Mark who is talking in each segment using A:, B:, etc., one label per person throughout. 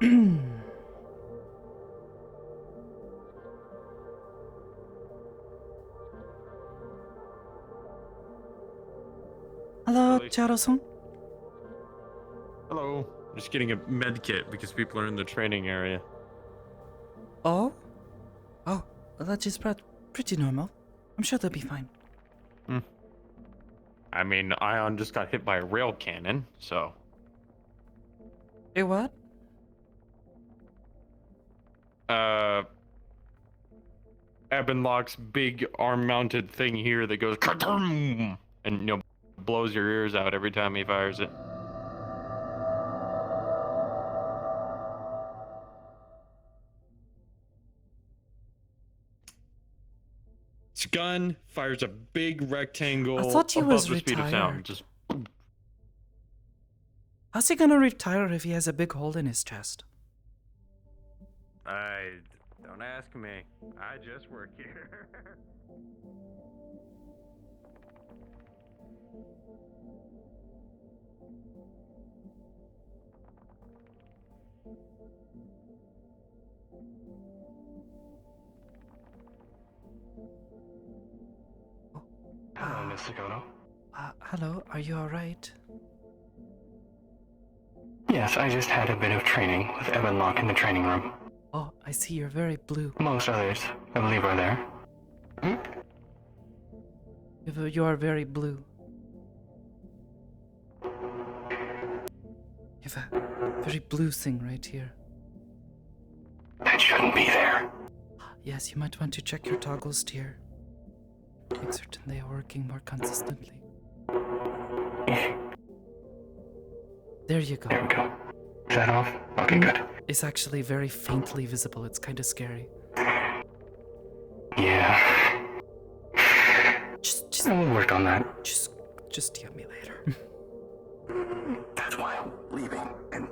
A: Hello,
B: Really?
A: Charo-san.
B: Hello. Just getting a med kit because people are in the training area.
A: Oh? Oh, well, that is pretty normal. I'm sure they'll be fine.
B: I mean, Ion just got hit by a rail cannon, so.
A: Hey, what?
B: Ebenlock's big arm-mounted thing here that goes ka-dum, and blows your ears out every time he fires it. Its gun fires a big rectangle
A: I thought he
B: above
A: was
B: the speed of sound.
A: retired.
B: Just
A: How's he gonna retire if he has a big hole in his chest?
B: don't ask me. I just work here.
C: Hello, Miss Sakoto.
A: Hello, are you alright?
C: Yes, I just had a bit of training with Evan Locke in the training room.
A: Oh, I see you're very blue.
C: Most others, I believe, are there.
A: You are very blue. You have a very blue thing right here.
C: That shouldn't be there.
A: Yes, you might want to check your toggles, dear. Make certain they are working more consistently. There you go.
C: There we go. Is that off? Okay, good.
A: It's actually very faintly visible. It's kind of scary.
C: Yeah.
A: Just
C: We'll work on that.
A: just DM me later.
C: That's why I'm leaving. And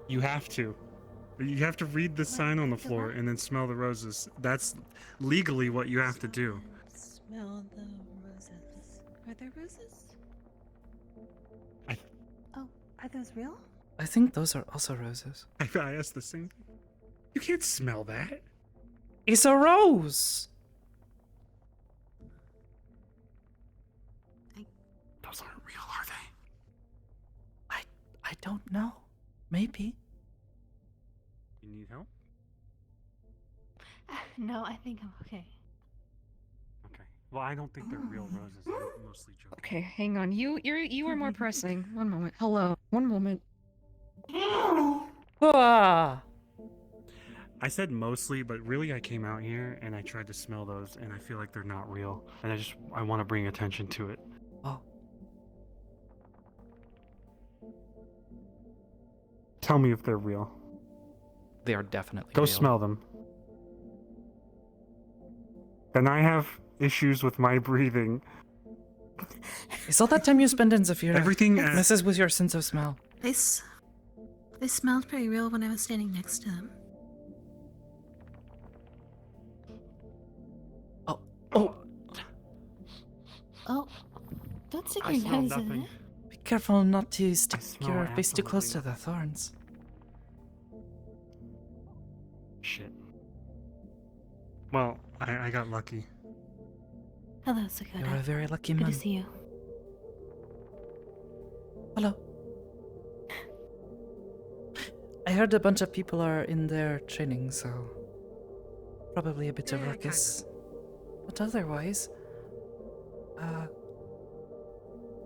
D: You have to. You have to read the sign on the floor and then smell the roses. That's legally what you have to do.
E: Smell the roses. Are there roses? Oh, are those real?
A: I think those are also roses.
D: I asked the same thing. You can't smell that.
A: It's a rose!
D: Those aren't real, are they?
A: I don't know. Maybe.
D: You need help?
E: No, I think I'm okay.
D: Okay. Well, I don't think they're real roses. I'm mostly joking.
F: Okay, hang on. You are more pressing. One moment. Hello. One moment.
A: Ah!
D: I said mostly, but really I came out here and I tried to smell those and I feel like they're not real. And I want to bring attention to it.
A: Oh.
D: Tell me if they're real.
A: They are definitely
D: Go
A: real.
D: smell them. And I have issues with my breathing.
A: It's all that time you spend in Zafira.
D: Everything
A: messes with your sense of smell.
E: They smelled pretty real when I was standing next to them.
A: Oh!
E: Oh, don't stick
D: I
E: your
D: smell
E: nose in
D: nothing.
E: it.
A: Be careful not to stick
D: smell
A: your face too close to
D: absolutely
A: the thorns.
D: Shit. Well, I got lucky.
E: Hello, Sakoto.
A: You're a very lucky
E: Good
A: man.
E: to see you.
A: Hello. I heard a bunch of people are in their training, so probably a bit of ruckus. But otherwise,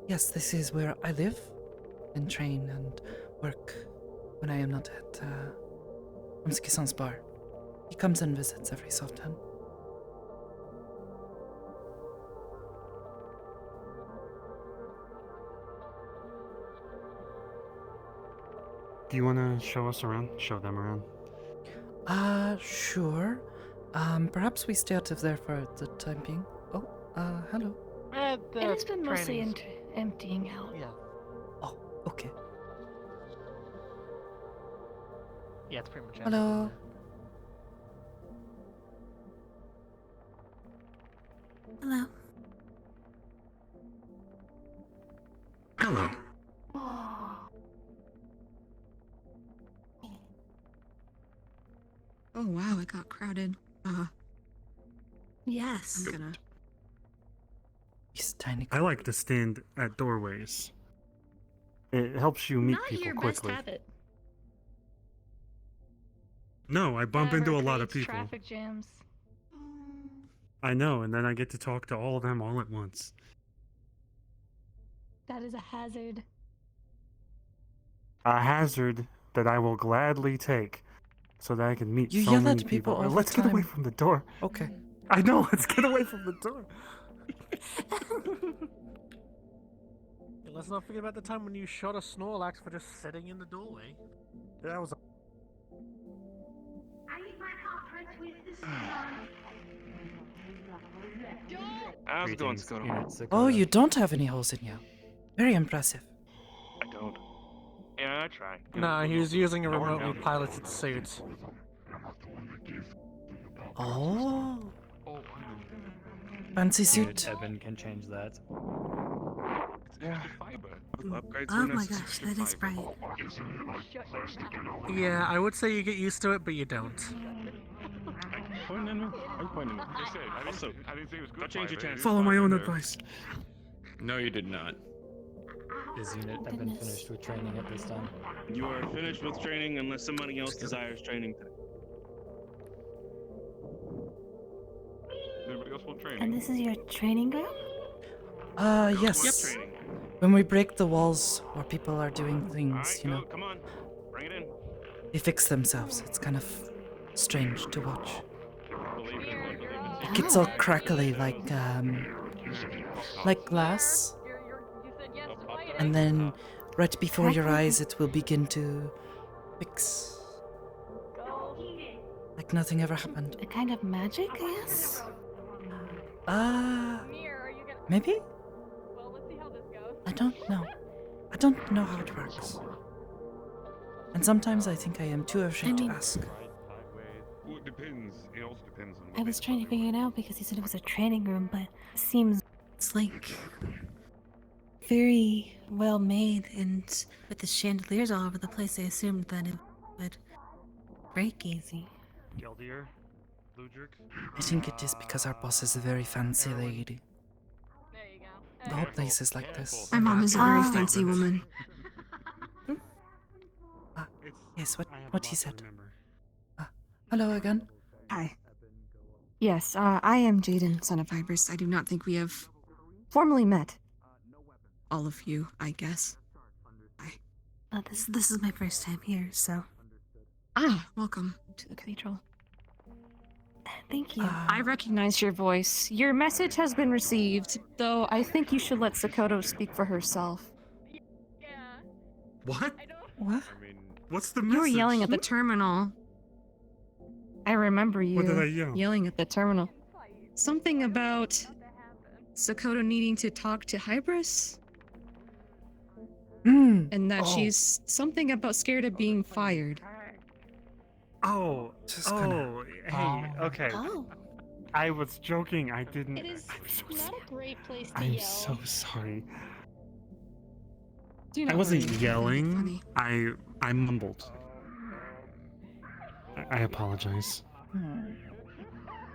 A: yes, this is where I live and train and work when I am not at Umsuki-san's bar. He comes and visits every so often.
D: Do you want to show us around? Show them around?
A: Sure. Perhaps we stay out of there for the time being. Oh, hello.
G: It has been mostly emptying out.
H: Yeah.
A: Oh, okay.
H: Yeah, it's pretty much
A: Hello.
E: Hello.
C: Hello.
I: Oh wow, it got crowded.
E: Yes.
I: I'm gonna.
A: He's tiny.
D: I like to stand at doorways. It helps you meet
G: Not
D: people
G: your
D: quickly.
G: best habit.
D: No, I bump into a lot of
G: Creates
D: people.
G: Traffic jams.
D: I know, and then I get to talk to all of them all at once.
G: That is a hazard.
D: A hazard that I will gladly take, so that I can meet
A: You
D: so
A: yell
D: many
A: at people all the
D: Let's get away
A: time.
D: from the door.
A: Okay.
D: I know. Let's get away from the door.
H: Let's not forget about the time when you shot a Snorlax for just sitting in the doorway.
D: That was.
B: How's it going, Sakoto?
A: Oh, you don't have any holes in you. Very impressive.
B: I don't. Yeah, I try.
H: Nah, he was using a
B: Don't work
H: remotely
B: out.
H: piloted suit.
A: Oh. Fancy suit.
J: Evan can change that.
B: Yeah.
E: Oh my gosh, that is bright.
H: Yeah, I would say you get used to it, but you don't.
B: Also, I didn't say it was good.
K: change your chance.
D: Follow my own advice.
K: No, you did not.
J: Is unit Evan
E: Goodness.
J: finished with training at this time?
K: You are finished with training unless somebody else desires training today.
B: Anybody else want training?
E: And this is your training ground?
A: Yes.
K: Training.
A: When we break the walls where people are doing things,
K: Alright,
A: you know,
K: go, come on. Bring it in.
A: they fix themselves. It's kind of strange to watch.
K: Believe it.
A: It gets all crackly like glass. And then right before your eyes it will begin to fix. Like nothing ever happened.
E: A kind of magic, I guess?
A: Maybe? I don't know. I don't know how it works. And sometimes I think I am too ashamed
E: I mean-
A: to ask.
B: Well, it depends. It also depends on.
E: I was trying to figure it out because he said it was a training room, but it seems it's like very well made, and with the chandeliers all over the place, I assumed that it would break easy.
D: Geldier, Ludric.
A: I think it is because our boss is a very fancy lady. The whole place is like this.
I: My mom is a very
E: Ah.
I: fancy woman.
A: Yes,
D: I have a
A: what he
D: lot to
A: said.
D: remember.
A: Hello again.
I: Hi. Yes, I am Jaden, son of Hybris. I do not think we have formally met. All of you, I guess.
E: This is my first time here, so
I: Welcome to the cathedral.
E: thank you.
I: I recognize your voice. Your message has been received, though I think you should let Sakoto speak for herself.
D: What?
A: What?
D: What's the
I: You
D: message?
I: were yelling at the terminal. I remember you
D: What did I yell?
I: yelling at the terminal. Something about Sakoto needing to talk to Hybris? And that
A: Oh.
I: she's something about scared of being fired.
D: Oh,
A: Just gonna-
D: hey, okay.
E: Oh,
D: I was joking. I didn't.
G: It is
D: I'm so
G: not
D: sorry.
G: a great place to
D: I'm
G: yell.
D: so sorry.
I: Do
D: I
I: not
D: wasn't
I: worry.
D: yelling.
I: Funny.
D: I mumbled. I apologize.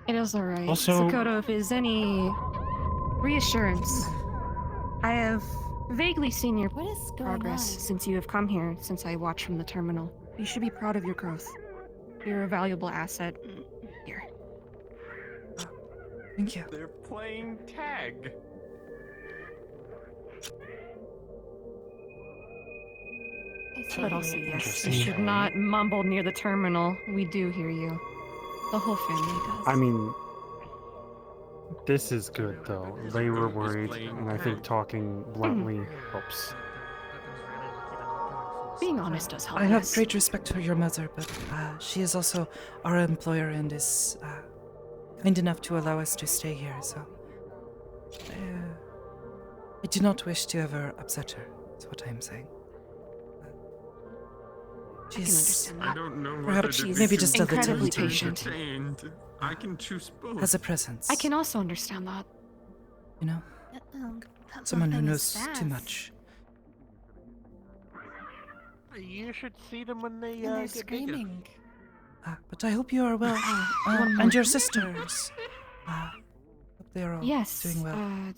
I: It is alright.
D: Also-
I: Sakoto, if there's any reassurance, I have vaguely seen your
E: what is going
I: progress
E: on?
I: since you have come here, since I watched from the terminal. You should be proud of your growth. You're a valuable asset. Here.
A: Thank you.
B: They're playing tag.
I: But also, yes, you
J: Interesting.
I: should not mumble near the terminal. We do hear you. The whole family does.
D: I mean, this is good though. They were worried, and I think talking bluntly helps.
F: Being honest does help.
A: I have
F: yes.
A: great respect for your mother, but she is also our employer and is kind enough to allow us to stay here, so I do not wish to ever upset her, is what I am saying.
F: I can
A: She's
F: understand
L: I
F: that.
L: don't know
A: Perhaps
L: whether to
A: she's
L: be
A: maybe just a little
F: incredibly
L: concerned or
F: patient.
L: entertained. I can choose both.
A: has a presence.
F: I can also understand that.
A: You know,
E: That
A: someone who
E: little thing
A: knows
E: is
A: too
E: fast.
A: much.
H: You should see them when they
E: And they're
H: get bigger.
E: screaming.
A: But I hope you are well,
F: one
A: and your
F: moment.
A: sisters. Hope they are all
F: Yes.
A: doing well.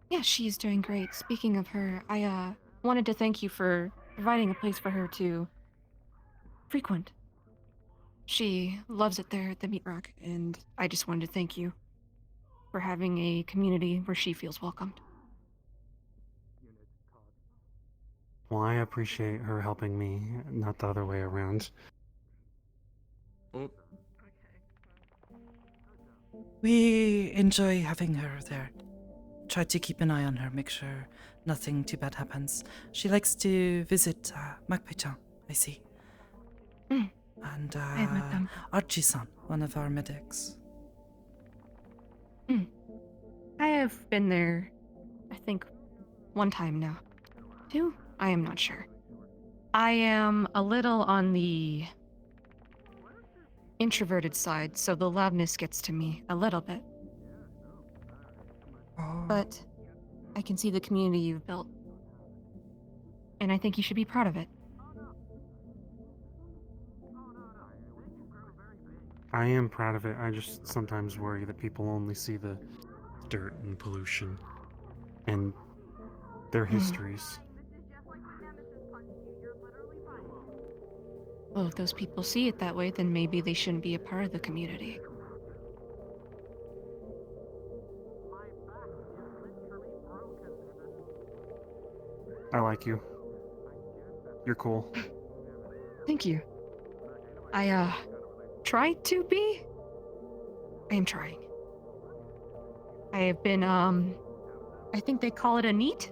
F: Yeah, she's doing great. Speaking of her, I wanted to thank you for providing a place for her to frequent. She loves it there at the Meat Rock, and I just wanted to thank you for having a community where she feels welcomed.
D: Well, I appreciate her helping me, not the other way around.
L: Oh,
A: We enjoy having her there. Try to keep an eye on her, make sure nothing too bad happens. She likes to visit Makpei-chan, I see.
F: Mm.
A: And
F: I've met them.
A: Archie-san, one of our medics.
F: I have been there, I think, one time now. Two? I am not sure. I am a little on the introverted side, so the loudness gets to me a little bit.
A: Oh.
F: But I can see the community you've built. And I think you should be proud of it.
D: I am proud of it. I just sometimes worry that people only see the dirt and pollution and their histories.
F: Well, if those people see it that way, then maybe they shouldn't be a part of the community.
D: I like you. You're cool.
F: Thank you. I try to be? I am trying. I have been, I think they call it a NEET?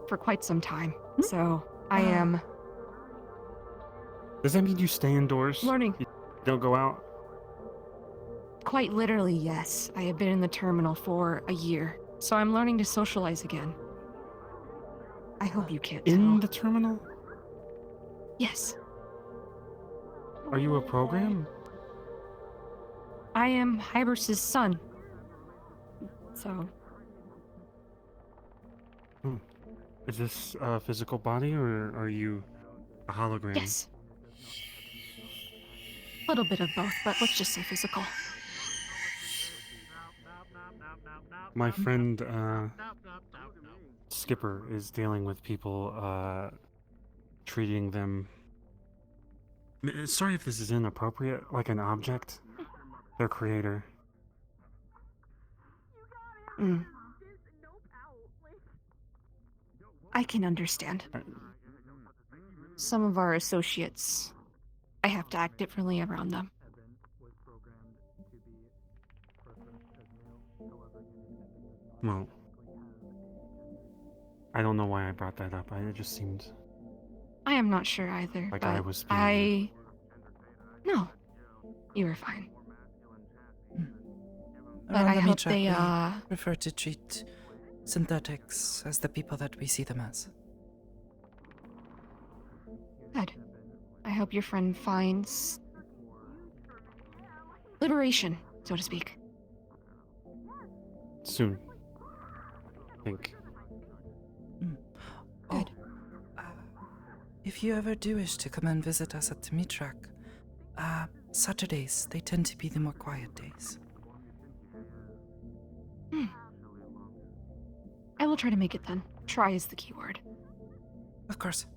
F: For quite some time. So, I am
D: Does that mean you stay indoors?
F: learning.
D: You don't go out?
F: Quite literally, yes. I have been in the terminal for a year. So I'm learning to socialize again. I hope you can't
D: In
F: tell.
D: the terminal?
F: Yes.
D: Are you a program?
F: I am Hyber's son. So,
D: Is this a physical body or are you a hologram?
F: yes. A little bit of both, but let's just say physical.
D: My friend, Skipper is dealing with people, treating them... Sorry if this is inappropriate, like an object. Their creator.
F: I can understand. Some of our associates, I have to act differently around them.
D: Well, I don't know why I brought that up. It just seemed...
F: I am not sure either,
D: Like
F: but
D: I was being
F: No. You were fine. But
A: Around
F: I
A: the
F: hope
A: meat
F: they,
A: rack, we prefer to treat synthetics as the people that we see them as.
F: Good. I hope your friend finds liberation, so to speak.
D: Soon. I think.
F: Good.
A: If you ever do wish to come and visit us at the meat rack, Saturdays, they tend to be the more quiet days.
F: I will try to make it then. Try is the key word.
A: Of course.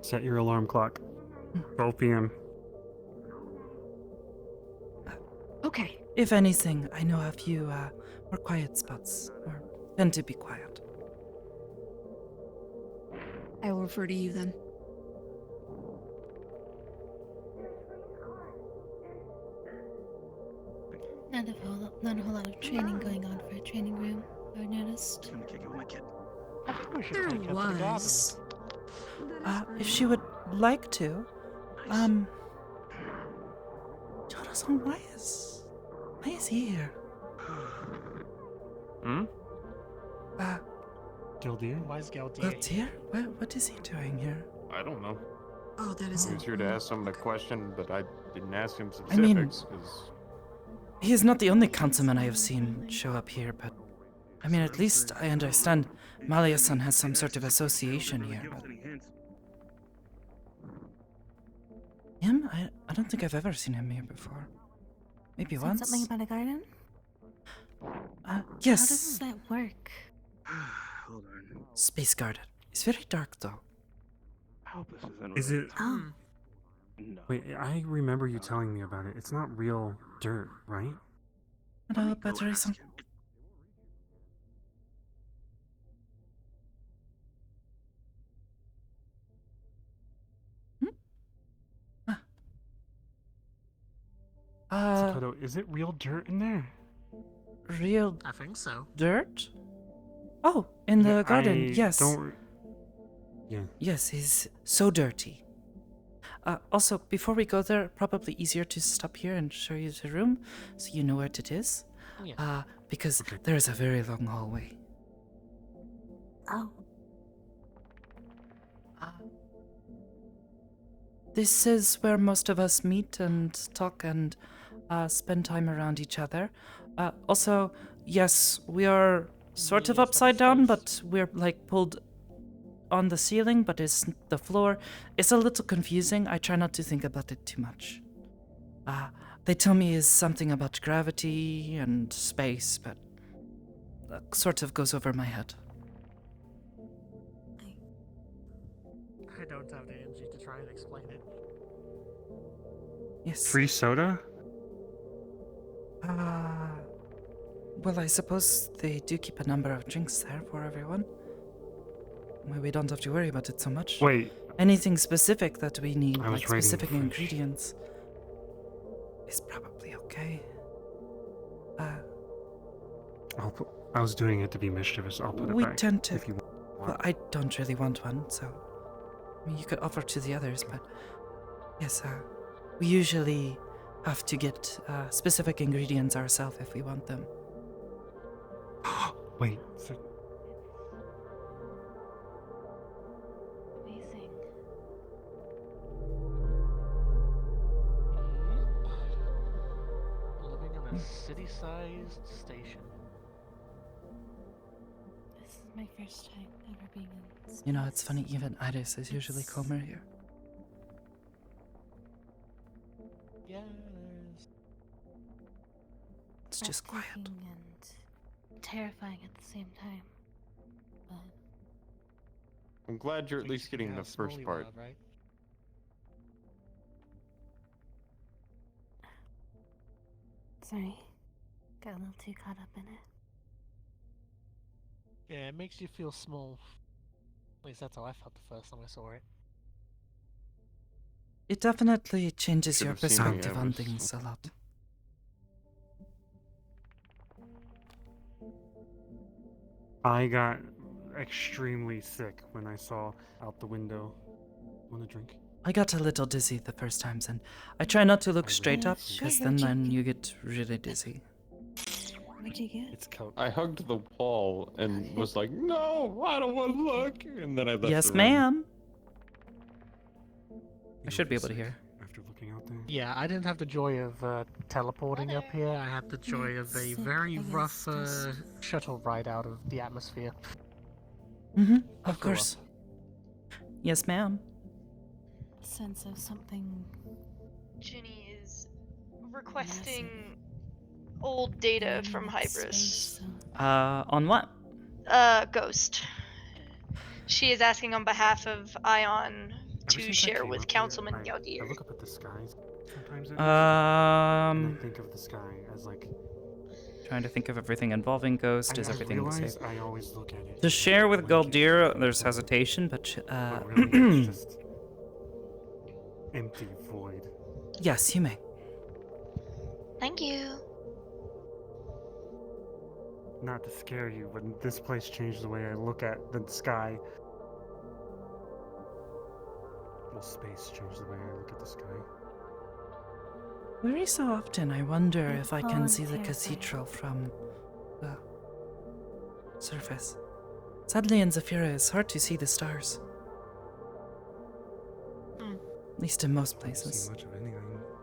D: Set your alarm clock. 12 p.m.
F: Okay.
A: If anything, I know a few more quiet spots, or tend to be quiet.
F: I will refer to you then.
E: Not a whole lot of training going on for a training room, I noticed.
K: I'm gonna kick it with my kid.
H: I think we should
E: There
H: take her to the garden.
E: was.
A: If she would like to. Jonathan, why is he here?
B: Hmm?
D: Gildir?
H: Why is Galtier?
A: Galtier? What is he doing here?
B: I don't know.
I: Oh, that is
B: He was here to ask someone a question, but I didn't ask him
A: I mean-
B: specifics because
A: He is not the only councilman I have seen show up here, but I mean, at least I understand Malia-san has some sort of association here. But him? I don't think I've ever seen him here before. Maybe
E: Said
A: once.
E: something about a garden?
A: Yes.
E: How does that work?
K: Hold on.
A: Space garden. It's very dark though.
K: I hope this isn't.
D: Is it?
E: Oh.
K: No.
D: Wait, I remember you telling me about it. It's not real dirt, right?
A: Hello, batteries.
D: Sakoto, is it real dirt in there?
A: Real
H: I think so.
A: dirt? Oh, in the garden,
D: I
A: yes.
D: Yeah.
A: Yes, it's so dirty. Also, before we go there, probably easier to stop here and show you the room so you know what it is.
H: Yeah.
A: Because there is a very long hallway.
E: Oh.
A: This is where most of us meet and talk and spend time around each other. Also, yes, we are sort of upside down, but we're like pulled on the ceiling, but it's the floor. It's a little confusing. I try not to think about it too much. They tell me it's something about gravity and space, but that sort of goes over my head.
H: I don't have the energy to try and explain it.
A: Yes.
D: Free soda?
A: Well, I suppose they do keep a number of drinks there for everyone. Well, we don't have to worry about it so much.
D: Wait.
A: Anything specific that we need,
D: I was
A: like
D: writing
A: specific
D: the fridge.
A: ingredients, is probably okay.
D: I was doing it to be mischievous. I'll put it
A: We
D: back
A: tend to.
D: if you want.
A: Well, I don't really want one, so I mean, you could offer to the others, but yes, we usually have to get specific ingredients ourselves if we want them.
D: Wait. So,
G: Amazing.
H: Living in a city-sized station.
G: This is my first time ever being in space.
A: You know, it's funny, even Iris is usually calmer here.
H: Yes.
A: It's just quiet.
G: Breathtaking and terrifying at the same time. But
B: I'm glad you're at least getting the first part.
H: Right?
G: sorry, got a little too caught up in it.
H: Yeah, it makes you feel small. At least that's how I felt the first time I saw it.
A: It definitely changes your
B: Should've seen me,
A: perspective
B: I
A: on
B: was-
A: things a lot.
D: I got extremely sick when I saw out the window. Want a drink?
A: I got a little dizzy the first times, and I try not to look straight up,
G: Sure,
A: because
G: what'd
A: then
G: you
A: you get really dizzy.
G: What'd you get?
D: It's Coke.
B: I hugged the wall and was like, "No, I don't want to look." And then I left.
A: Yes,
B: the room.
A: ma'am.
D: You
A: I should be able to
D: sick
A: hear.
D: After looking out there.
H: Yeah, I didn't have the joy of teleporting up here. I had the joy of a
E: Sick,
H: very
E: I guess,
H: rough
E: just-
H: shuttle ride out of the atmosphere.
A: Mm-hmm. Of
H: Sure.
A: course. Yes, ma'am.
G: Sense of something.
M: Ginny is requesting old data from Hybris.
A: On what?
M: Ghost. She is asking on behalf of Ion
D: Ever
M: to
D: since I
M: share
D: came
M: with
D: up here,
M: Councilman
D: I
M: Gaudier.
D: look up at the skies sometimes. And I think of the sky as like.
A: Trying to think of everything involving Ghost. Is
D: I
A: everything the
D: realize
A: same?
D: I always look at it.
A: To share with
D: like it's
A: Galdir,
D: like
A: there's
D: that,
A: hesitation, but
D: But really, it's just empty void.
A: yes, you may.
M: Thank you.
D: not to scare you, but this place changed the way I look at the sky. Well, space changed the way I look at the sky.
A: Very so often, I wonder
G: It's
A: if I can see the
G: terrifying.
A: cathedral from the surface. Sadly, in Zafira, it's hard to see the stars. At least in most
D: I don't see
A: places.
D: much of anything.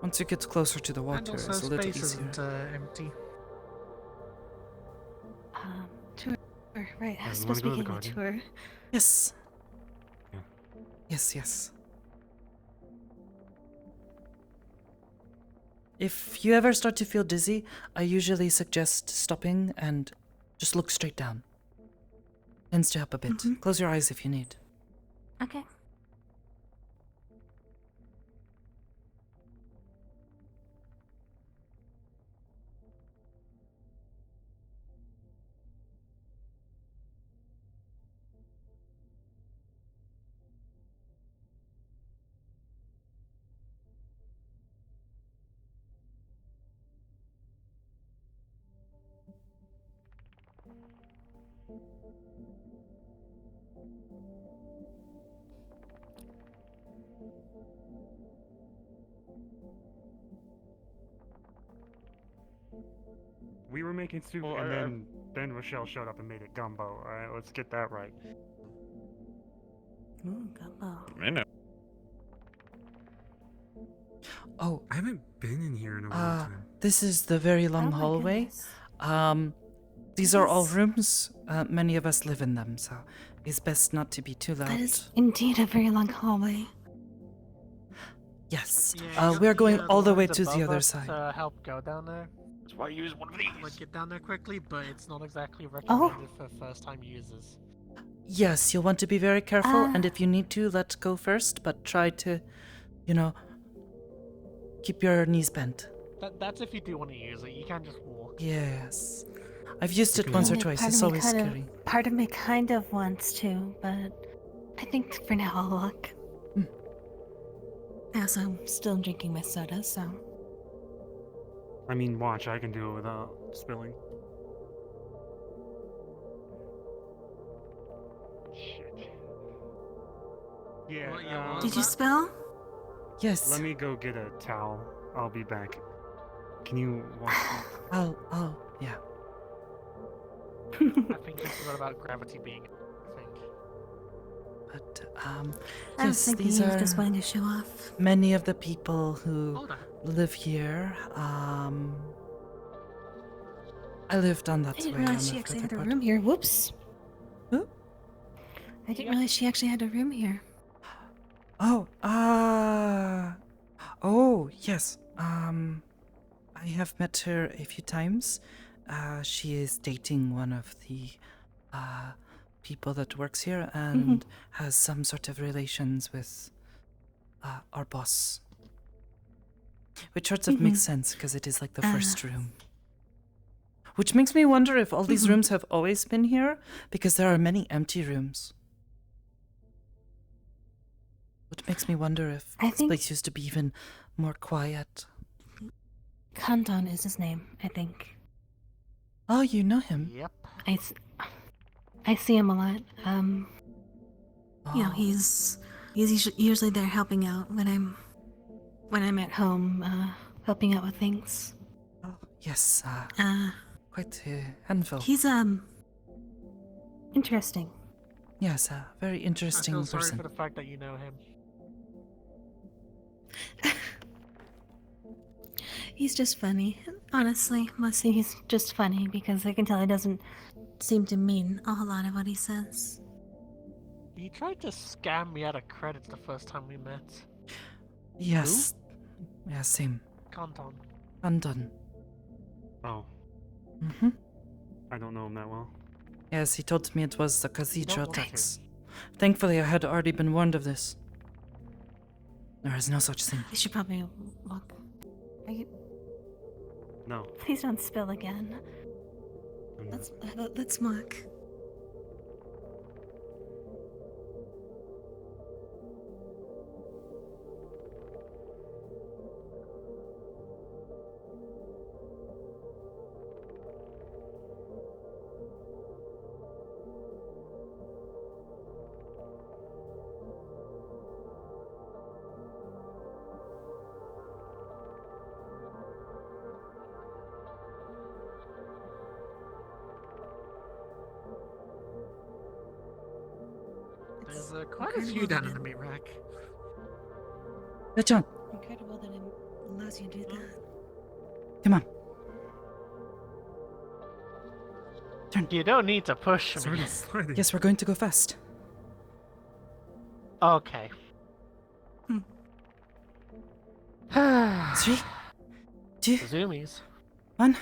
A: Once you get closer to the
H: And
A: water,
H: also,
A: it's a little
H: space
A: easier.
H: isn't empty.
G: Tour. Right, I
D: Yeah,
G: was
D: you wanna
G: supposed to
D: go
G: be
D: to the
G: getting a
D: garden?
G: tour.
A: Yes.
D: Yeah.
A: Yes, yes. If you ever start to feel dizzy, I usually suggest stopping and just look straight down. Tends to help a bit. Close your eyes if you need.
G: Okay.
D: We were making soup,
B: Well,
D: and then Rochelle showed up and made it gumbo. All right, let's get that right.
G: Ooh, gumbo.
B: I know.
A: Oh,
D: I haven't been in here in a long time.
A: this is the very long
G: Oh my
A: hallway.
G: goodness.
A: These are all
G: Yes.
A: rooms. Many of us live in them, so it's best not to be too loud.
G: That is indeed a very long hallway.
A: Yes.
H: Yeah,
A: We're going
H: the
A: all the way
H: lines
A: to the
H: above
A: other
H: us,
A: side.
H: help go down there.
B: That's why I use one of these.
H: Like get down there quickly, but it's not exactly
G: Oh.
H: recommended for first-time users.
A: Yes, you'll want to be very careful, and
G: Ah.
A: if you need to, let go first, but try to, keep your knees bent.
H: That's if you do want to use it. You can't just walk.
A: Yes. I've used it once or
G: Yeah,
A: twice.
G: part
A: It's
G: of me
A: always
G: kind of-
A: scary.
G: Part of me kind of wants to, but I think for now I'll look. Also, I'm still drinking my soda, so.
D: I mean, watch, I can do it without spilling. Shit. Yeah,
H: What, yeah, what
E: Did you
H: that?
E: spill?
A: Yes.
D: let me go get a towel. I'll be back. Can you watch?
A: Yeah.
H: I think you forgot about gravity being a thing.
A: But,
E: I was
A: yes,
E: thinking
A: these
E: he was
A: are
E: just wanting to show off.
A: many of the people who
H: Hold on.
A: live here. I lived on that
E: I didn't
A: way.
E: realize
A: on
E: she
A: the
E: actually
A: further
E: had a
A: part.
E: room here. Whoops.
A: Who?
E: I didn't realize she actually had a room here.
A: Oh, yes. I have met her a few times. She is dating one of the people that works here and has some sort of relations with our boss. Which sort of makes sense because it is like the first room. Which makes me wonder if all these rooms have always been here because there are many empty rooms. Which makes me wonder if
G: I
A: this
G: think-
A: place used to be even more quiet.
G: Kanton is his name, I think.
A: Oh, you know him?
H: Yep.
G: I see him a lot.
E: You know,
A: Oh.
E: he's usually there helping out when I'm
G: At home, helping out with things.
A: Oh, yes, quite a handful.
E: he's
G: Interesting.
A: Yes, a very
H: I
A: interesting
H: feel sorry
A: person.
H: for the fact that you know him.
E: he's just funny. Honestly,
G: Mostly he's just funny because I can tell he doesn't.
E: seem to mean a whole lot of what he says.
H: He tried to scam me out of credits the first time we met.
A: Yes. Yeah, same.
H: Kanton.
A: Undone.
D: Oh,
A: Mm-hmm.
D: I don't know him that well.
A: Yes, he told me it was the cathedral
H: want to.
A: tax. Thankfully, I had already been warned of this. There is no such thing.
E: We should probably walk.
G: Are you?
D: No.
G: Please don't spill again.
D: I'm not.
E: Let's walk.
H: There's quite a few down in the meat rack.
A: John,
E: Incredible that it allows you to do that.
A: come on. Turn.
H: You don't need to push me.
L: Sort of sliding.
A: Yes, we're going to go fast.
H: Okay.
A: 3, 2,
H: Zoomies.
A: 1.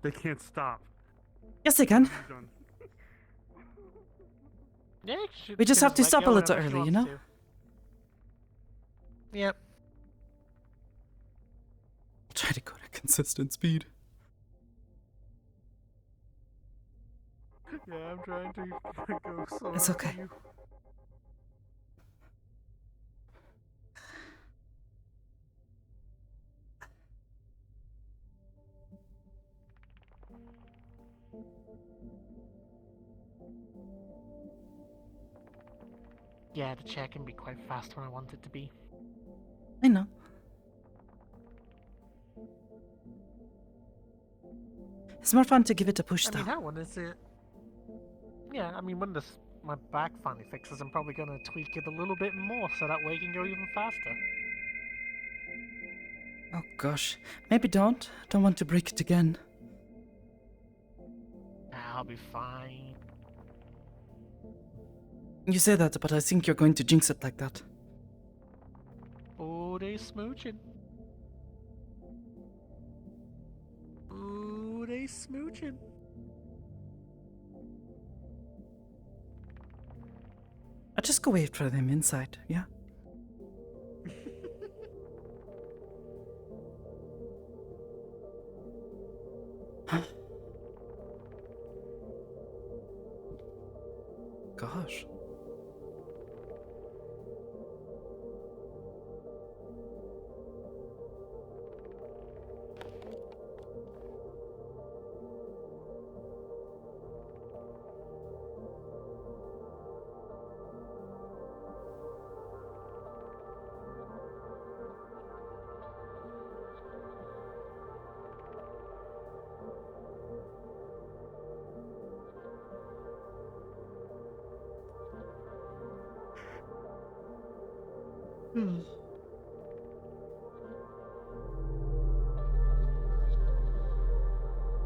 L: They can't stop.
A: Yes, they can.
L: Done.
H: Yeah,
A: We just have to
H: let
A: stop
H: go
A: a little
H: whenever she
A: early, you
H: wants
A: know?
H: to. Yep.
A: Try to go at a consistent speed.
H: Yeah, I'm trying to go slow.
A: It's okay.
H: Yeah, the chair can be quite fast when I want it to be.
A: I know. It's more fun to give it a push,
H: I
A: though.
H: mean, how when is it? Yeah, I mean, when my back finally fixes, I'm probably gonna tweak it a little bit more so that way it can go even faster.
A: Oh gosh, maybe don't. Don't want to break it again.
H: I'll be fine.
A: You say that, but I think you're going to jinx it like that.
H: Oh, they smooching. Oh, they smooching.
A: I'll just go wait for them inside, yeah? Gosh.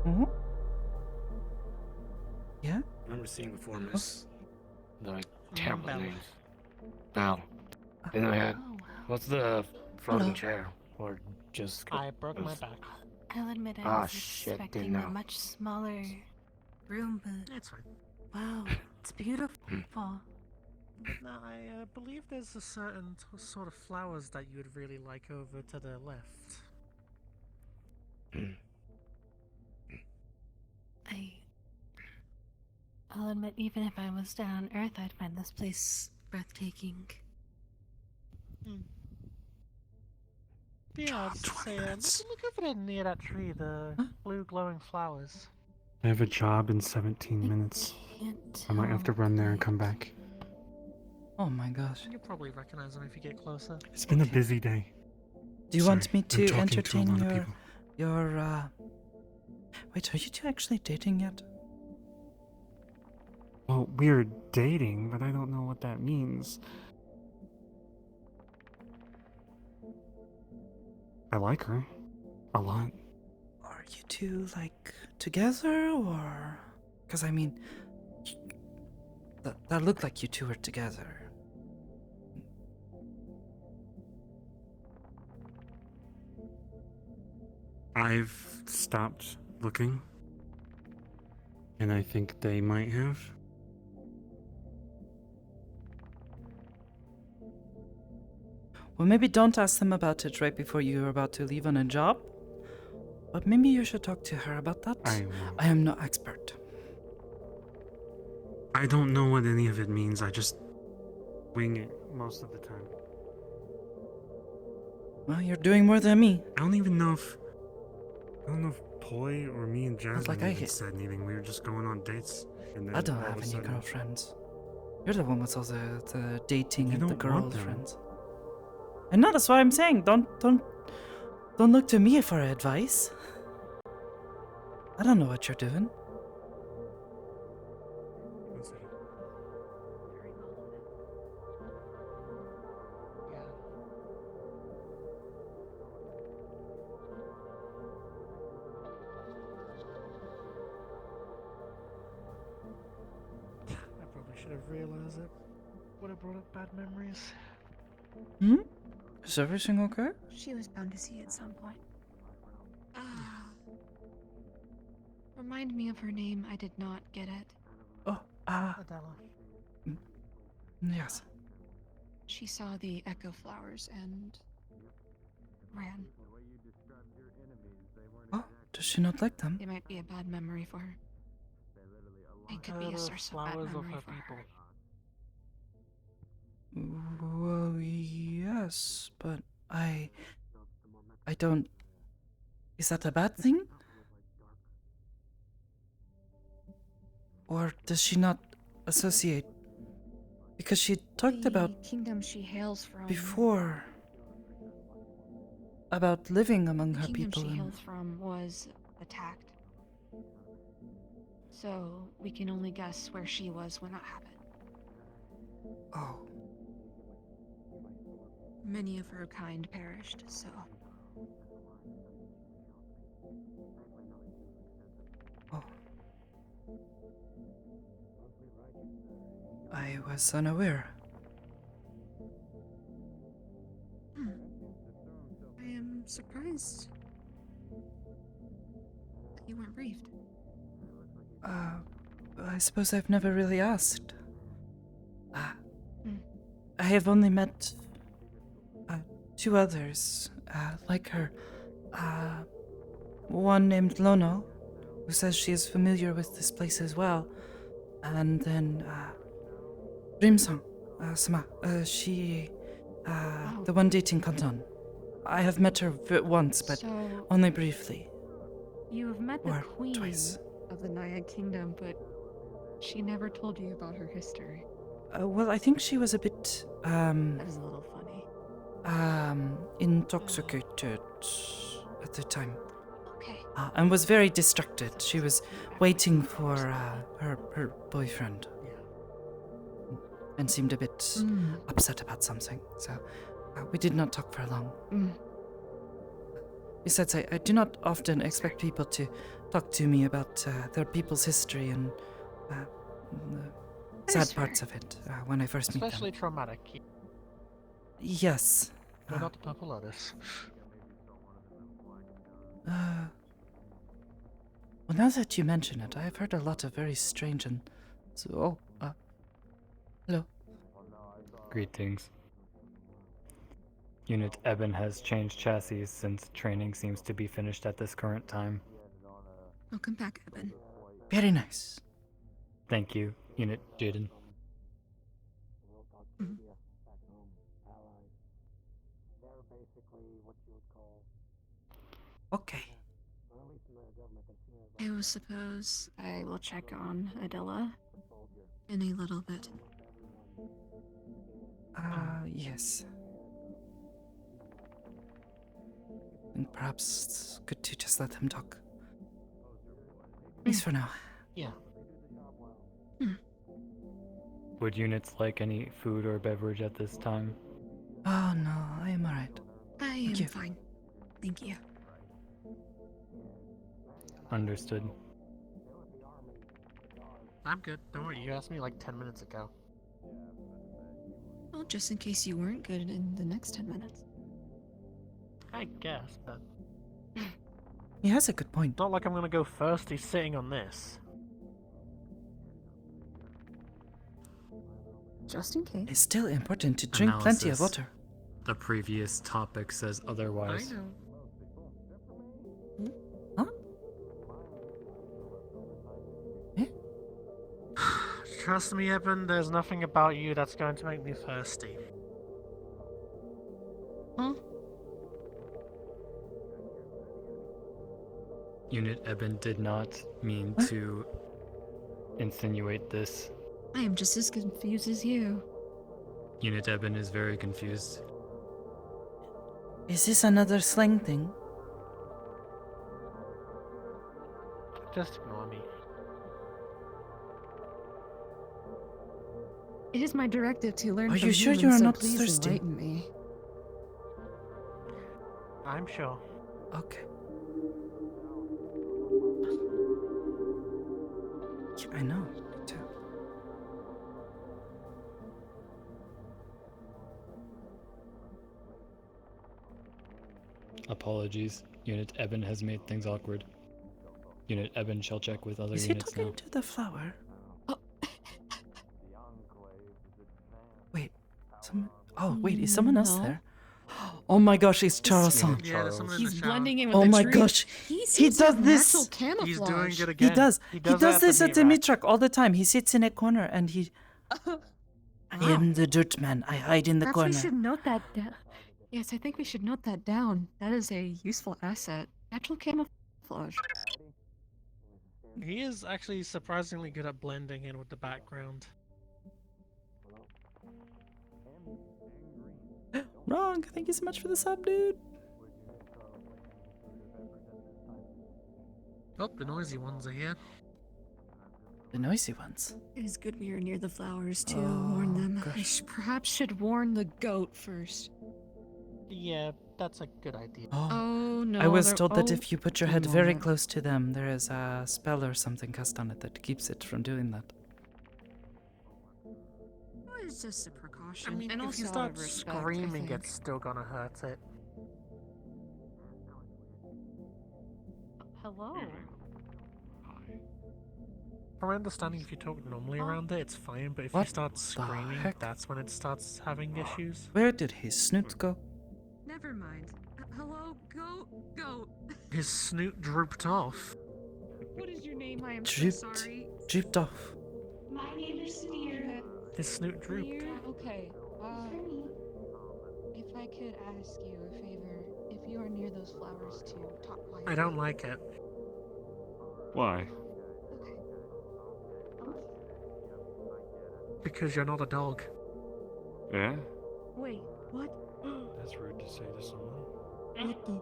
A: Mm-hmm. Yeah?
C: I remember seeing before, Miss. The terrible names. Bell. Then I had. What's the floating chair? Or just.
H: I broke my back.
G: I'll admit I
C: Ah,
G: was
C: shit, didn't
G: expecting a
C: know.
G: much smaller
E: Room, but
H: It's fine.
G: wow, it's beautiful.
H: Now, I believe there's a certain sort of flowers that you would really like over to the left.
G: I'll admit, even if I was down on Earth, I'd find this place breathtaking.
H: Yeah, I'd say, look over there near that tree, the blue glowing flowers.
D: I have a job in 17 minutes. I might have to run there and come back.
A: Oh my gosh.
H: You'll probably recognize them if you get closer.
D: It's been a busy day.
A: Do you want me to
D: I'm talking to a
A: entertain
D: lot of people.
A: your Wait, are you two actually dating yet?
D: Well, we're dating, but I don't know what that means. I like her. A lot.
A: Are you two, like, together, or... Because, I mean... That looked like you two were together.
D: I've stopped looking. And I think they might have.
A: Well, maybe don't ask them about it right before you're about to leave on a job. But maybe you should talk to her about that.
D: I will.
A: I am no expert.
D: I don't know what any of it means. I just wing it most of the time.
A: Well, you're doing more than me.
D: I don't even know if... I don't know if Poi or me and Jasmine
A: like I
D: even
A: hit-
D: said anything. We were just going on dates. And then
A: I don't
D: all
A: have
D: of a
A: any
D: sudden-
A: girlfriends. You're the one with all the dating
D: You
A: and the
D: don't want them.
A: girlfriends. And no, that's what I'm saying. Don't look to me for advice. I don't know what you're doing.
H: should have realized it. Would have brought up bad memories.
A: Hmm? Is everything okay?
I: She was bound to see you at some point.
F: Remind me of her name. I did not get it.
A: Oh,
H: Adela.
A: yes.
F: She saw the echo flowers and ran.
A: Oh, does she not like them?
F: It might be a bad memory for her. It could be
H: They're
F: a
H: the
F: source of bad
H: flowers of
F: memory
H: her
F: for
H: people.
F: her.
A: Well, yes, but I don't. Is that a bad thing? Or does she not associate? Because she talked about
F: kingdom she hails from.
A: before about living among
F: The
A: her
F: kingdom
A: people.
F: she
A: And,
F: hails from was attacked. So we can only guess where she was when that happened.
A: oh,
F: Many of her kind perished, so
A: oh. I was unaware.
I: I am surprised that you weren't briefed.
A: I suppose I've never really asked. I have only met two others like her. One named Lono, who says she is familiar with this place as well. And then Rimsan, Sama, she, the one dating Kanton. I have met her once, but
F: So-
A: only briefly.
F: you have met the
A: Or
F: queen
A: twice.
F: of the Naiad kingdom, but she never told you about her history.
A: Well, I think she was a bit,
F: That is a little funny.
A: intoxicated at the time.
F: Okay.
A: And was very distracted. She was waiting for her boyfriend. And seemed a bit upset about something. So we did not talk for long. Besides, I do not often expect people to talk to me about their people's history and the sad parts of it when I first meet them.
H: Especially traumatic.
A: Yes.
H: We're not the purple lotus.
A: Well, now that you mention it, I have heard a lot of very strange and hello.
J: Greetings. Unit Eben has changed chassis since training seems to be finished at this current time.
I: Welcome back, Eben.
A: Very nice.
J: Thank you, Unit Jaden.
A: Okay.
I: I will suppose
F: I will check on Adela.
I: in a little bit.
A: Yes. And perhaps it's good to just let them talk. At least for now.
H: Yeah.
J: Would units like any food or beverage at this time?
A: Oh no, I am alright.
I: I am
A: Thank you.
I: fine. Thank you.
J: Understood.
H: I'm good. Don't worry, you asked me like 10 minutes ago.
I: Well, just in case you weren't good in the next 10 minutes.
H: I guess, but
A: He has a good point.
H: not like I'm gonna go thirsty sitting on this.
I: Just in case.
A: It's still important to drink plenty of
J: Analysis.
A: water.
J: The previous topic says otherwise.
H: I know. Trust me, Eben, there's nothing about you that's going to make me thirsty.
I: Huh?
J: Unit Eben did not mean to insinuate this.
I: I am just as confused as you.
J: Unit Eben is very confused.
A: Is this another slang thing?
H: Just ignore me.
F: It is my directive to learn
A: Are
F: from
A: you sure
F: humans,
A: you are
F: so
A: not
F: please
A: thirsty?
F: enlighten me.
H: I'm sure.
A: Okay. I know. Me too.
J: Apologies. Unit Eben has made things awkward. Unit Eben shall check with other
A: Is he
J: units
A: talking
J: now.
A: to the flower? Wait. Wait, is someone else
F: No.
A: there? Oh my gosh, it's Charles-san.
H: Yeah, there's someone in
F: He's
H: the shower.
F: blending in with
A: Oh
F: the
A: my
F: tree.
A: gosh. He does this.
H: He's doing
F: Camouflage.
H: it again.
A: He does. He
H: it
A: does this at the
H: meat
A: meat truck all the time. He sits in a corner and he. I am the dirt man. I hide in the
F: Perhaps we
A: corner.
F: should note that down. Yes, I think we should note that down. That is a useful asset. Natural camouflage.
H: He is actually surprisingly good at blending in with the background.
A: Wrong. Thank you so much for the sub, dude.
H: Oh, the noisy ones are here.
A: The noisy ones.
F: It is good we are near the flowers to
A: Oh,
F: warn them. I
A: gosh.
F: perhaps should warn the goat first.
H: Yeah, that's a good idea.
F: Oh no.
A: I was
F: they're-
A: told that
F: oh,
A: if you put your
F: one
A: head very
F: moment.
A: close to them, there is a spell or something cast on it that keeps it from doing that.
I: Well, it's just a precaution.
H: I mean,
F: And
H: if
F: also
H: you
F: out
H: start
F: of respect, I
H: screaming,
F: think.
H: it's still gonna hurt it.
F: Hello.
H: From my understanding, if you talk normally around it, it's fine, but if
A: What
H: you start
A: the
H: screaming,
A: heck?
H: that's when it starts having issues.
A: Where did his snoot go?
I: Never mind. Hello, goat.
H: His snoot drooped off.
F: What is your name? I am
A: Drooped.
F: so sorry.
A: Drooped off.
G: My name is Samir.
H: His snoot drooped.
F: Here? Okay. If I could ask you a favor, if you are near those flowers to talk quietly.
H: I don't like it.
L: Why?
F: Okay.
H: Because you're not a dog.
L: Yeah?
F: Wait, what?
D: That's rude to say to someone.
F: What the?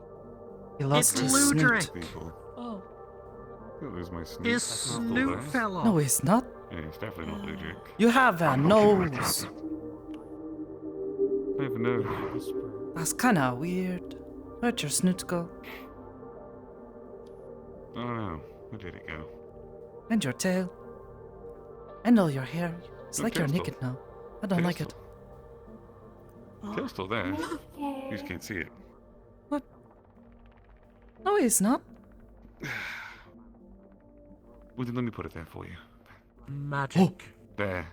A: He lost
H: It's
A: his
H: Ludric.
A: snoot.
L: People.
F: Oh.
L: There's my snoot.
H: His
L: That's not
H: snoot
L: there.
H: fell off.
A: No, he's not.
L: Yeah, it's definitely not Ludric.
A: You have a nose.
L: I have a nose.
A: That's kinda weird. Where'd your snoot go?
L: I don't know. Where did it go?
A: And your tail? And all your hair. It's
L: The
A: like you're
L: tail's
A: naked now. I don't like it.
L: Tail's still there. You just can't see it.
A: No, he's not.
L: Well, then let me put it there for you.
H: Magic.
L: There.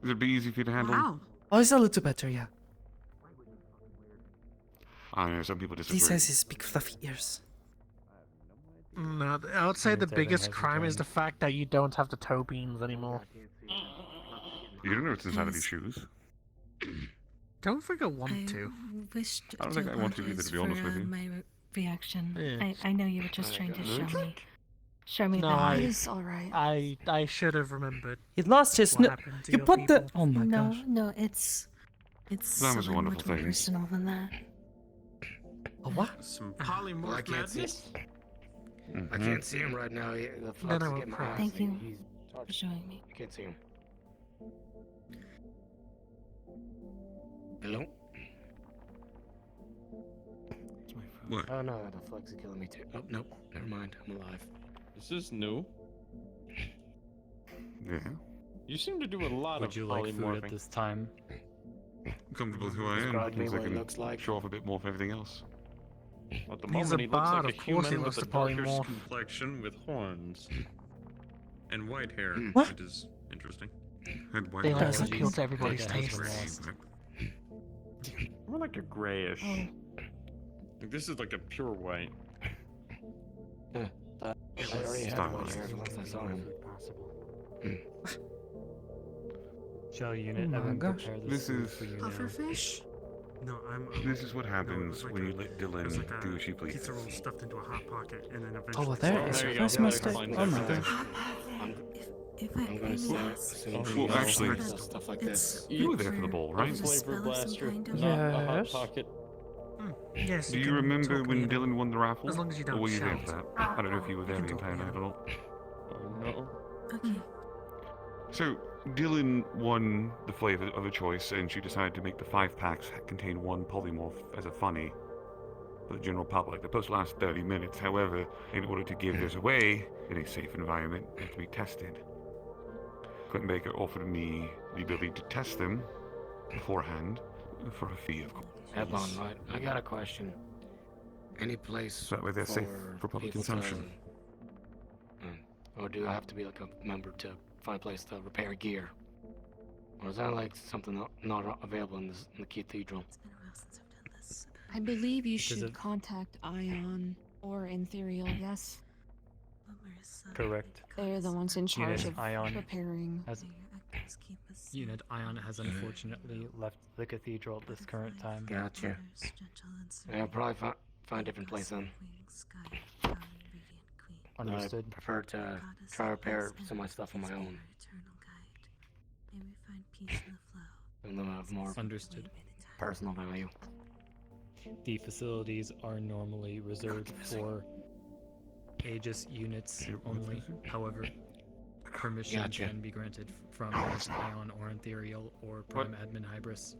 L: Would it be easy for you to handle?
I: Wow.
A: Oh, it's a little better, yeah.
L: I know some people disagree.
A: He says his big fluffy ears.
H: No, I would say the
J: Devin
H: biggest
J: hasn't
H: crime is
J: done.
H: the fact that you don't have the toe beans anymore.
L: You don't know what's inside of these shoes.
H: Don't think I want
E: I
H: to.
E: wish
L: I don't
E: to
L: think I want to either, to be honest with
E: apologize
L: you.
E: for, my reaction.
H: Yeah.
E: I know you were just trying to show me
H: No,
E: that.
F: It is alright.
H: I should have remembered
A: He lost his
H: what
A: snoot.
H: happened to
A: You
H: your
A: put the.
H: people.
A: Oh my
E: no,
A: gosh.
E: no, it's
L: That was a
E: something
L: wonderful
E: much more
L: thing.
E: personal than that.
A: A what?
D: Some
C: Well, I can't see. I
L: Mhm.
C: can't see him right now. The
H: Then
C: flux
H: I
C: is
H: will
C: getting my
H: cry.
C: eyes.
E: Thank you
C: He's
E: for
C: talking.
E: showing me.
C: I can't see him. Hello?
L: What?
C: Oh no, the flux is killing me too. Oh nope, never mind. I'm alive.
B: This is new.
L: Yeah.
B: You seem to do a lot
J: Would
B: of
J: you like food
B: polymorphing.
J: at this time?
L: I'm comfortable with who I am.
C: Describe me
L: Means I
C: what it
L: can
C: looks like.
L: show off a bit more of everything else.
B: At the
H: He's
B: moment,
H: a
B: he looks
H: bard,
B: like
H: of
B: a
H: course he
B: human
H: looks
B: with a
H: to
B: darker
H: polymorph.
L: Complexion with horns. And white hair,
A: What?
L: which is interesting. And white
H: They like
A: Does
H: to
A: it?
H: appeal to everybody's
J: Data has
H: tastes.
J: been
B: More like a grayish.
F: Oh.
B: Like this is like a pure white.
C: I already had
L: Stop.
C: one here once I saw him.
J: Shall Unit
A: Oh my
J: Evan
A: gosh.
J: prepare
L: This
J: food
L: is-
J: for you now?
I: Pufferfish?
D: No, I'm.
L: This is what happens
D: it's like
L: when
D: a-
L: you let
D: There's
L: Dylan
D: like
L: do
D: a
L: as she pleases.
D: pizza roll stuffed into a hot pocket, and then
A: Oh,
D: eventually.
A: well, there
B: Oh,
A: is
B: there
A: your
B: you go.
A: first
B: Yeah,
A: mistake.
B: explains
A: Oh my
B: everything.
A: gosh.
E: If I
C: I'm gonna
E: may
C: start
E: ask,
C: assuming
L: Well,
C: you know
L: actually-
C: stuff like
E: it's
C: this.
L: You were there for the ball, right?
E: Is it a
B: Flavor
E: spell of some
B: blaster,
E: kind of-
B: not a hot
A: Yes.
B: pocket.
H: Yes.
L: Do you
H: can
L: remember
H: talk
L: when
H: later.
L: Dylan won the raffle?
H: As long as you
L: Or
H: don't
L: were you there
H: shout.
L: for that? I don't know if you were there
H: You
L: the
H: can talk
L: entire night
H: later.
L: or not.
B: Oh no.
E: Okay.
L: So, Dylan won the flavor of her choice, and she decided to make the 5-packs contain one polymorph as a funny for the general public. The post lasts 30 minutes. However, in order to give this away in a safe environment, they have to be tested. Clinton Baker offered me the ability to test them beforehand for a fee, of course.
C: Headline, right? I got a question. Any place
L: So that way they're safe for public
C: people
L: consumption.
C: Or do I have to be like a member to find a place to repair gear? Or is that like something not available in the cathedral?
F: I believe you
J: Because
F: should
J: of-
F: contact Ion or Ethereal, yes?
J: Correct.
F: They're the ones in charge
J: Unit
F: of
J: Ion
F: repairing.
J: Unit Ion has unfortunately left the cathedral at this current time.
C: Gotcha. Yeah, I'll probably find a different place then.
J: Understood.
C: I prefer to try to repair some of my stuff on my own. And then have more
J: Understood.
C: personal value.
J: The facilities are normally reserved for Aegis units only. However, permission
C: Gotcha.
J: can be granted from Ion or Ethereal or Prime Admin Hybris.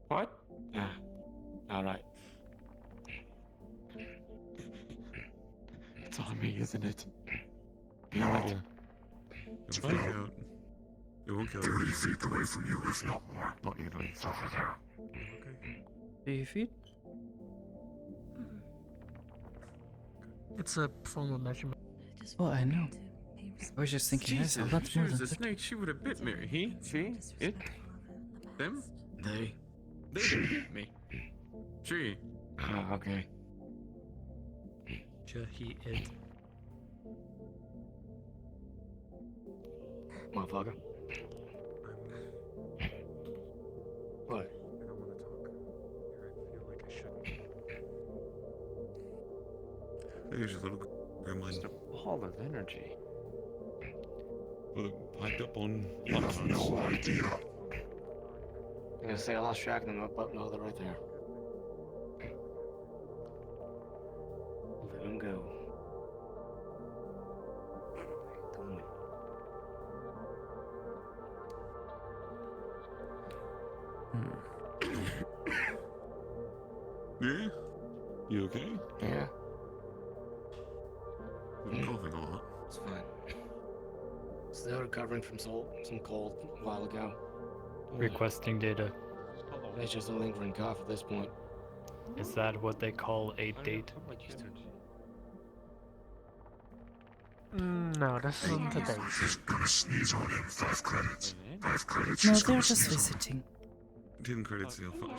B: What?
C: Yeah. Alright.
B: It's on me, isn't it?
L: Yeah. It'll freak out. It won't kill you.
N: 30 feet away from you, if not more.
L: Not easily. Okay.
A: 3 feet?
H: It's a form of measurement.
A: Oh, I know. I was just thinking, yes, a
B: Jesus,
A: lot
B: she
A: more
B: was
A: than
B: a snake, she would have bit me. He? She? It? Them?
C: They?
B: They didn't bit me. She.
C: Ah, okay.
J: He, it.
C: Motherfucker. What?
D: I don't want to talk. I feel like I shouldn't.
L: There's a little gremlin.
B: Just a ball of energy.
L: Piped up on
N: You have no idea.
C: I'm gonna say I lost track of them, but no, they're right there. Let them go. Don't win.
L: Yeah? You okay?
C: Yeah,
L: You've been coughing a lot.
C: it's fine. Still recovering from some cold a while ago.
J: Requesting data.
C: It's just a lingering cough at this point.
J: Is that what they call a date?
H: No, this isn't a date.
N: Just gonna sneeze on him. 5 credits. 5 credits.
A: No,
N: is
A: they're
N: gonna
A: just
N: sneeze.
A: visiting.
L: 10 credits, she'll find.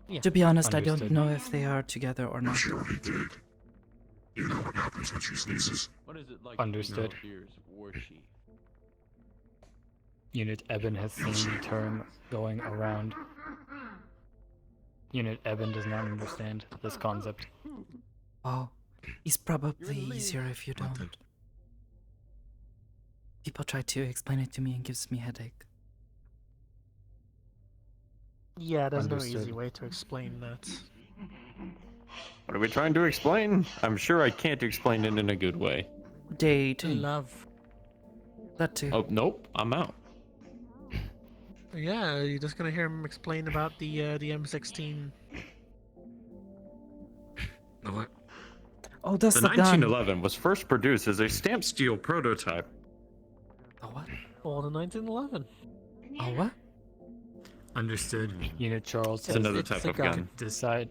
H: Yeah.
A: To be honest, I
J: Understood.
A: don't know if they are together or not.
N: She already did. You know what happens when she sneezes.
B: What is it like?
J: Understood. Unit Eben has seen the term going around. Unit Eben does not understand this concept.
A: Oh, it's probably easier if you
L: What
A: don't. People try to explain it to me and it gives me headache.
H: Yeah, there's no
J: Understood.
H: easy way to explain that.
B: What are we trying to explain? I'm sure I can't explain it in a good way.
A: Dating.
H: Love.
A: That too.
B: Oh, nope, I'm out.
H: Yeah, you're just gonna hear him explain about the M16.
C: The what?
A: Oh, that's
B: The
A: the gun.
B: 1911 was first produced as a stamp steel prototype.
A: Oh, what?
H: Or the 1911.
A: Oh, what?
J: Understood. Unit Charles
B: It's another
H: it's
B: type
H: a
B: of
H: gun.
B: gun.
J: decide.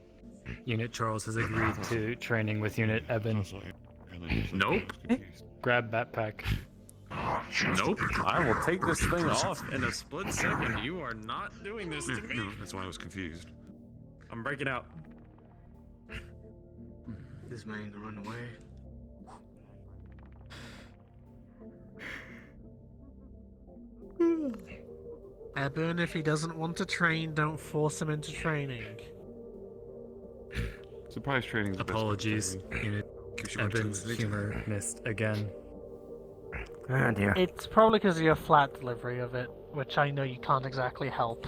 J: Unit Charles has agreed to training with Unit Eben.
B: Nope.
J: Grab backpack.
B: Nope. I will take this thing off in a split second. You are not doing this to me.
L: No, that's why I was confused.
B: I'm breaking out.
C: This man to run away.
H: Eben, if he doesn't want to train, don't force him into training.
L: Surprise training.
J: Apologies. Unit
L: Keeps you on
J: Eben's
L: toes.
J: humor missed again.
C: Ah, dear.
H: It's probably because of your flat delivery of it, which I know you can't exactly help.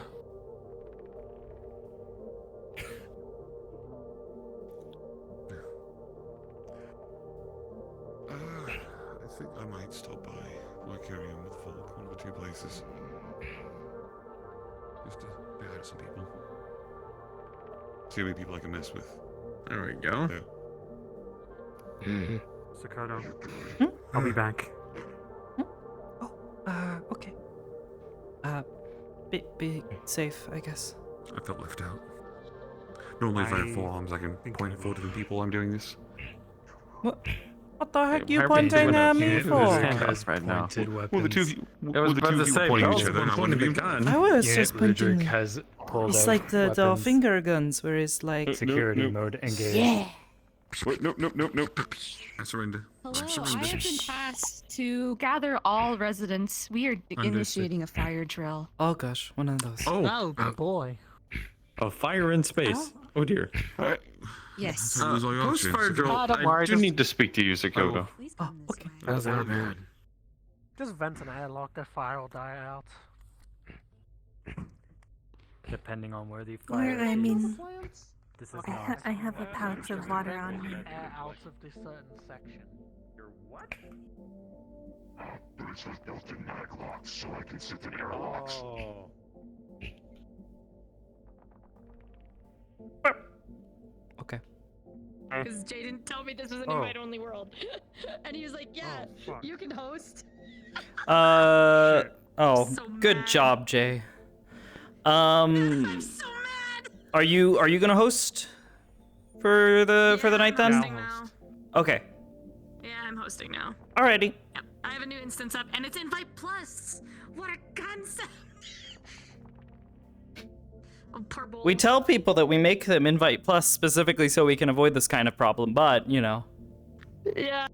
L: I think I might stop by Mercurium with Folk, one of the 2 places. Just to say hi to some people. See how many people I can mess with.
B: There we go.
L: There.
C: Mm-hmm.
D: Sakoto. I'll be back.
A: Okay. Be safe, I guess.
L: I felt left out. Normally, if I have
D: I
L: forearms, I can point at 4 different people I'm doing this.
A: What the heck you
B: Harvey,
A: pointing
B: doing a
A: at me
B: feud with
A: for?
B: his handcuffs right now.
J: Pointed
L: Well,
J: weapons.
L: the two of you,
B: I was
L: the
B: about
L: two
B: to
L: of you
B: say,
L: were pointing at
B: Bell's
L: each
B: the
L: other,
B: one
L: not one of
B: pointing
L: you.
B: the gun.
A: I was
J: Unit
A: just pointing.
J: Rudrick has pulled
A: It's
J: out
A: like the
J: weapons.
A: finger guns, where it's like.
J: Security
L: Nope.
J: mode engaged.
A: Yeah.
L: Wait, nope. I surrender.
F: Hello,
L: I
F: I
L: surrender.
F: have been tasked to gather all residents. We are initiating a fire drill.
A: Oh gosh, one of those.
H: Oh boy.
B: A fire in space. Oh dear.
F: Yes.
L: Lose all your
B: Post-fire
L: options.
B: drill.
H: Ah, don't
B: I
H: worry,
B: do
H: just-
B: need to speak to you, Sakoto.
A: Oh, okay.
C: How's that bad?
H: Just vent an airlock, the fire will die out.
J: Depending on where the
E: Or,
J: fire
E: I
J: is.
E: mean,
J: This is
E: I,
J: not.
E: I have a pouch of water on me.
H: Air out of this certain section.
B: Your what?
N: But it's with built-in mag locks, so I can sit in airlocks.
B: Oh.
A: Okay.
F: Because Jay didn't tell me this was an
D: Oh.
F: invite-only world. And he was like, yeah,
D: Oh, fuck.
F: you can host.
A: Oh,
F: So
A: good
F: mad.
A: job, Jay.
F: I'm so mad.
A: Are you gonna host for the night then?
J: Yeah.
F: Hosting now.
A: Okay.
F: Yeah, I'm hosting now.
A: Alrighty.
F: Yep. I have a new instance up, and it's Invite Plus. What a concept. Oh, purple.
A: We tell people that we make them invite plus specifically so we can avoid this kind of problem, but you know.
F: Yeah.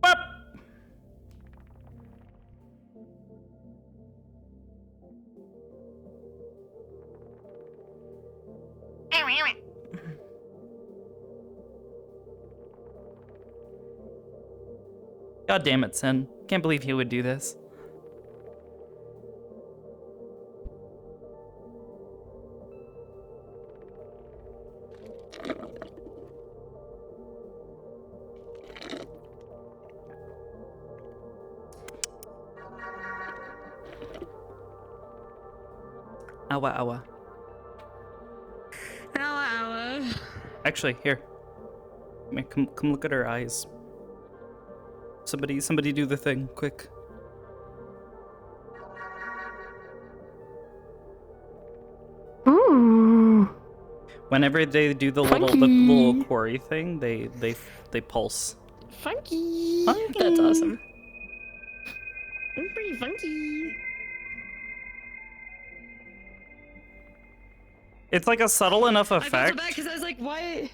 A: Whoop. God damn it, Sin. Can't believe he would do this. Awa awa.
F: Ow.
A: Actually, here. Come look at her eyes. Somebody do the thing, quick.
F: Ooh.
A: Whenever they do the
F: Funky.
A: little quarry thing, they pulse.
F: Funky.
A: Funky.
F: That's awesome. I'm pretty funky.
A: It's like a subtle enough
F: I felt so
A: effect.
F: bad because I was like, why?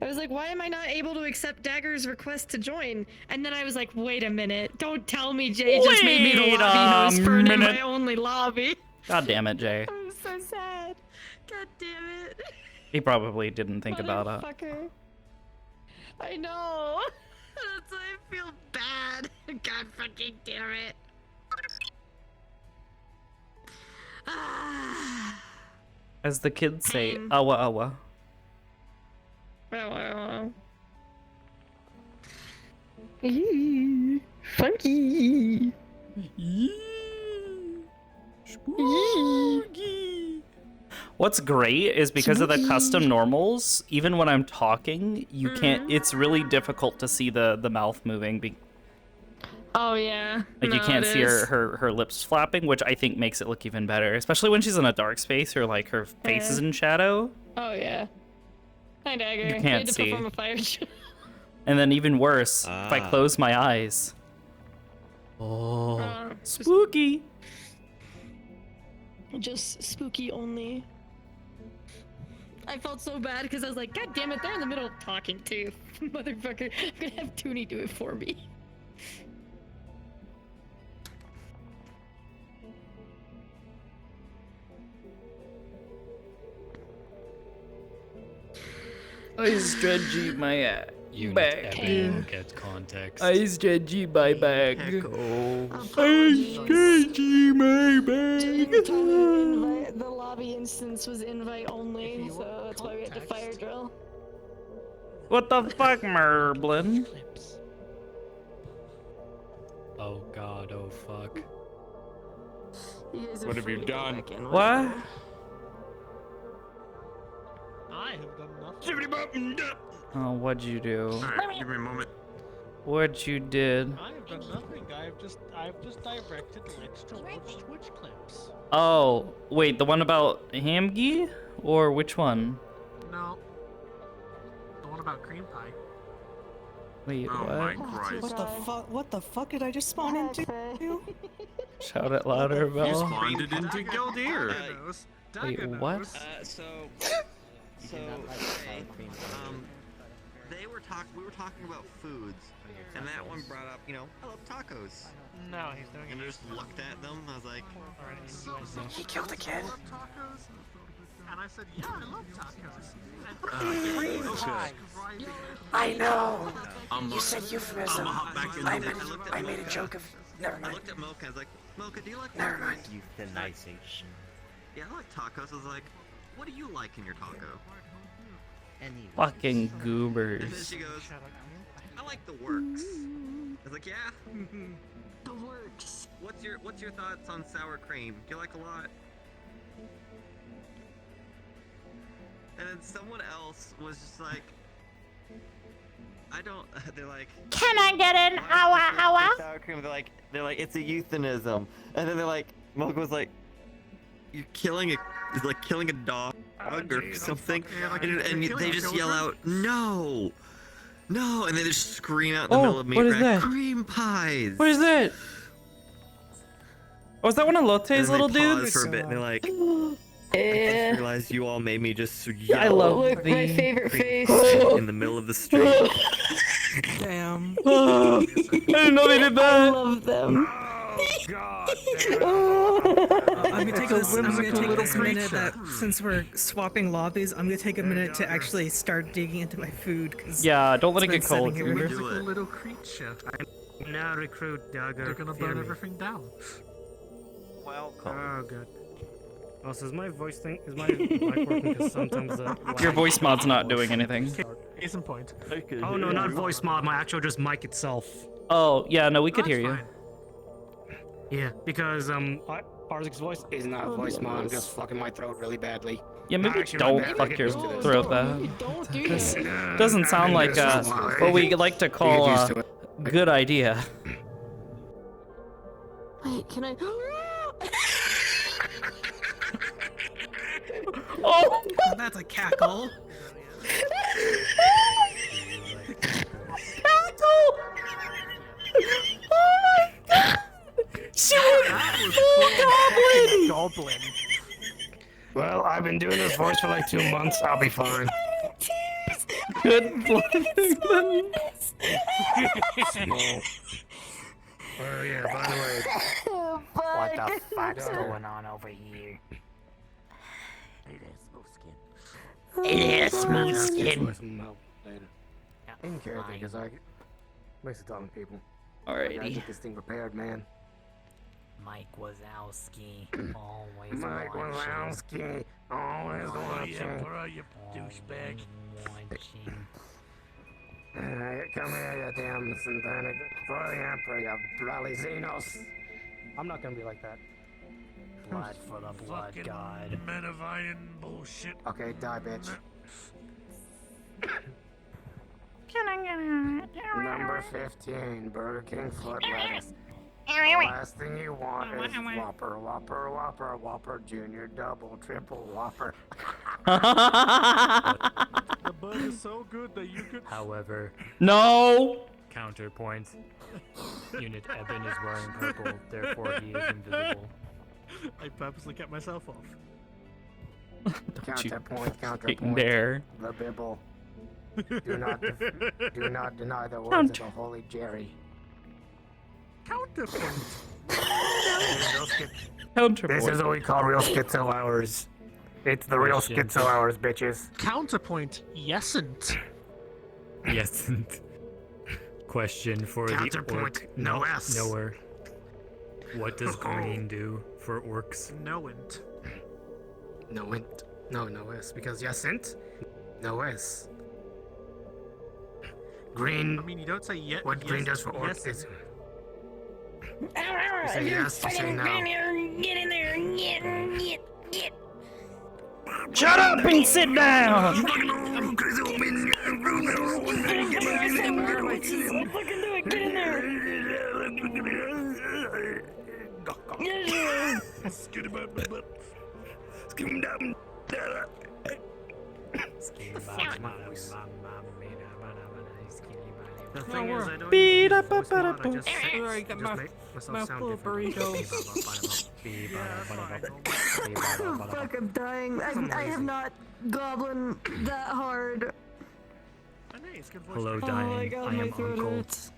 F: I was like, why am I not able to accept Dagger's request to join? And then I was like, wait a minute. Don't tell me Jay just made me the
A: Wait
F: lobby host for an
A: minute.
F: invite-only lobby.
A: God damn it, Jay.
F: I'm so sad. God damn it.
A: He probably didn't think about it.
F: Motherfucker. I know. That's why I feel bad. God fucking damn it. Ah.
A: As the kids say,
F: Pain.
A: awa awa.
F: Wow. Funky.
A: What's great is because of the custom normals, even when I'm talking, you can't, it's really difficult to see the mouth moving.
F: Oh yeah.
A: Like you
F: No,
A: can't
F: it
A: see
F: is.
A: her lips flapping, which I think makes it look even better, especially when she's in a dark space or like her face is
F: Yeah.
A: in shadow.
F: Oh yeah. Hi Dagger.
A: You
F: I
A: can't
F: need to
A: see.
F: perform a fire drill.
A: And then even worse, if I close my eyes. Oh, spooky.
F: Just spooky only. I felt so bad because I was like, God damn it, they're in the middle of talking too. Motherfucker. I'm gonna have Toonie do it for me.
A: I stretchy my
J: Unit
A: back.
J: Evan will get context.
A: I stretchy my back.
F: Apologies.
A: stretchy my
F: Jane told me the lobby instance was invite only, so that's why we had to fire drill.
A: What the fuck, Merblin?
J: Oh god, oh fuck.
F: You guys are
B: What have
F: free
B: you
F: to go
B: done?
F: back in
A: What?
F: whenever.
H: I have done nothing.
A: Oh, what'd you do?
L: Alright, give me a moment.
A: What you did?
H: I have done nothing. I've just directed Lex to watch Twitch clips.
A: Oh, wait, the one about Hamgi? Or which one?
H: No. The one about cream pie.
A: Wait,
L: Oh
A: what?
L: my Christ.
O: What the fuck? What the fuck did I just spawn into?
A: Shout it louder,
L: You
A: Bell.
L: spawned it into Gildir.
A: Wait, what?
P: We were talking about foods, and that one brought up, I love tacos.
H: No, he's doing
P: And I just looked at them, I was like,
H: he killed a kid. And I said, yeah, I love tacos.
O: I know.
P: You
O: You said euphemism. I made a joke of. Never
P: I
O: mind.
P: looked at Mocha, I was like, Mocha, do you like
O: Never
P: tacos?
O: mind.
Q: Euthanization.
P: Yeah, I like tacos. I was like, what do you like in your taco?
A: Fucking
P: And then
A: goobers.
P: she goes, I like the works. I was like, yeah?
I: The works.
P: What's your thoughts on sour cream? Do you like a lot? And then someone else was just like, I don't. They're like,
G: Can I get an
P: sour cream. They're like, it's a euphemism. And then they're like, Mocha was like, you're killing a dog or something. And they just yell out, no, no, and they just scream out in the middle of me.
A: What is that?
P: Cream pies.
A: What is that? Oh, is that one of Lotte's little
P: They pause
A: dudes?
P: for a bit and they're like, I just realized you all made me just yell.
A: I love
I: Look,
A: the
I: my favorite face.
P: in the middle of the street.
O: Damn.
A: I didn't know they did that.
I: I love them.
O: I'm gonna take this minute that since we're swapping lobbies, I'm gonna take a minute to actually start digging into my food. Cause
A: Yeah, don't let it
O: it's
A: get
O: been
A: cold.
O: sitting here.
H: Whimsical little creature.
C: Now recruit Duggar.
H: They're gonna burn everything down.
P: Welcome.
C: Oh, good. Also, is my voice thing? Is my mic working? Because sometimes the.
A: Your voice mod's not doing anything.
H: Case in point.
C: Oh no, not voice mod. My actual just mic itself.
A: Oh, yeah, no, we could hear you.
C: Yeah, because Arzik's voice is not a voice mod. I'm just fucking my throat really badly.
A: Yeah, maybe
C: Actually, my
A: don't
C: bad.
A: fuck your
C: Don't
A: throat that. Doesn't sound like what we like to call a good idea.
I: Wait, can I?
A: Oh!
O: That's a cackle.
A: Cackle! Oh my god! She went full
H: goblin.
C: Well, I've been doing this voice for like 2 months. I'll be fine.
A: Good blood.
C: Oh yeah, by the way.
Q: What the fuck's going on over here?
C: It is smooth skin. I didn't care because I wasted talking to people. I gotta
A: Alrighty.
C: get this thing prepared, man.
Q: Mike Wazowski, always
C: Mike Wazowski, always watching.
Q: you douchebag.
C: Come here, you damn synthetic. For the Emperor, you Bralizinos. I'm not gonna be like that.
Q: Blood for the blood god.
K: Metavian bullshit.
C: Okay, die, bitch.
G: Can I get an
C: Number 15, Burger King foot lettuce. The last thing you want is Whopper, Whopper, Whopper, Whopper, Junior, Double, Triple, Whopper.
H: The bug is so good that you could.
J: However,
A: No!
J: counterpoint. Unit Eben is wearing purple, therefore he is invisible.
H: I purposely kept myself off.
C: Counterpoint.
A: Dare.
C: The Bibble. Do not deny the words of the Holy Jerry.
H: Counterpoint.
A: Counterpoint.
C: This is what we call real schizo hours. It's the real
J: Question.
C: schizo hours, bitches.
H: Counterpoint. Yesn't.
J: Yes. Question for
C: Counterpoint,
J: the orc
C: no S.
J: knower. What does green do for orcs?
H: Knowint.
C: No int. No S. Because yesn't. No S. Green.
H: I mean, you don't say yet.
C: What green does for orcs
H: yes.
C: is. You say yes, you say no.
G: Get in there. Get.
A: Shut up and sit down!
Q: The thing is, I don't
A: Beat
Q: use
A: up,
Q: voice
A: up,
Q: mod, I
A: up,
Q: just,
A: up.
Q: just make myself sound different.
I: Fuck, I'm dying. I have not goblin that hard.
J: Hello,
I: Oh my
J: dying.
I: god,
J: I
I: my
J: am
I: throat
J: Uncle.
I: hurts.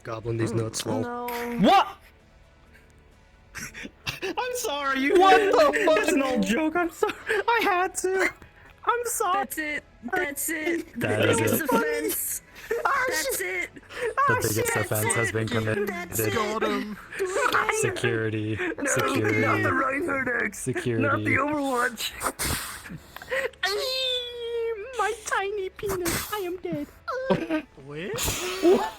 Q: Goblin these nuts, lol.
I: No.
A: What?
Q: I'm sorry, you.
A: What the fuck?
Q: It's an old joke. I'm sorry. I had to. I'm sorry.
I: That's it. That's it.
J: That
I: the
J: is
I: biggest
J: it.
I: offense. That's it.
J: The biggest offense has been committed.
I: That's it.
Q: Got him.
J: Security. Security.
Q: Not the right hood.
J: Security.
Q: Not the Overwatch. My tiny penis. I am dead.
H: What?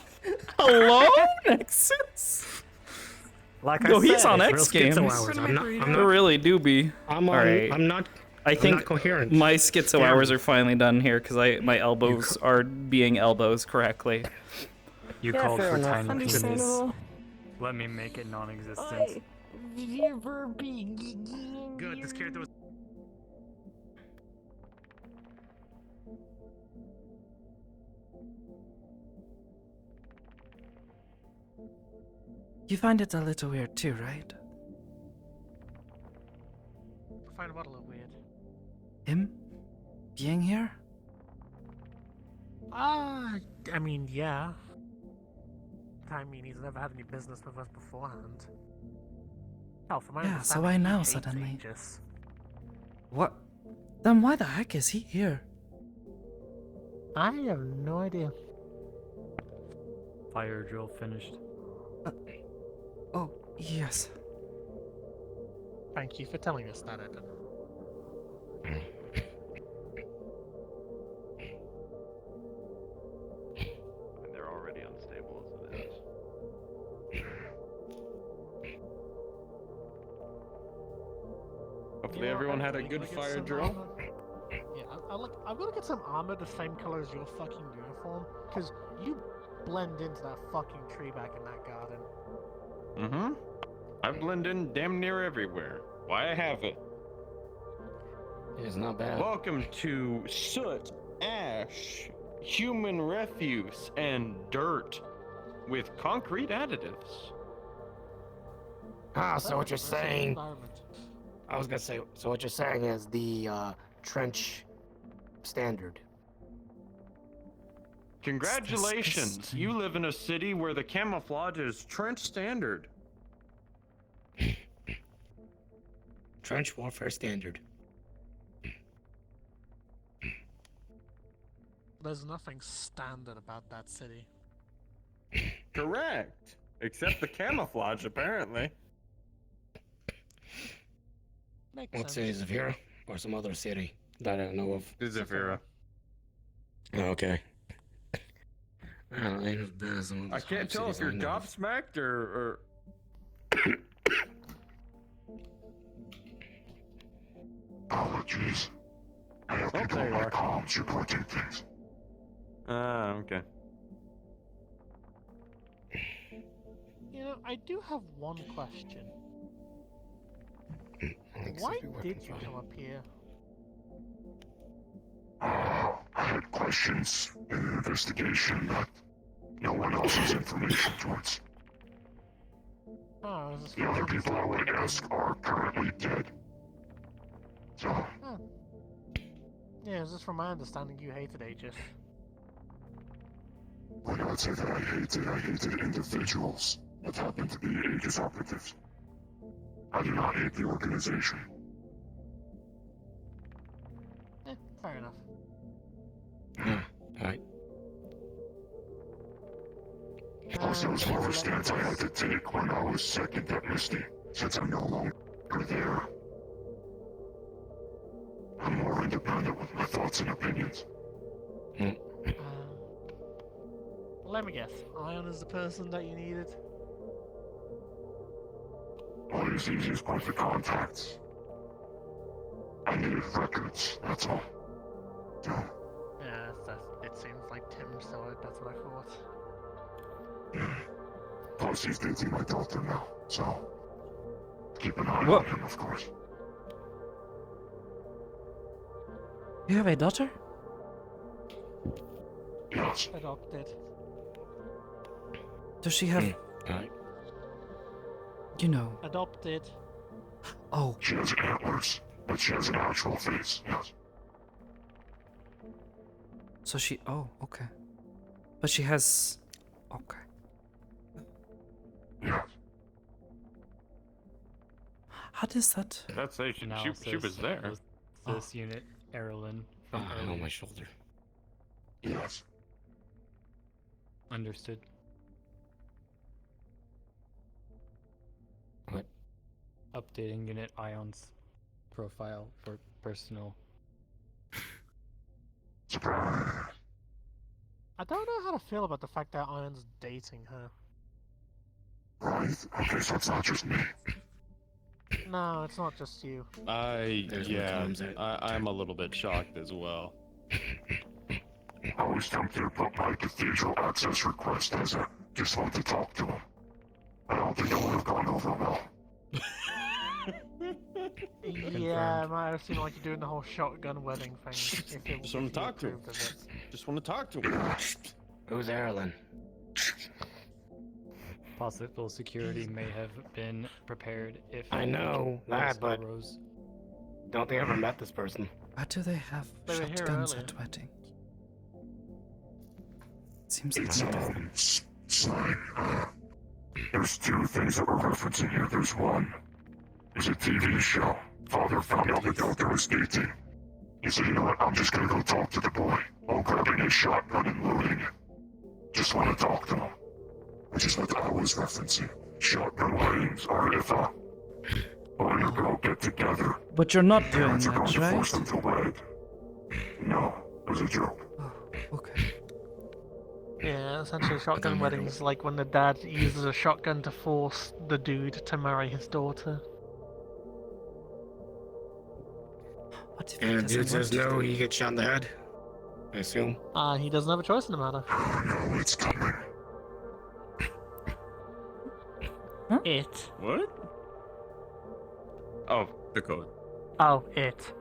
A: Hello, Nexus?
Q: Like
A: No,
Q: I
A: he's
Q: said,
A: on
Q: it's
A: X
Q: real
A: Games.
Q: schizo hours. I'm not.
A: They really do be.
Q: I'm on.
A: Alright.
Q: I'm not.
A: I
Q: I'm
A: think
Q: not coherent.
A: my schizo
Q: Damn.
A: hours are finally done here because my elbows are being elbows correctly.
J: You
I: Yeah,
J: called
I: fair
J: for
I: enough.
J: tiny penis.
I: Understandable.
J: Let me make it non-existent.
Q: Good. This character was.
A: You find it a little weird too, right?
H: I find what a little weird.
A: Him being here?
H: I mean, yeah. I mean, he's never had any business with us beforehand. Hell, from my
A: Yeah, so
H: understanding,
A: I
H: he
A: know
H: hates
A: suddenly.
H: Aegis.
A: What? Then why the heck is he here?
H: I have no idea.
J: Fire drill finished.
A: Oh, yes.
H: Thank you for telling us that, Evan.
B: And they're already unstable as it is. Hopefully everyone had a good fire drill.
H: Yeah, I'm gonna get some armor the same color as your fucking uniform, because you blend into that fucking tree back in that garden.
B: Mm-hmm. I blend in damn near everywhere. Why I have it.
C: It's not bad.
B: Welcome to soot, ash, human refuse, and dirt with concrete additives.
C: Ah, so what you're
H: That's a nice
C: saying?
H: environment.
C: I was gonna say. So what you're saying is the trench standard.
B: Congratulations! You live in a city where the camouflage is trench standard.
C: Trench warfare standard.
H: There's nothing standard about that city.
B: Correct. Except the camouflage, apparently.
H: Makes
C: What
H: sense.
C: city is Zafira? Or some other city that I don't know of?
B: Zafira.
C: Oh, okay. Well, ain't as bad as some of
B: I
C: the
B: can't tell if
C: cities
B: you're
C: I know of.
B: gobsmacked or...
N: Apologies. I have people
B: there
N: on
B: you
N: my
B: are.
N: comms reporting things.
B: Ah, okay.
H: You know, I do have one question.
C: Thanks,
H: Why
C: if you work
H: did
C: in
H: you
C: Friday.
H: come up here?
N: I had questions in an investigation that no one else's information towards.
H: Oh, is this
N: The other people I would ask are currently dead. So,
H: Oh. Yeah, is this from my understanding you hated Aegis?
N: when I would say that I hated individuals that happen to be Aegis operatives. I do not hate the organization.
H: Fair enough.
C: Alright.
N: Plus, it was more of a stance I had to take when I was second at Misty, since I'm no longer there. I'm more independent with my thoughts and opinions.
H: Let me guess. Ion is the person that you needed?
N: All you see is quite the contacts. I needed records, that's all.
H: Yeah, it seems like Tim, so that's what I thought.
N: Plus, he's dating my daughter now, so keep an eye
A: What?
N: on him, of course.
A: You have a daughter?
N: Yes.
H: Adopted.
A: Does she have, you know?
H: Adopted.
A: Oh.
N: She has antlers, but she has an actual face, yes.
A: So she, oh, okay. But she has, okay.
N: Yes.
A: How does that?
B: That's say she was there.
J: This unit, Erlen, from earlier.
C: on my shoulder.
N: Yes.
J: Understood.
C: What?
J: Updating unit Ion's profile for personal.
H: I don't know how to feel about the fact that Ion's dating her.
N: Right? Okay, so it's not just me.
H: No, it's not just you.
R: I'm a little bit shocked as well.
N: I was tempted to put my cathedral access request as a just want to talk to him. I don't think it would have gone over well.
H: Yeah, it might have seemed like you're doing the whole shotgun wedding thing.
R: Just want to talk to him. Just want to talk to him.
C: Who's Erlen?
J: Possible security may have been prepared if.
C: I know that, but
J: arose.
C: don't they ever met this person?
A: Why do they have
H: They were here
A: shotguns
H: earlier.
A: at weddings? Seems like
N: It's
A: nothing.
N: slang. There's two things that we're referencing here. There's one. It's a TV show. Father found out the daughter was dating. He said, you know what, I'm just gonna go talk to the boy while grabbing his shotgun and loading it. Just wanna talk to him. Which is what I was referencing. Shotgun weddings are if a boy and girl get together.
A: But you're not doing
N: Parents are going
A: that,
N: to
A: right?
N: force them to wed. No, it was a joke.
A: Okay.
H: Yeah, essentially shotgun weddings like when the dad uses a shotgun to force the dude to marry his daughter.
A: What if
C: And dude says no, he gets shot in the head. I assume.
H: He doesn't have a choice in the matter.
N: No, it's coming.
H: It.
R: What? Oh, the code.
H: Oh, it.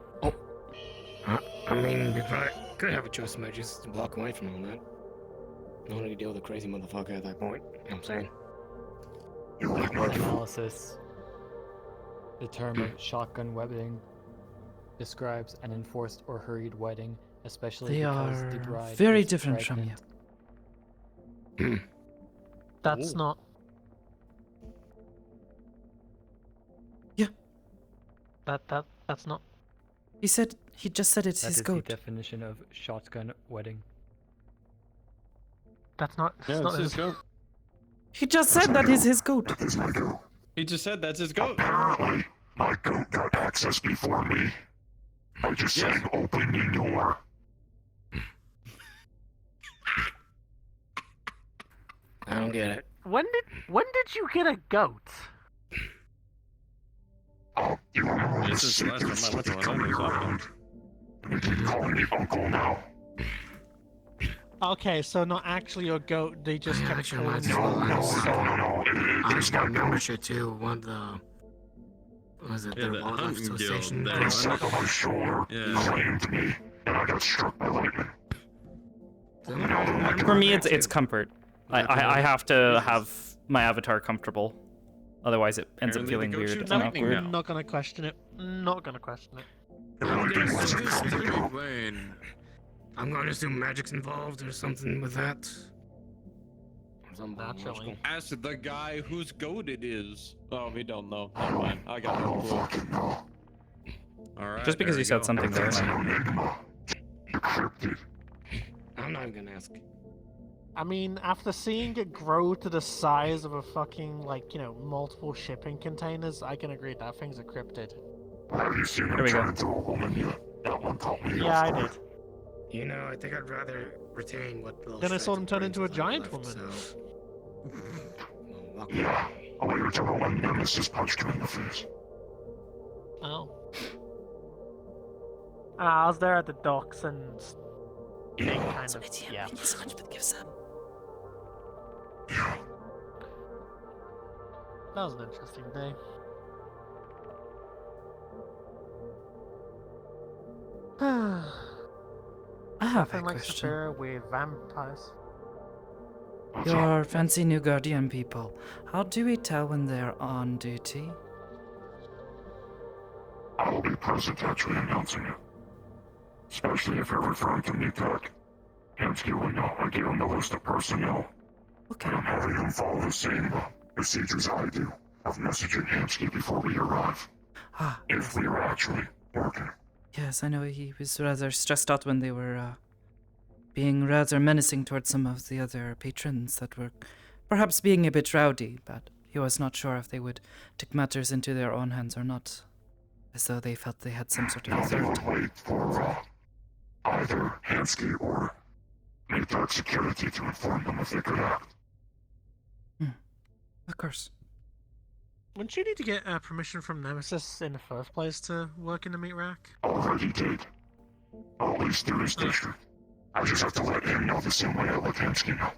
C: I mean, we probably could have a choice, might just walk away from all that. No need to deal with a crazy motherfucker at that point. You know what I'm saying?
J: Analysis. The term shotgun wedding describes an enforced or hurried wedding, especially
A: They
J: because
A: are
J: the bride
A: very
J: is
A: different from you.
J: pregnant.
H: That's not.
A: Yeah.
H: That's not.
A: He just said it's
J: That
A: his
J: is
A: goat.
J: the definition of shotgun wedding.
H: That's not.
R: Yeah,
H: That's not
R: it's his goat.
A: He just said that is his goat.
R: He just said that's his goat.
N: Apparently, my goat got access before me. I just sang open the door.
C: I don't get it.
H: When did you get a goat?
N: You remember
R: This is the last time I went to one of those often.
N: You keep calling me uncle now.
H: Okay, so not actually your goat. They just kept
C: Actually,
H: calling
C: mine's
H: you.
C: I just got membership to one of the. What was it?
R: Yeah,
C: Their
R: the
C: wildlife
R: hunting guild
C: association.
R: there.
N: He stepped on my shoulder,
R: Yeah.
N: slammed me, and I got struck by lightning.
A: For me, it's comfort. I have to have my avatar comfortable. Otherwise, it ends up
R: Apparently
A: feeling
R: the goat
A: weird
R: shoots
A: and
R: lightning
A: awkward.
R: now.
H: Not gonna question it. Not gonna question it.
R: I'm gonna
C: I'm going to assume magic's involved or something with that. Or something
H: Naturally.
R: ask the guy whose goat it is. Oh, we don't know. Never mind. I got no clue. All right.
A: Just because
R: there
A: you
R: we
A: said
R: go.
A: something there.
C: I'm not even gonna ask.
H: I mean, after seeing it grow to the size of a fucking, like, multiple shipping containers, I can agree that thing's a cryptid.
N: Have you seen him turn into a woman yet? That one caught me
H: Yeah,
N: off
H: I
N: guard.
H: did.
C: You know, I think I'd rather retain what little.
H: Then I saw
C: shreds
H: him
C: of
H: turn
C: brains
H: into a
C: I have
H: giant
C: left,
H: woman.
C: So. Well, welcome.
N: Yeah, I waited until the one nemesis punched him in the face.
H: Oh. I was there at the docks and being kind of, yeah. That was an interesting day.
A: have a
H: Nothing like
A: question.
H: Sapphira with vampires.
A: Your fancy new guardian people, how do we tell when they're on duty?
N: I will be present actually announcing it. Especially if you're referring to me, Doug. Hansky will know. I gave him the list of personnel.
A: Okay.
N: And I'm having him follow the same procedures I do of messaging Hansky before we arrive. If we are actually working.
A: Yes, I know he was rather stressed out when they were being rather menacing towards some of the other patrons that were perhaps being a bit rowdy, but he was not sure if they would take matters into their own hands or not, as though they felt they had some sort of
N: They
A: authority.
N: would wait for either Hansky or Maytag Security to inform them if they could act.
A: Of course.
H: Wouldn't you need to get permission from Nemesis in the first place to work in the meat rack?
N: Already did. At least through his district. I just have to let him know the same way I let Hansky know.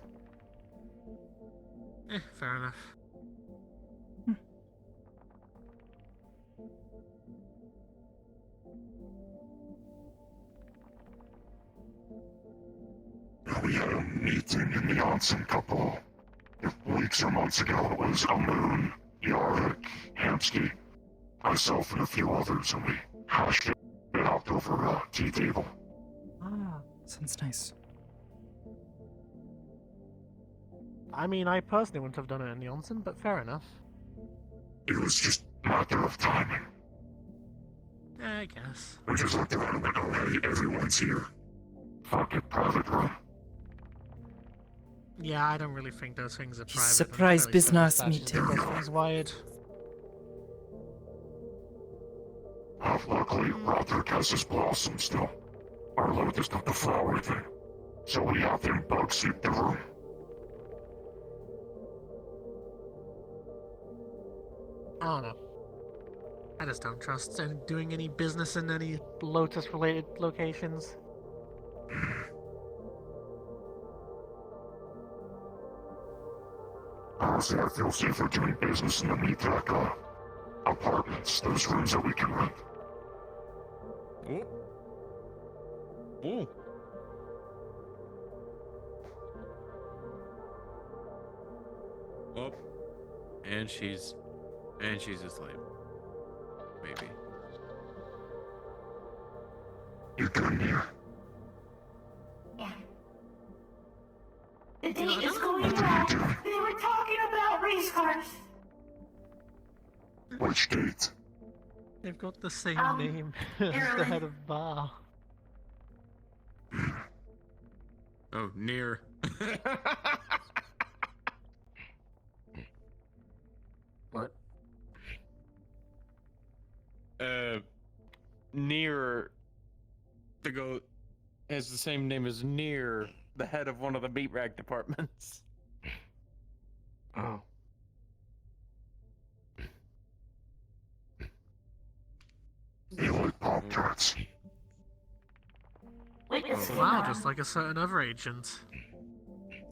H: Fair enough.
N: We had a meeting in the onsen couple weeks or months ago. It was Amun, Yarvik, Hansky, myself, and a few others, and we hashed it out over a tea table.
A: Sounds nice.
H: I mean, I personally wouldn't have done it in the onsen, but fair enough.
N: It was just a matter of timing.
H: I guess.
N: We just looked around and went, oh hey, everyone's here. Fuck it, private room.
H: Yeah, I don't really think those things are private.
A: Surprise business meeting.
H: Those things wired.
N: Luckily, Roderick has his blossom still. Our load is not the flower thing. So we have him bug sweep the room.
H: I don't know. I just don't trust doing any business in any Lotus-related locations.
N: Honestly, I feel safer doing business in the Meathack, apartments, those rooms that we can rent.
R: Ooh. Oh. And she's asleep. Maybe.
N: You good here?
S: The date is going well. They were talking about race cars.
N: Which date?
H: They've got the same name as the
S: Aaron.
H: head of bar.
R: Oh, near.
C: What?
R: Near the goat has the same name as Near, the head of one of the meat rack departments.
C: Oh.
N: You like Pop-Tarts?
H: Wow, just like a certain other agent.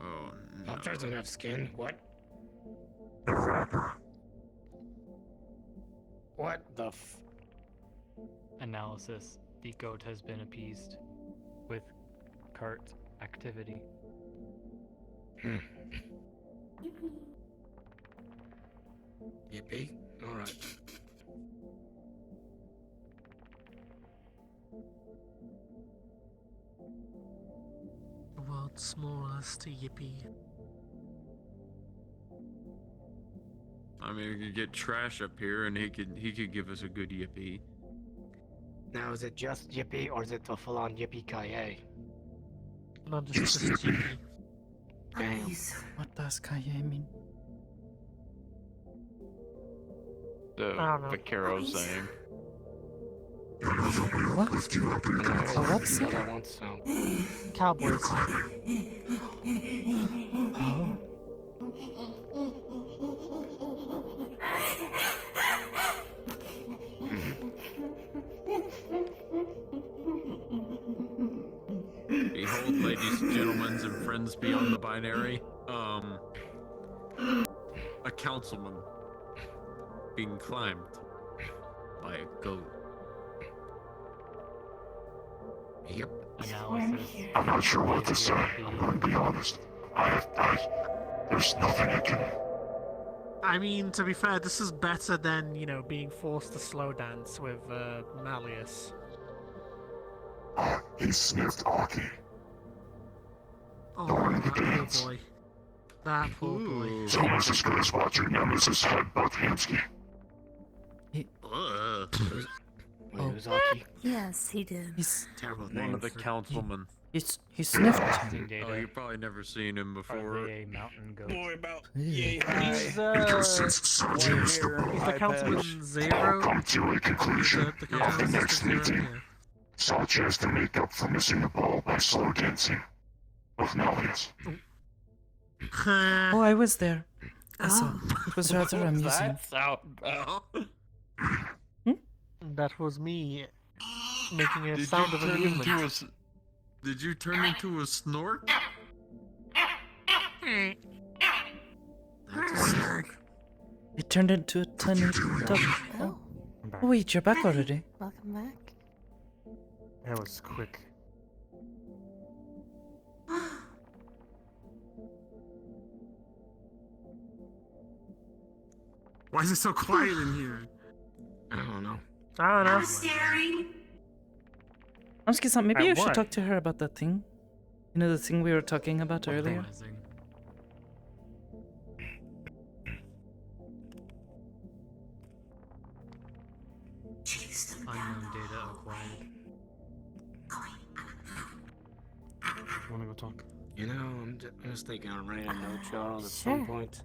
R: Oh,
C: no. Pop-Tarts don't have skin. What?
N: The wrapper.
C: What the
J: Analysis. The goat has been appeased with cart activity.
C: Yippee? Alright.
H: The world's smallest yippee.
R: I mean, we could get Trash up here, and he could give us a good yippee.
C: Now, is it just Yippee, or is it the full-on Yippee-ki-yay?
H: No, just yippee.
C: Damn.
A: What does Kaye mean?
R: The Caro saying.
A: What?
N: What's
C: What I want so.
H: Cowboys.
A: Oh.
R: Behold, ladies, gentlemen, and friends beyond the binary, a councilman being climbed by a goat.
C: Yep.
J: analysis.
N: I'm not sure what to say. I'm gonna be honest. There's nothing I can.
H: I mean, to be fair, this is better than, being forced to slow dance with Malleus.
N: He sniffed Aki.
H: Oh,
N: Going to
H: that poor
N: dance.
H: boy. That poor boy.
N: It's almost as good as watching Nemesis headbutt Hansky.
C: Who's Aki?
E: Yes, he did.
A: He's
C: Terrible
R: One
C: name.
R: of the councilmen.
A: he sniffed.
R: Oh, you've probably never seen him before.
J: Are they a mountain goat?
K: Boy, about
H: He's
N: It just
H: he's the Councilman Zero.
N: Come to a conclusion.
H: The
N: The
H: Councilman
N: next
H: Zero.
N: meeting. Such as to make up for missing the ball by slow dancing. With Malleus.
A: Oh, I was there. I saw. It was rather amusing.
R: That sound, Bell?
H: That was me making a
R: Did
H: sound
R: you
H: of
R: turn
H: amusement.
R: into Did you turn into a snork?
A: It turned into a tiny duck. Oh. Oh, wait, you're back already.
G: Welcome back.
D: That was quick. Why is it so quiet in here?
C: I don't know.
H: I don't know.
S: staring.
A: Amski-san, maybe
D: At
A: you should
D: what?
A: talk to her about that thing. You know, the thing we were talking about earlier?
J: Organizing. Unknown data acquired.
D: Wanna go talk?
C: You know, I'm just thinking of writing a note, Charles, at some point.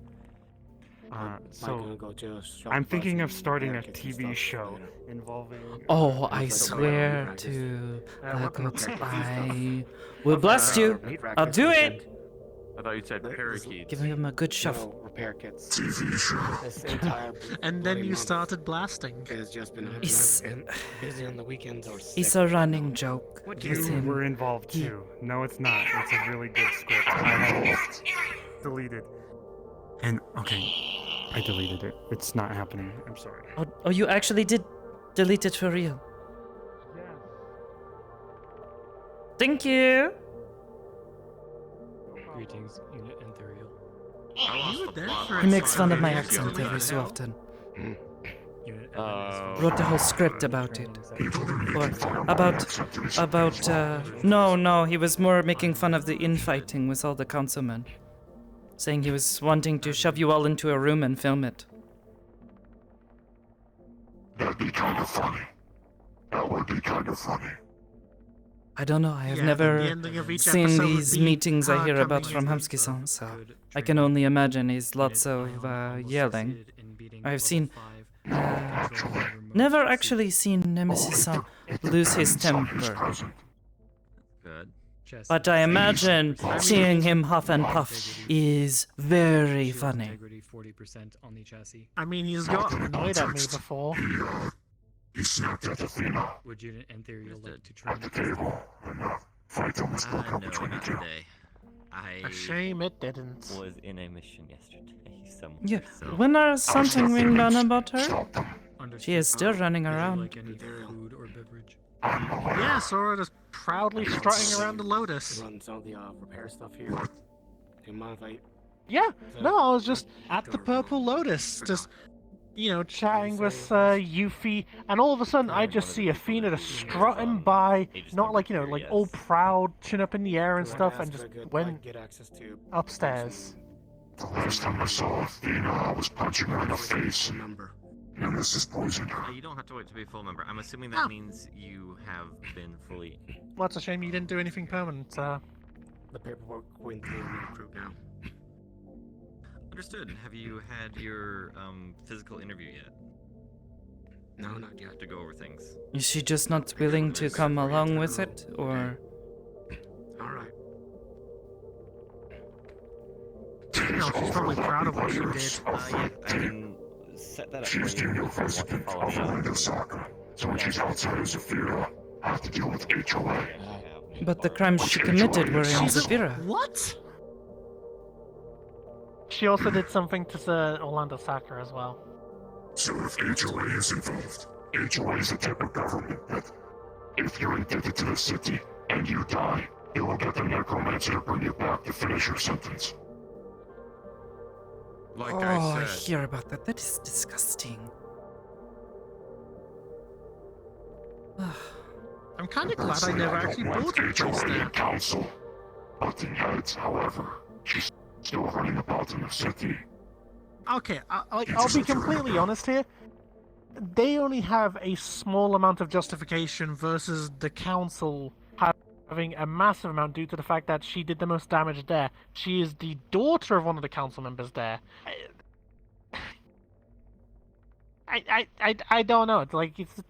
D: So,
C: Go to
D: I'm thinking of
C: some
D: starting a
C: markets and
D: TV
C: stuff
D: show
C: later.
D: involving.
A: Oh, I
C: like
A: swear
C: a
A: to
C: what kind of
A: Blackwood,
C: practice
A: I will blast you. I'll do it.
B: I thought you said parakeets.
A: Give him a good shove.
C: No repair kits.
N: TV show.
C: This entire
H: And then
C: bloody
H: you
C: month
H: started blasting.
C: has just been
A: He's-
C: busy on the weekends or sick.
A: It's a running joke.
C: What do
D: You
A: with him.
D: were involved too. No, it's not. It's a really good script. I had it deleted. And okay, I deleted it. It's not happening. I'm sorry.
A: Oh, you actually did delete it for real. Thank you.
J: Greetings, Unit Ethereal.
H: You were there for
A: He
H: a
A: makes fun of my
H: second.
A: accent every so often.
J: Unit
A: Wrote the whole script about it. Or about, no, he was more making fun of the infighting with all the councilmen. Saying he was wanting to shove you all into a room and film it.
N: That'd be kind of funny. That would be kind of funny.
A: I don't know, I have
H: Yeah,
A: never
H: the ending of each
A: seen
H: episode would
A: these
H: be
A: meetings I hear
H: coming
A: about
H: in
A: from
H: with
A: Hamski-san, so I can only imagine he's lots of yelling. I've seen... never actually seen Nemesis-san lose his temper.
P: Good.
A: But I imagine seeing him huff and puff is very funny.
J: Integrity 40% on the chassis.
H: I mean, he's got annoyed at me before.
N: He snapped at Athena.
J: Would Unit Ethereal like to train?
N: At the table. And fight almost broke up
T: No,
N: between the
T: not
N: two.
T: today. I
H: A shame it didn't.
T: was in a mission yesterday somewhere.
A: Yeah,
T: So
A: when are something being done about her? She is still running
J: Would you
A: around.
J: like any food or beverage?
H: Yeah, Sora just proudly strutting around the Lotus.
C: Run some of the repair stuff here. Do you mind if I...
H: Yeah, no, I was just at the Purple Lotus, just, chatting with Yuffie, and all of a sudden I just see Athena just strutting by, not like, like all proud, chin up in the air and stuff, and just went
C: get access to
H: upstairs.
N: The last time I saw Athena, I was punching her in the face. Nemesis poisoned her.
T: You don't have to wait to be a full member. I'm assuming that means you have been fully.
H: Well, it's a shame you didn't do anything permanent.
C: The paperwork went through and approved now.
T: Understood. Have you had your physical interview yet?
C: No, not yet.
T: To go over things.
A: Is she just not willing to come along with it, or?
C: Alright.
H: No, she's probably proud of what she did.
T: Yeah, I can set that up
N: She's
T: for you
N: doing
T: if you want
N: first
T: to follow me
N: of
T: up.
N: Osaka. So when she's outside of Zafira, I have to deal with HOA.
A: But the crimes she committed were in Zafira.
H: What? She also did something to the Orlando Sakura as well.
N: So if HOA is involved, HOA is a type of government that, if you're indebted to the city, and you die, it will get the necromancer to bring you back to finish your sentence.
L: Like
A: oh,
L: I
A: I
L: said,
A: hear about that. That is disgusting.
H: I'm kind of glad I never actually bought a place there.
N: Council. Butting heads, however, she's still running about in the city.
H: Okay, I'll be completely honest here. They only have a small amount of justification versus the council having a massive amount due to the fact that she did the most damage there. She is the daughter of one of the council members there. I don't know. It's like it's.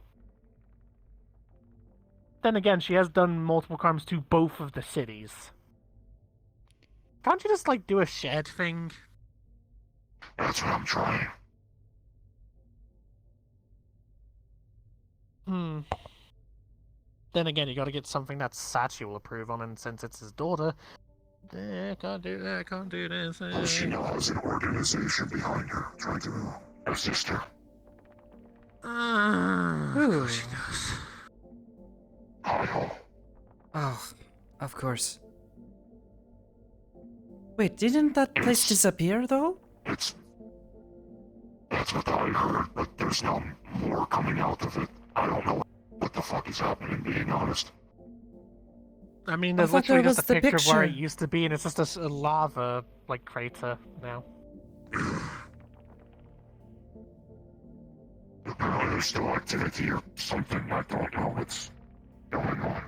H: Then again, she has done multiple crimes to both of the cities. Can't you just like do a shared thing?
N: That's what I'm trying.
H: Then again, you gotta get something that Sachi will approve on, and since it's his daughter, can't do that, can't do this.
N: She now has an organization behind her, trying to assist her.
H: Of course she does.
A: Oh, of course. Wait, didn't that place disappear, though?
N: That's what I heard, but there's now more coming out of it. I don't know what the fuck is happening, being honest.
H: I mean,
A: I
H: there's
A: thought there
H: literally just a
A: was the
H: picture of where it
A: picture.
H: used to be, and it's just a lava, like, crater now.
N: Apparently there's still activity or something. I don't know what's going on.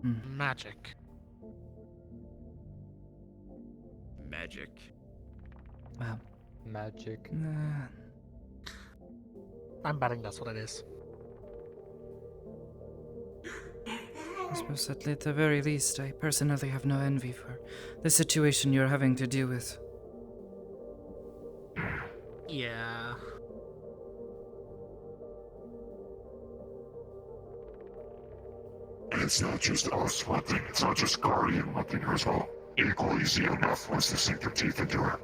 H: Magic.
P: Magic.
A: Wow.
J: Magic.
H: I'm betting that's what it is.
A: I suppose at the very least, I personally have no envy for the situation you're having to deal with.
H: Yeah.
N: And it's not just us weapon, it's not just Guardian weapon as well. Equally, ZMF wants to sink their teeth into it.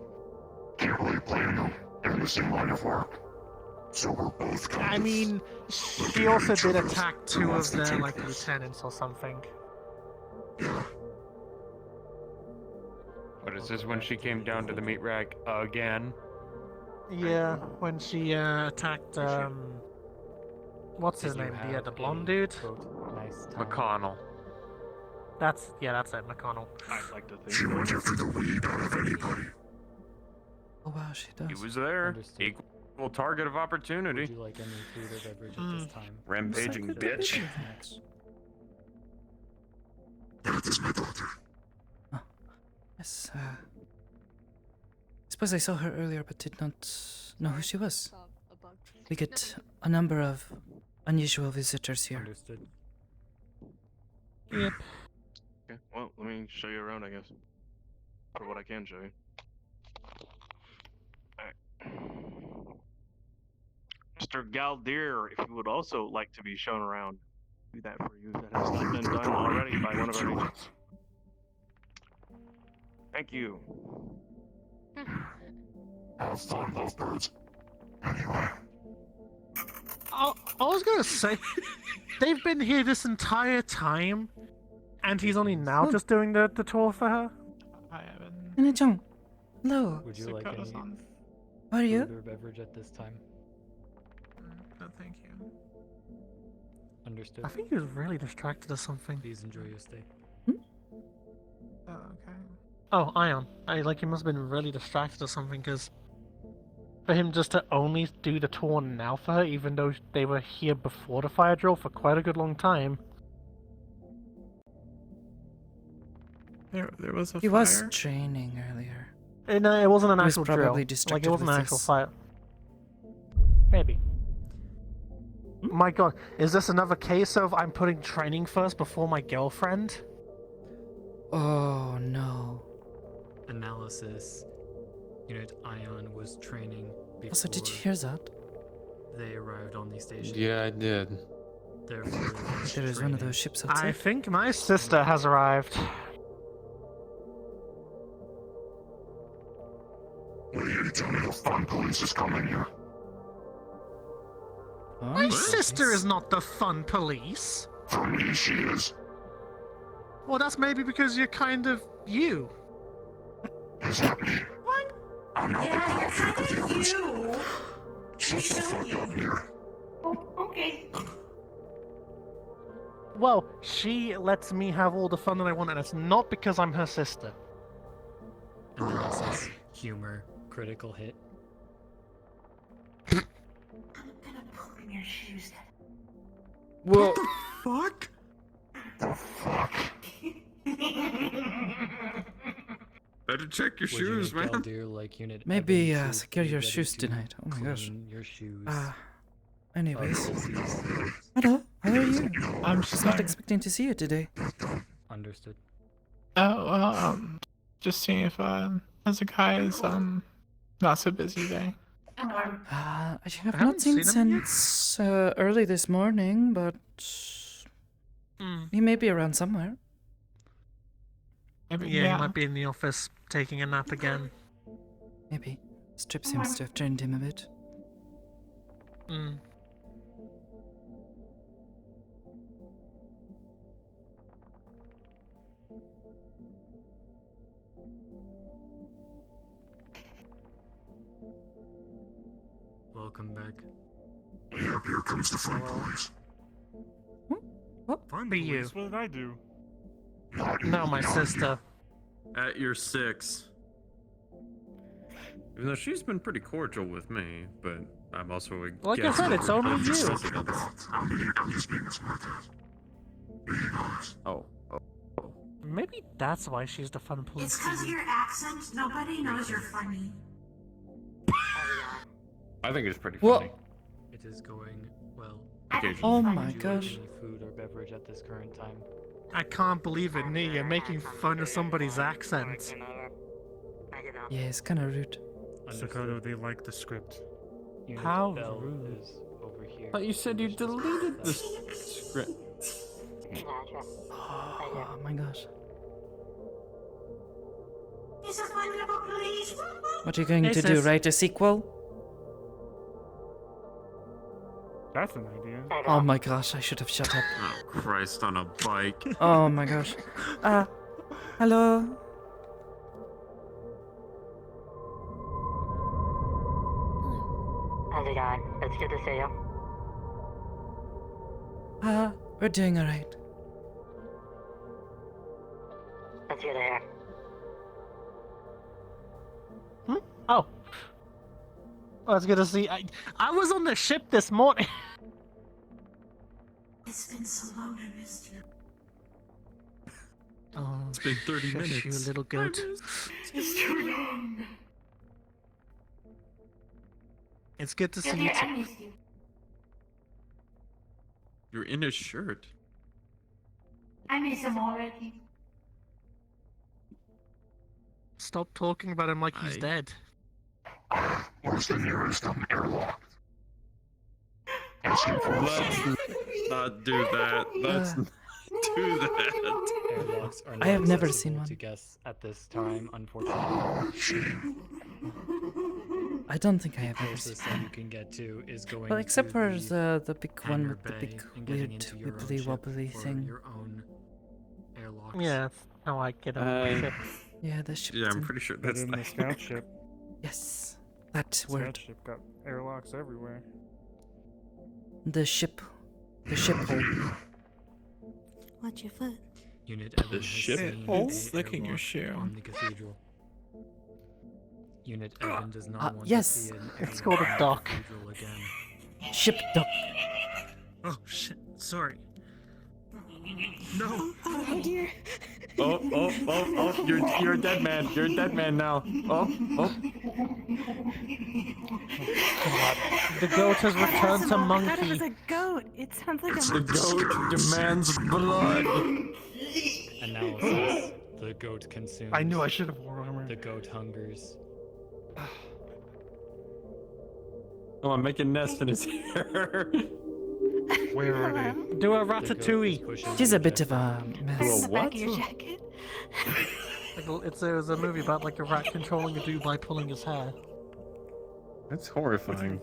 N: Can't really blame them. They're in the same line of work. So we're both kind
H: I mean, she also did attack two of their, like, lieutenants or something.
B: What is this when she came down to the meat rack again?
H: Yeah, when she attacked, what's his name? The blonde dude?
B: McConnell.
H: That's it, McConnell.
K: I'd like to think
N: she went after the lead out of anybody.
A: Oh wow, she does.
B: He was there. Equal target of opportunity.
J: Would you like any food or beverage at this time?
B: Rampaging bitch.
N: That is my daughter.
A: Yes, I suppose I saw her earlier but did not know who she was. We get a number of unusual visitors here.
J: Understood.
H: Yep.
K: Okay, well, let me show you around, I guess. For what I can show you. Alright. Mr. Galdir, if you would also like to be shown around, do that for you. That has not been done already by one of our agents. Thank you.
N: Have fun, lovebirds. Anyway.
H: I was gonna say, they've been here this entire time, and he's only now just doing the tour for her?
J: I haven't.
A: Ine-chan, hello.
J: Would you like any
A: How are you?
J: food or beverage at this time?
H: No, thank you.
J: Understood.
H: I think he was really distracted or something.
J: Please enjoy your stay.
H: Oh, okay. Oh, Ion. He must have been really distracted or something, because for him just to only do the tour now for her, even though they were here before the fire drill for quite a good long time.
O: There was a
A: He
O: fire.
A: was training earlier.
H: No, it wasn't an
A: He was
H: actual drill.
A: probably
H: Like,
A: distracted
H: it wasn't
A: with
H: an actual
A: this.
H: fire. Maybe. My god, is this another case of I'm putting training first before my girlfriend?
A: Oh no.
J: Analysis. Unit Ion was training before
A: Also, did you hear that?
J: they arrived on the station.
R: Yeah, I did.
J: Therefore,
A: There is one of those ships outside.
H: I think my sister has arrived.
N: What are you telling me the fun police is coming here?
H: My sister is not the fun police.
N: For me, she is.
H: Well, that's maybe because you're kind of you.
N: Is that me?
S: What?
N: I'm not
S: Yeah,
N: the
S: you're kind of you.
N: Shut the fuck up here.
S: Oh, okay.
H: Well, she lets me have all the fun that I want, and it's not because I'm her sister.
J: And then it says humor, critical hit.
S: I'm gonna pull in your shoes.
B: Well,
N: Fuck? The fuck?
L: Better check your
J: Would
L: shoes,
J: Unit
L: man.
J: Galdir like Unit
A: Maybe
J: Evan to
A: secure
J: be
A: your
J: ready
A: shoes
J: to
A: tonight. Oh my gosh.
J: clean Your shoes.
A: Anyways.
J: Policies.
A: Hello, how are you?
Q: I'm
A: I was not expecting to see you today.
J: Understood.
Q: Oh, well, just seeing if Hezekiah is not so busy today.
A: I have
H: haven't
A: not seen
H: seen him yet.
A: since early this morning, but he may be around somewhere.
Q: Maybe,
H: Yeah, he might be in the office taking a nap again.
A: Maybe. Strip seems to have trained him a bit.
H: Mm.
D: Welcome back.
N: Yep, here comes the fun police.
D: Fun
H: Be you.
D: police? What did I do?
H: No, my sister.
B: At your 6. Even though she's been pretty cordial with me, but I'm also a
H: Like I
B: guest
H: said, it's
B: of
H: only
B: the
H: you.
B: residence.
N: I'm just being smart ass. Being honest.
B: Oh.
H: Maybe that's why she's the fun police.
S: It's because of your accent. Nobody knows you're funny.
B: I think it's pretty
A: What?
B: funny.
J: It is going well.
B: Occasionally.
A: Oh my
J: Would you like
A: gosh.
J: any food or beverage at this current time?
H: I can't believe it, Nee. You're making fun of somebody's accent.
A: Yeah, it's kind of rude.
D: Sakoto, they like the script.
J: Unit
H: How
J: Bell
H: rude.
J: is over here.
B: But you said you deleted the script.
A: Oh my gosh.
S: Is it fun little police?
A: What are you going
H: Hey,
A: to do?
H: sis.
A: Write a sequel?
D: That's an idea.
A: Oh my gosh, I should have shut up.
B: Oh, Christ on a bike.
A: Oh my gosh. Hello?
S: How's it going? It's good to see you.
A: We're doing alright.
S: That's good to hear.
H: Oh. Well, it's good to see. I was on the ship this morning.
S: It's been so long I missed you.
H: Oh,
B: It's been 30
H: shush
B: minutes.
H: you little goat.
S: It's too long.
H: It's good to see
S: Good
H: you
S: to I
H: too.
S: miss you.
B: You're in his shirt.
S: I miss him already.
H: Stop talking about him like he's
B: I-
H: dead.
N: Where's the nearest airlock? Asking for
B: Let's not do that. Let's not do that.
J: Airlocks are
A: I
J: not
A: have never
J: accessible
A: seen one.
J: to guests at this time, unfortunately.
A: I don't think I have ever
J: Closest
A: seen
J: that you can get to is going
A: Well, except
J: to
A: for
J: the
A: the big one
J: hangar
A: with the
J: bay
A: big
J: and getting
A: weird
J: into your own
A: wibbly
J: ship
A: wobbly
J: for
A: thing.
J: your own airlocks.
H: Yeah, that's how I get on the ship.
A: Yeah, the ship.
B: Yeah, I'm
A: thing.
B: pretty sure
D: But
B: that's
D: in the scout ship,
A: Yes, that
D: scout
A: word.
D: ship got airlocks everywhere.
A: The ship. The ship hole.
E: Watch your foot.
J: Unit Evan has
Q: ship
J: seen
Q: hole?
J: a
Q: Licking your
J: airlock
Q: shoe.
J: on the cathedral. Unit Evan does not want
A: yes.
J: to see an
H: It's
J: airlock
H: called a
J: on the
H: dock.
J: cathedral again.
A: Ship dock.
D: Oh shit! Sorry. No.
E: Oh dear.
B: Oh, you're a dead man. You're a dead man now. Oh.
H: The goat has returned to
E: I thought it was
H: monkey.
E: a goat. It sounds like
B: The goat demands blood.
J: Analysis. The goat consumes.
H: I knew I should have worn armor.
J: The goat hungers.
B: Oh, I'm making nest in his hair.
H: Where are they? Do a
J: The goat is
H: ratatouille.
J: pushing
A: She's a
J: Unit
A: bit of
J: Evan.
A: a mess.
B: Well,
E: the back
B: what?
E: of your jacket.
H: It was a movie about like a rat controlling a dude by pulling his hair.
B: That's horrifying.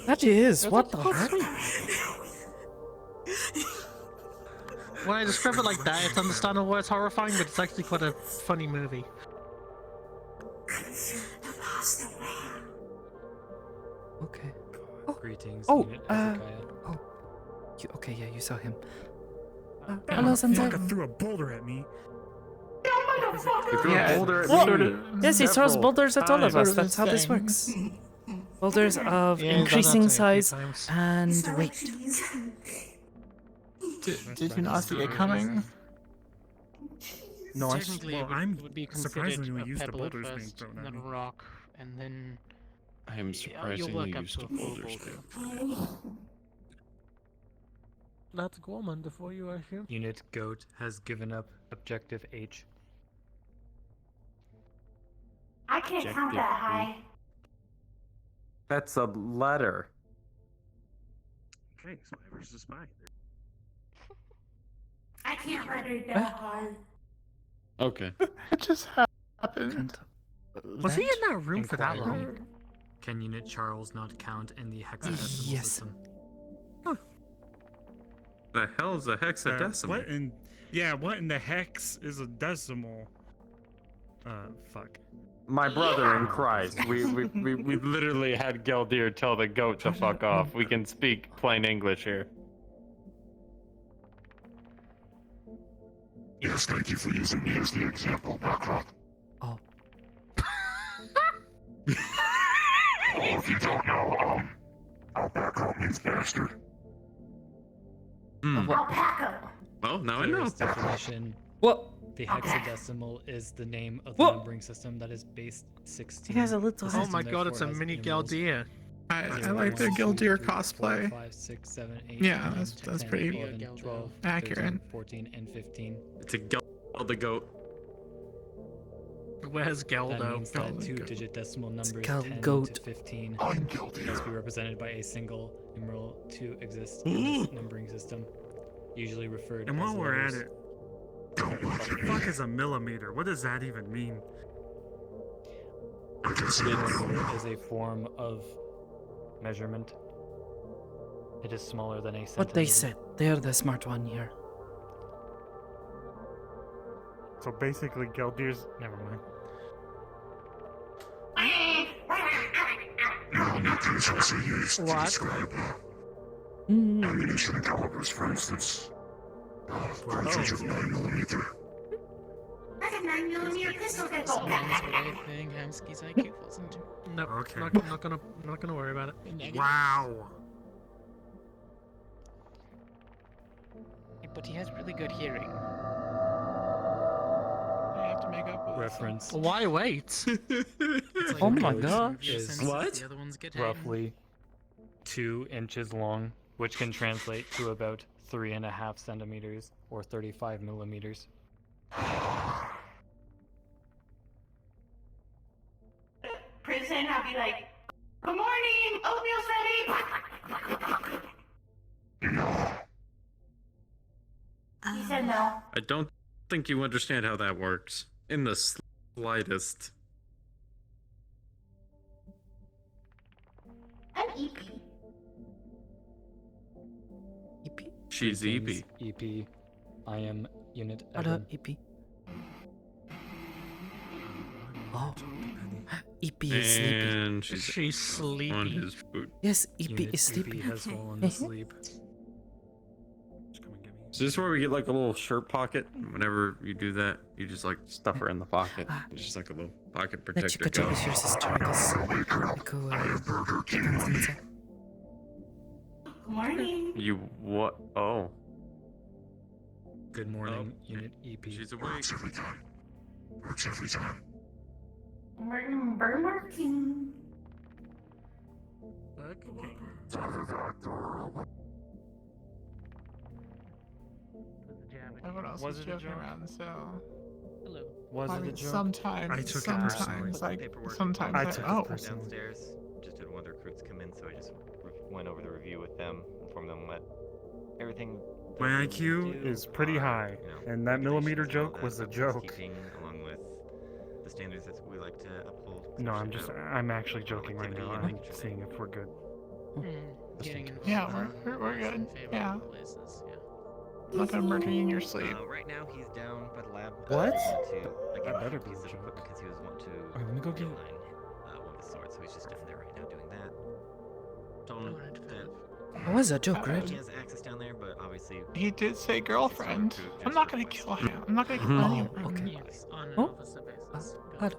A: That is. What the heck?
H: When I describe it like that, it's understandable why it's horrifying, but it's actually quite a funny movie.
A: Okay.
J: Greetings,
A: Oh,
J: Unit Hezekiah.
A: oh. Okay, yeah, you saw him.
U: That
A: Hello, Sensei.
U: motherfucker threw a boulder at me.
B: He threw a boulder at
A: Well,
B: me.
A: yes, he throws boulders at all of us.
U: Sort of
A: That's how this
U: thing.
A: works. Boulders of
H: Yeah, he's done that
A: increasing
H: to me a few
A: size
H: times.
A: and weight.
Q: Did you not see it coming?
U: No,
V: Technically,
U: well,
V: it would,
U: I'm
V: would be
U: surprisingly
V: considered a
U: used to
V: pebble at
U: boulders being
V: first,
U: thrown at
V: then
U: me.
V: a rock, and then
B: I am
V: you'll work
B: surprisingly
V: up
B: used
V: to
B: to
V: a full
B: boulders
V: boulder.
B: now.
H: That's Gorman for you, I assume.
J: Unit Goat has given up Objective H.
S: I can't count that high.
B: That's a letter.
U: Okay, spy versus spy.
S: I can't read that hard.
B: Okay.
Q: It just happened.
H: Was he in that room for that long?
J: Inquiry. Can Unit Charles not count in the hexadecimal
A: Yes.
J: system?
L: The hell is a hexadecimal?
U: What in? Yeah, what in the hex is a decimal? Fuck.
B: My brother in Christ. We literally had Geldir tell the goat to fuck off. We can speak plain English here.
N: Yes, thank you for using me as the example, Backrock.
A: Oh.
N: If you don't know, alpaca means bastard.
S: Alpaca.
L: Well, now I know.
J: Clearest definition.
A: What?
J: The hexadecimal is the name of the
A: What?
J: numbering system that is based 16.
A: He has a little-
J: The
H: Oh
J: system
H: my god, it's a
J: therefore has
H: mini
J: numerals
H: Galdia.
Q: I like the Gildir
J: 4,
Q: cosplay.
J: 5, 6, 7, 8,
Q: Yeah,
J: 9,
Q: that's
J: 10,
Q: pretty
J: 11, 12,
Q: accurate.
J: 13, 14, and 15.
L: It's a the goat.
H: Where's
J: That
H: Geldo?
J: means that two-digit decimal numbers
A: Gal
J: 10
A: goat.
J: to 15
N: I'm guilty.
J: must be represented by a single numeral to exist in this numbering system, usually referred
U: And
J: as
U: while we're at
J: letters.
U: it, what the fuck is a millimeter? What does that even mean?
J: Millimeter is a form of measurement. It is smaller than a centimeter.
A: What they said. They're the smart one here.
U: So basically, Geldir's. Never mind.
N: Millimeters also used to
H: What?
N: describe ammunition calibers, for instance. For a change of 9mm.
S: That's a 9mm pistol that goes
V: That's what I think Hamsky's IQ falls into.
H: Nope.
U: Okay.
H: Not gonna worry about it.
U: Wow.
V: But he has really good hearing. I have to make up with
J: Reference.
H: Why wait?
V: It's
A: Oh my
J: Goat
A: gosh.
J: is
V: The other ones get
J: roughly 2 inches long, which can translate to about 3.5 centimeters or 35 millimeters.
S: Pretty soon I'll be like, good morning, oatmeal's ready. He said no.
L: I don't think you understand how that works. In the slightest.
S: I'm EP.
L: She's
J: Greetings,
L: EP.
J: EP. I am Unit
A: What
J: Evan.
A: up, EP? Oh. EP is sleepy.
L: And she's
H: sleepy.
L: on his boot.
A: Yes, EP
J: Unit
A: is sleepy.
J: EP has fallen asleep.
B: Is this where we get like a little shirt pocket? Whenever you do that, you just like stuff her in the pocket. It's just like a little pocket
A: Let you
B: protector.
A: catch up with your sister, because
S: Good morning.
B: You what? Oh.
J: Good morning, Unit EP.
L: She's awake.
N: Works every time. Works every time.
S: Working.
Q: Everyone else was joking around, so.
V: Hello.
J: Was
Q: I
J: it a
Q: mean,
J: joke?
Q: sometimes,
U: I took it personally.
Q: sometimes, like,
T: Paperwork
Q: sometimes,
U: I took it
Q: oh,
U: personally.
T: downstairs. Just had one of the recruits come in, so I just went over the review with them, informed them what everything.
U: My
T: that they
U: IQ
T: need to
U: is
T: do,
U: pretty high,
T: you know,
U: and that millimeter
T: regulations and all
U: joke
T: that
U: was a
T: with
U: joke.
T: housekeeping, along with the standards that we like like to uphold?
D: No,
T: position?
D: I'm actually joking right now.
T: Activity
D: I'm
T: and
D: seeing if we're good.
V: Getting involved
Q: Yeah,
V: in
Q: we're good.
V: favorable
Q: Yeah.
V: places, yeah.
Q: Not gonna murder you in your sleep.
T: Right now he's down by the lab.
D: What?
T: To again,
D: better be
T: piece
D: a
T: of
D: joke.
T: equipment because he was wanting to
D: Alright, let me go get it.
T: realign one of his swords, so he's just down there right now doing that. Told him that
A: It was a joke, right?
T: he has access down there, but obviously
Q: He did say girlfriend. I'm not gonna kill him. I'm not gonna kill anyone.
A: Okay.
V: Yes, on an
A: Oh.
V: officer basis. Go
A: Good.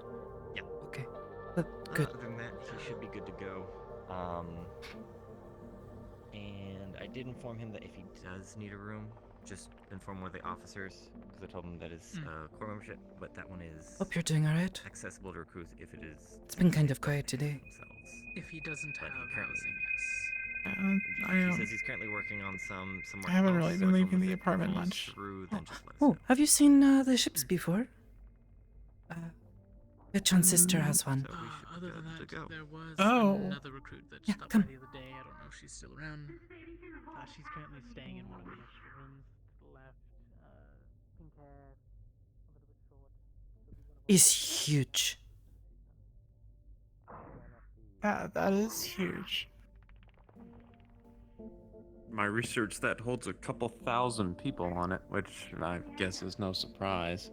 T: Yeah.
A: Okay. Good.
T: Other than that, he should be good to go. And I did inform him that if he does need a room, just inform one of the officers, because I told him that is core membership, but that one is
A: Hope you're doing alright.
T: accessible to recruits if it is.
A: It's been kind of quiet today.
V: If he doesn't have housing, yes.
Q: I
T: He says he's currently working on some
Q: I
T: work
Q: haven't
T: else,
Q: really
T: so
Q: been
T: I told
Q: leaving
T: him
Q: the
T: if it
Q: apartment
T: falls
Q: much.
T: through, then just let us
A: Oh, have you seen the ships before? Betron's sister has one.
V: Other than that, there was
Q: Oh.
V: another recruit that
A: Yeah,
V: stopped
A: come.
V: by the other day. I don't know if she's still around. She's currently staying in one of the extra rooms to the left. Pink hair, a little bit short.
A: Is huge.
Q: Yeah, that is huge.
B: My research that holds a couple thousand people on it, which I guess is no surprise.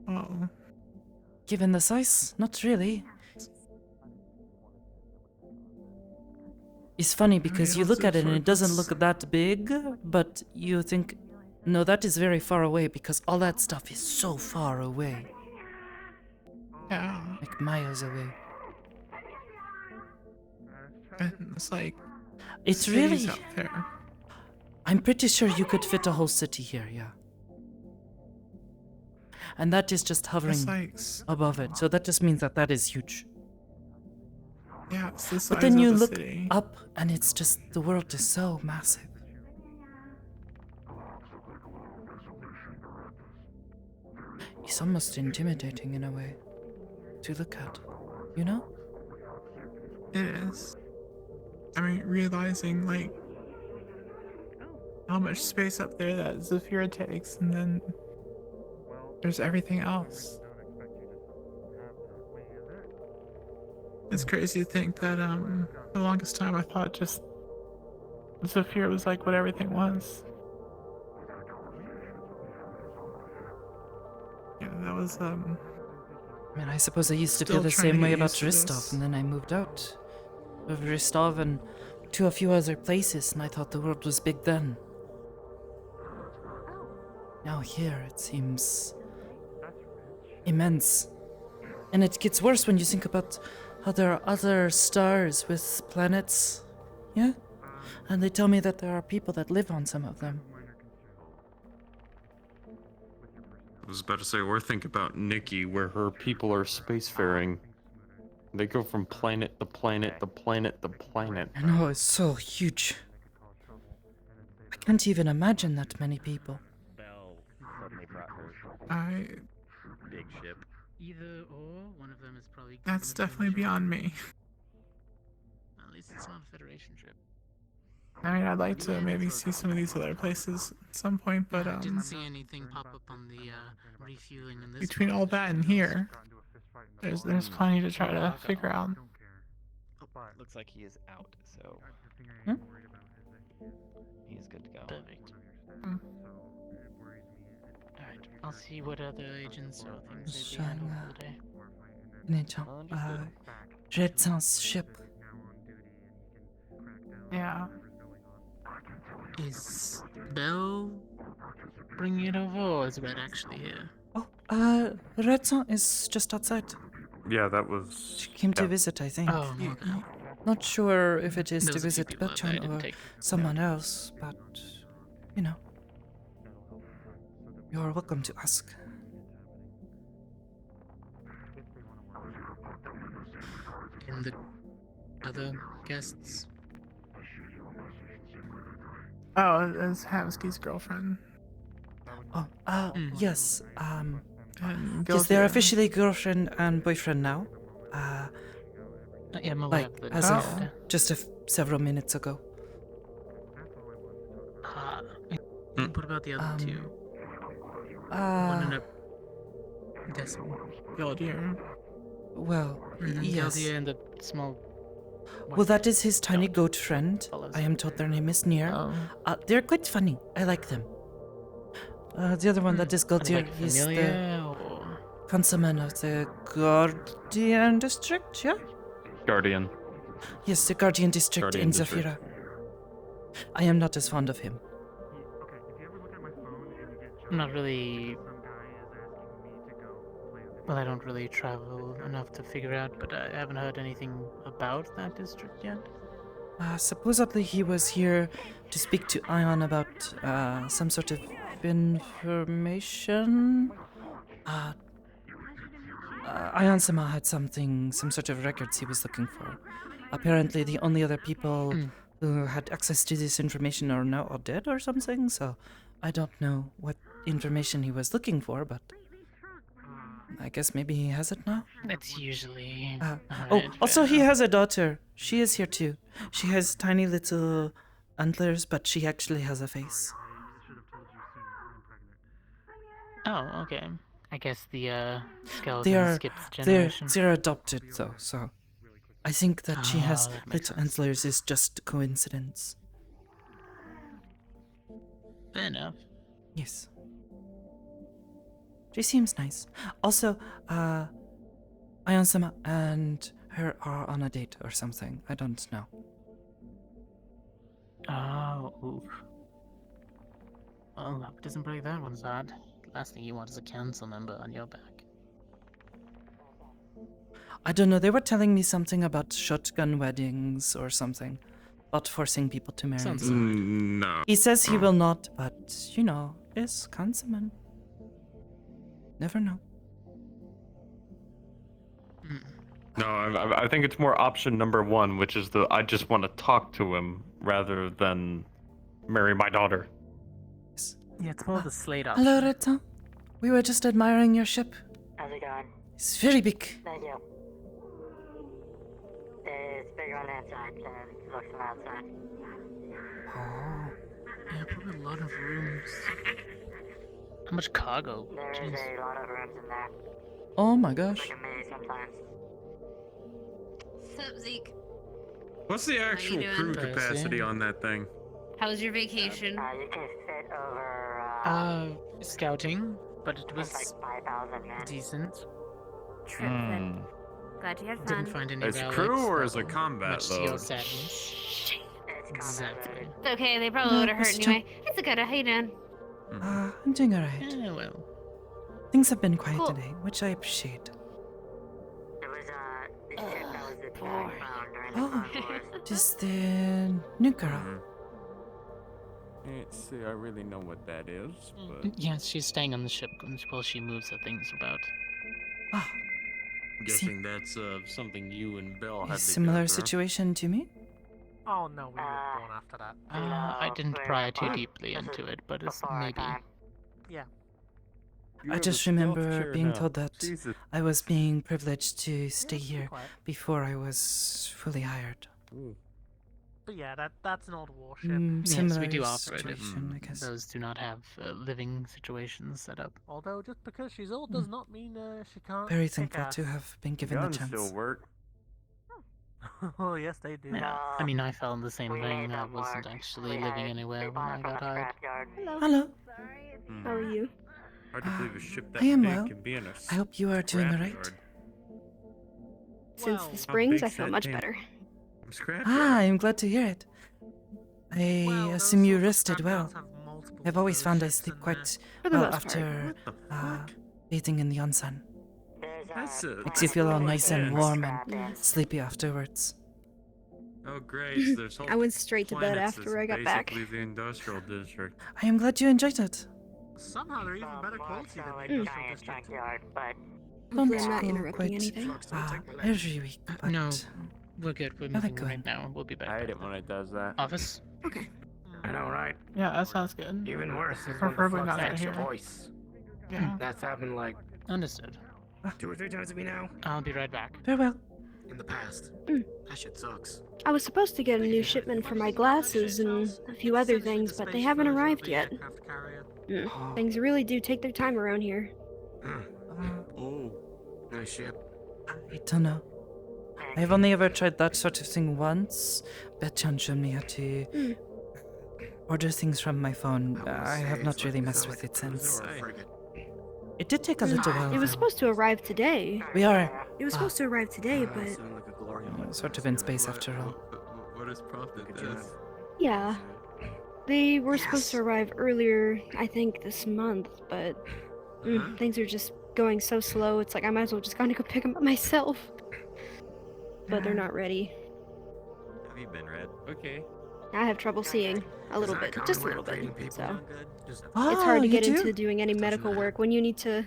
Q: Oh.
A: Given the size, not really. It's funny because you look at it and it doesn't look that big, but you think, no, that is very far away because all that stuff is so far away.
Q: Yeah.
A: Like miles away.
Q: And it's like
A: It's
Q: cities
A: really.
Q: out there.
A: I'm pretty sure you could fit a whole city here, yeah. And that is just hovering
Q: It's like
A: above it, so that just means that that is huge.
Q: yeah, it's the size
A: But then you
Q: of the
A: look
Q: city.
A: up and it's just, the world is so massive. It's almost intimidating in a way to look at, you know?
Q: It is. I mean, realizing like how much space up there that Zafira takes, and then there's everything else. It's crazy to think that the longest time I thought just Zafira was like what everything was. Yeah, that was
A: I mean, I suppose I used to feel
Q: Still
A: the
Q: trying to
A: same way
Q: get
A: about
Q: used to this.
A: Ristov, and then I moved out of Ristov and to a few other places, and I thought the world was big then. Now here, it seems immense. And it gets worse when you think about how there are other stars with planets, yeah? And they tell me that there are people that live on some of them.
B: I was about to say, or think about Nikki, where her people are spacefaring. They go from planet to planet to planet to planet.
A: I know, it's so huge. I can't even imagine that many people.
T: Belle suddenly brought her big ship.
V: Either or, one of them is probably.
Q: that's definitely beyond me.
V: At least it's not a Federation trip.
Q: I mean, I'd like to maybe see some of these other places at some point, but
V: I didn't see anything pop up on the refueling in this.
Q: between all that and here, there's plenty to try to figure out.
T: Oh, looks like he is out, so he is good to go.
V: Perfect. Alright, I'll see what other agents or things they'd be handling for the day.
A: 姉ちゃん、Red's ship.
Q: Yeah.
V: Is Belle bringing it over, or is Red actually here?
A: Red's is just outside.
B: Yeah, that was.
A: She came to visit, I think.
V: Oh, okay.
A: Not sure if it is
V: There
A: to
V: was a few
A: visit
V: people out there, I
A: Bertrand
V: didn't
A: or
V: take-
A: someone else, but, you know. You're welcome to ask.
V: And the other guests?
Q: Oh, it's Hamsky's girlfriend.
A: Oh, yes,
Q: And
A: yes, they're
Q: Gilvia.
A: officially girlfriend and boyfriend now.
V: Yeah, I'm aware
A: Like,
V: of it.
A: as of
V: Oh.
A: just several minutes ago.
V: What about the other two? One
A: Uh,
V: in a
Q: Galdier.
A: Well, yes.
J: Galdier and the small.
A: Well, that is his tiny goat friend. I am told their name is Nier. They're quite funny. I like them. The other one, that is Galdier.
J: Like
A: He's the
J: familiar or...
A: councilman of the Guardian District, yeah?
B: Guardian.
A: Yes, the Guardian District
B: Guardian
A: in
B: District.
A: Zafira. I am not as fond of him.
J: I'm not really. Well, I don't really travel enough to figure out, but I haven't heard anything about that district yet.
A: Supposedly he was here to speak to Ion about some sort of information. Ion-sama had some sort of records he was looking for. Apparently the only other people who had access to this information are now all dead or something, so I don't know what information he was looking for, but I guess maybe he has it now?
J: That's usually.
A: Also he has a daughter. She is here too. She has tiny little antlers, but she actually has a face.
J: Oh, okay. I guess the skeleton skips generation.
A: They're adopted though, so I think that she has
J: that makes
A: little antlers is just coincidence.
J: Fair enough.
A: Yes. She seems nice. Also, Ion-sama and her are on a date or something. I don't know.
J: Oh, oof. Well, that doesn't break that one's heart. Last thing you want is a council member on your back.
A: I don't know. They were telling me something about shotgun weddings or something. About forcing people to marry.
J: Sounds
B: no.
A: He says he will not, but, you know, is councilman. Never know.
B: No, I think it's more option number one, which is the I just want to talk to him rather than marry my daughter.
J: Yeah, it's more of the slate option.
A: Hello, Retan. We were just admiring your ship.
F: How's it going?
A: It's very big.
F: Thank you. It's bigger on the inside than it looks on the outside.
A: Oh.
J: Yeah, probably a lot of rooms. How much cargo?
F: There is a lot of rooms in there.
A: Oh my gosh.
F: It's like a maze sometimes.
M: Sup, Zeke?
B: What's the actual
M: doing?
B: crew capacity on that thing?
M: How was your vacation?
F: You can fit over,
J: Scouting, but it was
F: like 5,000 men.
J: decent.
M: Trip then. Glad you had fun.
J: Didn't find any
B: As
J: relics
B: crew or
J: that
B: as a
J: were
B: combat
J: much to
B: load?
J: your sadness. Exactly.
M: It's okay, they probably would have hurt
A: Mr.
M: anyway. It's a good. How you doing?
A: I'm doing alright.
J: Yeah, well.
A: Things have been quiet
M: Cool.
A: today, which I appreciate.
F: It was, the ship that was found during the
A: Oh,
F: Clone Wars.
A: just the new girl.
B: Can't say I really know what that is, but
J: Yes, she's staying on the ship while she moves her things about.
A: Ah,
B: guessing that's something you and Bill had
A: a similar
B: together.
A: situation to me?
H: Oh no, we were born after that.
J: I didn't pry too deeply into it, but it's maybe.
H: Yeah.
B: You
A: I
B: have a
A: just
B: stealth
A: remember
B: chair
A: being
B: now.
A: told that
B: Jesus.
A: I was being privileged to stay
H: be
A: here
H: quiet.
A: before I was fully hired.
H: But yeah, that's an old warship.
J: Yes,
A: Similar
J: we do offer it if
A: situation, I guess.
J: those do not have living situations set up.
H: Although just because she's old does not mean she can't.
A: Very
H: kick
A: thankful
H: ass.
A: to have been given the
B: Guns
A: chance.
B: still work.
H: Oh yes, they do.
J: Yeah, I mean, I found the same
F: we
J: thing.
F: made
J: I
F: them
J: wasn't
F: work.
J: actually
F: We
J: living
F: had-
J: anywhere
F: we
J: when
F: bought
J: I
F: it from
J: got
F: a
J: hired.
F: scrapyard.
A: Hello.
M: How are you?
B: Hard to believe a ship that
A: I am
B: big
A: well.
B: can be in a
A: I hope you are doing
B: scrapyard.
A: alright.
M: Since
H: Well,
M: the springs,
B: big's
M: I feel
B: that
M: much
B: damn-
M: better.
B: Scrapyard.
A: I'm glad to hear it. I
H: Well, those
A: assume you
H: sorts of
A: rested well.
H: scrapyards have multiple
A: I've always
H: of
A: found I
H: those
A: sleep
H: ships in
A: quite
M: For the
A: well
M: most part.
A: after bathing in the onsen.
F: There's,
B: That's a-
A: Makes you feel all nice and
B: Yes.
A: warm and sleepy afterwards.
B: Oh great, there's whole
M: I went straight to bed
B: planets
M: after
B: that's
M: I got back.
B: basically the industrial district.
A: I am glad you enjoyed it.
H: Somehow they're even better quality than the
F: like
H: industrial
F: giant
H: district.
F: junkyard, but
M: Hopefully I'm
A: Don't
M: not
A: go
M: interrupting
A: quite
M: anything.
A: every week, but
J: No, we're good. We're
A: I like
J: moving
A: going.
J: right now. We'll be back.
B: I hate it when it does that.
J: Office?
M: Okay.
C: I know, right?
Q: Yeah, that sounds good.
C: Even worse is when the
Q: Preferably
C: flux
Q: not out
C: takes your
Q: here.
C: voice.
Q: Yeah.
C: That's happened like
J: Understood.
C: 2 or 3 times to me now.
J: I'll be right back.
A: farewell.
C: In the past.
M: Mm.
C: That shit sucks.
M: I was supposed to get a new shipment for my glasses and a few other things, but they haven't arrived yet. Things really do take their time around here.
C: nice ship.
A: I don't know. I've only ever tried that sort of thing once. Betchan showed me how to order things from my phone. I have not really messed with it since. It did take a little while.
M: It was
A: though.
M: supposed to arrive today.
A: We are
M: It was supposed to arrive today, but
A: sort of in space after all.
P: What has prompted this?
M: yeah. They were supposed to arrive earlier, I think, this month, but things are just going so slow. It's like I might as well just kind of go pick them up myself. But they're not ready.
T: Have you been, Red? Okay.
M: I have trouble seeing a little bit, just a little bit. So it's
A: Oh,
M: hard to
A: you
M: get
A: do?
M: into doing any medical work when you need to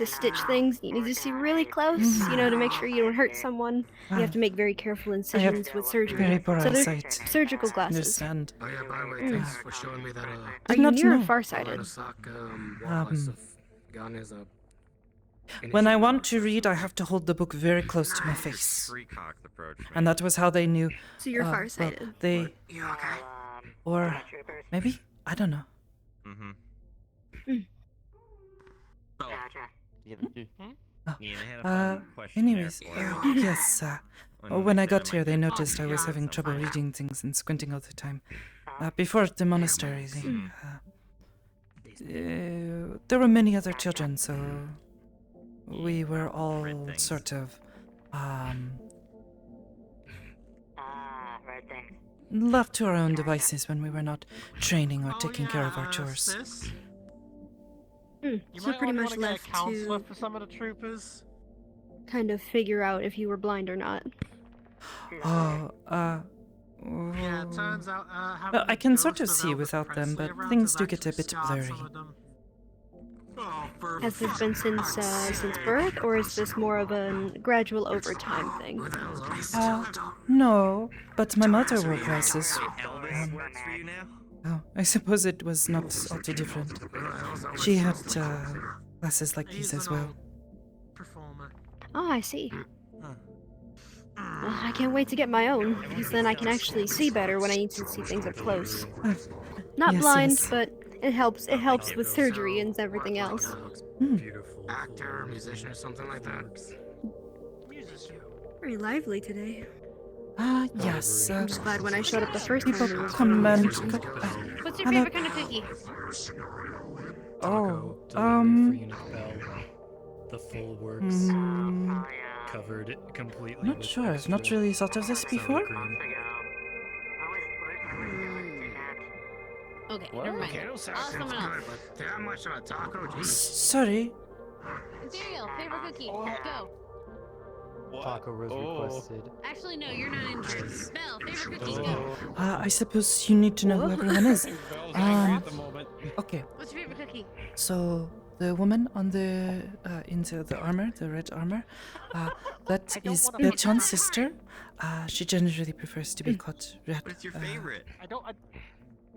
M: stitch things. You need to see really close, to make sure you don't hurt someone. You have to make very careful incisions with surgery.
A: very poor
M: So they're
A: eyesight.
M: surgical glasses.
A: Understand.
C: Oh yeah, by the way, thanks for showing me that.
M: Are you near or farsighted?
A: When I want to read, I have to hold the book very close to my face. And that was how they knew.
M: So you're
A: well,
M: farsighted.
A: they. Or maybe? I don't know. Anyways, yes. When I got here, they noticed I was having trouble reading things and squinting all the time. Before the monastery thing, there were many other children, so we were all sort of left to our own devices when we were not training or taking care of our chores.
M: So pretty much
H: get
M: left
H: a counselor
M: to
H: for some of the troopers.
M: kind of figure out if you were blind or not.
H: Yeah, it turns out.
A: Well, I can sort of see without them, but things do get a bit blurry.
M: Has this been since birth, or is this more of a gradual over time thing?
A: No, but my mother wore glasses. Oh, I suppose it was not all too different. She had glasses like these as well.
M: Oh, I see. I can't wait to get my own, because then I can actually see better when I need to see things up close. Not
A: Yes,
M: blind,
A: yes.
M: but it helps with surgery and everything else.
C: Actor, musician, or something like that.
M: Very lively today.
A: Yes.
M: I'm just glad when I showed up the first
A: people
M: time. it was
A: come and
M: busy.
S: What's your
A: hello.
S: favorite kind of cookie?
A: Oh,
J: The full works. Covered completely.
A: Not
J: with
A: sure. I've
J: extra
A: not really thought of this
J: sour
A: before.
J: cream.
S: Okay,
C: What?
S: never mind.
C: Okay, sounds
S: Someone
C: good,
S: else.
C: but that much of a taco, geez.
A: Sorry.
S: Cereal, favorite cookie. Go.
J: Taco was requested.
S: Actually, no, you're not interested. Belle, favorite cookie. Go.
A: I suppose you need to know who everyone is. Okay.
S: What's your favorite cookie?
A: So the woman on the into the armor, the red armor, that is Betchan's sister. She generally prefers to be called Red.
P: What's your favorite?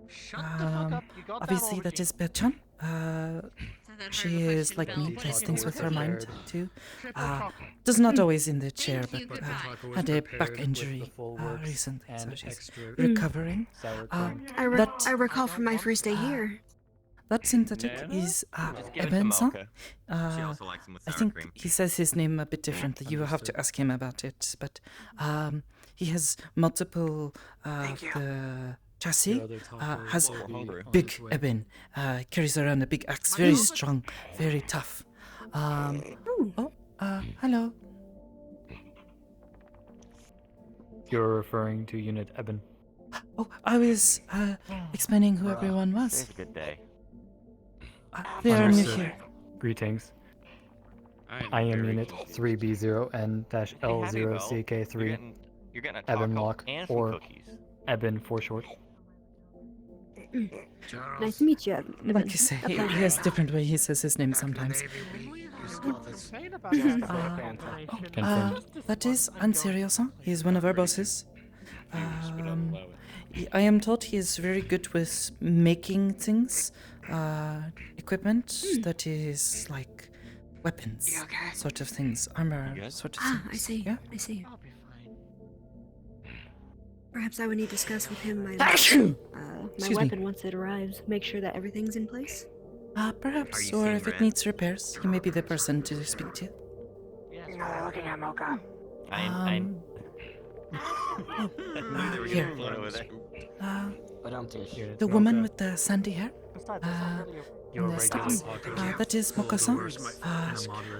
H: Shut the fuck up. You got
A: Obviously, that is Betchan. She is like me, does things with her mind too. Does not always in the chair, but had a back injury recently, so she's recovering.
M: I recall from my first day here.
A: That synthetic is Ebenson. I think he says his name a bit differently. You will have to ask him about it. But he has multiple. The chassis has big Eben. Carries around a big axe, very strong, very tough. Hello.
J: You're referring to Unit Eben.
A: Oh, I was explaining who everyone was.
T: Today's a good day.
A: They are new
J: Understood.
A: here.
J: Greetings. I am Unit 3B0N-L0CK3,
T: You're getting a
J: Eben
T: taco
J: Lock,
T: and some
J: or
T: cookies.
J: Eben for short.
M: Nice to meet you, Evan.
A: Like you say, he has different way he says his name sometimes. That is Ansiriosan. He is one of our bosses. I am told he is very good with making things, equipment that is like weapons, sort of things, armor, sort of things.
M: I see.
A: Yeah.
M: I see. Perhaps I would need to discuss with him my
A: Excuse me.
M: weapon once it arrives. Make sure that everything's in place.
A: Perhaps, or if it needs repairs, he may be the person to speak to.
F: looking at Mocha.
T: I knew they were
A: Here.
T: getting flown over there.
A: The woman with the sandy hair.
J: Your
A: And the
J: regular
A: steps.
J: talking
A: That is Moka-san.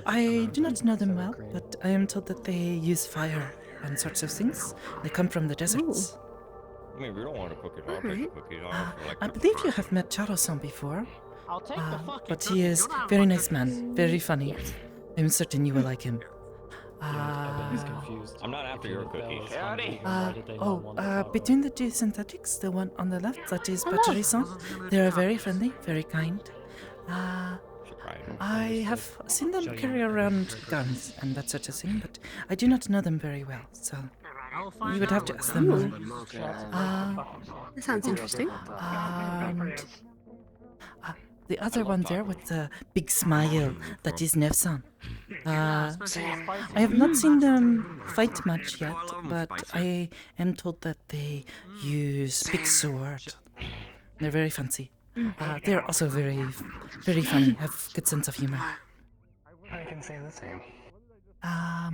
A: I do not know them well, but I am told that they use fire and sorts of things. They come from the deserts.
T: I mean, we don't want to cook it. I'll take the cookies off. For like
A: I believe you have met Charo-san before.
H: I'll take the fucking
A: But he is very nice man, very funny. I'm certain you will like him.
J: confused.
T: I'm not after your cookies.
A: Between the two synthetics, the one on the left, that is Bachari-san, they are very friendly, very kind. I have seen them carry around guns and that sort of thing, but I do not know them very well, so you would have to ask them more.
M: That sounds interesting.
A: And the other one there with the big smile, that is Nev-san. I have not seen them fight much yet, but I am told that they use big sword. They're very fancy. They're also very, very funny, have good sense of humor.
C: I can say the same.
A: I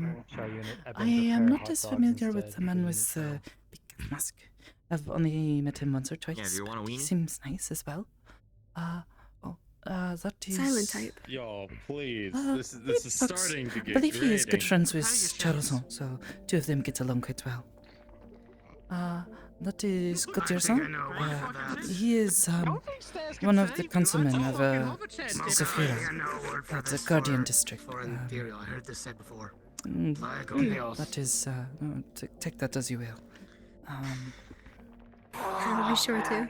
A: am not as familiar with the man with the big mask. I've only met him once or twice.
T: Yeah, do you want a
A: He
T: weenie?
A: seems nice as well. That is
M: Silent type.
B: Yo, please.
A: Uh,
B: This is
A: but
B: starting to get
A: I believe he is good
B: grating.
A: friends with Charo-san, so two of them get along quite well. That is Gautier-san. He is one of the councilmen of Zafira, the Guardian District.
G: I heard this said before.
A: That is, take that as you will.
M: I'll be sure to.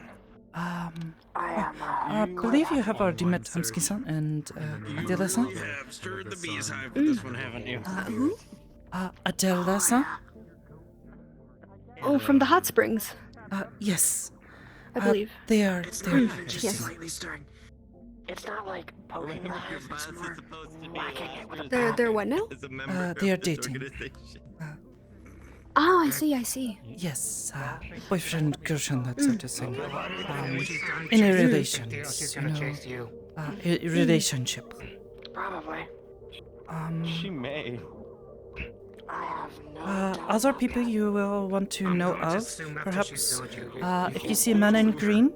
A: I believe you have already met Hamsky-san and Adela-san.
B: Yeah, I've stirred the bees hive with this one, haven't you?
M: Who?
A: Adela-san?
M: Oh, from the hot springs.
A: Yes.
M: I believe.
A: They are.
M: Yes.
F: Slightly stirring. It's not like poking the hive, it's more whacking it with a
M: They're what now?
A: They are dating.
M: Oh, I see.
A: Yes, boyfriend, girlfriend, that sort of thing. In a relations, a relationship.
F: Probably.
B: She may.
A: Other people you will want to know of, perhaps. If you see a man in green,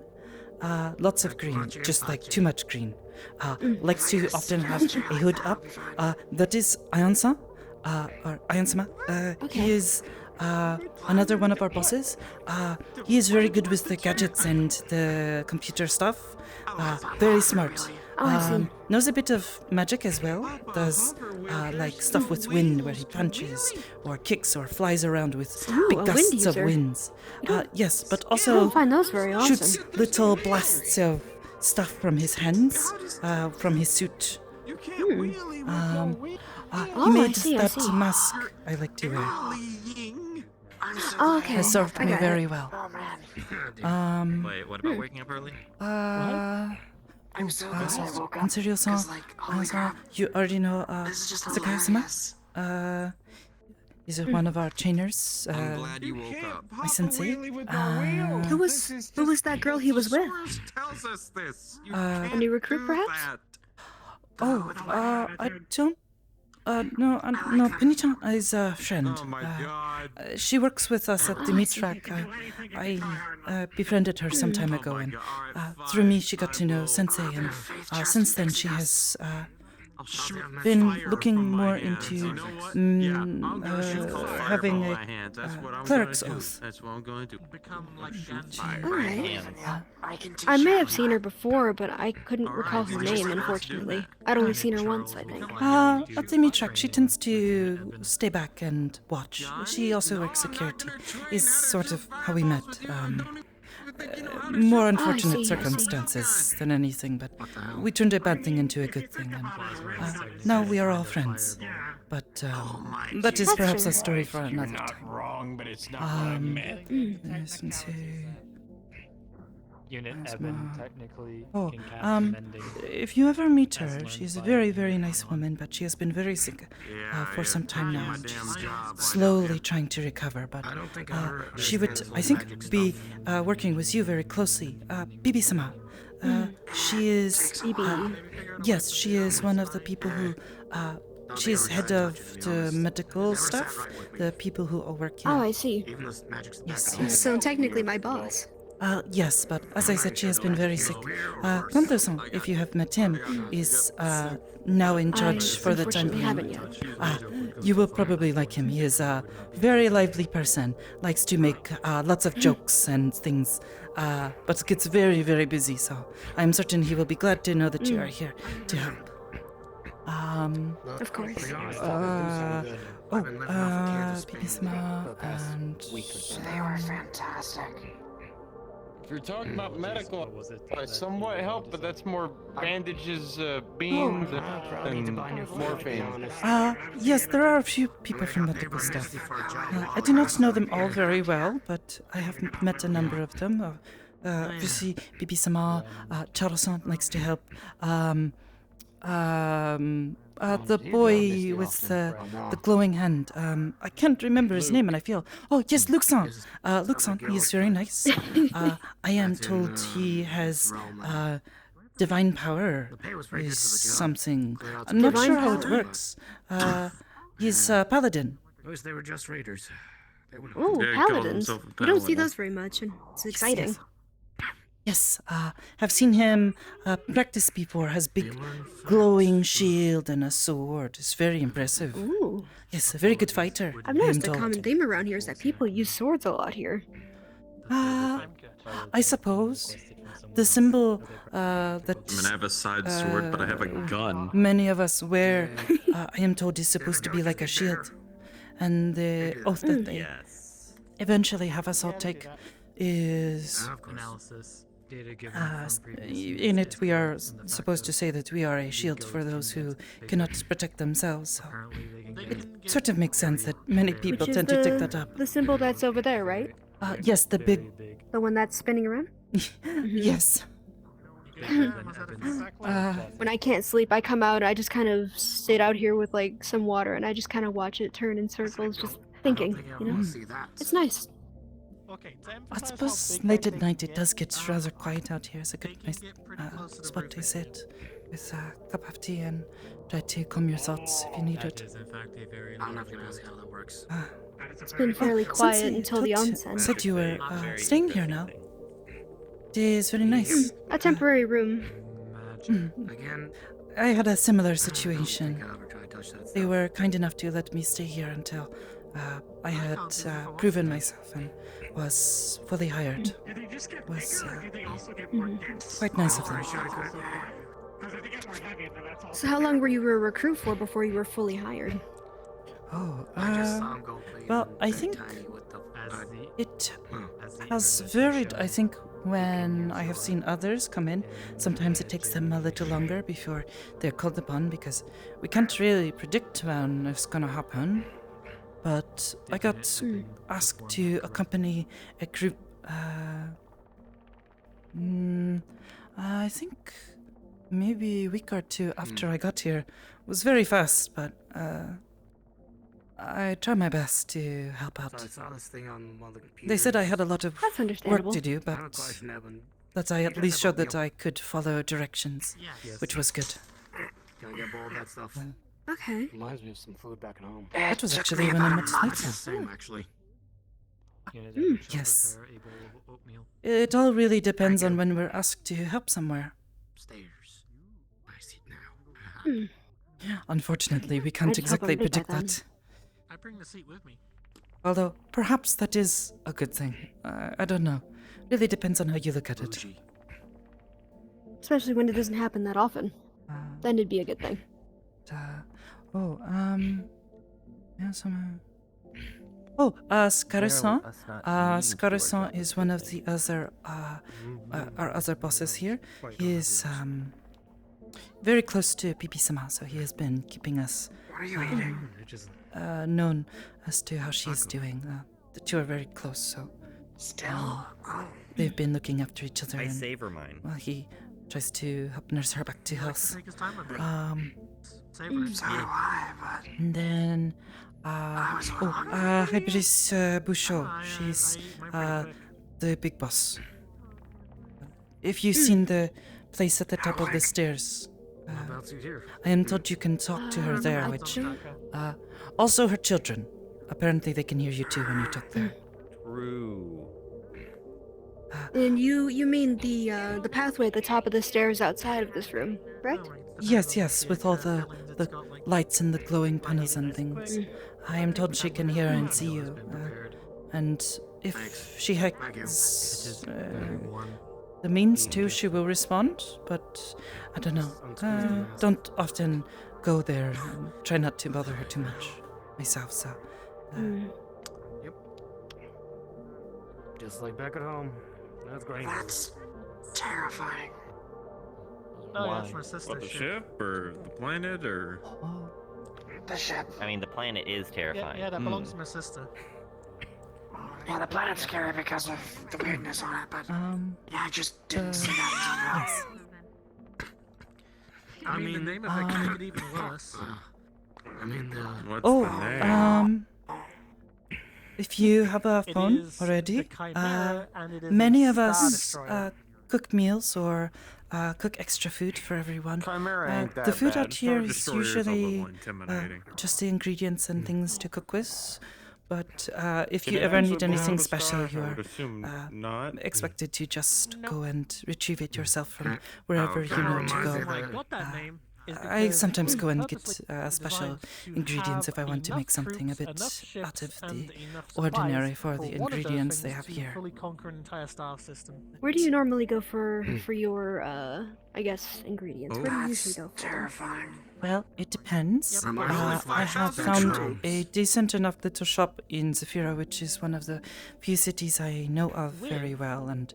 A: lots of green, just like too much green. Likes to often have a hood up. That is Ayan-san, or Ayan-sama. He is another one of our bosses. He is very good with the gadgets and the computer stuff. Very smart. Knows a bit of magic as well. Does like stuff with wind where he punches or kicks or flies around with big gusts of winds. Yes, but also
M: I don't find those very
A: shoots
M: awesome.
A: little blasts of stuff from his hands, from his suit. He made that mask I like to wear.
M: Oh, okay.
A: Has served
M: I
A: me
M: got
A: very
M: it.
A: well.
T: Wait, what about waking up early?
F: I'm so glad I woke up.
A: Anserio-san,
F: 'cause, like, holy crap,
A: you already know
F: this is just
A: Sakaya-sama?
F: hilarious.
A: He's one of our trainers.
T: I'm glad you woke up.
A: My sensei.
M: Who was that girl he was with?
B: Tells us this. You
M: A new recruit, perhaps?
A: I don't. No, Penny-chan is a friend.
B: Oh my god.
A: She works with us at the meat rack. I befriended her some time ago, and through me she got to know Sensei, and since then she has been looking more into having a cleric's oath.
B: That's what I'm going to become like that.
M: Alright. I may have seen her before, but I couldn't recall her name, unfortunately. I'd only seen her once, I think.
A: At the meat rack, she tends to stay back and watch. She also works security. Is sort of how we met. More unfortunate circumstances than anything, but we turned a bad thing into a good thing, and now we are all friends. But that is perhaps a story for another time.
C: Wrong, but it's not what I meant.
J: Unit Evan technically
A: Oh,
J: can cast mending.
A: if you ever meet her, she's a very, very nice woman, but she has been very sick for some time now. And she's slowly trying to recover, but she would, I think, be working with you very closely. Bibi-sama. She is... yes, she is one of the people who she's head of the medical staff, the people who all work here.
M: Oh, I see.
A: Yes, yes.
M: So technically my boss.
A: Yes, but as I said, she has been very sick. Plantoson, if you have met him, is now in charge for the time
M: unfortunately
A: being.
M: haven't yet.
A: You will probably like him. He is a very lively person, likes to make lots of jokes and things, but gets very, very busy, so I'm certain he will be glad to know that you are here to help.
M: Of course.
A: Pipisma and...
F: They were fantastic.
R: If you're talking about medical, I somewhat help, but that's more bandages, beans, and morphine.
A: Yes, there are a few people from medical staff. I do not know them all very well, but I have met a number of them. Obviously, Bibi-sama, Charo-san likes to help. The boy with the glowing hand. I can't remember his name, and I feel. Oh yes, Luke-san. Luke-san, he is very nice. I am told he has divine power. Is something. I'm not sure how it works. He's a paladin.
G: Wish they were just raiders.
M: Ooh, paladins. You don't see those very much, and it's exciting.
A: Yes, have seen him practice before. Has big glowing shield and a sword. It's very impressive.
M: Ooh.
A: Yes, a very good fighter.
M: I've noticed a common theme around here is that people use swords a lot here.
A: I suppose the symbol that
B: I mean, I have a side sword, but I have a gun.
A: many of us wear, I am told, is supposed to be like a shield. And the oath that they eventually have us all take is...
V: Analysis.
A: In it, we are supposed to say that we are a shield for those who cannot protect themselves. So it sort of makes sense that many people tend to take that up.
M: The symbol that's over there, right?
A: Yes, the big...
M: The one that's spinning around?
A: Yes.
M: When I can't sleep, I come out, I just kind of sit out here with like some water, and I just kind of watch it turn in circles, just thinking, you know? It's nice.
A: I suppose late at night it does get rather quiet out here. It's a good nice spot to sit with a cup of tea and try to calm your thoughts if you need it.
G: I'm not gonna ask how that works.
M: It's been fairly quiet until the onsen.
A: Said you were staying here now. It is very nice.
M: A temporary room.
G: Again,
A: I had a similar situation. They were kind enough to let me stay here until I had proven myself and was fully hired. Was quite nice of them.
M: So how long were you a recruit for before you were fully hired?
A: Oh, well, I think it has varied. I think when I have seen others come in, sometimes it takes them a little longer before they're called upon because we can't really predict when it's gonna happen. But I got asked to accompany a group, I think maybe a week or two after I got here. It was very fast, but I try my best to help out. They said I had a lot of work to do, but that I at least showed that I could follow directions, which was good.
G: Can I get bowl of that stuff?
M: Okay.
C: Reminds me of some food back at home.
A: That was actually when I met Slater.
G: Same, actually.
A: Yes. It all really depends on when we're asked to help somewhere.
G: Stairs. I see now.
A: Unfortunately, we can't exactly predict that.
V: I bring the seat with me.
A: Although, perhaps that is a good thing. I don't know. Really depends on how you look at it.
M: Especially when it doesn't happen that often. Then it'd be a good thing.
A: Yeah, some... Oh, Scarisson. Scarisson is one of the other, our other bosses here. He is, very close to Pipi-sama, so he has been keeping us known as to how she's doing. The two are very close, so... they've been looking after each other.
T: I
A: and,
T: savor mine.
A: Well, he tries to help nurse her back to health. And then, Hybris Bouchot. She's the big boss. If you've seen the place at the top of the stairs,
G: Whereabouts you here?
A: I am told you can talk to her there,
M: I
A: which...
M: don't-
A: Also her children. Apparently they can hear you too when you talk there.
T: True.
M: And you mean the pathway at the top of the stairs outside of this room, correct?
A: Yes, with all the lights and the glowing panels and things. I am told she can hear and see you. And if she has the means to, she will respond, but I don't know. Don't often go there. And try not to bother her too much myself, so...
G: Yep. Just like back at home. That's great.
F: That's terrifying.
V: Oh, yeah,
B: Why?
V: that's my sister's
B: What, the
V: ship.
B: ship or the planet or?
F: The ship.
T: I mean, the planet is terrifying.
V: Yeah, that belongs to my sister.
F: Yeah, the planet's scary because of the weirdness on it, but yeah, I just didn't see that as well.
V: I mean, the name of it could make it even worse.
G: I mean,
B: What's the name?
A: If you have a phone
V: is
A: already,
V: the Chimera, and it is
A: many
V: a
A: of
V: Star
A: us
V: Destroyer.
A: cook meals or cook extra food for everyone.
B: Chimera ain't that
A: the food
B: bad.
A: out here
B: Star
A: is
B: Destroyer is a
A: usually
B: little intimidating.
A: just the ingredients and things to cook with. But if
B: Can
A: you
B: it
A: ever
B: actually
A: need
B: blow
A: anything
B: up a
A: special,
B: star?
A: you
B: I would
A: are
B: assume not.
A: expected to just go and retrieve it yourself from wherever you know to go.
V: I got that name. is
A: I
V: because
A: sometimes
V: it
A: go and
V: was
A: get
V: purposely
A: special
V: designed to
A: ingredients if I
V: have
A: want to
V: enough
A: make something a
V: troops,
A: bit
V: enough ships,
A: out of the
V: and enough supplies
A: ordinary for the
V: one of those
A: ingredients they
V: things
A: have
V: to
A: here.
V: fully conquer an entire star system.
M: Where do you normally go for your I guess ingredients? Where do you usually go for them?
F: Terrifying.
A: Well, it depends.
F: Yep.
A: I have found a decent enough little shop in Zafira, which is one of the few cities I know of very well and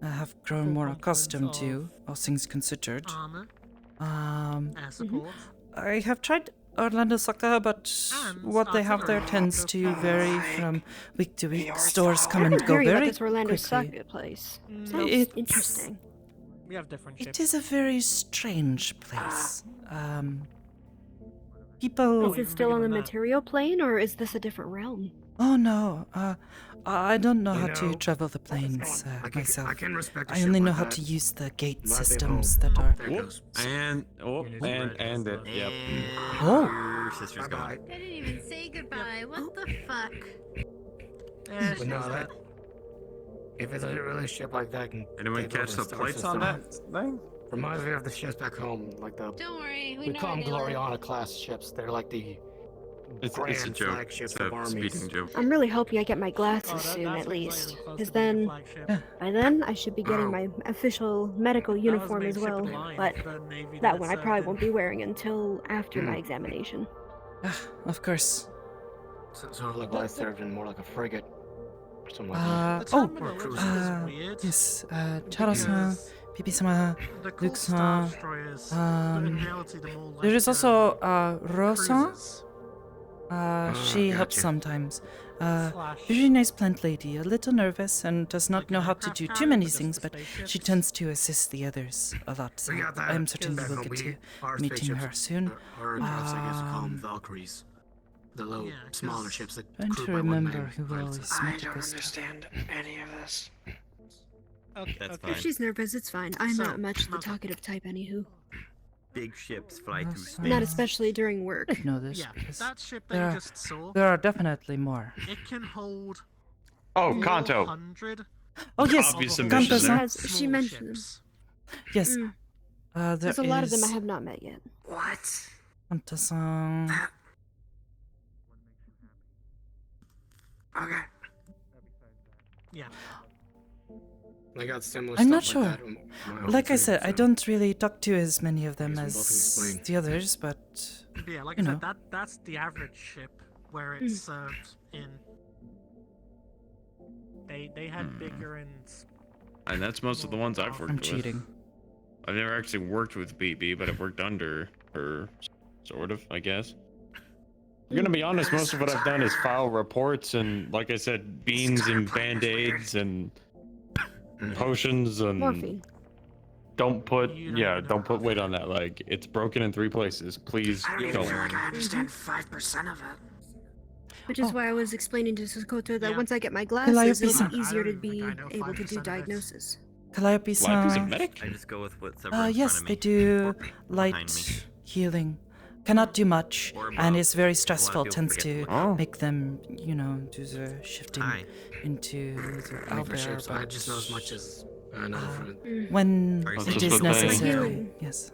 A: have grown more accustomed to, all things considered.
V: Armor, air
A: Mhm.
V: support.
A: I have tried Orlando Soccer, but what they have there tends to vary from week to week. Stores come and
M: I've been
A: go
M: hearing about
A: very
M: this Orlando
A: quickly.
M: Soccer place.
V: Mm,
M: Sounds
A: It's-
M: interesting.
V: We have different ships.
A: It is a very strange place. People.
M: Is it still on the material plane, or is this a different realm?
A: Oh no, I don't know
G: You
A: how
G: know,
A: to travel the planes myself.
G: I can respect a
A: I
G: ship
A: only know
G: like
A: how
G: that.
A: to use the gate
G: My way
A: systems
G: home.
A: that are.
G: There goes.
B: And it. Yep.
A: Oh.
T: Your sister's gone.
E: I didn't even say goodbye. What the fuck?
G: But no, that. If it's a really ship like that, can
B: Anyone
G: take
B: catch
G: over
B: the
G: Star
B: plates on
G: System.
B: that thing?
G: Reminds me of the ships back home, like the.
E: Don't worry, we
C: We
E: know
C: call them
E: where they live.
C: Gloriana class ships. They're like the
B: It's a
G: grand
B: joke.
G: flagships
B: It's
G: of
B: a
G: armies.
B: speaking joke.
M: I'm really hoping I get my glasses
V: Oh,
M: soon,
V: that's
M: at least,
V: supposed
M: because
V: to be the
M: then
V: flagship.
M: by then I should be getting my official medical
V: That was
M: uniform
V: the
M: as
V: main ship
M: well.
V: of the line
M: But
V: for the Navy
M: that
V: it
M: one I
V: served
M: probably
V: in.
M: won't be wearing until after my examination.
A: Of course.
G: Sort of like
C: I served in more like a frigate or something like that.
V: The terminology is weird.
A: Yes, Charo-san, Pipi-sama,
V: They're called Star
A: Luke-san,
V: Destroyers, but in reality they're more like
A: there is also Ro-san.
V: cruisers.
A: She helps
G: gotcha.
A: sometimes.
V: Slash-
A: Very nice plant lady, a little nervous and does not know how to do too many things, but she tends to assist the others a lot. So
G: We got that.
A: I am certain you
G: back
A: will
G: home.
A: get
G: We-
A: to
G: our
A: meeting
G: spaceships
A: her soon.
G: Or else I guess you call them Valkyries. The little
V: Yeah, 'cause-
G: smaller ships that
A: Trying
G: crew
A: to
G: by one
A: remember
G: man.
A: who always
F: I
A: met
F: don't
A: this stuff.
F: understand any of this.
V: Okay,
T: That's
V: okay.
M: If she's nervous, it's fine. I'm
V: So,
M: not much the
V: okay.
M: talkative type, anywho.
T: Big ships fly through space.
M: Not especially during work.
A: I know this.
V: Yeah,
A: because
V: that ship that
A: there
V: you
A: are-
V: just saw,
A: There are definitely more.
V: it can hold
B: Oh, Kanto.
V: 400
A: Oh yes,
B: Obvious
V: of
B: submission
V: the
B: there.
M: Has- she
V: small
M: mentioned them.
V: ships.
A: Yes.
M: Mm.
A: There
M: There's a lot of them I
A: is
M: have not met yet.
F: What?
A: Kanto-san.
F: Okay.
V: Yeah.
G: I got similar
A: I'm not
G: stuff
A: sure.
G: like that in my own
A: Like I
G: too,
A: said, I
G: so-
A: don't really talk to as many of them
G: Guess we both can
A: as
G: explain.
A: the others, but
V: But yeah, like
A: you
V: I
A: know.
V: said, that's the average ship where it's served in. They had bigger and
B: And that's most of the ones I've worked
A: I'm
B: with.
A: cheating.
B: I've never actually worked with BB, but I've worked under her, sort of, I guess. I'm gonna be honest, most of what I've done is file reports and, like I said, beans and band-aids and potions and...
M: Morphine.
B: Don't put, don't put weight on that leg. It's broken in 3 places. Please
F: I don't even
B: don't.
F: feel like I understand 5% of it.
M: Which is why I was explaining to Sakoto that
V: Yeah.
M: once I get my
A: Will I
M: glasses,
A: be
M: it'll
A: some-
M: be easier
V: I
M: to
V: don't think
M: be
V: I know
M: able to
V: 5%
M: do
V: of it.
M: diagnosis.
B: Life is a
A: Calliope-san.
B: medic?
T: I just go with what's ever in
A: Yes,
T: front of
A: they
T: me.
A: do
T: behind me.
A: light healing. Cannot do much,
T: Or
A: and
T: above.
A: is very
T: A lot of
A: stressful.
T: people
A: Tends
T: forget
A: to
T: to look.
A: make them, do the shifting
T: Hi.
A: into the
G: I mean, for sure,
A: owlbear,
G: so I
A: but
G: just know as much as I know from
A: when
T: Are you
A: it
T: saying
A: is
T: just what they-
A: necessary, yes.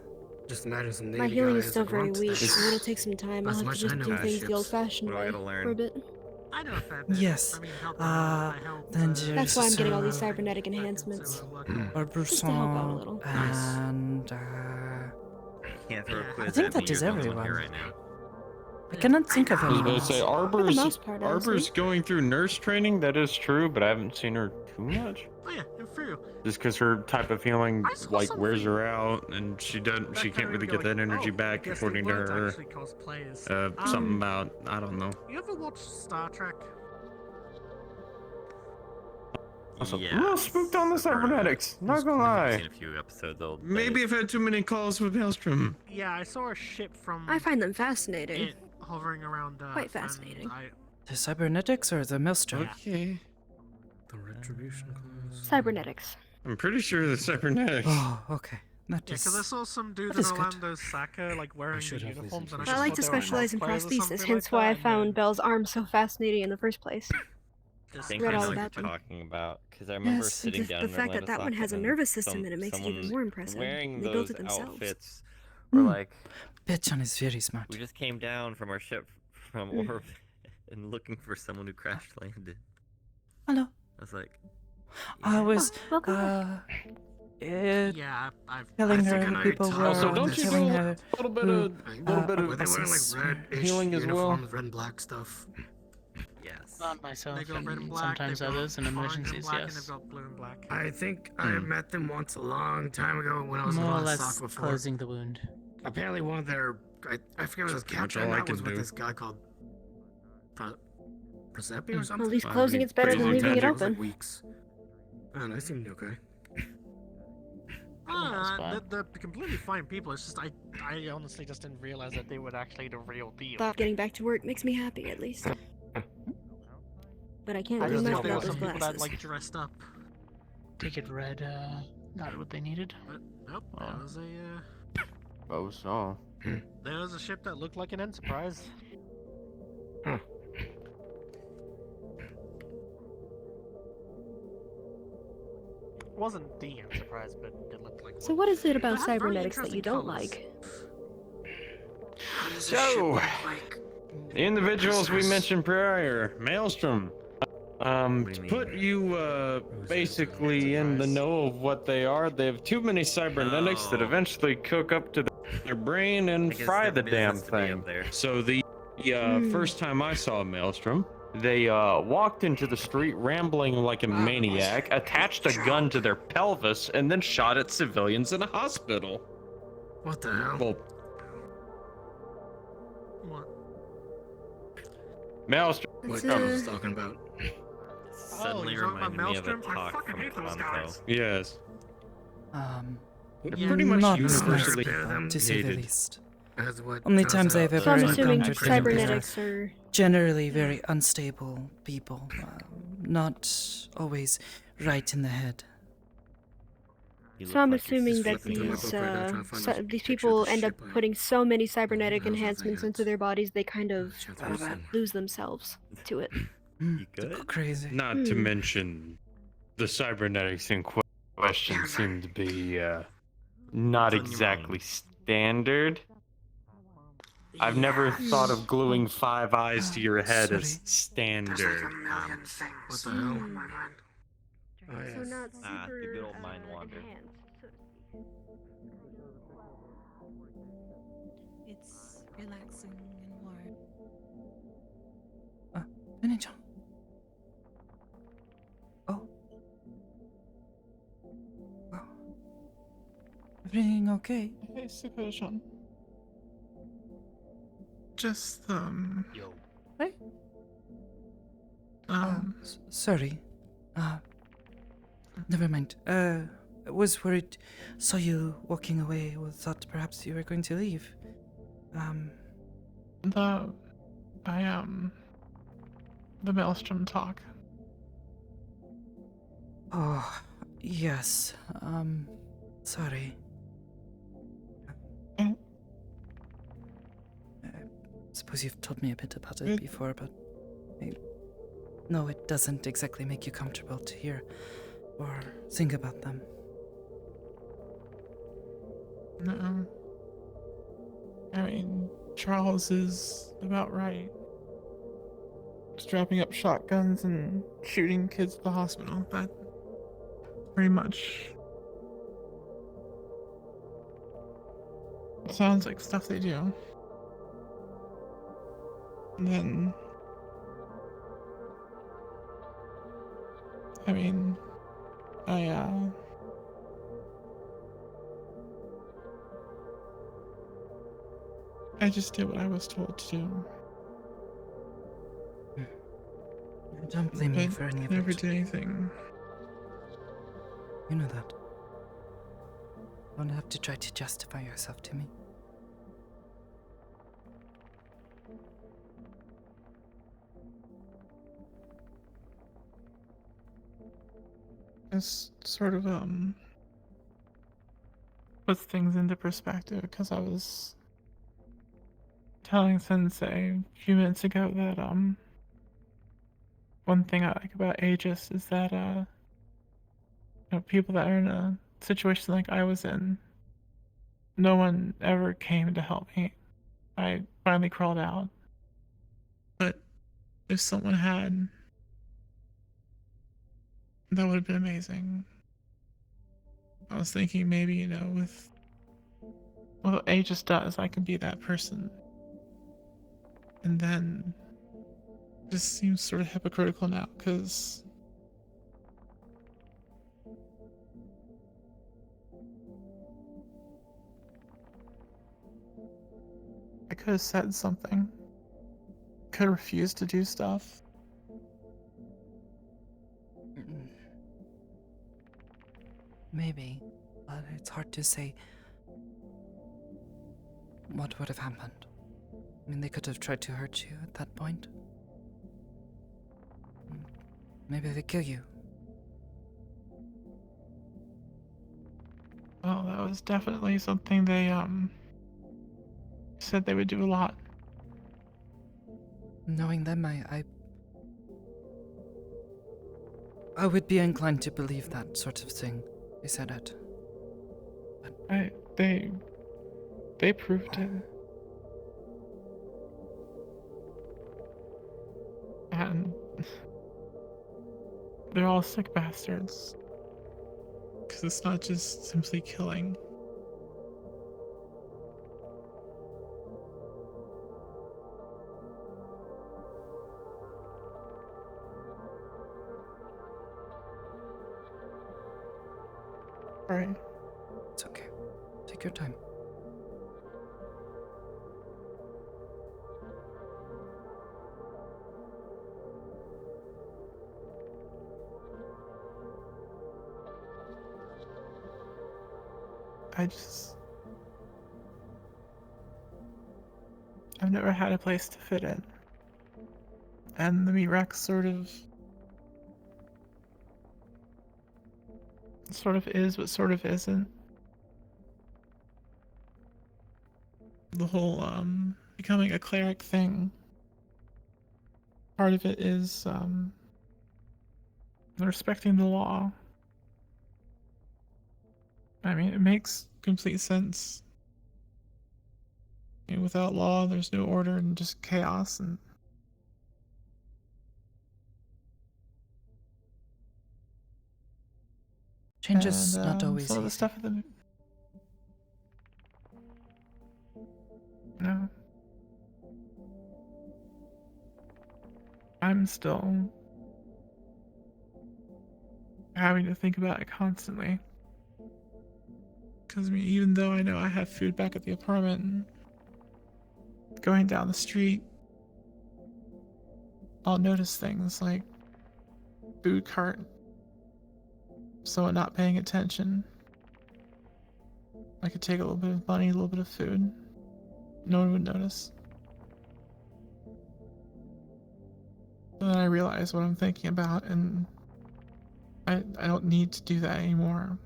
G: just imagine some Navy
M: My healing is
G: guys
M: still
G: that
M: very
G: want
M: weak.
G: this.
M: I'm gonna take some time. I'll
G: As
M: have to
G: much
M: just
G: I know
M: do
G: about
M: things the
G: ships.
M: old-fashioned
T: What do I
M: way
T: gotta learn?
M: for a bit.
V: I know a fair bit.
A: Yes.
V: I mean, help I helped,
A: Then
V: uh,
M: That's why I'm getting all these
A: there's
M: cybernetic enhancements. Just to help out a little.
A: and
T: Can't throw a quiz
A: I think
T: at me.
A: that is
T: You're the only one
A: everyone.
T: here right now.
A: I cannot think of
B: I was
A: anyone
B: about to say,
A: else.
M: For the most part, honestly.
B: Arbor's going through nurse training. That is true, but I haven't seen her too much.
V: Oh yeah, and for you.
B: Just because her type of healing
V: I saw
B: like
V: some
B: wears
V: for you.
B: her out, and she doesn't. She
V: That
B: can't
V: kinda
B: really
V: go
B: get that
V: like,
B: energy
V: oh, I
B: back,
V: guess
B: according
V: they
B: to
V: weren't
B: her.
V: actually cosplayers.
B: Something about I don't know.
V: You ever watch Star Trek?
B: Also,
T: Yeah.
B: I'm a little spooked on the cybernetics. Not gonna
T: I've
B: lie.
T: seen a few episodes old. but
B: Maybe I've had too many calls with Maelstrom.
V: Yeah, I saw a ship from
M: I find them fascinating.
V: it hovering around.
M: Quite fascinating.
A: The cybernetics or the maelstrom?
B: Okay.
G: The retribution clause.
M: Cybernetics.
B: I'm pretty sure the cybernetics.
A: Oh, okay. That
V: Yeah, because I saw some dude
A: that
V: in
A: is good.
V: Orlando Saka like wearing the
G: should have these
V: uniforms, and I
M: I
V: just
M: like
V: thought
M: to
V: they were
M: specialize in
V: cosplayers or
M: prosthesis,
V: something
M: hence
V: like
M: why
V: that,
M: I
V: and
M: found Belle's arm so fascinating in the first place.
T: I think
M: Read
T: I
M: all
T: know what
M: about
T: you're
M: them.
T: talking about because I remember
A: Yes,
T: sitting
M: the
T: down
M: the
T: in
M: fact that
T: Orlando
M: that one
T: Soccer
M: has a
T: and
M: nervous system
T: some-
M: and it makes it
T: someone
M: even more impressive.
T: Wearing
M: They built
T: those
M: it themselves.
T: outfits were like,
A: Bitchan is very smart.
T: we just came down from our ship from Orb and looking for someone who crash landed.
A: Hello.
T: I was like,
A: I was
M: welcome back.
V: Yeah, I've
A: telling
G: I
A: her
G: think I
A: who
G: know
A: people
G: you're
A: were,
G: talking
B: Also,
G: about
B: don't
G: this.
B: you do
A: telling
B: a
A: her
B: little bit
A: who,
B: of
G: Were they wearing like red-ish
B: healing as well?
G: uniforms, red and black stuff?
T: yes.
V: Not myself. They've got red and
J: and
V: black.
J: sometimes
V: they've got
J: others in
V: orange and
J: emergencies,
V: black, and
J: yes.
V: they've got blue and black.
G: I think I met them once a long time ago when I was
J: More or
G: in
J: less
G: Soccer before.
J: closing the wound.
G: Apparently, one of their I forget what his
B: pretty much
G: captain
B: all I
G: was
B: can
G: with
B: do.
G: this guy called Presepi or something.
M: At least closing it's better than
B: crazy
M: leaving it
B: magic.
M: open.
G: Weeks. And I seemed okay.
V: They're completely fine people. It's just I honestly just didn't realize that they were actually the real deal.
M: Thought getting back to work makes me happy, at least. But I can't
V: I
M: do
V: just
M: much
V: thought there were
M: without those
V: some people that
M: glasses.
V: like dressed up.
J: Ticket red, not what they needed.
V: But nope, there was a
B: Oh, so.
V: there was a ship that looked like an Enterprise. Wasn't the Enterprise, but it looked like.
M: So what is it about
V: They have very
M: cybernetics that you
V: interesting
M: don't
V: colours.
M: like?
B: So, the individuals we mentioned prior, Maelstrom. To put you basically in the know of what they are, they have too many cybernetics that eventually cook up to their brain and fry the damn thing. So the first time I saw Maelstrom, they walked into the street rambling like a maniac, attached a gun to their pelvis, and then shot at civilians in a hospital.
G: What the hell?
B: Well,
V: What?
B: Maelstrom.
G: What I was talking about?
T: Suddenly
V: you're talking about
T: reminded me of a
V: Maelstrom? I
T: talk
V: fucking
T: from
V: hate those
T: Conto.
V: guys.
B: Yes.
A: They're
V: Yeah.
A: pretty much
B: Not
A: universally
B: universally
A: evil, to say the
B: hated.
A: least.
G: As what
A: Only
G: turns
A: times
G: out
A: I've
G: the
A: ever
M: So I'm assuming
A: encountered them, they're
M: cybernetics are...
A: generally very unstable people, not always right in the head.
M: So I'm assuming that these people end up putting so many cybernetic enhancements into their bodies, they kind of lose themselves to it.
T: You good?
A: Crazy.
B: Not to mention, the cybernetics in question seem to be not exactly standard. I've never thought of gluing 5 eyes to your head as standard.
G: What the hell?
M: So not super
T: the good old mind wander.
M: enhanced, so to speak.
E: It's relaxing and warm.
A: Ninja. Oh. Wow. Everything okay?
Q: Hey, Sakoto. Just,
V: Yo.
A: Hey? Sorry. Never mind. I was worried. Saw you walking away. Thought perhaps you were going to leave.
Q: The Maelstrom talk.
A: Oh, Yes, sorry.
Q: Mm.
A: I suppose you've told me a bit about it
Q: It-
A: before, but no, it doesn't exactly make you comfortable to hear or think about them.
Q: No. I mean, Charles is about right. Strapping up shotguns and shooting kids at the hospital. That pretty much sounds like stuff they do. And then, I mean, I just did what I was told to do.
A: I don't blame you for any of
Q: never
A: it.
Q: did anything.
A: You know that. Don't have to try to justify yourself to me.
Q: It's sort of puts things into perspective because I was telling Sensei a few minutes ago that one thing I like about Aegis is that people that are in a situation like I was in, no one ever came to help me. I finally crawled out. But if someone had, that would have been amazing. I was thinking maybe, with what Aegis does, I could be that person. And then it just seems sort of hypocritical now, because I could have said something. Could have refused to do stuff.
A: Maybe, but it's hard to say what would have happened. I mean, they could have tried to hurt you at that point. Maybe they kill you.
Q: Well, that was definitely something they said they would do a lot.
A: Knowing them, I would be inclined to believe that sort of thing. They said it.
Q: They proved it. And they're all sick bastards. Because it's not just simply killing. Right.
A: It's okay. Take your time.
Q: I've never had a place to fit in. And the meat rack sort of is, but sort of isn't. The whole becoming a cleric thing. Part of it is respecting the law. I mean, it makes complete sense. Without law, there's no order and just chaos. And
A: change is not always
Q: some of the
A: easy.
Q: stuff at the no. I'm still having to think about it constantly. Because, I mean, even though I know I have food back at the apartment, going down the street, I'll notice things like food cart, someone not paying attention. I could take a little bit of money, a little bit of food. No one would notice. Then I realize what I'm thinking about, and I don't need to do that anymore.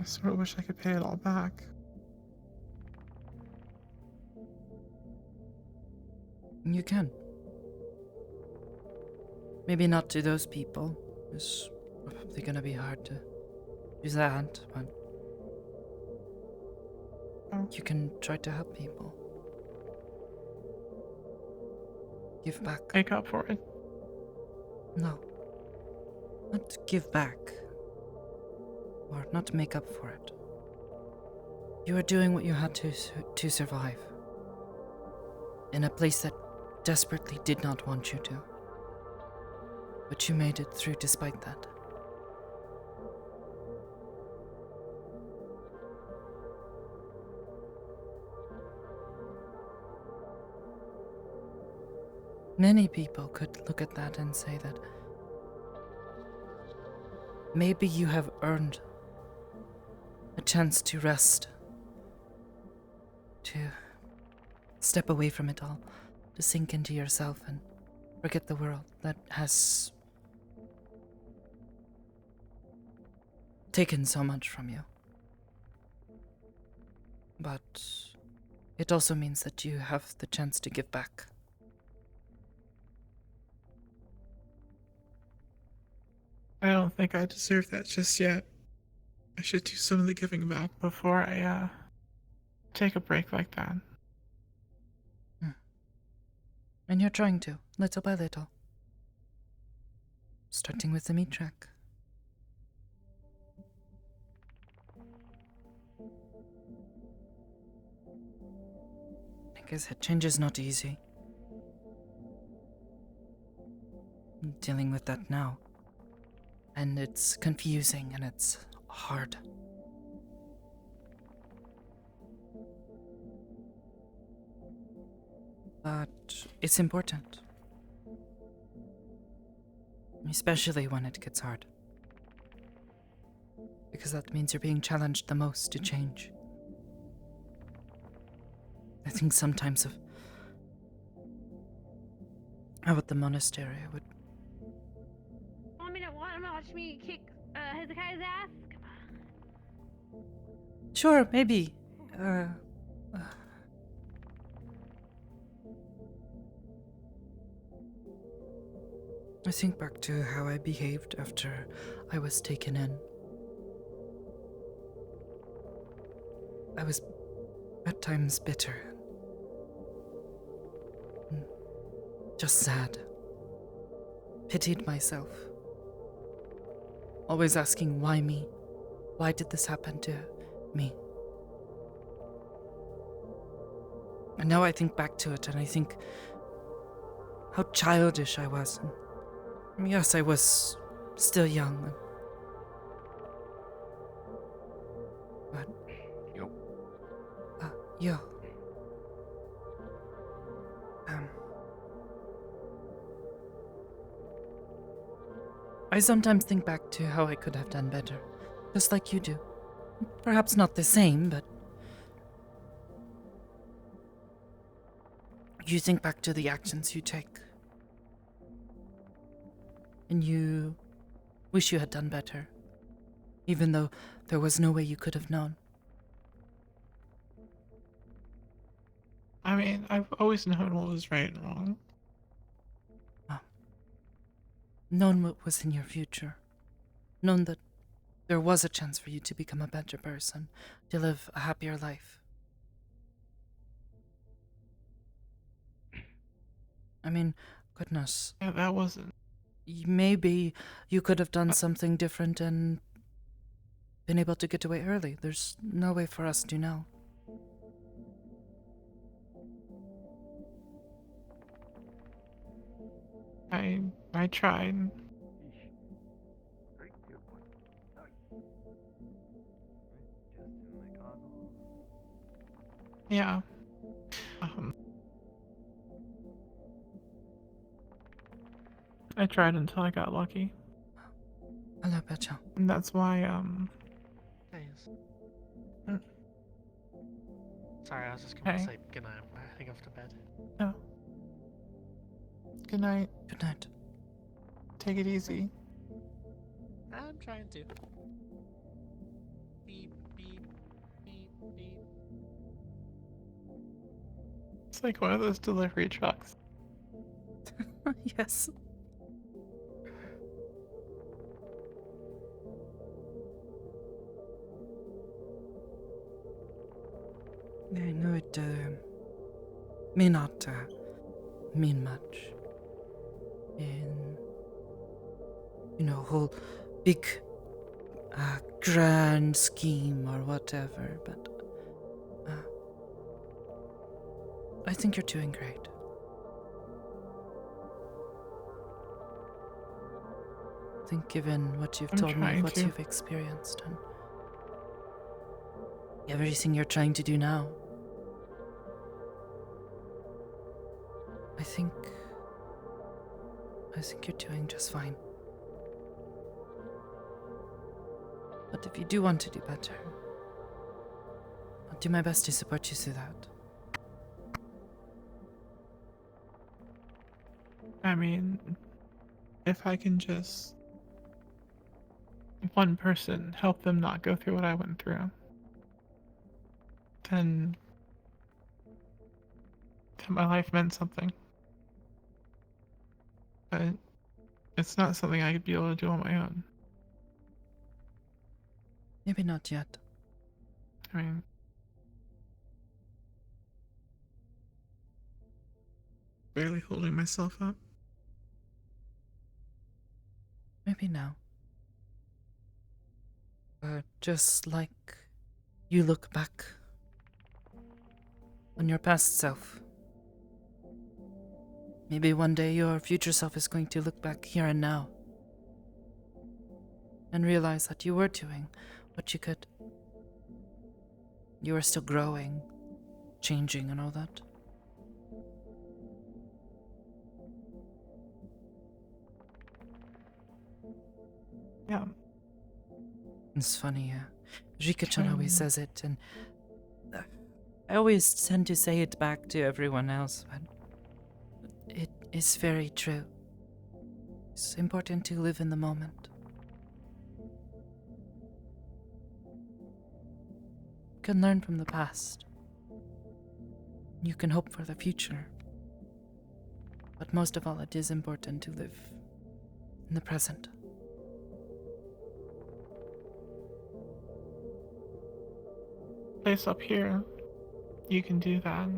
Q: I sort of wish I could pay it all back.
A: You can. Maybe not to those people. It's probably gonna be hard to do that, but you can try to help people. Give back.
Q: Make up for it.
A: No. Not give back. Or not make up for it. You are doing what you had to survive. In a place that desperately did not want you to. But you made it through despite that. Many people could look at that and say that maybe you have earned a chance to rest, to step away from it all, to sink into yourself and forget the world that has taken so much from you. But it also means that you have the chance to give back.
Q: I don't think I deserve that just yet. I should do some of the giving back before I take a break like that.
A: And you're trying to, little by little. Starting with the meat track. Like I said, change is not easy. I'm dealing with that now. And it's confusing and it's hard. But it's important. Especially when it gets hard. Because that means you're being challenged the most to change. I think sometimes of how at the monastery I would...
I: Want to watch me kick Hezekiah's ass?
A: Sure, maybe. I think back to how I behaved after I was taken in. I was at times bitter. Just sad. Pitied myself. Always asking, why me? Why did this happen to me? And now I think back to it and I think how childish I was. And yes, I was still young. But...
C: Yo.
A: Yo. I sometimes think back to how I could have done better. Just like you do. Perhaps not the same, but... You think back to the actions you take. And you wish you had done better. Even though there was no way you could have known.
Q: I mean, I've always known what was right and wrong.
A: Known what was in your future. Known that there was a chance for you to become a better person, to live a happier life. I mean, goodness.
Q: Yeah, that wasn't...
A: Maybe you could have done something different and been able to get away early. There's no way for us to know.
Q: I tried. Yeah. I tried until I got lucky.
A: Hello, Betcha.
Q: And that's why,
H: Sorry, I was just gonna
Q: Hey.
H: say goodnight. I think off to bed.
Q: No. Good night.
A: Good night.
Q: Take it easy.
V: I'm trying to. Beep, beep, beep, beep.
Q: It's like one of those delivery trucks.
A: Yes. I know it may not mean much in, whole big grand scheme or whatever, but I think you're doing great. I think given what you've
Q: I'm
A: told me,
Q: trying
A: what
Q: to.
A: you've experienced, and everything you're trying to do now, I think you're doing just fine. But if you do want to do better, I'll do my best to support you through that.
Q: I mean, if I can just one person help them not go through what I went through, then my life meant something. But it's not something I could be able to do on my own.
A: Maybe not yet.
Q: I mean, barely holding myself up.
A: Maybe now. Just like you look back on your past self. Maybe one day your future self is going to look back here and now and realize that you were doing what you could. You were still growing, changing, and all that.
Q: Yeah.
A: It's funny, Rika-chan always says it, and I always tend to say it back to everyone else, but it is very true. It's important to live in the moment. You can learn from the past. You can hope for the future. But most of all, it is important to live in the present.
Q: Place up here, you can do that.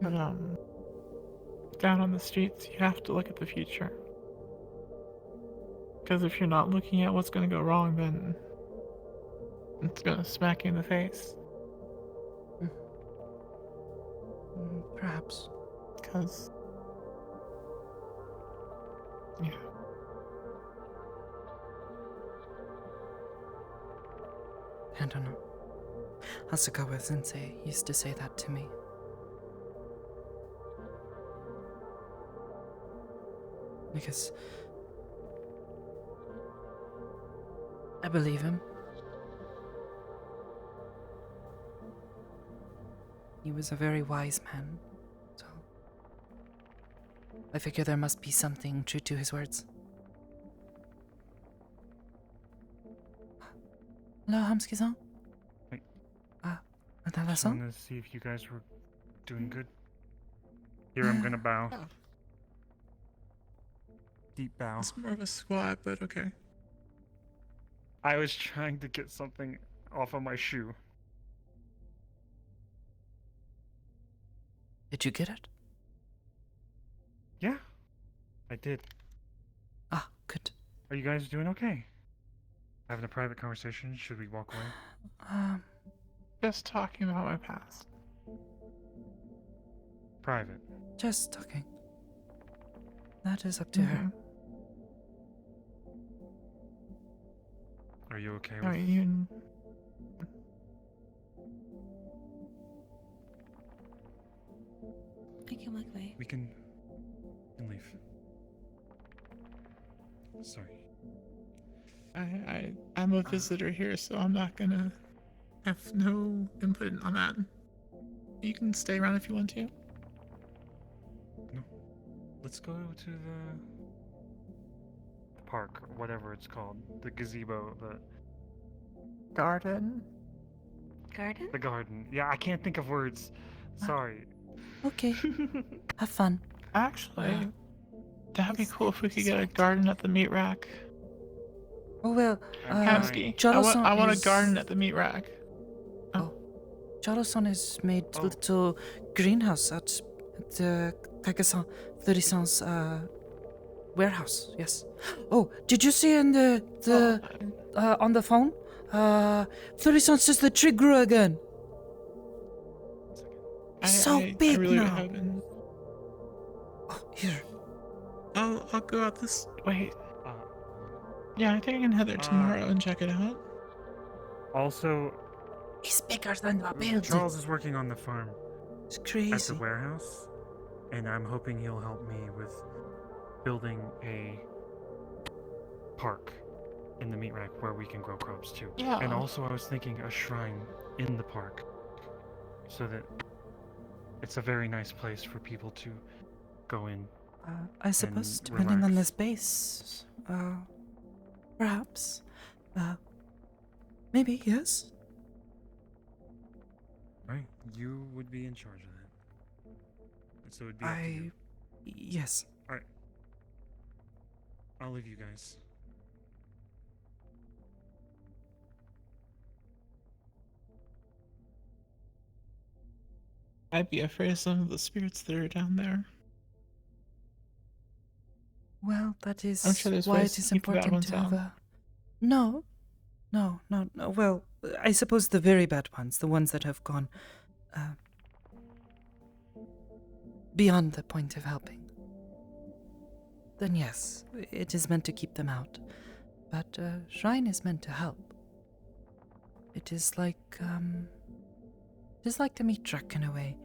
Q: But down on the streets, you have to look at the future. Because if you're not looking at what's going to go wrong, then it's going to smack you in the face.
A: Perhaps.
Q: Because, yeah.
A: I don't know. Asakawa-sensei used to say that to me. Because I believe him. He was a very wise man, so I figure there must be something true to his words. Hello, Hamsuki-san?
U: Wait. Just
A: Adala-san?
U: wanted to see if you guys were doing good. Here, I'm gonna bow.
Q: Oh.
U: Deep bow.
Q: It's more of a squat, but okay.
U: I was trying to get something off of my shoe.
A: Did you get it?
U: Yeah, I did.
A: Ah, good.
U: Are you guys doing okay? Having a private conversation? Should we walk away?
Q: Just talking about my past.
U: Private.
A: Just talking. That is up to her.
U: Are you okay
Q: Are
U: with...
Q: you...
E: I can look away.
U: We can leave. Sorry.
Q: I'm a visitor here, so I'm not gonna have no input on that. You can stay around if you want to.
D: let's go to the park or whatever it's called, the gazebo, the
Q: Garden.
E: Garden?
D: the garden. Yeah, I can't think of words. Sorry.
A: Okay. Have fun.
Q: Actually, that'd be cool if we could get a garden at the meat rack.
A: Oh well,
Q: Hamsky, I
A: Joloson
Q: want a
A: is-
Q: garden at the meat rack.
A: Joloson has made a little greenhouse at the Kakasan Florisan's warehouse. Yes. Oh, did you see in the on the phone? Florisan says the tree grew again. Big
Q: I really
A: now.
Q: haven't.
A: Oh, here.
Q: I'll go out this. Wait. Yeah, I think I can head there tomorrow and check it out.
D: Also,
A: he's bigger than the building.
D: Charles is working on the farm.
A: It's crazy.
D: At the warehouse, and I'm hoping he'll help me with building a park in the meat rack where we can grow crops too.
Q: Yeah.
D: And also, I was thinking a shrine in the park, so that it's a very nice place for people to go in.
A: I suppose,
D: and
A: depending on the
D: relax.
A: space, perhaps, maybe yes.
D: Right, you would be in charge of that. So it'd be up to you.
A: Yes.
D: All right. I'll leave you guys.
Q: I'd be afraid of some of the spirits that are down there.
A: Well, that is
Q: I'm sure there's
A: why
Q: ways
A: it
Q: to
A: is
Q: keep the bad
A: important
Q: ones
A: to have
Q: out.
A: No. Well, I suppose the very bad ones, the ones that have gone beyond the point of helping. Then yes, it is meant to keep them out. But shrine is meant to help. It is like the meat truck in a way.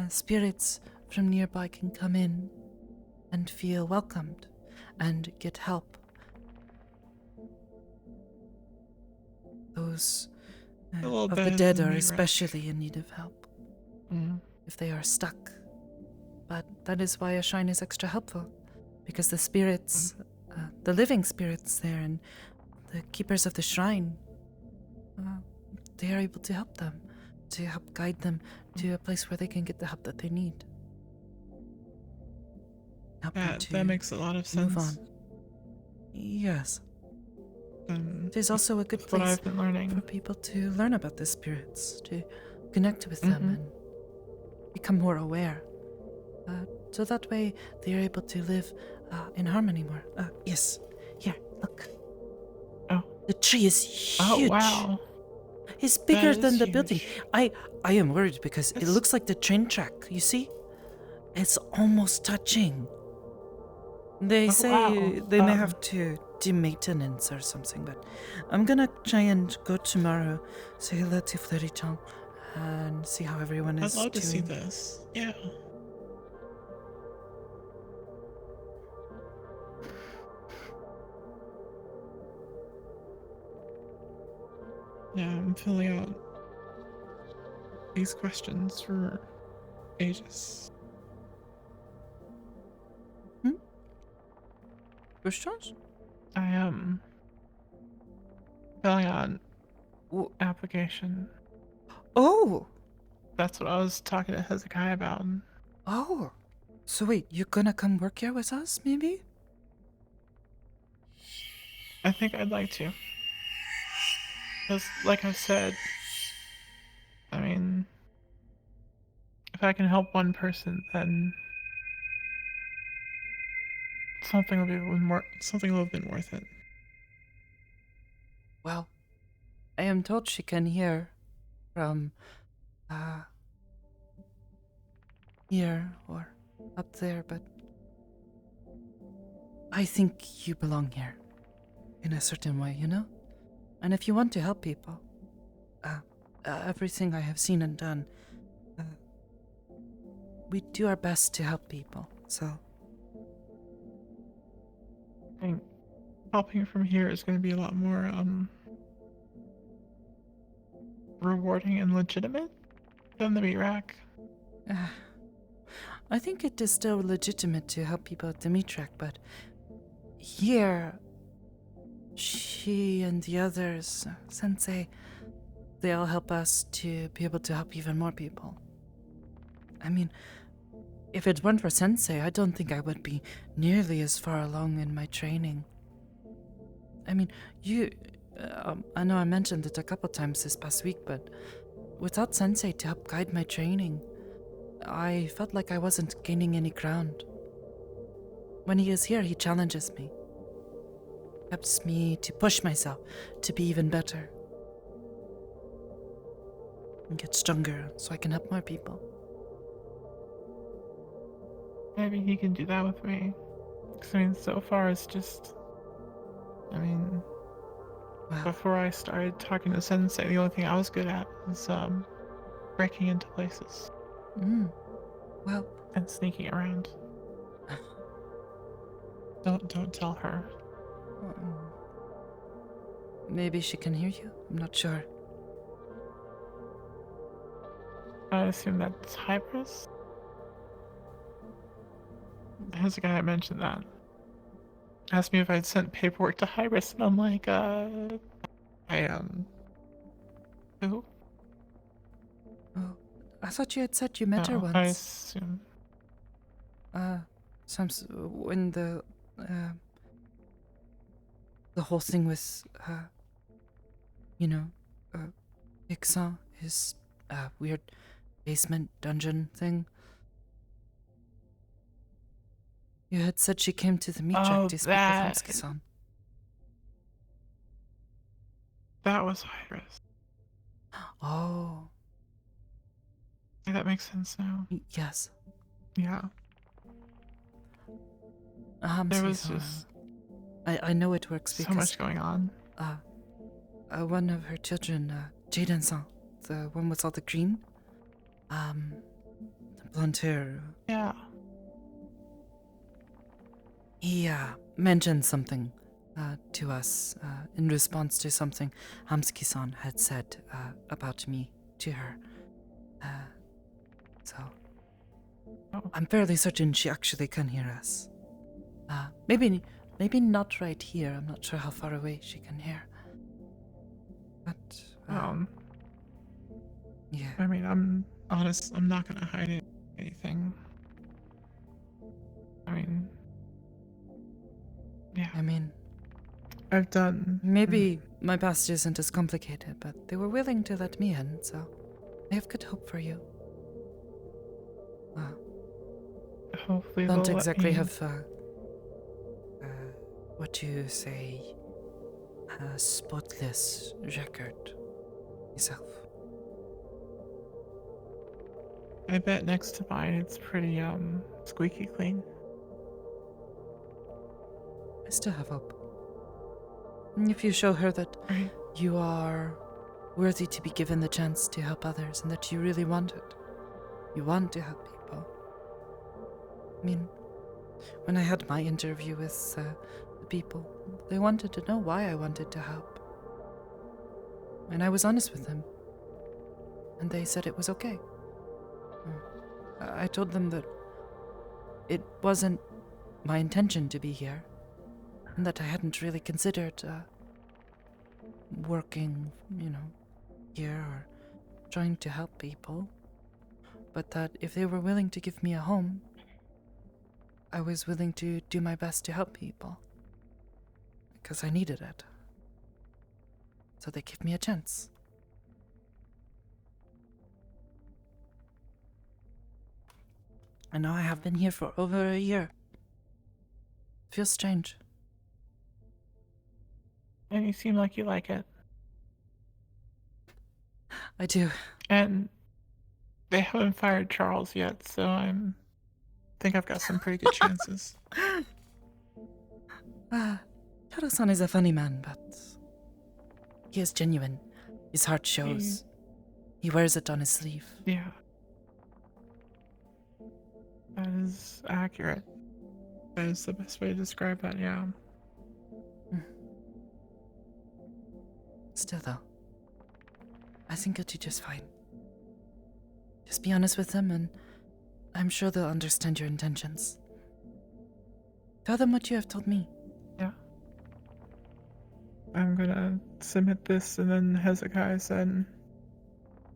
A: Spirits from nearby can come in and feel welcomed and get help. Those
Q: A little
A: of the
Q: better
A: dead
Q: than
A: are
Q: me, right?
A: especially in need of help if they are stuck. But that is why a shrine is extra helpful, because the spirits, the living spirits there and the keepers of the shrine, they are able to help them, to help guide them to a place where they can get the help that they need. Help them to
Q: That makes a lot of sense.
A: move on. Yes. It is also a good
Q: That's what
A: place
Q: I've been learning.
A: for people to learn about the spirits, to connect with them
Q: Mhm.
A: and become more aware. So that way they are able to live in harmony more. Yes. Here, look.
Q: Oh.
A: The tree is huge.
Q: Oh, wow.
A: It's bigger
Q: That
A: than
Q: is
A: the building.
Q: huge.
A: I am worried because it looks like the train track, you see? It's almost touching. They
Q: Oh,
A: say
Q: wow.
A: they may have to do maintenance or something, but I'm gonna try and go tomorrow, say hello to Fleury-chan, and see how everyone
Q: I'd
A: is
Q: love to see
A: doing.
Q: this. Yeah. Yeah, I'm filling out these questions for ages.
A: Questions?
Q: I am filling out application.
A: Oh!
Q: That's what I was talking to Hezekiah about.
A: Oh! So wait, you're gonna come work here with us, maybe?
Q: I think I'd like to. Because, like I said, I mean, if I can help one person, then something will have been worth it.
A: Well, I am told she can hear from, here or up there, but I think you belong here in a certain way, you know? And if you want to help people, everything I have seen and done, we do our best to help people, so.
Q: I think helping from here is going to be a lot more, rewarding and legitimate than the meat rack.
A: I think it is still legitimate to help people at the meat track, but here, she and the others, Sensei, they all help us to be able to help even more people. I mean, if it weren't for Sensei, I don't think I would be nearly as far along in my training. I mean, I know I mentioned it a couple times this past week, but without Sensei to help guide my training, I felt like I wasn't gaining any ground. When he is here, he challenges me. Helps me to push myself to be even better. And get stronger so I can help more people.
Q: Maybe he can do that with me. Because, I mean, so far it's just... I mean... Before I started talking to Sensei, the only thing I was good at was, breaking into places.
A: Well...
Q: And sneaking around. Don't tell her.
A: Maybe she can hear you? I'm not sure.
Q: I assume that's Hybris? There's a guy that mentioned that. Asked me if I'd sent paperwork to Hybris, and I'm like, who?
A: Oh, I thought you had said you met her once.
Q: I assume.
A: When the whole thing with, Ixon, his, weird basement dungeon thing. You had said she came to the meat track to speak with Hamsuki-san.
Q: That was Hybris.
A: Oh.
Q: Yeah, that makes sense now.
A: Yes.
Q: Yeah. There was just...
A: I know it works because...
Q: so much going on.
A: One of her children, Jaden-san, the one with all the green, the blonde hair.
Q: Yeah.
A: He mentioned something to us in response to something Hamsuki-san had said about me to her. So I'm fairly certain she actually can hear us. Maybe not right here. I'm not sure how far away she can hear. But yeah.
Q: I mean, I'm honest. I'm not gonna hide anything. I mean. Yeah.
A: I mean,
Q: I've done...
A: Maybe my past isn't as complicated, but they were willing to let me in, so I have good hope for you.
Q: Hopefully
A: don't
Q: they'll
A: exactly
Q: let me...
A: have, what you say, a spotless record yourself.
Q: I bet next to mine it's pretty, squeaky clean.
A: I still have hope. If you show her that you are worthy to be given the chance to help others and that you really want it, you want to help people. I mean, when I had my interview with the people, they wanted to know why I wanted to help. And I was honest with them. And they said it was okay. I told them that it wasn't my intention to be here. And that I hadn't really considered working, here or trying to help people. But that if they were willing to give me a home, I was willing to do my best to help people. Because I needed it. So they gave me a chance. And now I have been here for over a year. Feels strange.
Q: And you seem like you like it.
A: I do.
Q: And they haven't fired Charles yet, so I think I've got some pretty good chances.
A: Taro-san is a funny man, but he is genuine. His heart shows. He wears it on his sleeve.
Q: Yeah. That is accurate. That is the best way to describe that, yeah.
A: Still though, I think you'll do just fine. Just be honest with him and I'm sure they'll understand your intentions. Tell them what you have told me.
Q: Yeah. I'm gonna submit this, and then Hezekiah said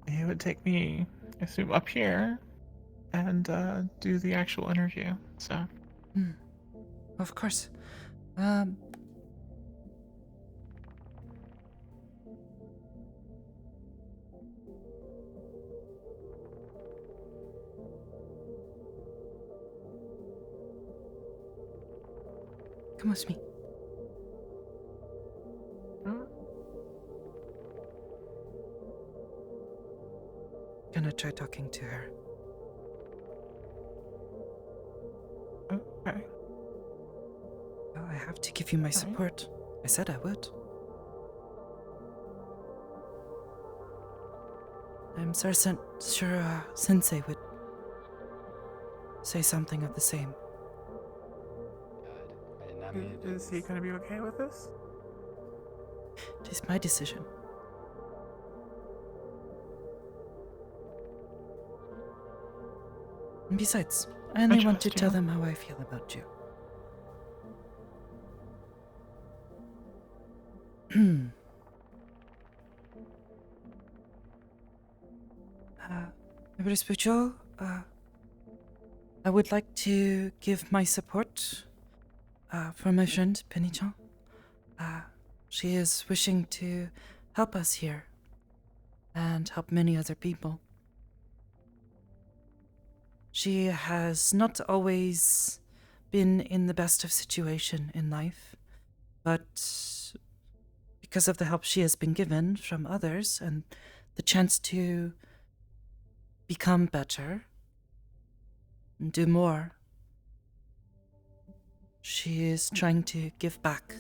Q: he would take me, I assume, up here and do the actual interview. So.
A: Of course. Come with me. Gonna try talking to her.
Q: Okay.
A: Well, I have to give you my support. I said I would. I'm sure Sensei would say something of the same.
Q: Is he gonna be okay with this?
A: It is my decision. And besides, I only want to
Q: trust
A: tell
Q: you.
A: them how I feel about you. Respectful, I would like to give my support for my friend Penny-chan. She is wishing to help us here and help many other people. She has not always been in the best of situation in life, but because of the help she has been given from others and the chance to become better and do more, she is trying to give back.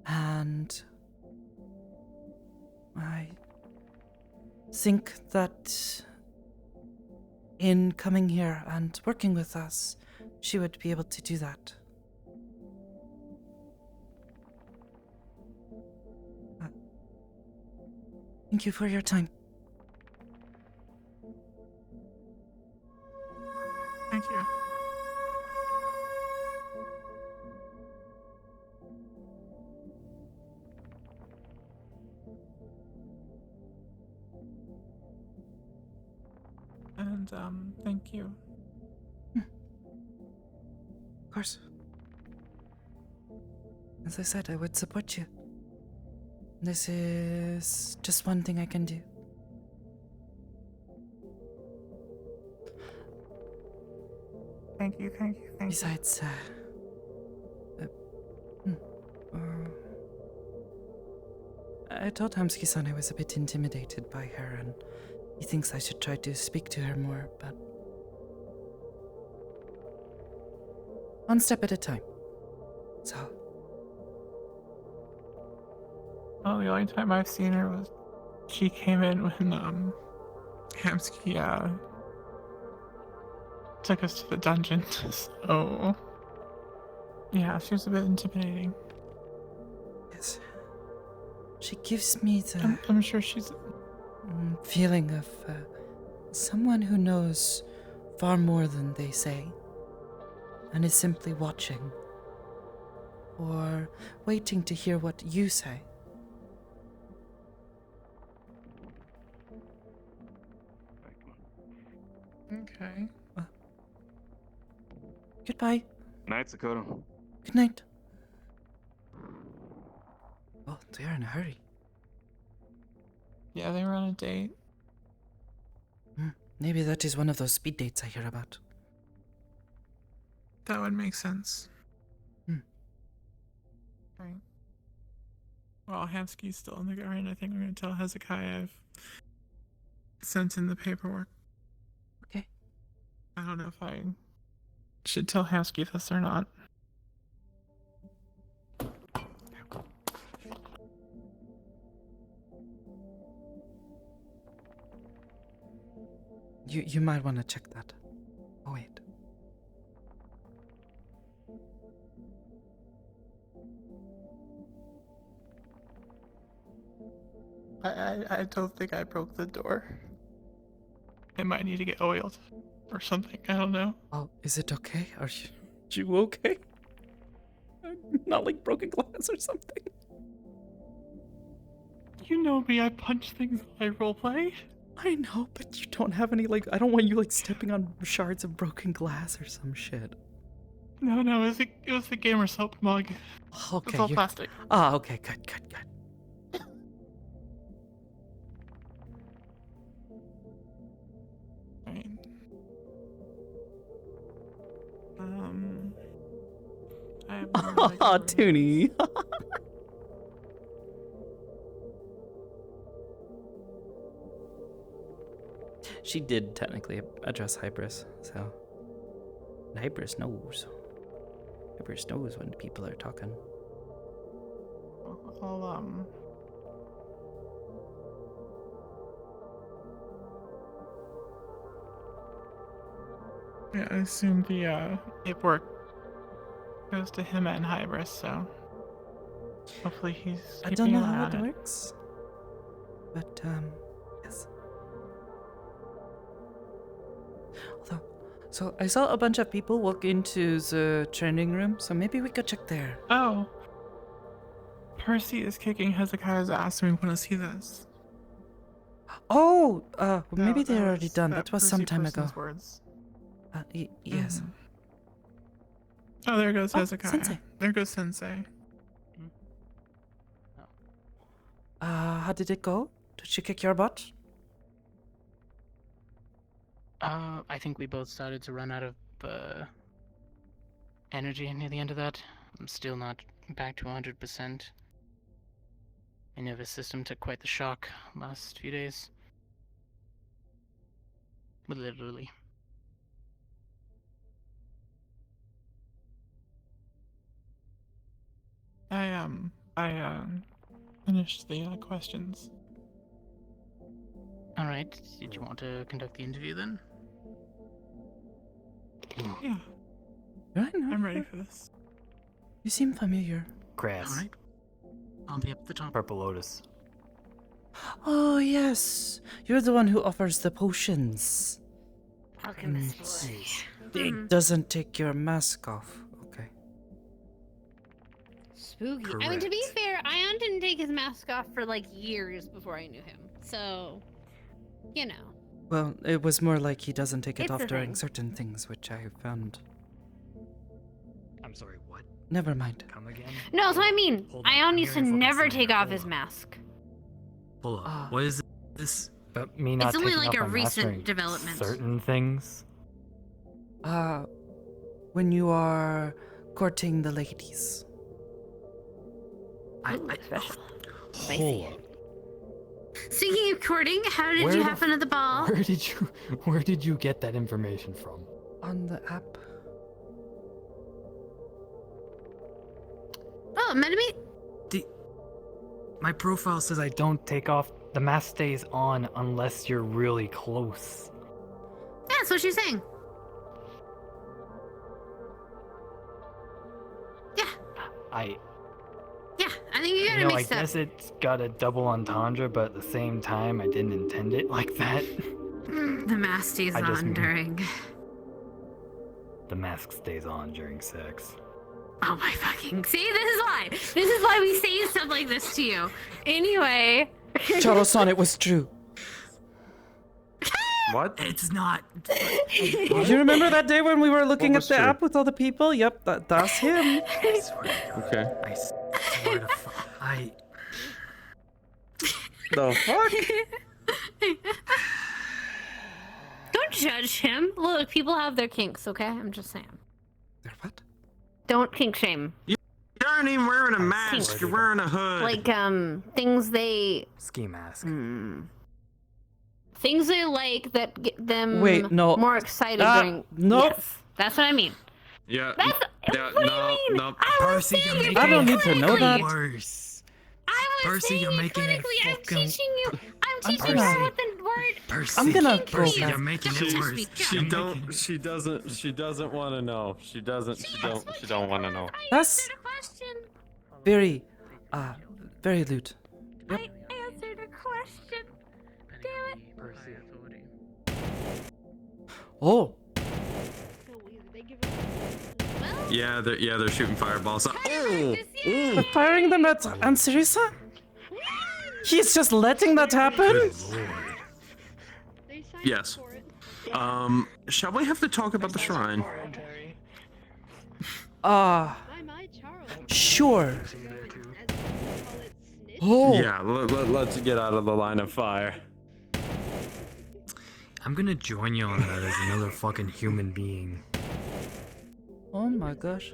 A: And I think that in coming here and working with us, she would be able to do that. Thank you for your time.
Q: Thank you. And thank you.
A: Of course. As I said, I would support you. This is just one thing I can do.
Q: Thank you.
A: Besides, I told Hamsuki-san I was a bit intimidated by her, and he thinks I should try to speak to her more, but one step at a time. So.
Q: Well, the only time I've seen her was she came in when Hamsuki took us to the dungeon. So yeah, she was a bit intimidating.
A: Yes. She gives me the
Q: I'm sure she's
A: feeling of someone who knows far more than they say and is simply watching or waiting to hear what you say.
Q: okay.
A: Goodbye.
K: Night, Sakoto.
A: Good night. Oh, they are in a hurry.
Q: Yeah, they were on a date.
A: Maybe that is one of those speed dates I hear about.
Q: That would make sense. Right. Well, Hamsuki's still in the garden. I think we're going to tell Hezekiah I've sent in the paperwork.
A: Okay.
Q: I don't know if I should tell Hamsuki this or not.
A: You might want to check that. Oh, wait.
Q: I don't think I broke the door. It might need to get oiled. or something. I don't know.
A: Oh, is it okay? Are you okay? Not like broken glass or something.
Q: You know me, I punch things I roleplay.
A: I know, but you don't have any, like, I don't want you, like, stepping on shards of broken glass or some shit.
Q: No, it was the gamer soap mug.
A: Okay.
Q: It's all plastic.
A: Ah, okay, good.
Q: Right.
A: Aw, Toonie. She did technically address Hybris, so. And Hybris knows. Hybris knows when people are talking.
Q: Yeah, I assume the paperwork goes to him and Hybris, so hopefully he's
A: I
Q: keeping
A: don't know
Q: an eye
A: how
Q: on
A: it works, but yes. Although, so I saw a bunch of people walk into the training room, so maybe we could check there.
Q: Oh. Percy is kicking Hezekiah's ass and we want to see this.
A: Oh, well, maybe they're already
Q: was
A: done.
Q: that
A: That was some
Q: Percy
A: time ago.
Q: person's words.
A: Yes.
Q: Oh, there goes
A: Oh,
Q: Hezekiah.
A: Sensei.
Q: There goes Sensei.
A: How did it go? Did she kick your butt?
V: I think we both started to run out of energy near the end of that. I'm still not back to 100%. My nervous system took quite the shock last few days. But literally.
Q: I finished the questions.
V: Alright, did you want to conduct the interview then?
Q: Yeah. I'm ready for this.
A: You seem familiar.
J: Grass.
V: Alright. I'll be up at the top.
J: Purple lotus.
A: Oh, yes. You're the one who offers the potions.
I: Alchemist boy.
A: It doesn't take your mask off. Okay.
I: Spooky. I mean, to be fair, Ion didn't take his mask off for like years before I knew him. So, you know.
A: Well, it was more like he doesn't take it
I: It's
A: off
I: a
A: during
I: thing.
A: certain things, which I found.
J: I'm sorry, what?
A: Never mind.
J: Come again?
I: No, so I mean,
J: Hold on,
I: Ion
J: I'm
I: used to
J: hearing fucking
I: never
J: slander.
I: take off
J: Hold
I: his
J: on.
I: mask.
J: Hold on. What is this?
C: But me not
I: It's only
C: taking
I: like
C: off
I: a
C: my
I: recent
C: mastering
I: development.
C: certain things.
A: When you are courting the ladies.
I: Special.
J: Hold on.
I: Speaking of courting, how did you happen at the ball?
J: Where did you get that information from?
A: On the app.
I: Oh, Metamate?
C: My profile says I don't take off. The mask stays on unless you're really close.
I: Yeah, that's what she's saying. Yeah, I think you got it
C: I
I: mixed up.
C: guess it's got a double entendre, but at the same time, I didn't intend it like that.
I: The mask stays
C: I just
I: on
C: mean-
I: during.
C: The mask stays on during sex.
I: Oh my fucking. See, this is why. This is why we say stuff like this to you. Anyway.
A: Charo-san, it was true.
B: What?
C: It's not.
A: You remember that day when we were looking at
B: was
A: the
B: true?
A: app with all the people? Yep, that's him.
B: Okay.
C: I swear to I.
B: The fuck?
I: Don't judge him. Look, people have their kinks, okay? I'm just saying.
A: Their what?
I: Don't kink shame.
P: You aren't even wearing a mask. You're wearing a hood.
I: Like, things they.
C: Ski mask.
I: Things they like that get them
A: Wait, no.
I: more excited during.
A: Nope.
I: Yes, that's what I mean.
B: Yeah.
I: That's.
B: Yeah.
I: What do
B: No.
I: you mean?
B: No.
I: I was
C: Percy,
I: saying
C: you're
I: it
C: making
A: I don't
I: very
A: need to know that.
C: worse.
I: I was
C: Percy,
I: saying
C: you're
I: it
C: making it
I: clinically. I'm
C: fucking-
I: teaching you. I'm
C: I'm
I: teaching
C: Percy.
I: her what the word.
C: Percy,
A: I'm gonna
I: kink
A: go
I: means.
A: back.
C: You're making
I: Just
C: it
I: to
C: worse.
I: speak.
B: She doesn't want to know. She don't want to know.
A: That's
I: Answered a question.
A: very, very lewd.
I: I answered a question. Damn it.
A: Oh,
B: Yeah, they're shooting fireballs. Oh!
A: We're firing them at Aunt Sarisa? He's just letting that happen?
B: Yes. Shall we have to talk about the shrine?
A: Sure.
B: Yeah, let's get out of the line of fire.
C: I'm gonna join you on that as another fucking human being.
A: Oh my gosh.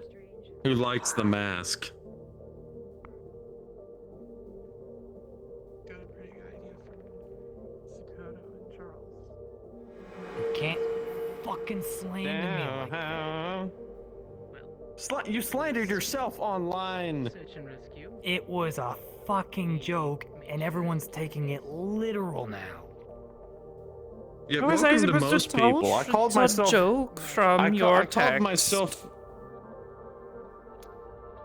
B: Who likes the mask?
J: You can't fucking slander me like that.
B: You slandered yourself online.
J: It was a fucking joke, and everyone's taking it literal now.
B: Yeah,
A: How was I
B: welcome to
A: supposed
B: most
A: to tell?
B: people. I called
A: It's
B: myself
A: a joke from your
B: I called
A: text.
B: myself.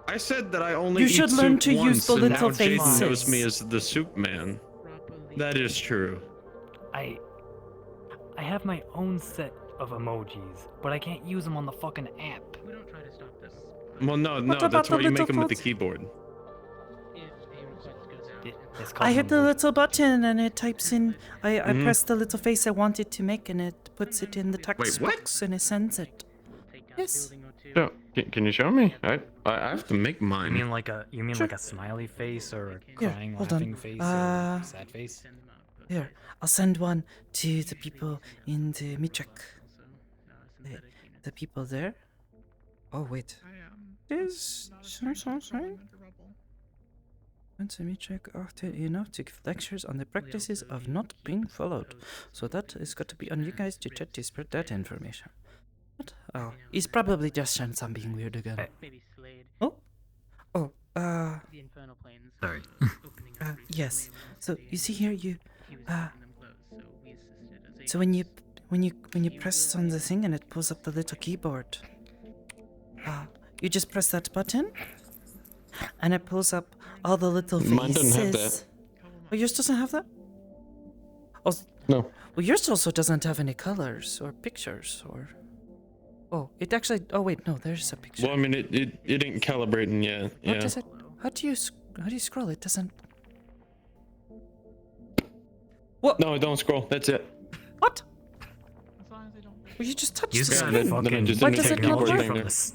B: I said that I only
A: You
B: eat
A: should learn
B: soup
A: to use
B: once,
A: the
B: and
A: little
B: now Jaden knows
A: faces.
B: me as the soup man. That is true.
J: I have my own set of emojis, but I can't use them on the fucking app. We don't try to stop this.
B: Well, no,
A: about
B: that's
A: the
B: why you make
A: little
B: them with the
A: foot?
B: keyboard.
A: I hit the little button and it types in. I
B: Mhm.
A: press the little face I want it to make and it puts it in the text
B: Wait, what?
A: box and it sends it. Yes.
B: So, can you show me? I have to make
C: You
B: mine.
C: mean like a like a smiley face or a
A: Here,
C: crying
A: hold
C: laughing
A: on.
C: face or a sad face?
A: Here, I'll send one to the people in the Mitrek. The people there. Oh wait. There's sorry. Once a Mitrek after enough to give lectures on the practices of not being followed. So that is got to be on you guys to try to spread that information. What? Oh, he's probably just done something weird again. Oh,
C: Sorry.
A: yes. So you see here, so when you press on the thing and it pulls up the little keyboard, you just press that button, and it pulls up all the little faces.
B: Mine doesn't have that.
A: Oh, yours doesn't have that? Oh,
B: no.
A: Well, yours also doesn't have any colors or pictures or. Oh, it actually. Oh wait, no, there's a picture.
B: Well, I mean, it ain't calibrating yet.
A: What
B: Yeah.
A: does it? How do you scroll? It doesn't.
B: What? No, don't scroll. That's it.
A: What? Well, you just touched
C: You've
A: the
C: got
A: screen.
C: fucking
A: Why does it not
C: technology
A: work?
C: from this.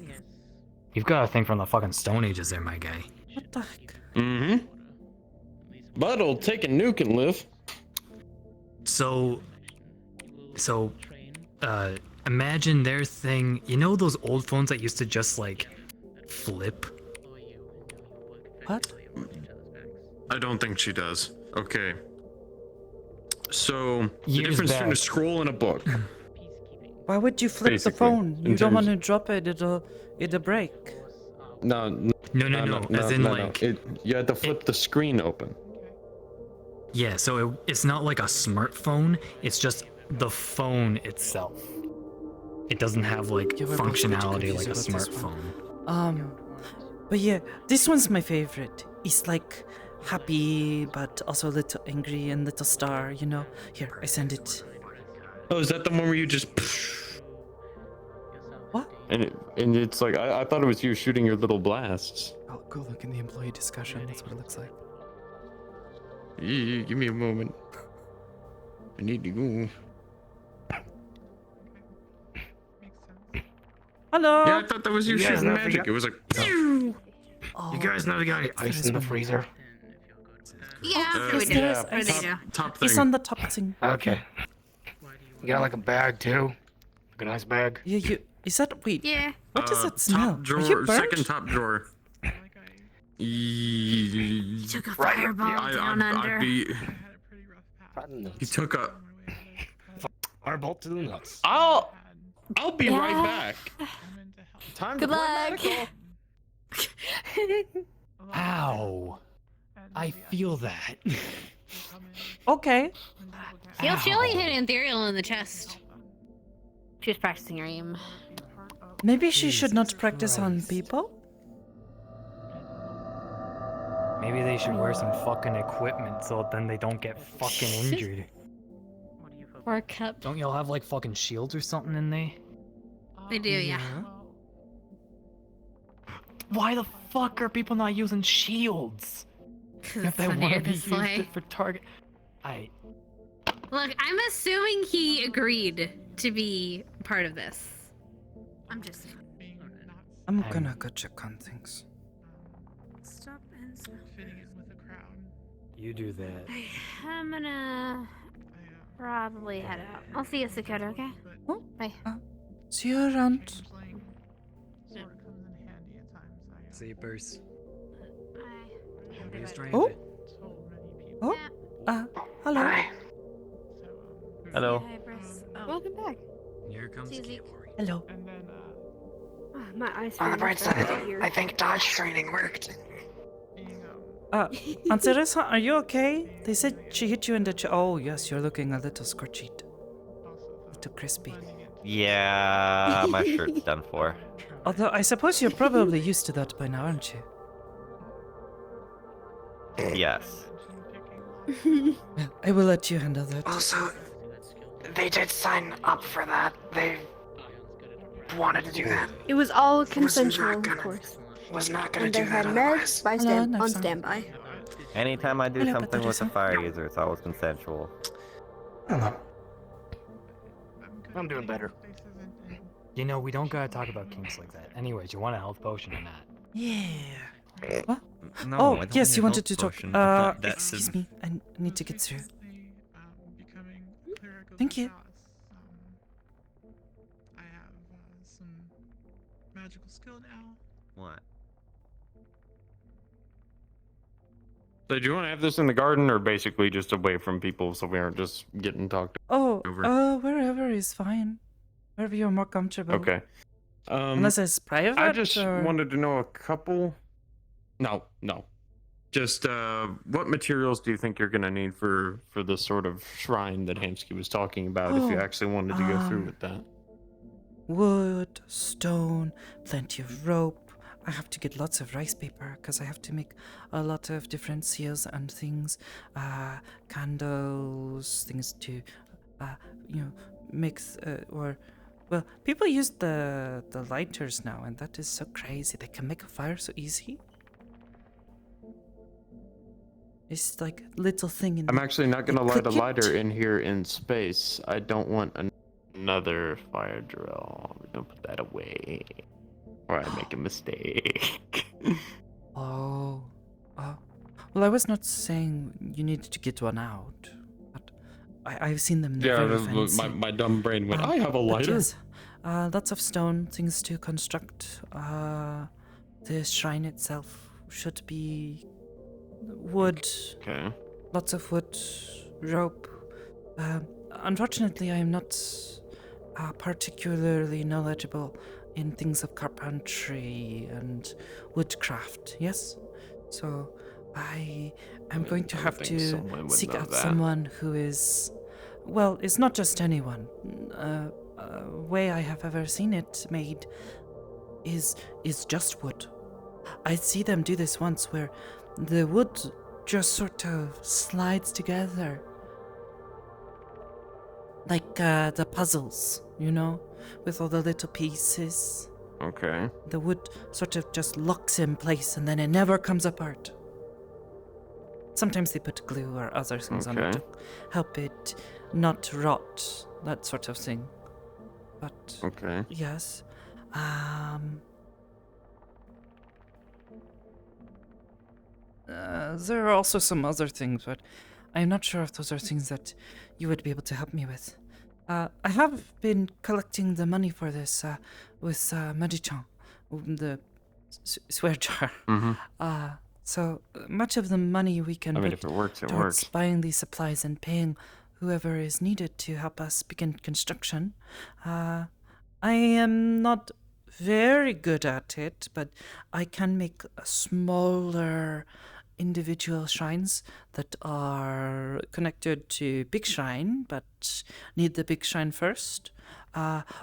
C: You've got a thing from the fucking Stone Ages there, my guy.
A: What the heck?
B: Mm-hmm. But it'll take a nuke and live.
C: So, imagine their thing. You know those old phones that used to just like flip?
A: What?
B: I don't think she does. Okay. So the
C: Years
B: difference between a
C: back.
B: scroll and a book.
A: Why would you flip
B: Basically,
A: the phone?
B: in
A: You don't want
B: terms-
A: to drop it. It'll break.
B: No.
C: No. As in, like-
B: you had to flip the screen open.
C: Yeah. So it's not like a smartphone. It's just the phone itself. It doesn't have like
A: Yeah, we're both pretty
C: functionality like a
A: confused about this one.
C: smartphone.
A: But yeah, this one's my favorite. It's like happy, but also a little angry and little star. You know. Here, I send it.
B: Oh, is that the one where you just?
A: What?
B: And it's like I thought it was you shooting your little blasts.
A: I'll go look in the employee discussion. That's what it looks like.
B: Give me a moment. I need to go.
A: Hello.
B: Yeah, I thought that was you
G: You guys
B: shooting
G: never
B: magic.
G: got-
B: It was like.
G: You guys never got any ice in the freezer?
I: Yeah,
B: Uh,
I: we do.
B: yeah,
I: Or they do.
B: top
A: It's
B: thing.
A: on the top thing.
G: Okay. You got like a bag too? Like a nice bag?
A: Yeah, is that wait?
I: Yeah.
A: What does it smell?
B: Top drawer,
A: Are you burnt?
B: second top drawer. You
I: Took a fireball down under.
B: He took a.
G: Fireball to the nuts.
B: I'll be
I: Yeah.
B: right back.
R: Time
I: Good
R: to
I: luck.
R: play medical.
J: Ow. I feel that.
A: Okay.
I: He'll surely hit Ethereal in the chest. She was practicing her aim.
A: Maybe she should not practice on people.
J: Maybe they should wear some fucking equipment so then they don't get fucking injured.
I: Or a cup.
J: Don't y'all have like fucking shields or something in there?
I: I do, yeah.
J: Why the fuck are people not using shields?
I: Because
J: If
I: it's
J: they want
I: funnier
J: to be
I: this
J: used
I: way.
J: for target,
I: Look, I'm assuming he agreed to be part of this. I'm just saying.
A: I'm gonna go check on things.
E: Stop and smell.
Q: Fitting in with the crowd.
J: you do that.
I: I'm gonna probably head out. I'll see you, Sakoto, okay?
A: Oh,
I: bye.
A: See you around.
Q: Sort of comes in handy at times.
J: See you, Bruce.
A: Oh. Oh. Hello.
F: Hi.
P: Hello.
M: Hi, Bruce. Welcome back.
J: Here comes
I: Zeke.
A: Hello.
M: My eyes.
F: On the bright side, I think dodge training worked.
A: Aunt Teresa, are you okay? They said she hit you in the Oh, yes, you're looking a little scorched. A little crispy.
P: Yeah, my shirt's done for.
A: Although, I suppose you're probably used to that by now, aren't you?
P: Yes.
A: I will let you handle that.
F: Also, they did sign up for that. They wanted to do that.
M: It was all consensual, of course.
F: Was not gonna
M: And
F: do
M: they
F: that
M: had
F: otherwise.
M: meds on standby.
P: Anytime I do
A: Hello,
P: something with a
A: Patricia.
P: fire user, it's always consensual.
G: I'm doing better.
J: You know, we don't gotta talk about kinks like that. Anyways, you want a health potion or not?
A: Yeah. What?
P: No,
A: Oh,
P: I don't
A: yes,
P: need
A: you
P: a
A: wanted
P: health
A: to talk.
P: potion. I thought that
A: Excuse
P: said-
A: me. I need to get through. Thank you.
Q: I have some magical skill now.
P: What?
B: So do you want to have this in the garden or basically just away from people so we aren't just getting talked
A: Oh,
B: over?
A: wherever is fine. Wherever you're more comfortable.
B: Okay.
A: Unless it's private.
B: I just
A: or...
B: wanted to know a couple. No. Just what materials do you think you're gonna need for this sort of shrine that Hamsky was talking about? If you
A: Oh,
B: actually wanted to go through with that.
A: Wood, stone, plenty of rope. I have to get lots of rice paper because I have to make a lot of different seals and things. Candles, things to, mix or. Well, people use the lighters now, and that is so crazy. They can make a fire so easy. It's like a little thing in
B: I'm
A: the-
B: actually not gonna
A: they
B: light a
A: cook it.
B: lighter in here in space. I don't want another fire drill. We're gonna put that away. Or I make a mistake.
A: Oh. Well, I was not saying you needed to get one out, but I've seen them. They're
B: Yeah,
A: very fancy.
B: my dumb brain went, I have a
A: But
B: lighter.
A: yes, lots of stone, things to construct. The shrine itself should be wood.
B: Okay.
A: Lots of wood, rope. Unfortunately, I am not particularly knowledgeable in things of carpentry and woodcraft. Yes, so I am going to have
B: think
A: to
B: someone would
A: seek
B: know
A: out
B: that.
A: someone who is, well, it's not just anyone. Way I have ever seen it made is just wood. I see them do this once where the wood just sort of slides together. Like the puzzles, with all the little pieces.
B: Okay.
A: The wood sort of just locks in place and then it never comes apart. Sometimes they put glue or other things on it to
B: Okay.
A: help it not rot, that sort of thing. But
B: Okay.
A: yes. There are also some other things, but I'm not sure if those are things that you would be able to help me with. I have been collecting the money for this with Magichan, the swear jar.
B: Mhm.
A: So much of the money we can
B: I mean,
A: put
B: if it works, it
A: towards
B: works.
A: buying these supplies and paying whoever is needed to help us begin construction. I am not very good at it, but I can make smaller individual shrines that are connected to big shrine, but need the big shrine first.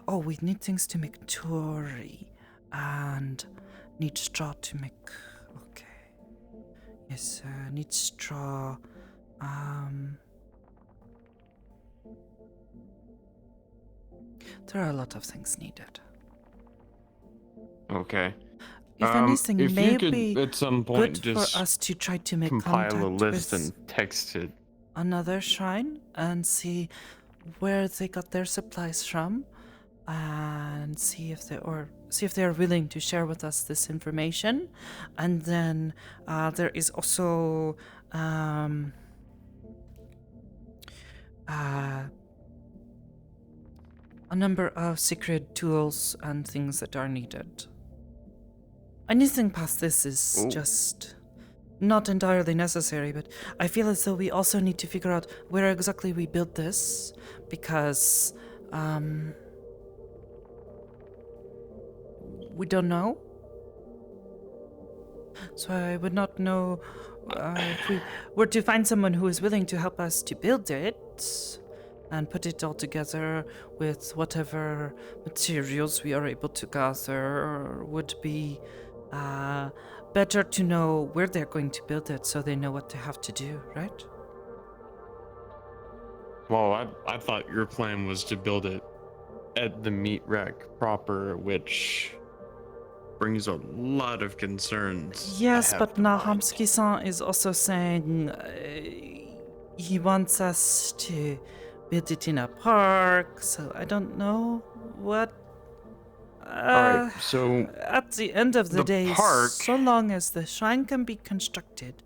A: We need things to make tori, and need straw to make. Okay. Yes, need straw. There are a lot of things needed.
B: Okay.
A: If anything,
B: if you
A: maybe
B: could at some point
A: good
B: just
A: for us to try to make
B: compile
A: contact
B: a list
A: with
B: and text it.
A: another shrine and see where they got their supplies from, and see if they are willing to share with us this information. And then there is also a number of secret tools and things that are needed. Anything past this is just not entirely necessary, but I feel as though we also need to figure out where exactly we built this, because we don't know. So I would not know if we were to find someone who is willing to help us to build it and put it all together with whatever materials we are able to gather, would be better to know where they're going to build it so they know what they have to do, right?
B: Well, I thought your plan was to build it at the meat rack proper, which brings a lot of concerns.
A: Yes, but Nahamski-san is also saying he wants us to build it in a park, so I don't know what.
B: Alright, so
A: at the end of the day,
B: park,
A: so long as the shrine can be constructed,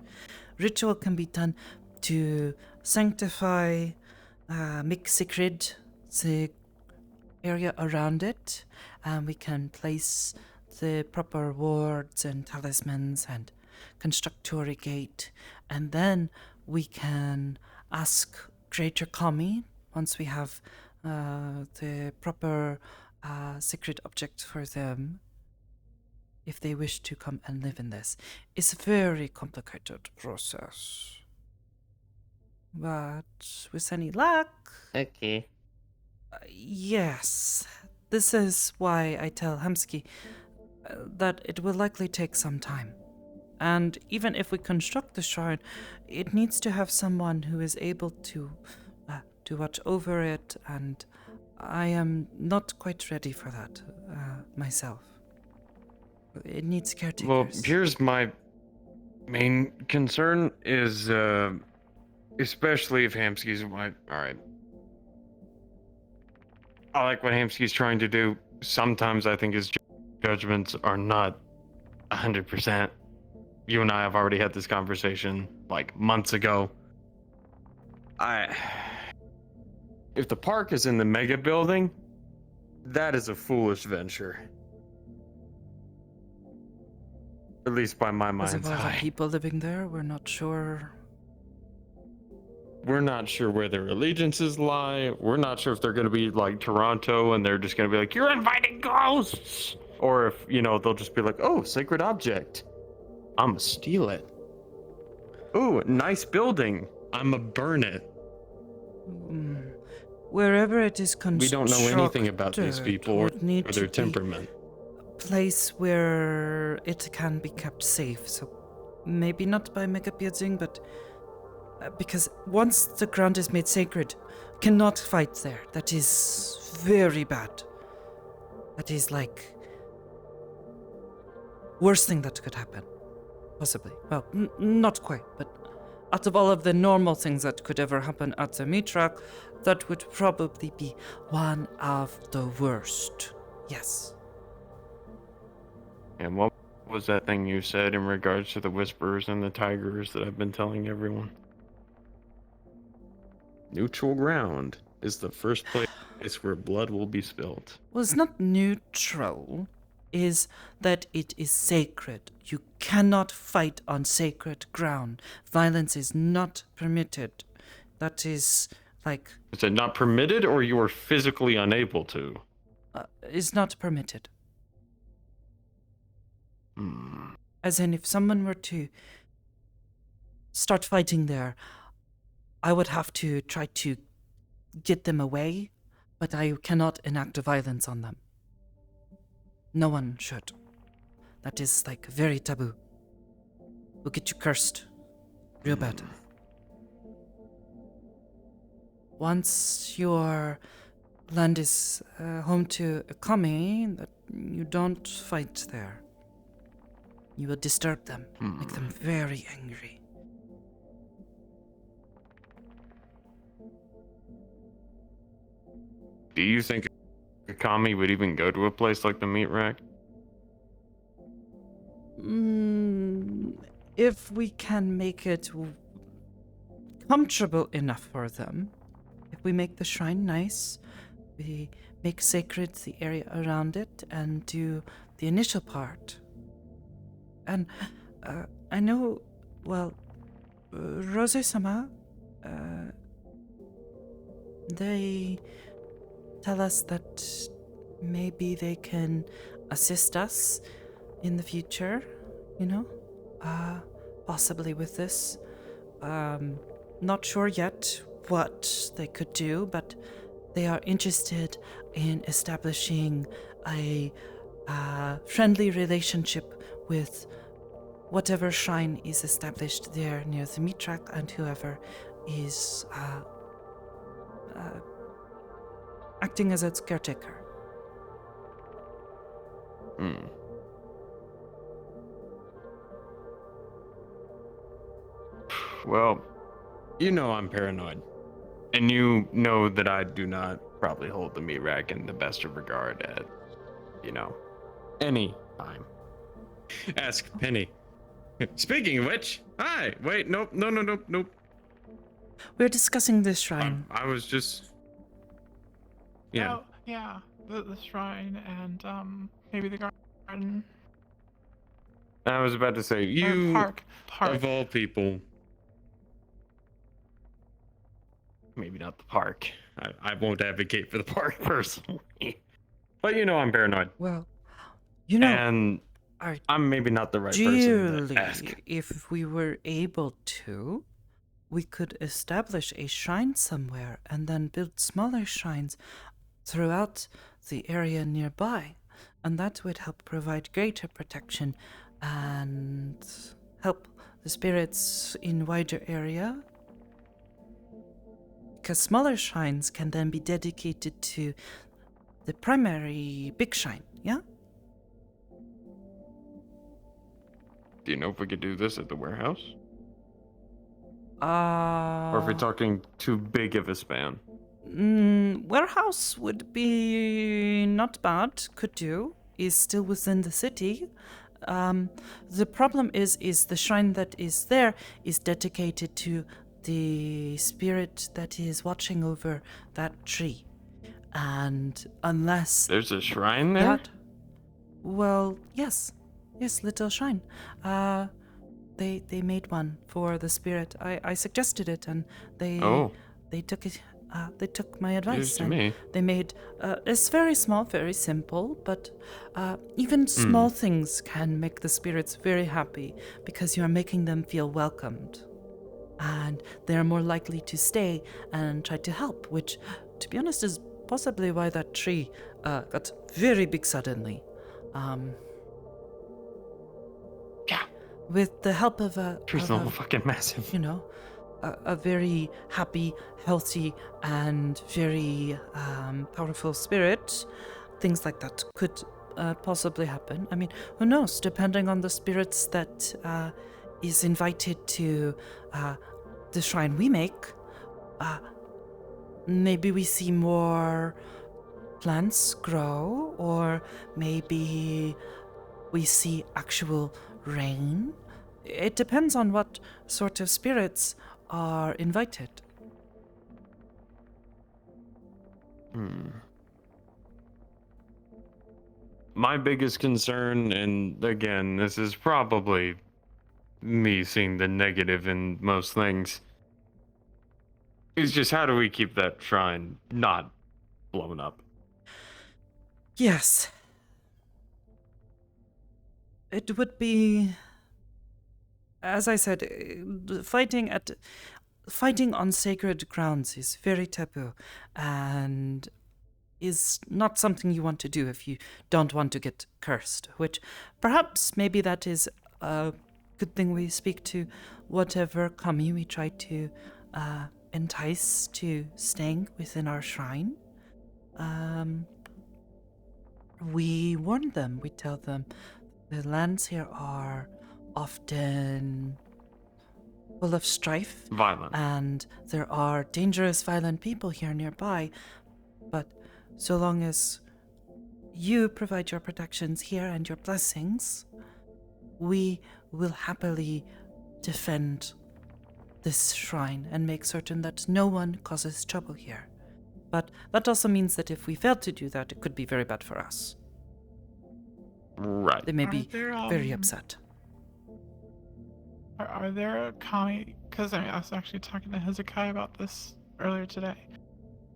A: ritual can be done to sanctify, make sacred the area around it, and we can place the proper wards and talismans and construct Torii Gate, and then we can ask Greater Kami, once we have the proper sacred object for them, if they wish to come and live in this. It's a very complicated process, but with any luck...
P: Okay.
A: Yes, this is why I tell Hamsky that it will likely take some time. And even if we construct the shrine, it needs to have someone who is able to watch over it, and I am not quite ready for that myself. It needs caretakers.
B: well, here's my main concern is, especially if Hamsky's alright. I like what Hamsky's trying to do. Sometimes I think his judgments are not 100%. You and I have already had this conversation like months ago. If the park is in the mega building, that is a foolish venture. At least by my
A: Because
B: mind's
A: of all the
B: eye.
A: people living there, we're not sure.
B: We're not sure where their allegiances lie. We're not sure if they're going to be like Toronto and they're just going to be like, you're inviting ghosts! Or if, they'll just be like, oh, sacred object. I'm going to steal it. Ooh, nice building. I'm going to burn it.
A: Wherever it is constructed,
B: We don't know anything about these people or their temperament.
A: Place where it can be kept safe. So maybe not by mega building, but because once the ground is made sacred, cannot fight there. That is very bad. That is like worst thing that could happen, possibly. Well, not quite, but out of all of the normal things that could ever happen at the meat rack, that would probably be one of the worst. Yes.
B: And what was that thing you said in regards to the whisperers and the tigers that I've been telling everyone? Neutral ground is the first place where blood will be spilled.
A: Well, it's not neutral, is that it is sacred. You cannot fight on sacred ground. Violence is not permitted. That is like...
B: Is it not permitted, or you are physically unable to?
A: Is not permitted. As in, if someone were to start fighting there, I would have to try to get them away, but I cannot enact violence on them. No one should. That is, like, very taboo. Will get you cursed. Real bad. Once you're land is home to a kami, that you don't fight there. You will disturb them, make them very angry.
B: Do you think a kami would even go to a place like the meat rack?
A: If we can make it comfortable enough for them, if we make the shrine nice, we make sacred the area around it and do the initial part. And I know, well, Rose-sama, they tell us that maybe they can assist us in the future, possibly with this. Not sure yet what they could do, but they are interested in establishing a friendly relationship with whatever shrine is established there near the meat track and whoever is acting as its caretaker.
B: Well, you know I'm paranoid. And you know that I do not probably hold the meat rack in the best of regard at, any time. Ask Penny. Speaking of which, hi! Wait, nope.
A: We're discussing this shrine.
B: I was just... Yeah.
Q: Oh, yeah. The shrine and, maybe the garden.
B: I was about to say, you,
Q: park.
B: of all people... Maybe not the park. I won't advocate for the park personally. But I'm paranoid.
A: Well,
B: and I'm maybe not the right person to ask.
A: If we were able to, we could establish a shrine somewhere and then build smaller shrines throughout the area nearby. And that would help provide greater protection and help the spirits in wider area. Because smaller shrines can then be dedicated to the primary big shrine, yeah?
B: Do you know if we could do this at the warehouse?
A: Or
B: Or if we're talking too big of a span?
A: Warehouse would be not bad, could do, is still within the city. The problem is the shrine that is there is dedicated to the spirit that is watching over that tree. And unless...
B: There's a shrine there?
A: Well, yes. Yes, little shrine. They made one for the spirit. I suggested it and they took it. They took my advice.
B: News to
A: and
B: me.
A: They made it's very small, very simple, but even small things can make the spirits very happy because you are making them feel welcomed. And they're more likely to stay and try to help, which, to be honest, is possibly why that tree got very big suddenly. With the help of a...
B: Tree's not fucking massive.
A: A very happy, healthy, and very powerful spirit, things like that could possibly happen. I mean, who knows? Depending on the spirits that is invited to the shrine we make, maybe we see more plants grow, or maybe we see actual rain. It depends on what sort of spirits are invited.
B: My biggest concern, and again, this is probably me seeing the negative in most things, is just how do we keep that shrine not blown up?
A: Yes. It would be, as I said, fighting on sacred grounds is very taboo and is not something you want to do if you don't want to get cursed, which perhaps maybe that is a good thing we speak to whatever kami we try to entice to staying within our shrine. we warn them. We tell them the lands here are often full of strife,
B: Violent.
A: and there are dangerous, violent people here nearby. But so long as you provide your protections here and your blessings, we will happily defend this shrine and make certain that no one causes trouble here. But that also means that if we fail to do that, it could be very bad for us.
B: Right.
A: They may
Q: Are
A: be
Q: there,
A: very upset.
Q: Are there kami? Because I was actually talking to Hezekiah about this earlier today.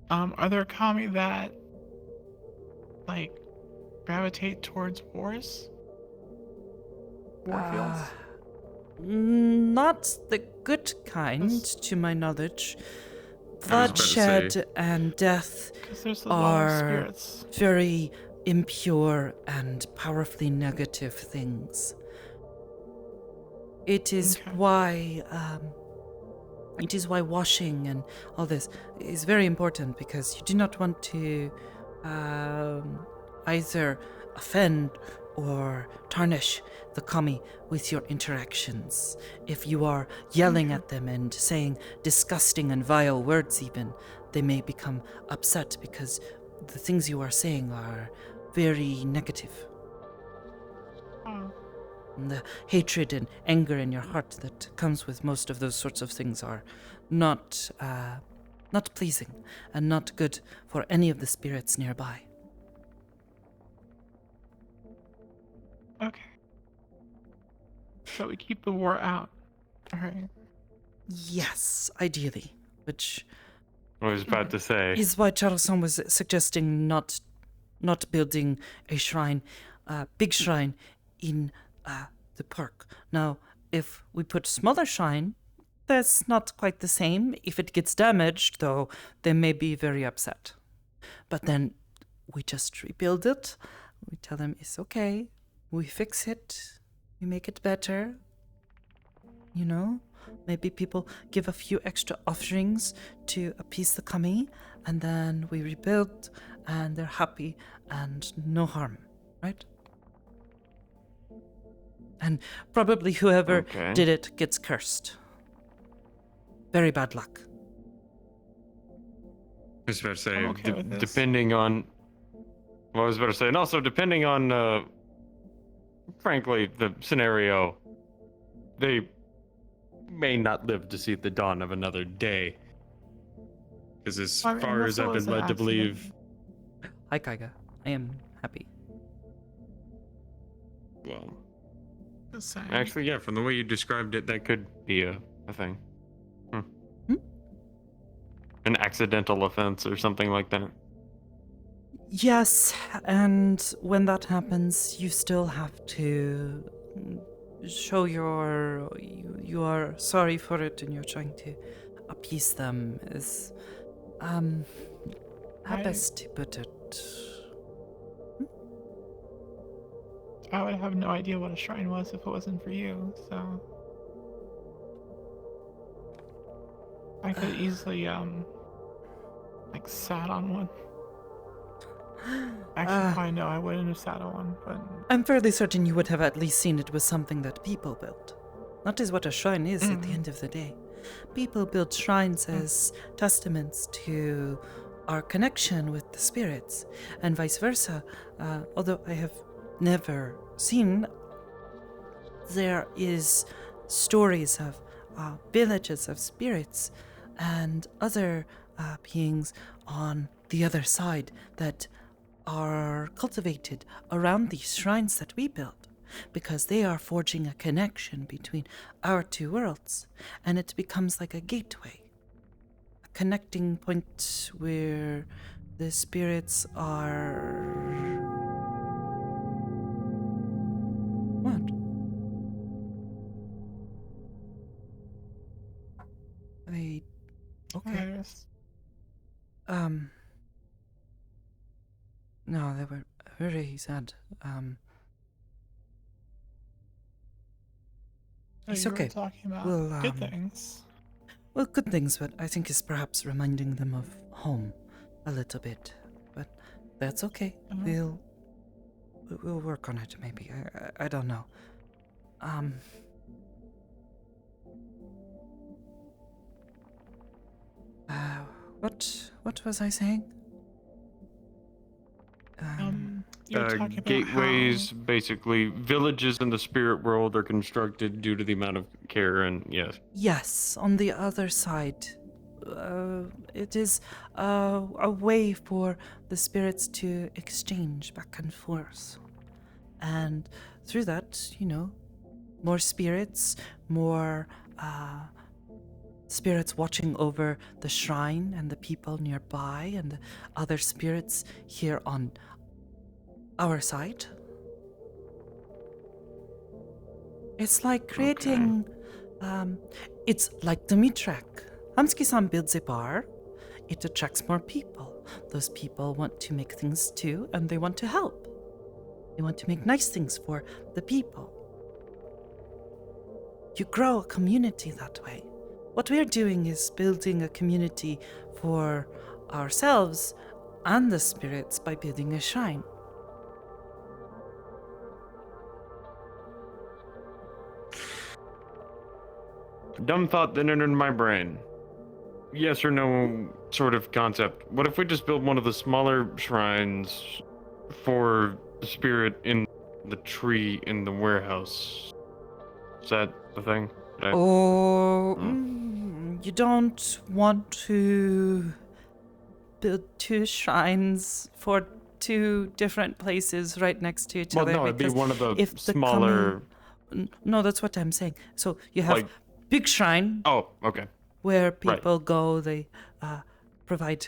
Q: Are there kami that like gravitate towards wars? Warfields?
A: Not the good kind, to my knowledge.
B: I was about to say.
A: Bloodshed and death
Q: 'Cause there's a lot of
A: are
Q: spirits.
A: very impure and powerfully negative things. It is why washing and all this is very important, because you do not want to either offend or tarnish the kami with your interactions. If you are yelling at them and saying disgusting and vile words even, they may become upset because the things you are saying are very negative. And the hatred and anger in your heart that comes with most of those sorts of things are not pleasing and not good for any of the spirits nearby.
Q: Okay. So we keep the war out. Alright.
A: Yes, ideally. Which
B: I was about to say.
A: is why Charles-san was suggesting not building a shrine, big shrine in the park. Now, if we put smaller shrine, that's not quite the same. If it gets damaged, though, they may be very upset. But then we just rebuild it. We tell them it's okay. We fix it. We make it better. You know? Maybe people give a few extra offerings to appease the kami, and then we rebuild, and they're happy, and no harm, right? And probably whoever did it gets cursed. Very bad luck.
B: I was about to say,
Q: okay with this.
B: depending on. Well, I was about to say, and also depending on, frankly, the scenario, they may not live to see the dawn of another day. Because as
Q: I mean,
B: far as
Q: unless it
B: I've
Q: was
B: been
Q: an
B: led to
Q: accident.
B: believe,
A: Hi, Kaiga. I am happy.
B: well,
Q: Just saying.
B: actually, yeah, from the way you described it, that could be a thing. An accidental offense or something like that.
A: Yes, and when that happens, you still have to show you are sorry for it, and you're trying to appease them. Is how best to put it?
Q: I would have no idea what a shrine was if it wasn't for you, so I could easily like sat on one. Actually, probably no, I wouldn't have sat on one, but
A: I'm fairly certain you would have at least seen it was something that people built. That is what a shrine is at the end of the day. People build shrines as testaments to our connection with the spirits, and vice versa. Although I have never seen, there is stories of villages of spirits and other beings on the other side that are cultivated around these shrines that we build, because they are forging a connection between our two worlds, and it becomes like a gateway, a connecting point where the spirits are... What? Okay. No, they were very sad. It's
Q: you were
A: okay.
Q: talking about
A: We'll,
Q: good things.
A: Well, good things, but I think is perhaps reminding them of home a little bit. But That's okay. We'll work on it. Maybe I don't know. What was I saying?
Q: You're talking about
B: Gateways, basically, villages in the spirit world are constructed due to the amount of care and yes.
A: Yes, on the other side, it is a way for the spirits to exchange back and forth. And through that, more spirits, more spirits watching over the shrine and the people nearby, and the other spirits here on our side. It's like creating, it's like the meat track. Hamski-san builds a bar, it attracts more people. Those people want to make things too, and they want to help. They want to make nice things for the people. You grow a community that way. What we're doing is building a community for ourselves and the spirits by building a shrine.
B: Dumb thought that entered my brain. Yes or no sort of concept. What if we just build one of the smaller shrines for the spirit in the tree in the warehouse? Is that the thing?
A: You don't want to build two shrines for two different places right next to each other.
B: Well, no, it'd be one of the
A: if
B: smaller...
A: No, that's what I'm saying. So you have big shrine.
B: Oh, okay.
A: Where people go, they provide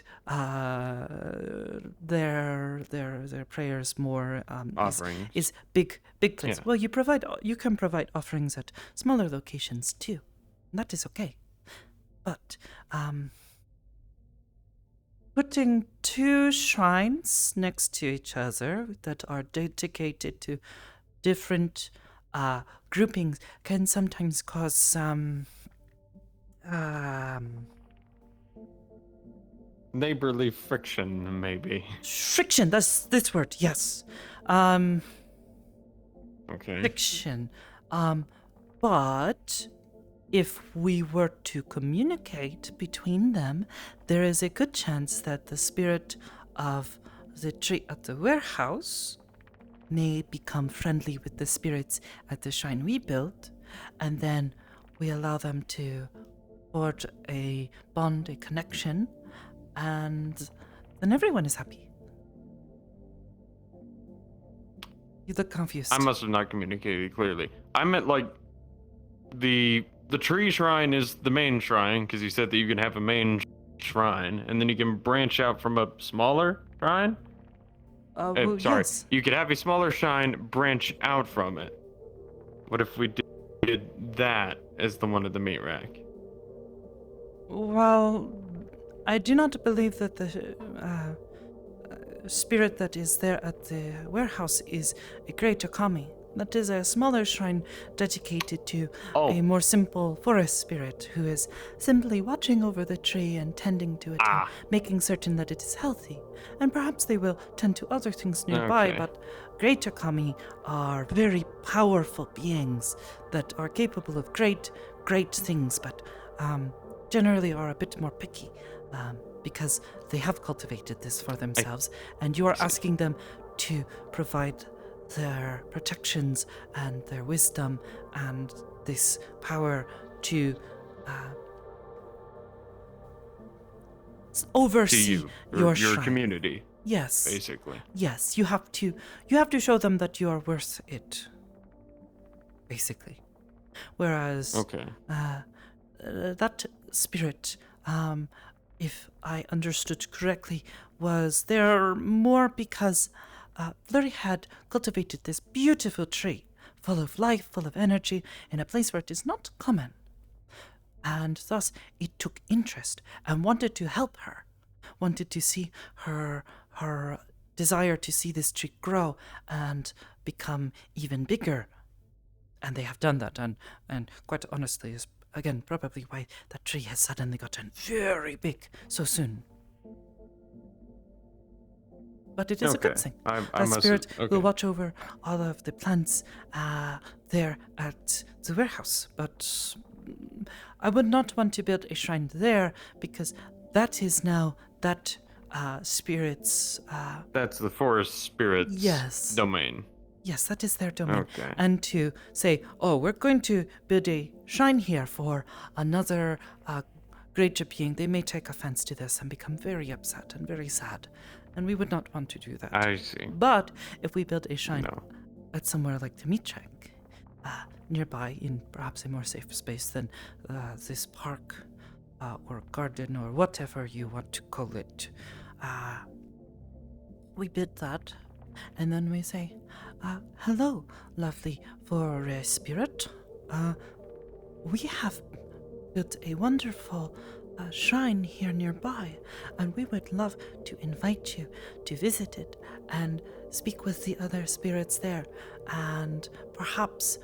A: their prayers more.
B: Offerings.
A: Is big place.
B: Yeah.
A: Well, you can provide offerings at smaller locations too. That is okay. But putting two shrines next to each other that are dedicated to different groupings can sometimes cause some
B: neighborly friction, maybe.
A: Friction, that's this word, yes.
B: Okay.
A: Friction. But if we were to communicate between them, there is a good chance that the spirit of the tree at the warehouse may become friendly with the spirits at the shrine we built, and then we allow them to forge a bond, a connection, and then everyone is happy. You look confused.
B: I must have not communicated clearly. I meant like the tree shrine is the main shrine, because you said that you can have a main shrine, and then you can branch out from a smaller shrine? Sorry,
A: yes.
B: You could have a smaller shrine branch out from it. What if we did that as the one at the meat rack?
A: Well, I do not believe that the spirit that is there at the warehouse is a great Okami. That is a smaller shrine dedicated to a more simple forest spirit who is simply watching over the tree and tending to it and making certain that it is healthy. And perhaps they will tend to other things nearby,
B: Okay.
A: but great Okami are very powerful beings that are capable of great things, but generally are a bit more picky because they have cultivated this for themselves, and you are asking them to provide their protections and their wisdom and this power to oversee your shrine.
B: community.
A: Yes.
B: Basically.
A: Yes, you have to show them that you are worth it. Basically. Whereas that spirit, if I understood correctly, was there more because Flurry had cultivated this beautiful tree, full of life, full of energy, in a place where it is not common. And thus it took interest and wanted to help her, wanted to see her desire to see this tree grow and become even bigger. And they have done that, and quite honestly is, again, probably why that tree has suddenly gotten very big so soon. but it is a good
B: Okay.
A: thing.
B: I
A: The
B: must.
A: spirit
B: Okay.
A: will watch over all of the plants there at the warehouse, but I would not want to build a shrine there because that is now that spirit's.
B: That's the forest spirit's
A: Yes.
B: domain.
A: Yes, that is their domain.
B: Okay.
A: And to say, oh, we're going to build a shrine here for another greater being, they may take offense to this and become very upset and very sad. And we would not want to do that.
B: I see.
A: But if we build a shrine at somewhere like the meat shack, nearby in perhaps a more safe space than this park or garden or whatever you want to call it, we build that. And then we say, hello, lovely forest spirit. We have built a wonderful shrine here nearby, and we would love to invite you to visit it and speak with the other spirits there. And perhaps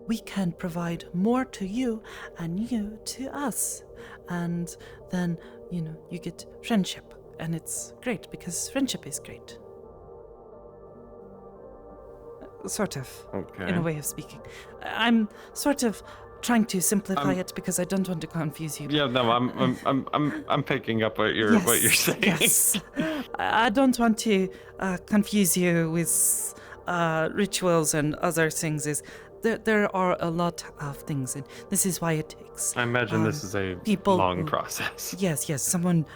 A: we can provide more to you and you to us. And then, you get friendship. And it's great because friendship is great. Sort of, in a way of speaking. I'm sort of trying to simplify it because I don't want to confuse you.
B: Yeah, no, I'm picking up what you're saying.
A: Yes. I don't want to confuse you with rituals and other things. There are a lot of things, and this is why it takes.
B: I imagine this is a long process.
A: Yes. Someone,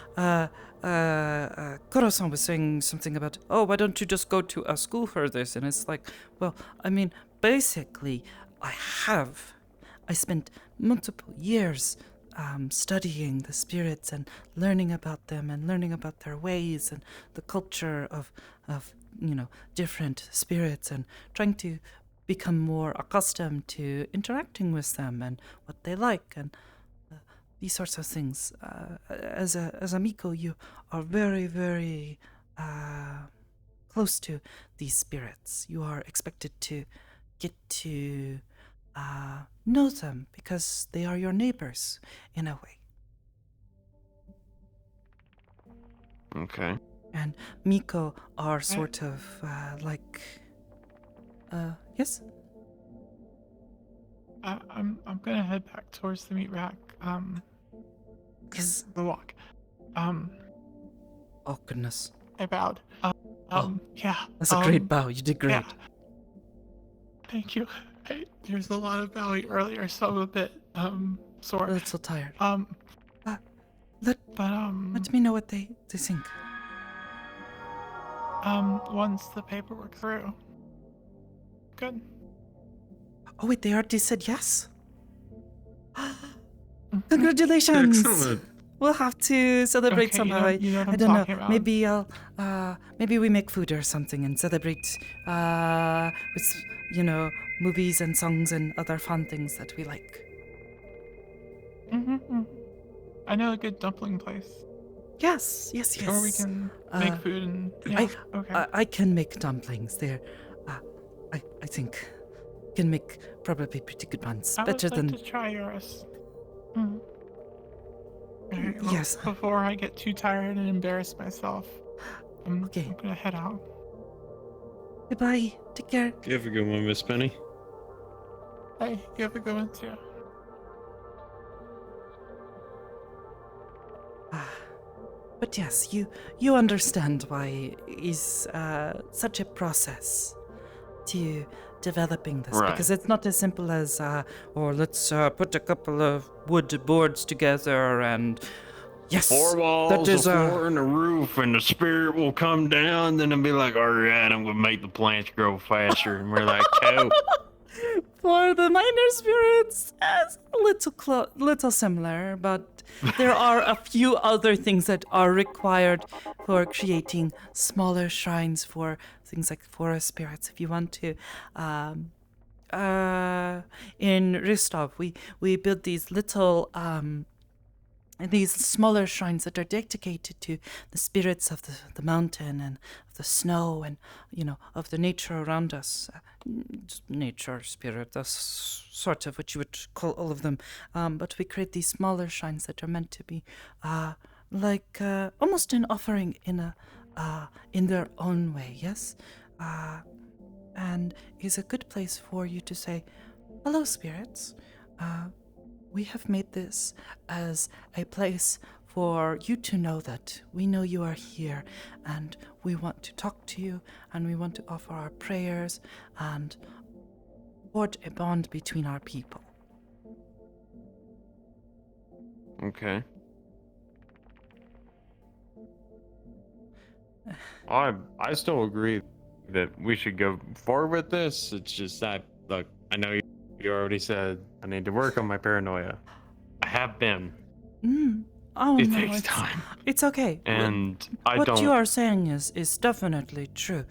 A: Koro-san was saying something about, oh, why don't you just go to a school for this? And it's like, well, I mean, basically, I spent multiple years studying the spirits and learning about them and learning about their ways and the culture of different spirits and trying to become more accustomed to interacting with them and what they like and these sorts of things. As a Miko, you are very, very close to these spirits. You are expected to get to know them because they are your neighbors in a way.
B: Okay.
A: And Miko are sort of like. Yes?
Q: I'm gonna head back towards the meat rack.
A: Yes.
Q: The walk.
A: Oh goodness.
Q: I bowed. Yeah.
A: That's a great bow. You did great.
Q: Yeah. Thank you. There's a lot of bowing earlier, so I'm a bit sore.
A: A little tired.
Q: Let
A: me know what they think.
Q: Once the paperwork through. Good.
A: Oh wait, they already said yes? Congratulations!
Q: Excellent.
A: We'll have to celebrate
Q: Okay,
A: somehow.
Q: you know what
A: I
Q: I'm
A: don't know.
Q: talking about.
A: Maybe we make food or something and celebrate with movies and songs and other fun things that we like.
Q: I know a good dumpling place.
A: Yes.
Q: Or we can make food and okay.
A: I can make dumplings. They're I think can make probably pretty good ones.
Q: I
A: Better
Q: would
A: than
Q: like to try yours.
A: Yes.
Q: Before I get too tired and embarrass myself, I'm gonna head out.
A: Goodbye. Take care.
B: You have a good one, Miss Penny.
Q: Hey, you have a good one too.
A: But yes, you understand why it's such a process to developing this
B: Right.
A: because it's not as simple as let's put a couple of wood boards together and yes,
B: 4 walls,
A: that is
B: a floor, and a roof, and the spirit will come down. Then it'll be like, all right, I'm gonna make the plants grow faster, and we're like, cool.
A: For the minor spirits, it's a little similar, but there are a few other things that are required for creating smaller shrines for things like forest spirits. If you want to, in Rostov, we build these little these smaller shrines that are dedicated to the spirits of the mountain and of the snow and of the nature around us. Nature, spirit, that's sort of what you would call all of them. But we create these smaller shrines that are meant to be like almost an offering in a in their own way, yes? And is a good place for you to say, hello, spirits. We have made this as a place for you to know that we know you are here, and we want to talk to you, and we want to offer our prayers and forge a bond between our people.
B: Okay. I still agree that we should go forward with this. It's just that, look, I know you already said I need to work on my paranoia. I have been.
A: Oh,
B: It
A: no,
B: takes time.
A: It's okay.
B: And I
A: what
B: don't.
A: you are saying is definitely true.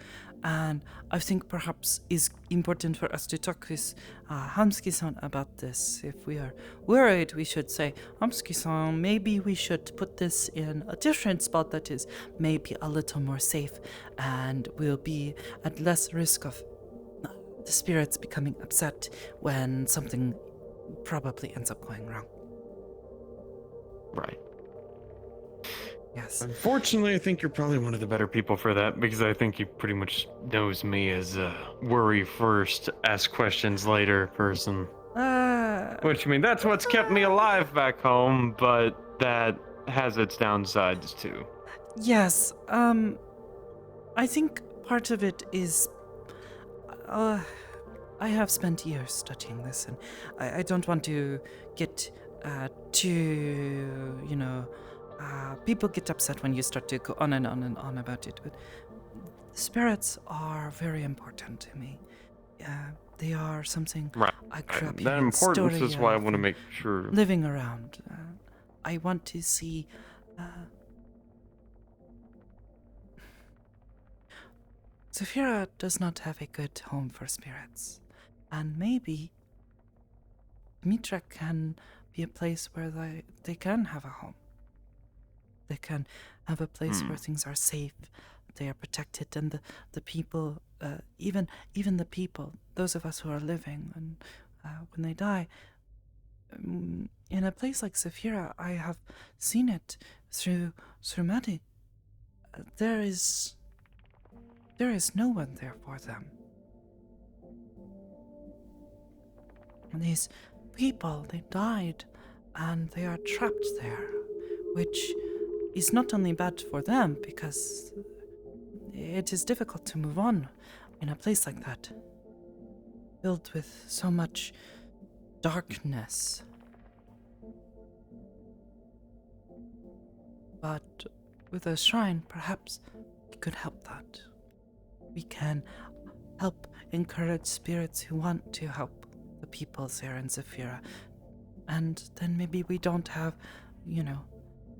A: And I think perhaps is important for us to talk with Hamski-san about this. If we are worried, we should say, Hamski-san, maybe we should put this in a different spot that is maybe a little more safe and will be at less risk of the spirits becoming upset when something probably ends up going wrong.
B: Right.
A: Yes.
B: Unfortunately, I think you're probably one of the better people for that, because I think you pretty much knows me as a worry first, ask questions later person. Which, I mean, that's what's kept me alive back home, but that has its downsides too.
A: Yes, I think part of it is, I have spent years studying this, and I don't want to get too, people get upset when you start to go on and on and on about it, but spirits are very important to me. They are something I grew up
B: That
A: hearing
B: importance
A: story
B: is why I
A: of
B: want to
A: and
B: make sure.
A: living around. I want to see Zafira does not have a good home for spirits, and maybe Mitra can be a place where they can have a home. They can have a place where things are safe, they are protected, and the people, even the people, those of us who are living, and when they die, in a place like Zafira, I have seen it through Madi. There is no one there for them. And these people, they died, and they are trapped there, which is not only bad for them, because it is difficult to move on in a place like that, filled with so much darkness. But with a shrine, perhaps we could help that. We can help encourage spirits who want to help the people there in Zafira. And then maybe we don't have,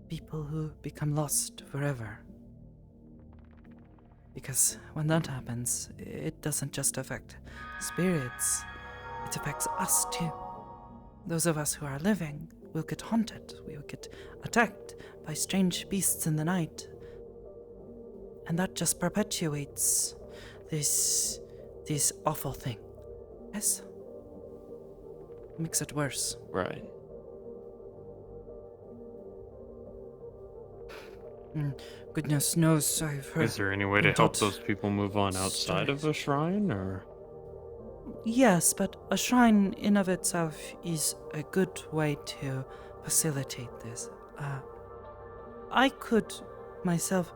A: people who become lost forever. Because when that happens, it doesn't just affect spirits, it affects us too. Those of us who are living will get haunted, we will get attacked by strange beasts in the night. And that just perpetuates this awful thing. Yes? Makes it worse.
B: Right.
A: Goodness knows, I've heard.
B: Is there any way to help those people move on outside of a shrine, or?
A: Yes, but a shrine in of itself is a good way to facilitate this. I could myself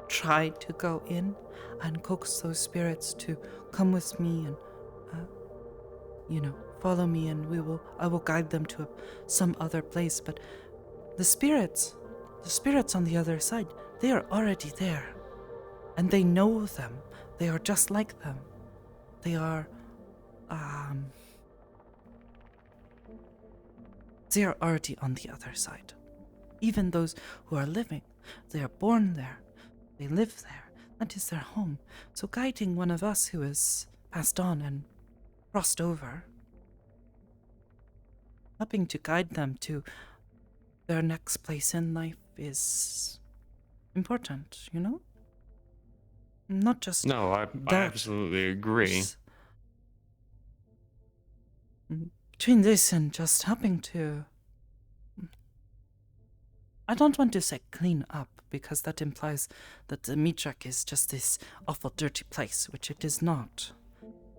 A: try to go in and coax those spirits to come with me and, follow me, and I will guide them to some other place. But the spirits on the other side, they are already there, and they know them. They are just like them. They are already on the other side. Even those who are living, they are born there. They live there. That is their home. So guiding one of us who has passed on and crossed over, helping to guide them to their next place in life is important, Not just
B: No, I absolutely agree.
A: Between this and just helping to, I don't want to say clean up, because that implies that the Mitrak is just this awful dirty place, which it is not.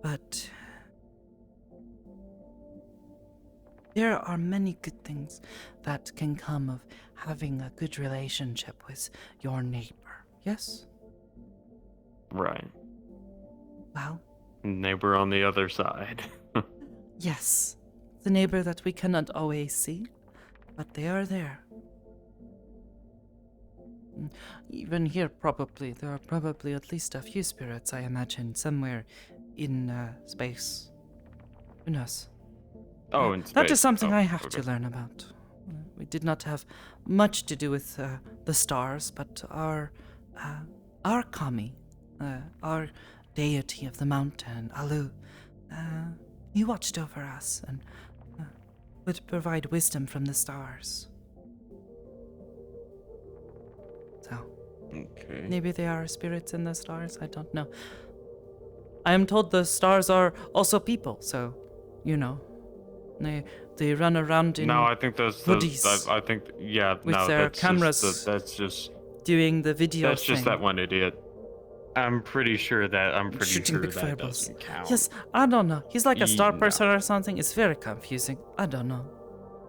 A: But there are many good things that can come of having a good relationship with your neighbor, yes?
B: Right.
A: Well?
B: Neighbor on the other side.
A: Yes. The neighbor that we cannot always see, but they are there. Even here, probably, there are probably at least a few spirits, I imagine, somewhere in space. Who knows?
B: Oh, in space.
A: That is something I have
B: okay.
A: to learn about. We did not have much to do with the stars, but our kami, our deity of the mountain, Alu, he watched over us and would provide wisdom from the stars. So,
B: okay.
A: Maybe they are spirits in the stars, I don't know. I am told the stars are also people, so, you know, they run around in
B: No, I think
A: hoodies
B: I think, yeah,
A: with
B: no,
A: their
B: that's
A: cameras
B: just, that's just
A: doing the video
B: That's just
A: thing.
B: that one idiot. I'm pretty sure
A: Shooting big
B: that
A: fireballs.
B: doesn't count.
A: Yes, I don't know. He's like a star
B: No.
A: person or something. It's very confusing. I don't know.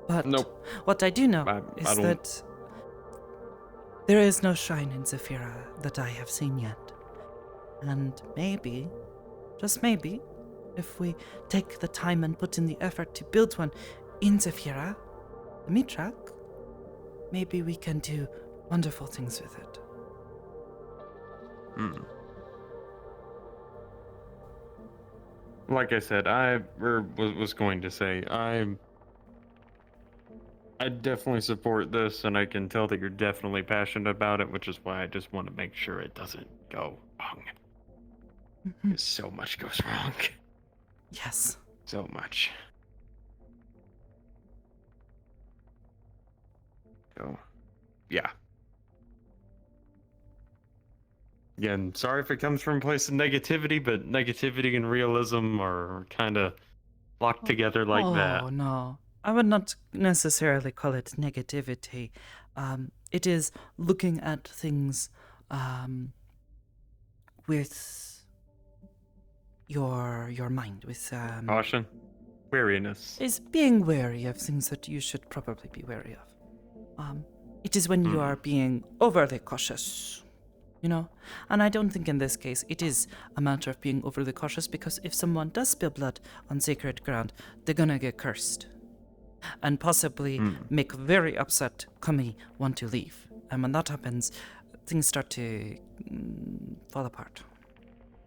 A: But
B: Nope.
A: what I do know
B: I
A: is
B: don't-
A: that there is no shrine in Zephyra that I have seen yet. And maybe, just maybe, if we take the time and put in the effort to build one in Zephyra, the Mitrak, maybe we can do wonderful things with it.
B: Like I said, was going to say, I definitely support this, and I can tell that you're definitely passionate about it, which is why I just want to make sure it doesn't go wrong. 'Cause so much goes wrong.
A: Yes.
B: So much. So, yeah. Again, sorry if it comes from a place of negativity, but negativity and realism are kind of locked together like that.
A: Oh, no. I would not necessarily call it negativity. It is looking at things with your mind, with
B: Caution, wariness.
A: is being wary of things that you should probably be wary of. It is when you are being overly cautious, you know? And I don't think in this case it is a matter of being overly cautious, because if someone does spill blood on sacred ground, they're gonna get cursed. And possibly make very upset Kami want to leave. And when that happens, things start to fall apart.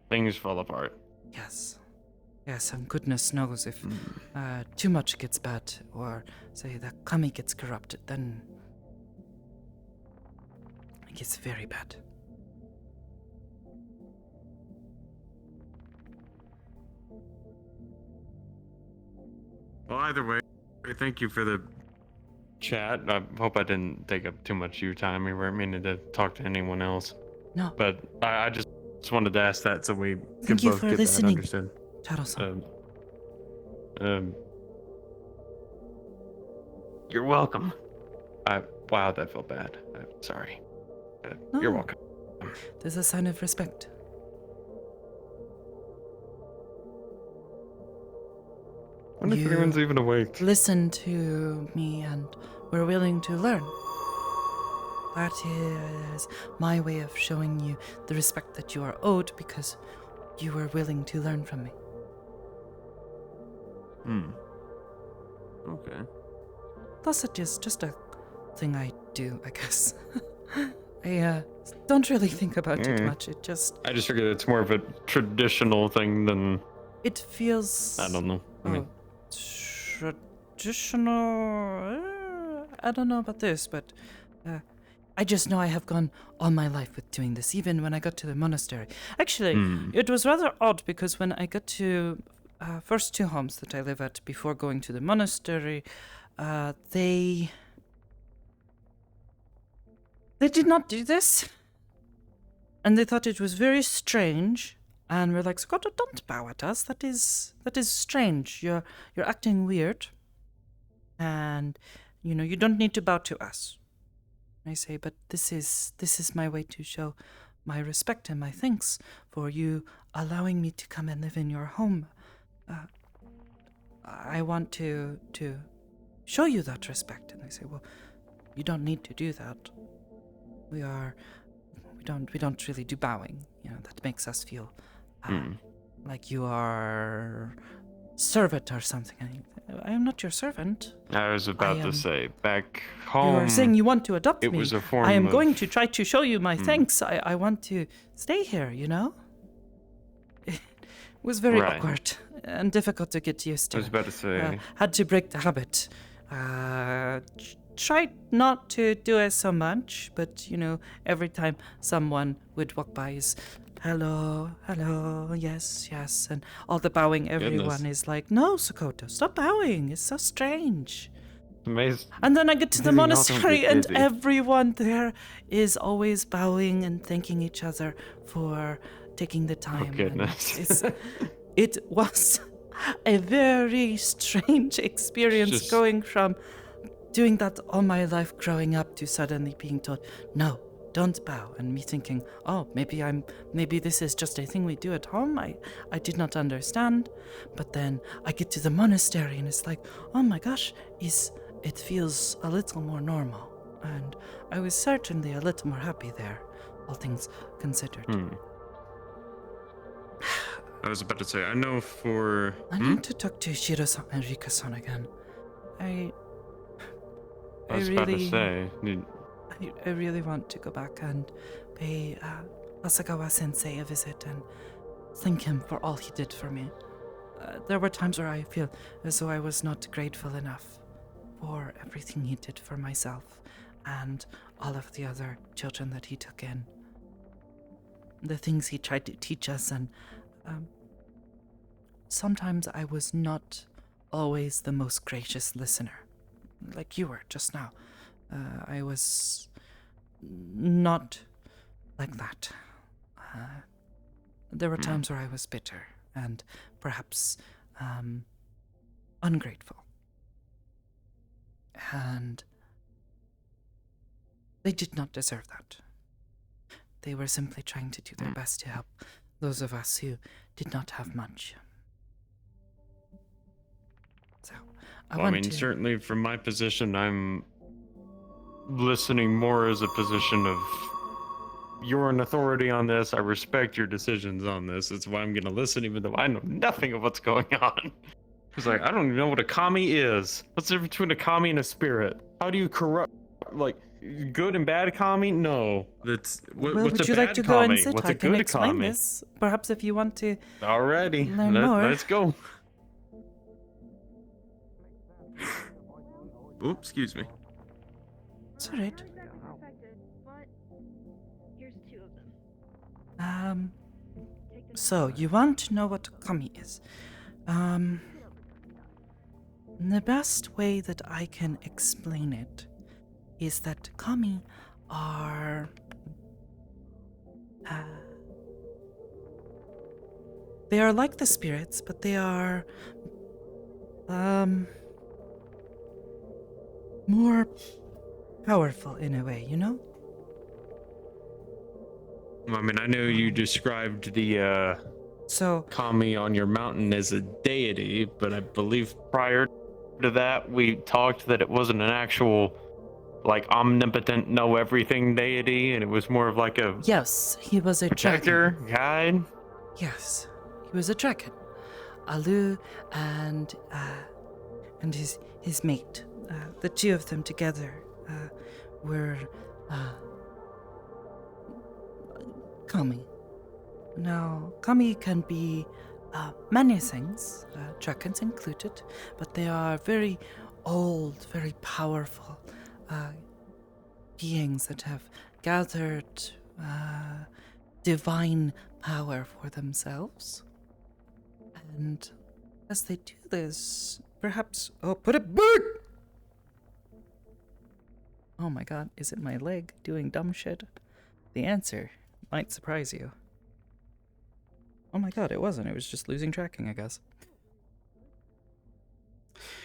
B: Things fall apart.
A: Yes. Yes, and goodness knows if too much gets bad, or say the Kami gets corrupted, then it gets very bad.
B: Well, either way, thank you for the chat. I hope I didn't take up too much of your time. We weren't meaning to talk to anyone else.
A: No.
B: But I just wanted to ask that so we
A: Thank
B: could
A: you
B: both
A: for
B: get
A: listening,
B: that understood.
A: Taro-san.
B: You're welcome. Wow, that felt bad. I'm sorry. You're
A: No.
B: welcome.
A: There's a sign of respect.
B: I wonder if anyone's even awake.
A: Listen to me and were willing to learn. That is my way of showing you the respect that you are owed, because you were willing to learn from me.
B: Okay.
A: Thus it is just a thing I do, I guess. I don't really think about it much. It just...
B: I just figured it's more of a traditional thing than...
A: It feels...
B: I don't know. I mean...
A: Traditional... I don't know about this, but... I just know I have gone all my life with doing this, even when I got to the monastery. Actually, it was rather odd, because when I got to first two homes that I live at before going to the monastery, they did not do this. And they thought it was very strange, and were like, Sakoto, don't bow at us. That is strange. You're acting weird. And, you know, you don't need to bow to us. I say, but this is my way to show my respect and my thanks for you allowing me to come and live in your home. I want to show you that respect. And they say, well, you don't need to do that. We don't really do bowing. That makes us feel like you are servant or something. I am not your servant.
B: I was about to say, back
A: You
B: home.
A: are saying you want to adopt
B: it
A: me.
B: was a form
A: I am
B: of-
A: going to try to show you my thanks. I want to stay here, It was very
B: Right.
A: awkward and difficult to get used to.
B: I was about to say.
A: Had to break the habit. Tried not to do it so much, but every time someone would walk by is, hello, yes, and all the bowing, everyone is like, no, Sakoto, stop bowing, it's so strange.
B: Amazing.
A: And then I get to the
B: Amazing how
A: monastery
B: don't
A: and
B: get busy.
A: everyone there is always bowing and thanking each other for taking the time. and
B: goodness.
A: it was a very strange experience
B: Just-
A: going from doing that all my life growing up to suddenly being told, no, don't bow. And me thinking, oh, maybe this is just a thing we do at home. I did not understand. But then I get to the monastery and it's like, oh my gosh, it feels a little more normal. And I was certainly a little more happy there, all things considered.
B: I was about to say, I know for.
A: I need to talk to Shiro-san and Rika-san again.
B: I was about to say.
A: I really want to go back and pay Asagawa-sensei a visit and thank him for all he did for me. There were times where I feel as though I was not grateful enough for everything he did for myself and all of the other children that he took in. The things he tried to teach us, and sometimes I was not always the most gracious listener, like you were just now. I was not like that. There were times where I was bitter and perhaps ungrateful. And they did not deserve that. They were simply trying to do their best to help those of us who did not have much. So,
B: I mean, certainly from my position, I'm listening more as a position of you're an authority on this. I respect your decisions on this. That's why I'm going to listen, even though I know nothing of what's going on. It's like, I don't even know what a kami is. What's the difference between a kami and a spirit? How do you corrupt, like, good and bad kami? No. That's
A: Well,
B: what's
A: would
B: a
A: you
B: bad
A: like to go
B: kami?
A: and sit?
B: What's
A: I
B: a
A: can
B: good
A: explain
B: kami?
A: this. Perhaps if you want to
B: Alrighty,
A: learn more.
B: let's go. Oops, excuse me.
A: It's alright.
M: Here's 2 of them.
A: So you want to know what kami is? The best way that I can explain it is that kami are they are like the spirits, but they are more powerful in a way,
B: I mean, I know you described the kami on your mountain as a deity, but I believe prior to that we talked that it wasn't an actual, like, omnipotent, know everything deity, and it was more of like a
A: Yes, he was a
B: protector, guide.
A: Yes, he was a dragon. Alu and his mate. The 2 of them together were kami. Now, kami can be many things, dragons included, but they are very old, very powerful beings that have gathered divine power for themselves. And as they do this, perhaps... Oh, put it back! Oh my god, is it my leg doing dumb shit? The answer might surprise you. Oh my god, it wasn't. It was just losing tracking, I guess.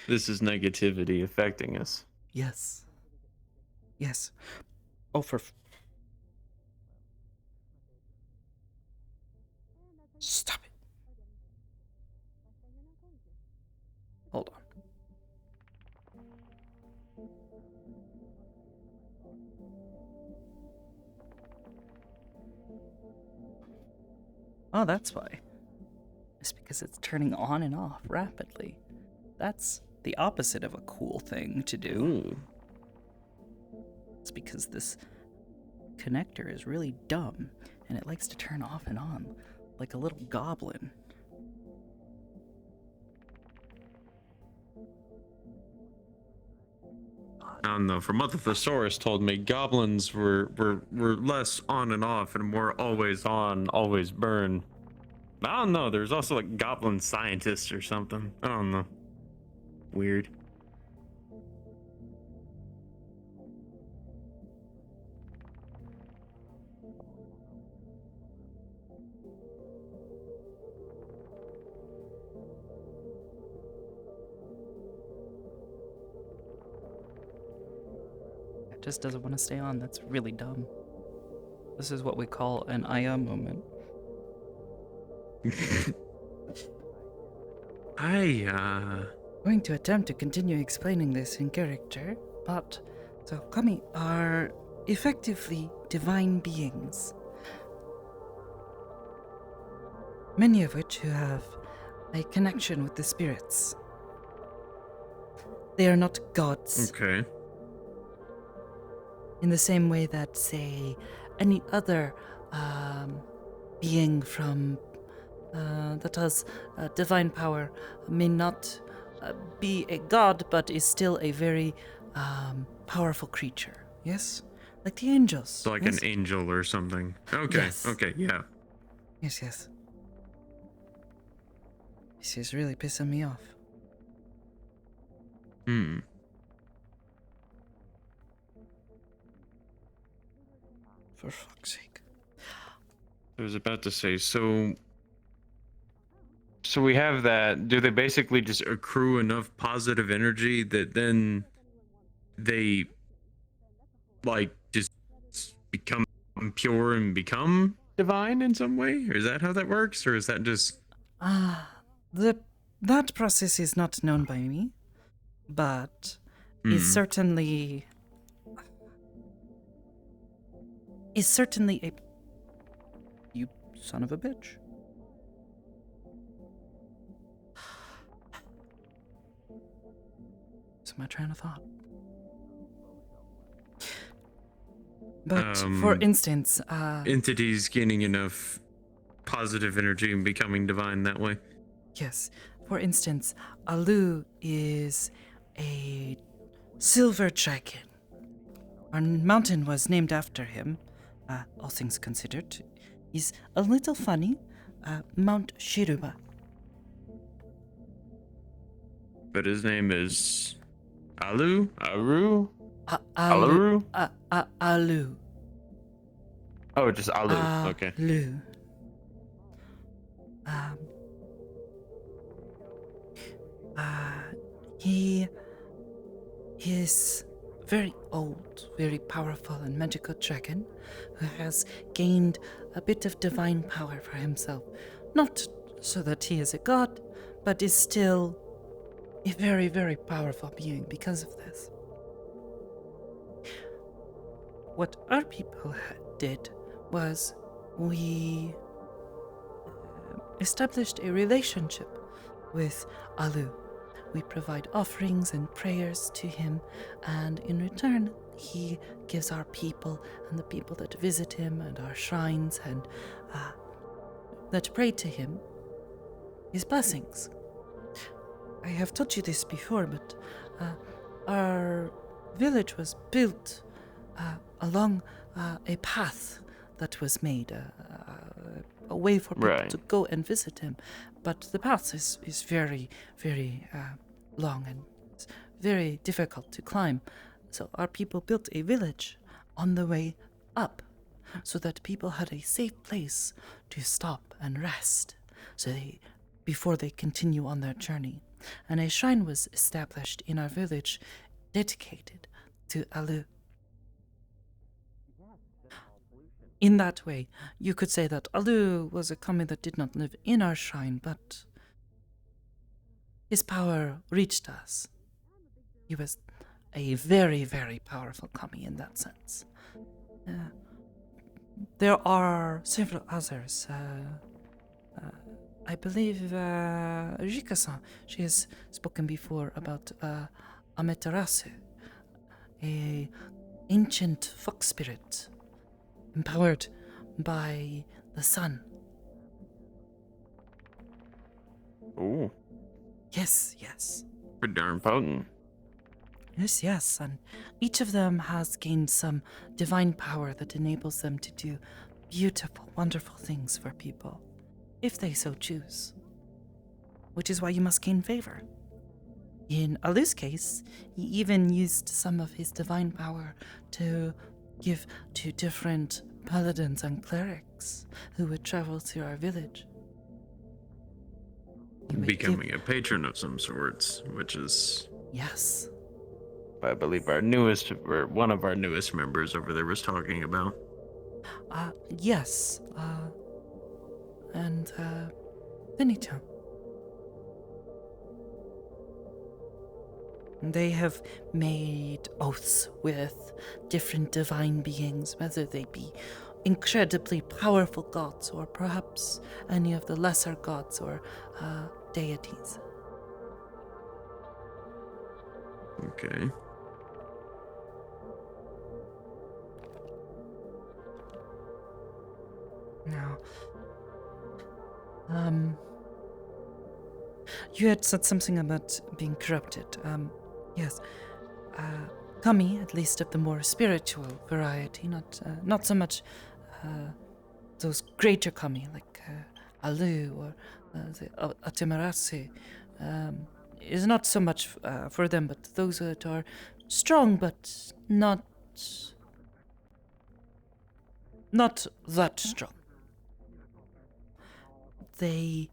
B: This is negativity affecting us.
A: Yes. Yes. Oh, Stop it. Hold on. Oh, that's why. It's because it's turning on and off rapidly. That's the opposite of a cool thing to do.
B: Ooh.
A: It's because this connector is really dumb and it likes to turn off and on like a little goblin.
B: I don't know. From what the thesaurus told me, goblins were less on and off and more always on, always burn. I don't know. There's also like goblin scientists or something. I don't know. Weird.
A: It just doesn't want to stay on. That's really dumb. This is what we call an Aya moment. Going to attempt to continue explaining this in character, but so kami are effectively divine beings. Many of which who have a connection with the spirits. They are not gods.
B: Okay.
A: In the same way that, say, any other being from that has divine power may not be a god, but is still a very powerful creature. Yes, like the angels.
B: So like
A: yes?
B: an angel or something. Okay.
A: Yes.
B: Okay. Yeah.
A: Yes, yes. This is really pissing me off.
B: Hmm.
A: For fuck's sake.
B: I was about to say, so we have that. Do they basically just accrue enough positive energy that then they like just become pure and become divine in some way? Or is that how that works? Or is that just
A: That process is not known by me, but is certainly a you son of a bitch. That's my train of thought. But for instance,
B: entities gaining enough positive energy and becoming divine that way.
A: yes, for instance, Alu is a silver dragon. Our mountain was named after him, all things considered. He's a little funny, Mount Shiruba.
B: But his name is Alu? Aru?
A: Alu. Alu.
B: Oh, just Alu. Okay.
A: Alu. He is very old, very powerful and magical dragon who has gained a bit of divine power for himself. Not so that he is a god, but is still a very, very powerful being because of this. What our people did was we established a relationship with Alu. We provide offerings and prayers to him, and in return, he gives our people and the people that visit him and our shrines and that pray to him his blessings. I have told you this before, but our village was built along a path that was made, a way for people to go and visit him. But the path is very, very long and it's very difficult to climb. So our people built a village on the way up so that people had a safe place to stop and rest before they continue on their journey. And a shrine was established in our village dedicated to Alu. In that way, you could say that Alu was a kami that did not live in our shrine, but his power reached us. He was a very, very powerful kami in that sense. There are several others. I believe Rika-san, she has spoken before about Amaterasu, a ancient fox spirit empowered by the sun.
B: Ooh.
A: Yes.
B: Pretty darn potent.
A: Yes, and each of them has gained some divine power that enables them to do beautiful, wonderful things for people, if they so choose. Which is why you must gain favor. In Alu's case, he even used some of his divine power to give to different paladins and clerics who would travel to our village.
B: Becoming a patron of some sorts, which is...
A: Yes.
B: I believe our newest, or one of our newest members over there was talking about.
A: Yes. And Benito. They have made oaths with different divine beings, whether they be incredibly powerful gods or perhaps any of the lesser gods or deities.
B: Okay.
A: Now, you had said something about being corrupted. Yes. Kami, at least of the more spiritual variety, not so much those greater kami like Alu or the Atemarasu, is not so much for them, but those that are strong but not that strong. They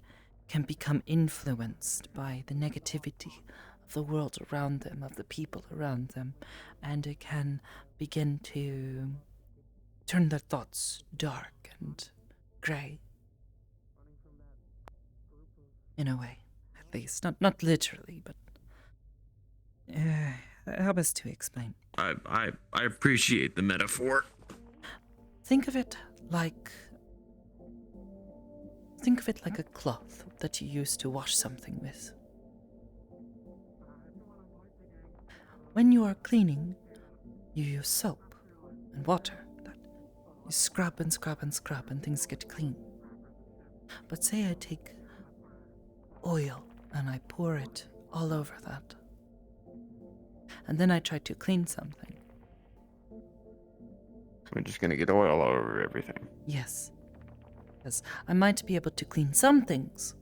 A: can become influenced by the negativity of the world around them, of the people around them, and it can begin to turn their thoughts dark and grey. In a way, at least. Not literally, but how best to explain?
B: I appreciate the metaphor.
A: Think of it like a cloth that you use to wash something with. When you are cleaning, you use soap and water. You scrub and scrub and scrub and things get clean. But say I take oil and I pour it all over that. And then I try to clean something.
B: We're just gonna get oil all over everything.
A: Yes. Yes, I might be able to clean some things,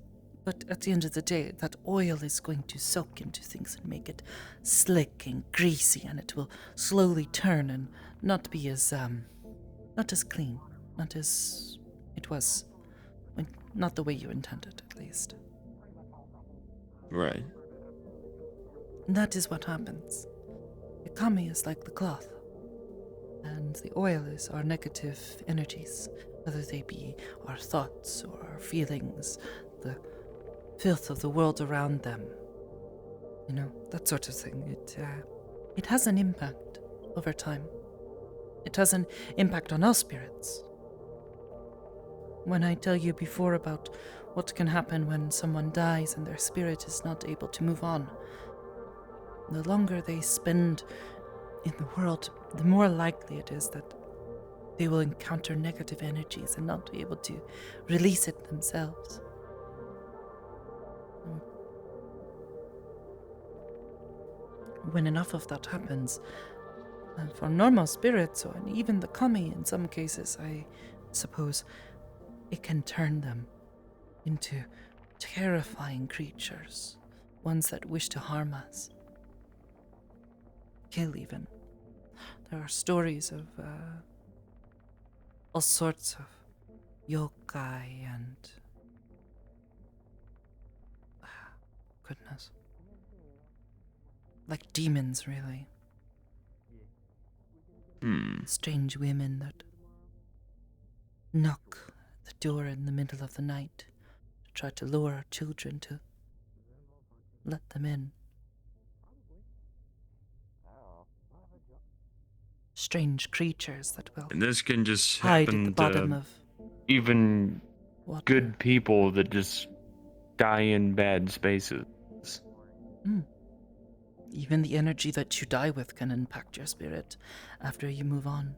A: but at the end of the day, that oil is going to soak into things and make it slick and greasy, and it will slowly turn and not be as, not as clean, not as it was, not the way you intended, at least.
B: Right.
A: And that is what happens. The kami is like the cloth, and the oil is our negative energies, whether they be our thoughts or our feelings, the filth of the world around them. You know, that sort of thing. It has an impact over time. It has an impact on our spirits. When I tell you before about what can happen when someone dies and their spirit is not able to move on, the longer they spend in the world, the more likely it is that they will encounter negative energies and not be able to release it themselves. When enough of that happens, for normal spirits, or even the kami in some cases, I suppose, it can turn them into terrifying creatures, ones that wish to harm us. Kill even. There are stories of all sorts of yokai and goodness, like demons, really. Strange women that knock the door in the middle of the night to try to lure our children to let them in. Strange creatures that will
B: And this can just
A: hide at
B: happen
A: the bottom
B: to
A: of
B: even
A: water.
B: good people that just die in bad spaces.
A: Even the energy that you die with can impact your spirit after you move on.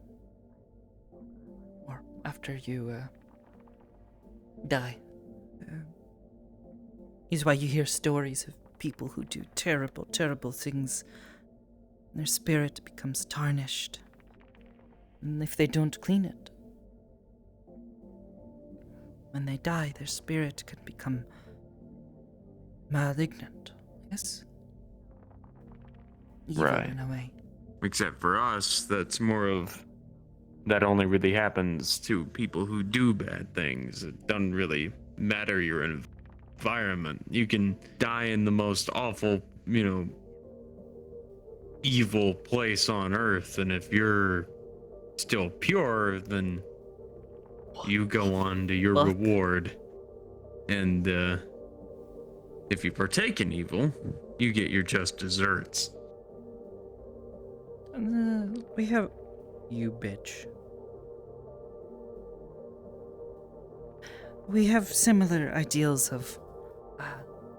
A: Or after you die. Is why you hear stories of people who do terrible, terrible things. Their spirit becomes tarnished. And if they don't clean it, when they die, their spirit can become malignant. Yes? Evil
B: Right.
A: in a way.
B: Except for us, that's more of that only really happens to people who do bad things. It doesn't really matter your environment. You can die in the most awful, evil place on earth, and if you're still pure, then you go on to your reward. And if you partake in evil, you get your just desserts.
A: We have... You bitch. We have similar ideals of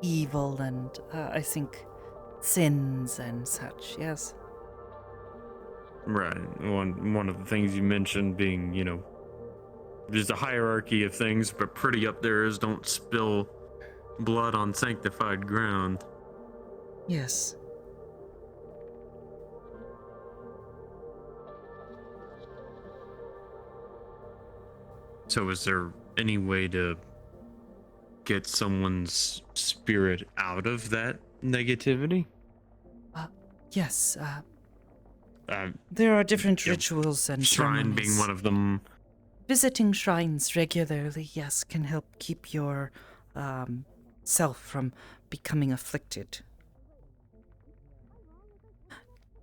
A: evil and, I think, sins and such, yes?
B: Right. One of the things you mentioned being, there's a hierarchy of things, but pretty up there is don't spill blood on sanctified ground.
A: Yes.
B: So is there any way to get someone's spirit out of that negativity?
A: Yes, there are different
B: Yeah,
A: rituals and
B: shrine
A: ceremonies.
B: being one of them.
A: Visiting shrines regularly, yes, can help keep your self from becoming afflicted.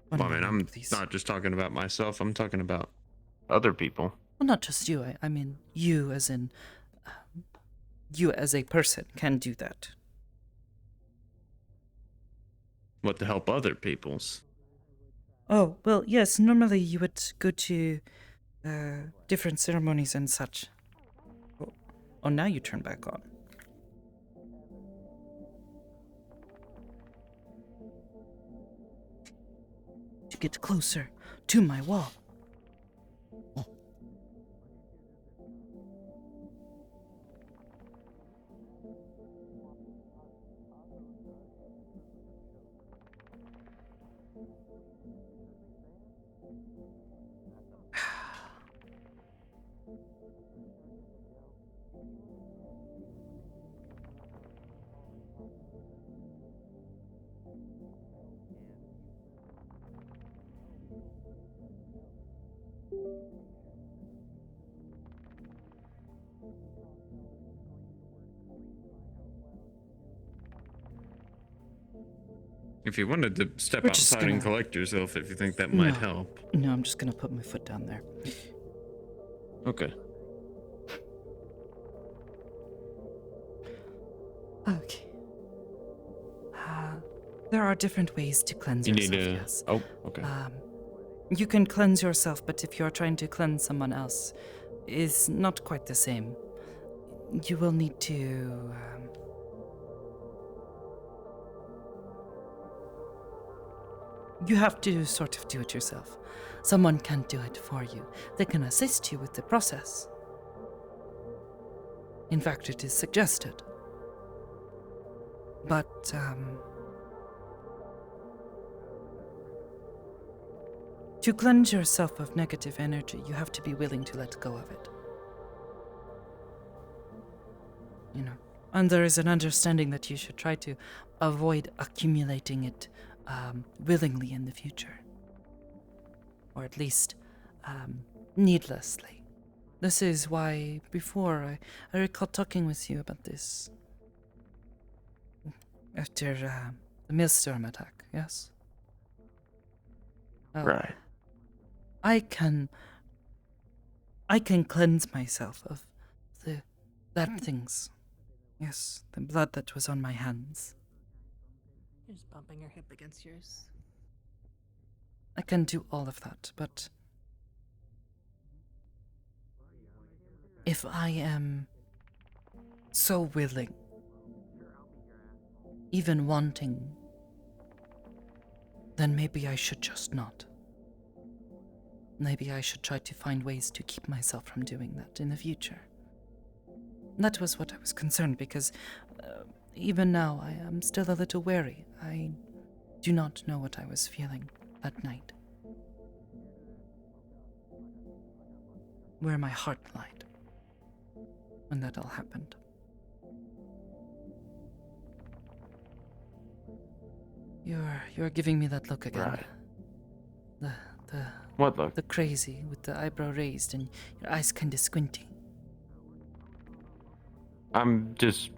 B: Well, I mean, I'm not just talking about myself, I'm talking about other people.
A: Well, not just you. I mean, you as in... you as a person can do that.
B: What to help other people's?
A: Oh, well, yes, normally you would go to different ceremonies and such. Oh, now you turn back on. To get closer to my wall.
B: If you wanted to step
A: We're just
B: outside and
A: gonna-
B: collect yourself, if you think that might
A: No.
B: help.
A: No, I'm just gonna put my foot down there.
B: Okay.
A: Okay. There are different ways to cleanse
B: You
A: yourself,
B: need to...
A: yes.
B: Oh, okay.
A: You can cleanse yourself, but if you're trying to cleanse someone else, it's not quite the same. You will need to... you have to sort of do it yourself. Someone can't do it for you. They can assist you with the process. In fact, it is suggested. But, to cleanse yourself of negative energy, you have to be willing to let go of it. You know, and there is an understanding that you should try to avoid accumulating it willingly in the future. Or at least, needlessly. This is why before I recall talking with you about this. After the Millstorm attack, yes?
B: Right.
A: I can I can cleanse myself of that things. Yes, the blood that was on my hands.
E: You're just bumping your hip against yours.
A: I can do all of that, but if I am so willing, even wanting, then maybe I should just not. Maybe I should try to find ways to keep myself from doing that in the future. That was what I was concerned, because even now I am still a little wary. I do not know what I was feeling that night. Where my heart lied when that all happened. You're giving me that look again.
B: Right.
A: The
B: What look?
A: The crazy with the eyebrow raised and your eyes kinda squinting.
B: I'm just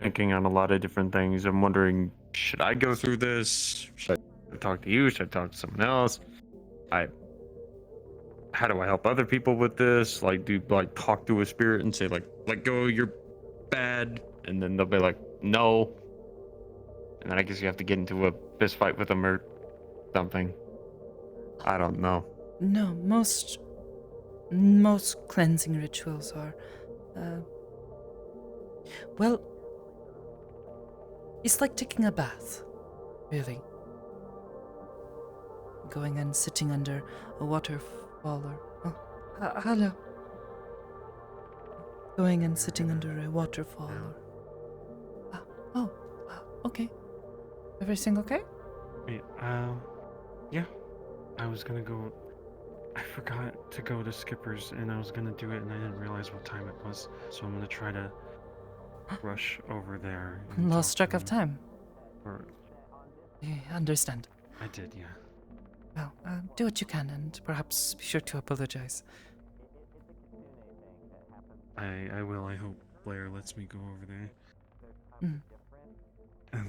B: thinking on a lot of different things. I'm wondering, should I go through this? Should I talk to you? Should I talk to someone else? How do I help other people with this? Like, talk to a spirit and say let go, you're bad, and then they'll be like, no. And then I guess you have to get into a fist fight with them or something. I don't know.
A: No, most cleansing rituals are, well, it's like taking a bath, really. Going and sitting under a waterfall or, hello. Going and sitting under a waterfall or, okay. Everything okay?
D: Yeah. I was gonna go. I forgot to go to Skipper's, and I was gonna do it, and I didn't realize what time it was. So I'm gonna try to rush over there. And
A: Lost
D: talk
A: track
D: to
A: of
D: them.
A: time.
D: Or
A: I understand.
D: I did, yeah.
A: Well, do what you can, and perhaps be sure to apologize.
D: I will. I hope Blair lets me go over there.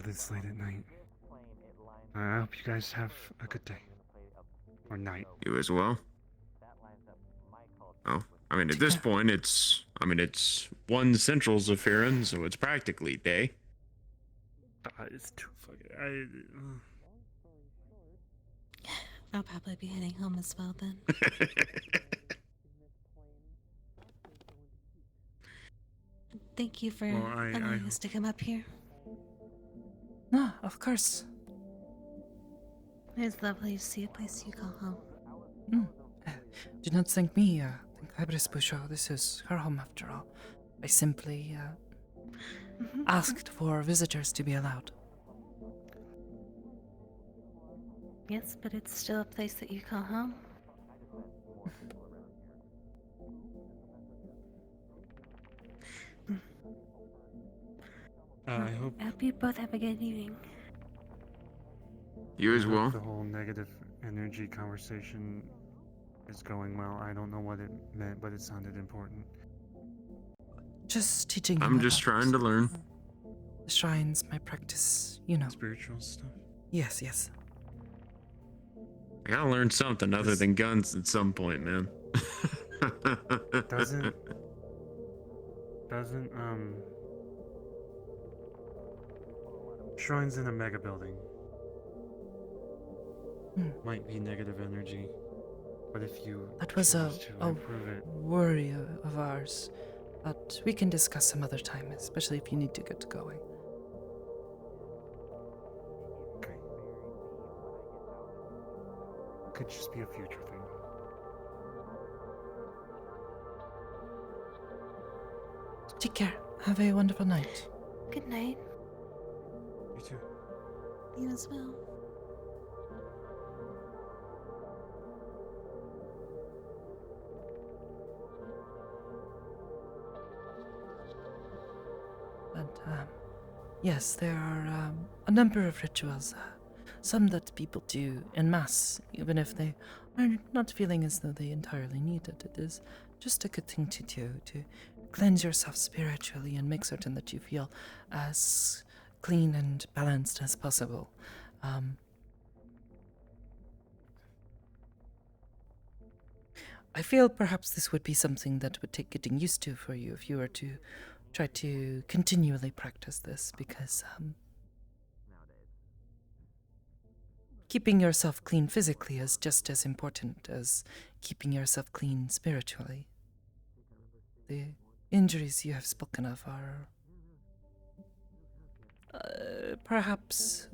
D: This late at night. I hope you guys have a good day. Or night.
B: You as well. Oh, I mean, at this point, it's 1 Central Zephyrin, so it's practically day.
D: It's too fucking.
E: I'll probably be heading home as well then. Thank you for allowing us to come up here.
A: No, of course.
E: It's lovely to see a place you call home.
A: Do not thank me. Thank Ibris Busho. This is her home after all. I simply asked for visitors to be allowed.
E: Yes, but it's still a place that you call home.
D: I hope
E: you both have a good evening.
B: You as well.
D: The whole negative energy conversation is going well. I don't know what it meant, but it sounded important.
A: Just teaching you
B: I'm just
A: about
B: trying to learn.
A: the shrines, my practice, you know.
D: Spiritual stuff.
A: Yes.
B: I gotta learn something other than guns at some point, man.
D: Doesn't shrines in a mega building might be negative energy, but if you
A: That was a
D: choose to improve it,
A: worry of ours, but we can discuss some other time, especially if you need to get going.
D: okay, could just be a future thing.
A: Take care. Have a wonderful night.
E: Good night.
D: You too.
E: You as well.
A: But, yes, there are a number of rituals. Some that people do en masse, even if they are not feeling as though they entirely need it. It is just a good thing to do, to cleanse yourself spiritually and make certain that you feel as clean and balanced as possible. I feel perhaps this would be something that would take getting used to for you if you were to try to continually practice this, because keeping yourself clean physically is just as important as keeping yourself clean spiritually. The injuries you have spoken of are perhaps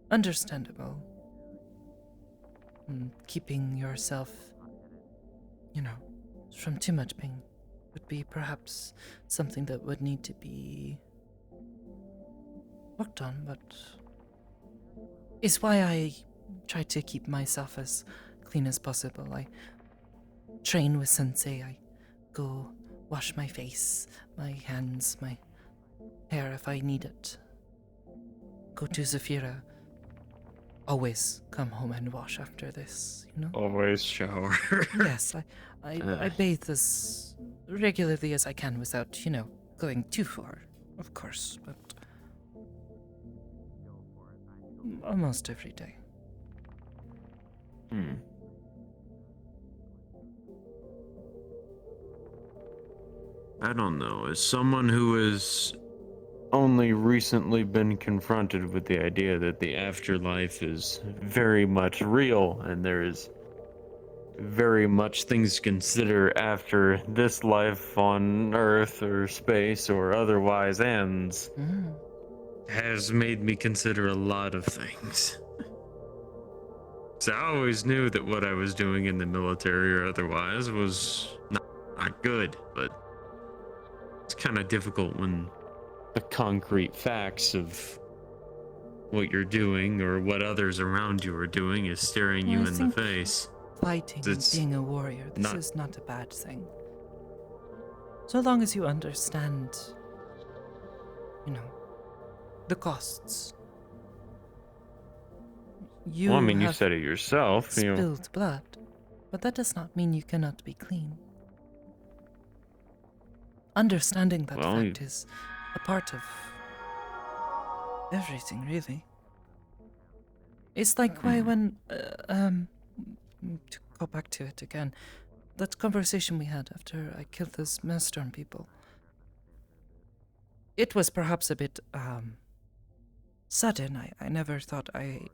A: understandable. Keeping yourself, from too much pain would be perhaps something that would need to be worked on, but is why I try to keep myself as clean as possible. I train with Sensei. I go wash my face, my hands, my hair if I need it. Go to Zafira. Always come home and wash after this,
B: Always shower.
A: Yes, I bathe as regularly as I can without, going too far, of course, but almost every day.
B: I don't know. As someone who has only recently been confronted with the idea that the afterlife is very much real and there is very much things to consider after this life on Earth or space or otherwise ends, has made me consider a lot of things. So I always knew that what I was doing in the military or otherwise was not good, but it's kind of difficult when the concrete facts of what you're doing or what others around you are doing is staring you
A: Well, I
B: in the
A: think
B: face.
A: Fighting and being a warrior, this is not a bad thing. So long as you understand, the costs. You
B: Well, I mean, you
A: have
B: said it yourself.
A: spilled blood, but that does not mean you cannot be clean. Understanding that fact is a part of everything, really. It's like why when, to go back to it again, that conversation we had after I killed those Maelstrom people. It was perhaps a bit, sudden. I never thought I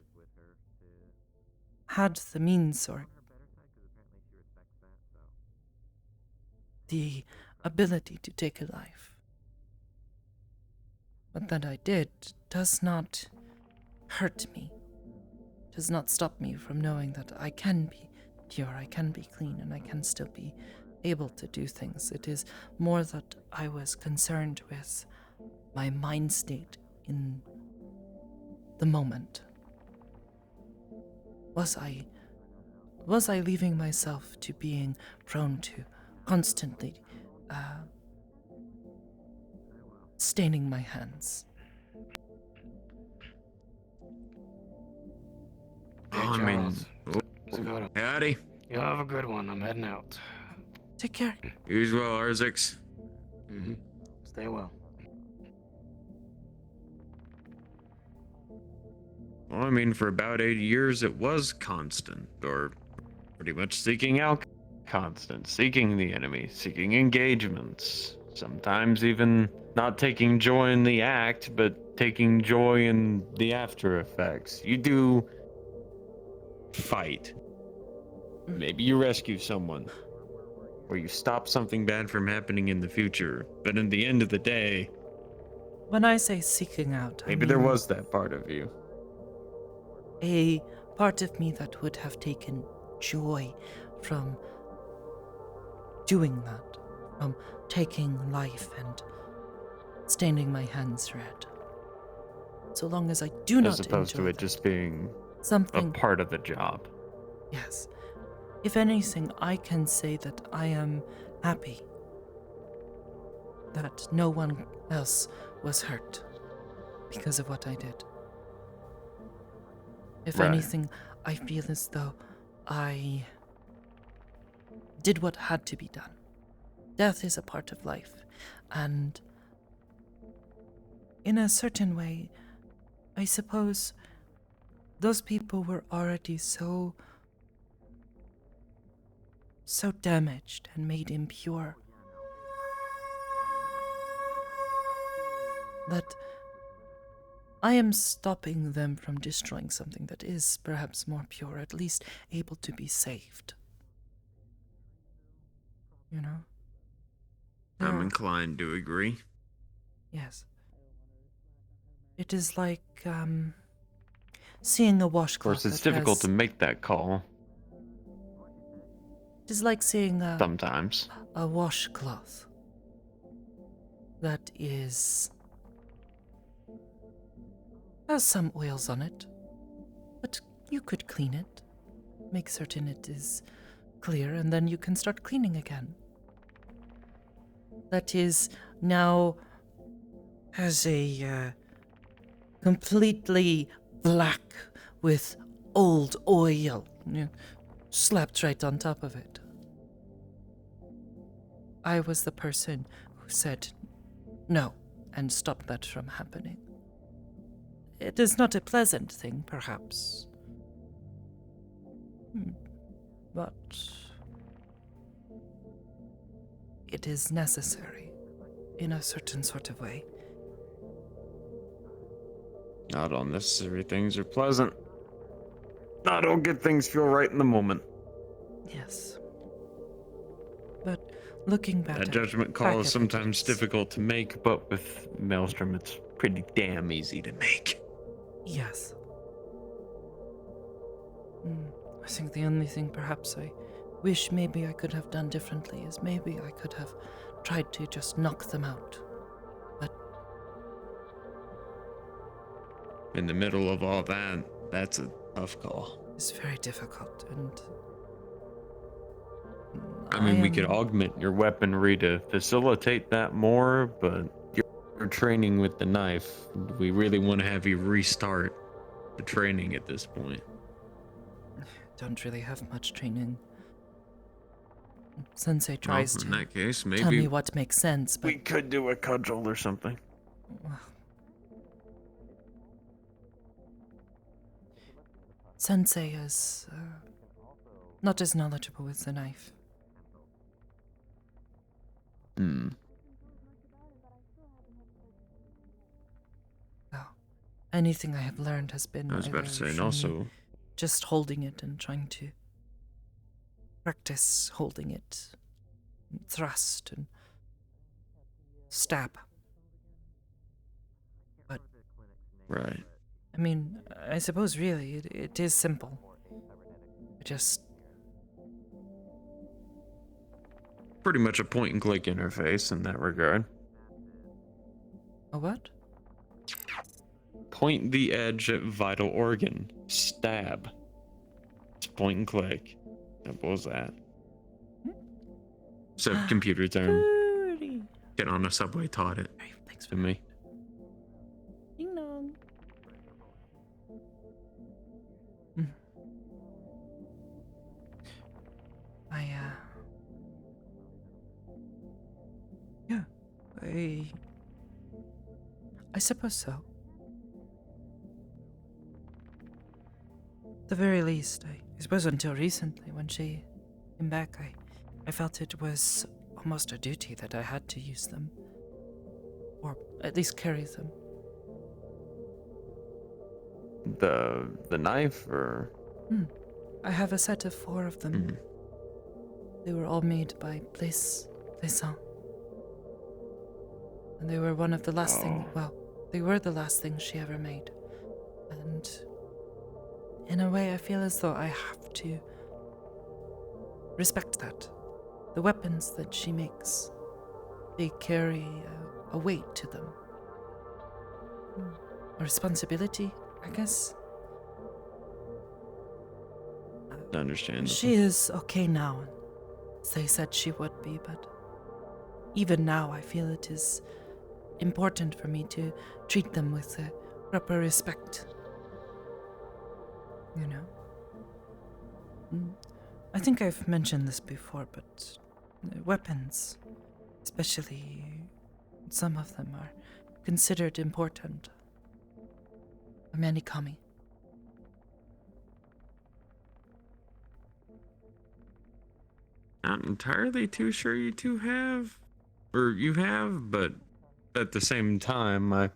A: had the means or the ability to take a life. But that I did does not hurt me, does not stop me from knowing that I can be pure, I can be clean, and I can still be able to do things. It is more that I was concerned with my mind state in the moment. Was I leaving myself to being prone to constantly staining my hands?
C: Hey, Charles. Sakoto.
B: Howdy.
C: You have a good one. I'm heading out.
A: Take care.
B: You as well, Arzix.
C: Stay well.
B: Well, I mean, for about 80 years, it was constant, or pretty much seeking out constant, seeking the enemy, seeking engagements, sometimes even not taking joy in the act, but taking joy in the after effects. You do fight. Maybe you rescue someone, or you stop something bad from happening in the future, but in the end of the day,
A: When I say seeking out,
B: maybe there was that part of you.
A: A part of me that would have taken joy from doing that, from taking life and staining my hands red. So long as I do not
B: As opposed to
A: enjoy
B: it just being
A: something
B: a part of the job.
A: Yes. If anything, I can say that I am happy that no one else was hurt because of what I did. If
B: Right.
A: anything, I feel as though I did what had to be done. Death is a part of life, and in a certain way, I suppose those people were already so so damaged and made impure that I am stopping them from destroying something that is perhaps more pure, at least able to be saved. You know?
B: I'm
A: There-
B: inclined to agree.
A: Yes. It is like, seeing a washcloth.
B: Of course, it's
A: that
B: difficult
A: has-
B: to make that call
A: It is like seeing
B: sometimes.
A: a washcloth that has some oils on it, but you could clean it, make certain it is clear, and then you can start cleaning again. That is now has a completely black with old oil slapped right on top of it. I was the person who said no and stopped that from happening. It is not a pleasant thing, perhaps. But it is necessary in a certain sort of way.
B: Not all necessary things are pleasant. Not all good things feel right in the moment.
A: Yes. But looking back
B: That
A: at
B: judgment
A: back
B: call is
A: at
B: sometimes difficult to make, but with Maelstrom, it's pretty damn easy to make.
A: Yes. I think the only thing perhaps I wish maybe I could have done differently is maybe I could have tried to just knock them out. But
B: In the middle of all that, that's a tough call.
A: it's very difficult, and
B: I mean, we
A: am-
B: could augment your weaponry to facilitate that more, but you're training with the knife. We really want to have you restart the training at this point.
A: don't really have much training. Sensei tries
B: in
A: to
B: that case,
A: tell
B: maybe
A: me what makes sense, but
B: we could do a cudgel or something.
A: Sensei is not as knowledgeable with the knife. Anything I have learned has been
B: I was about to
A: either
B: say, and
A: from
B: also-
A: just holding it and trying to practice holding it, and thrust and stab. But
B: Right.
A: I mean, I suppose really it is simple. Just
B: Pretty much a point and click interface in that regard.
A: a what?
B: Point the edge at vital organ. Stab. It's point and click. Simple as that. So computer term. Get on a subway taught it.
A: Thanks
B: to me.
A: Ding dong. Yeah, I suppose so. At the very least, I suppose until recently, when she came back, I felt it was almost a duty that I had to use them. Or at least carry them.
B: The knife, or
A: I have a set of 4 of them. They were all made by Blaise. And they were one of the last things, well, they were the last things she ever made. And in a way, I feel as though I have to respect that. The weapons that she makes, they carry a weight to them. A responsibility, I guess.
B: Understandable.
A: She is okay now. They said she would be, but even now I feel it is important for me to treat them with the proper respect. You know? I think I've mentioned this before, but weapons, especially some of them, are considered important. Many kami.
B: not entirely too sure you two have, or you have, but at the same time, I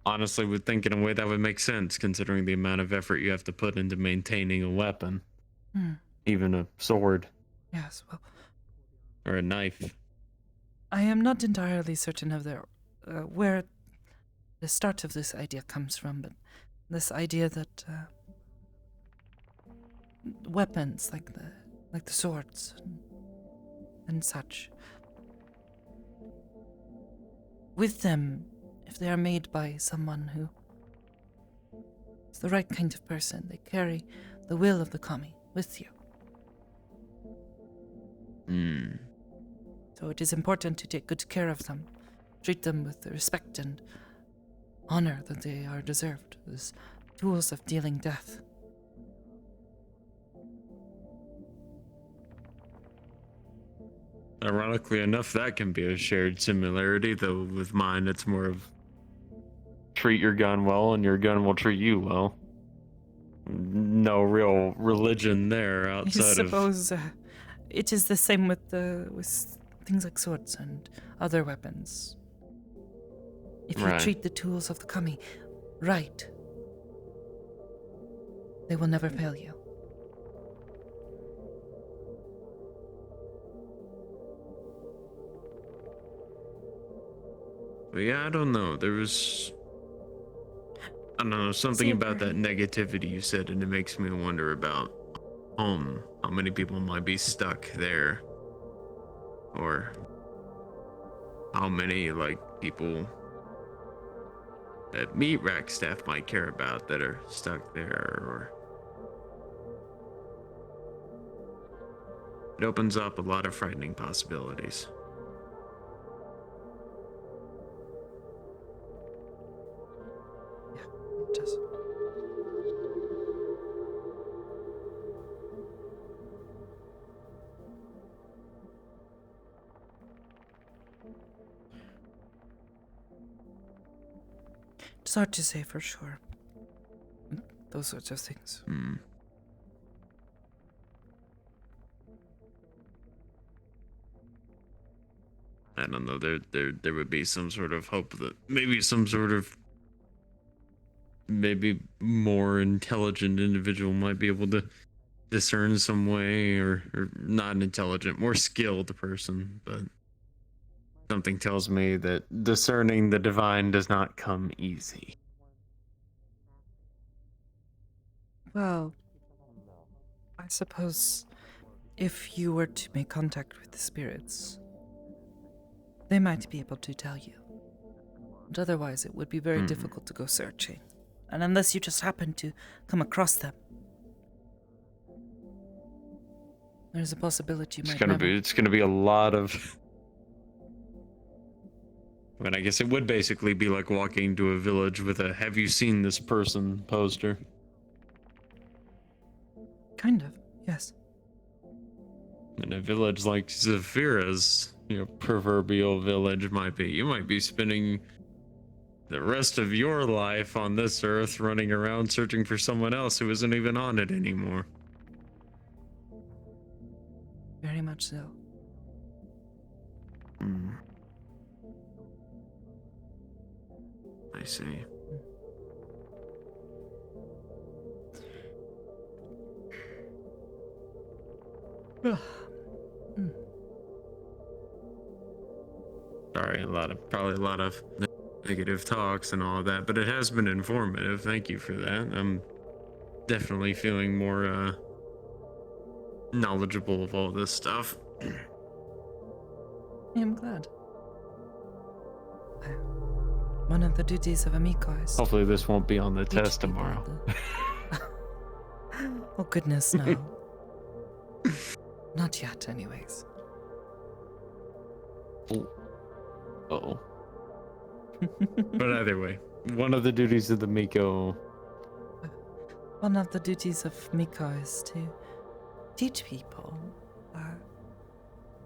B: honestly would think in a way that would make sense considering the amount of effort you have to put into maintaining a weapon, even a sword
A: Yes, well,
B: or a knife.
A: I am not entirely certain of where the start of this idea comes from, but this idea that weapons like the swords and such, with them, if they are made by someone who is the right kind of person, they carry the will of the kami with you. So it is important to take good care of them, treat them with the respect and honor that they are deserved as tools of dealing death.
B: Ironically enough, that can be a shared similarity, though with mine it's more of treat your gun well and your gun will treat you well. No real religion there
A: I
B: outside of...
A: suppose it is the same with things like swords and other weapons. If you
B: Right.
A: treat the tools of the kami right, they will never fail you.
B: But yeah, I don't know. There was... I don't know, something about that negativity you said, and it makes me wonder about how many people might be stuck there. Or how many, like, people that meat rack staff might care about that are stuck there, or... It opens up a lot of frightening possibilities.
A: It does. It's hard to say for sure. Those sorts of things.
B: I don't know. There would be some sort of hope that maybe some sort of maybe more intelligent individual might be able to discern some way, or not an intelligent, more skilled person, but something tells me that discerning the divine does not come easy.
A: Well, I suppose if you were to make contact with the spirits, they might be able to tell you. But otherwise, it would be very difficult to go searching. And unless you just happen to come across them, there's a possibility you might never...
B: It's gonna be a lot of... I mean, I guess it would basically be like walking into a village with a "Have you seen this person?" poster.
A: Kind of, yes.
B: In a village like Zephyra's, proverbial village might be, you might be spending the rest of your life on this earth running around searching for someone else who isn't even on it anymore.
A: Very much so.
B: I see. Sorry, probably a lot of negative talks and all of that, but it has been informative. Thank you for that. I'm definitely feeling more knowledgeable of all this stuff.
A: I am glad. One of the duties of Amico is...
B: Hopefully this won't be on the test tomorrow.
A: Oh goodness, no. Not yet, anyways.
B: Uh-oh. But either way, one of the duties of the Miko...
A: One of the duties of Miko is to teach people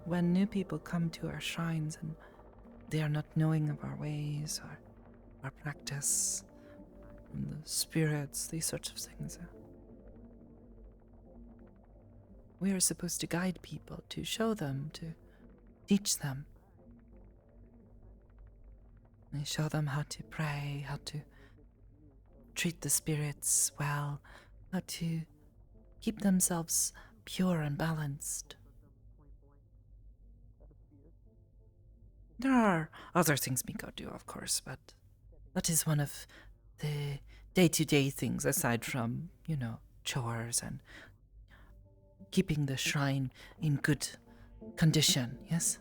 A: when new people come to our shrines and they are not knowing of our ways or our practice and the spirits, these sorts of things. We are supposed to guide people, to show them, to teach them. We show them how to pray, how to treat the spirits well, how to keep themselves pure and balanced. There are other things Miko do, of course, but that is one of the day-to-day things aside from, chores and keeping the shrine in good condition, yes?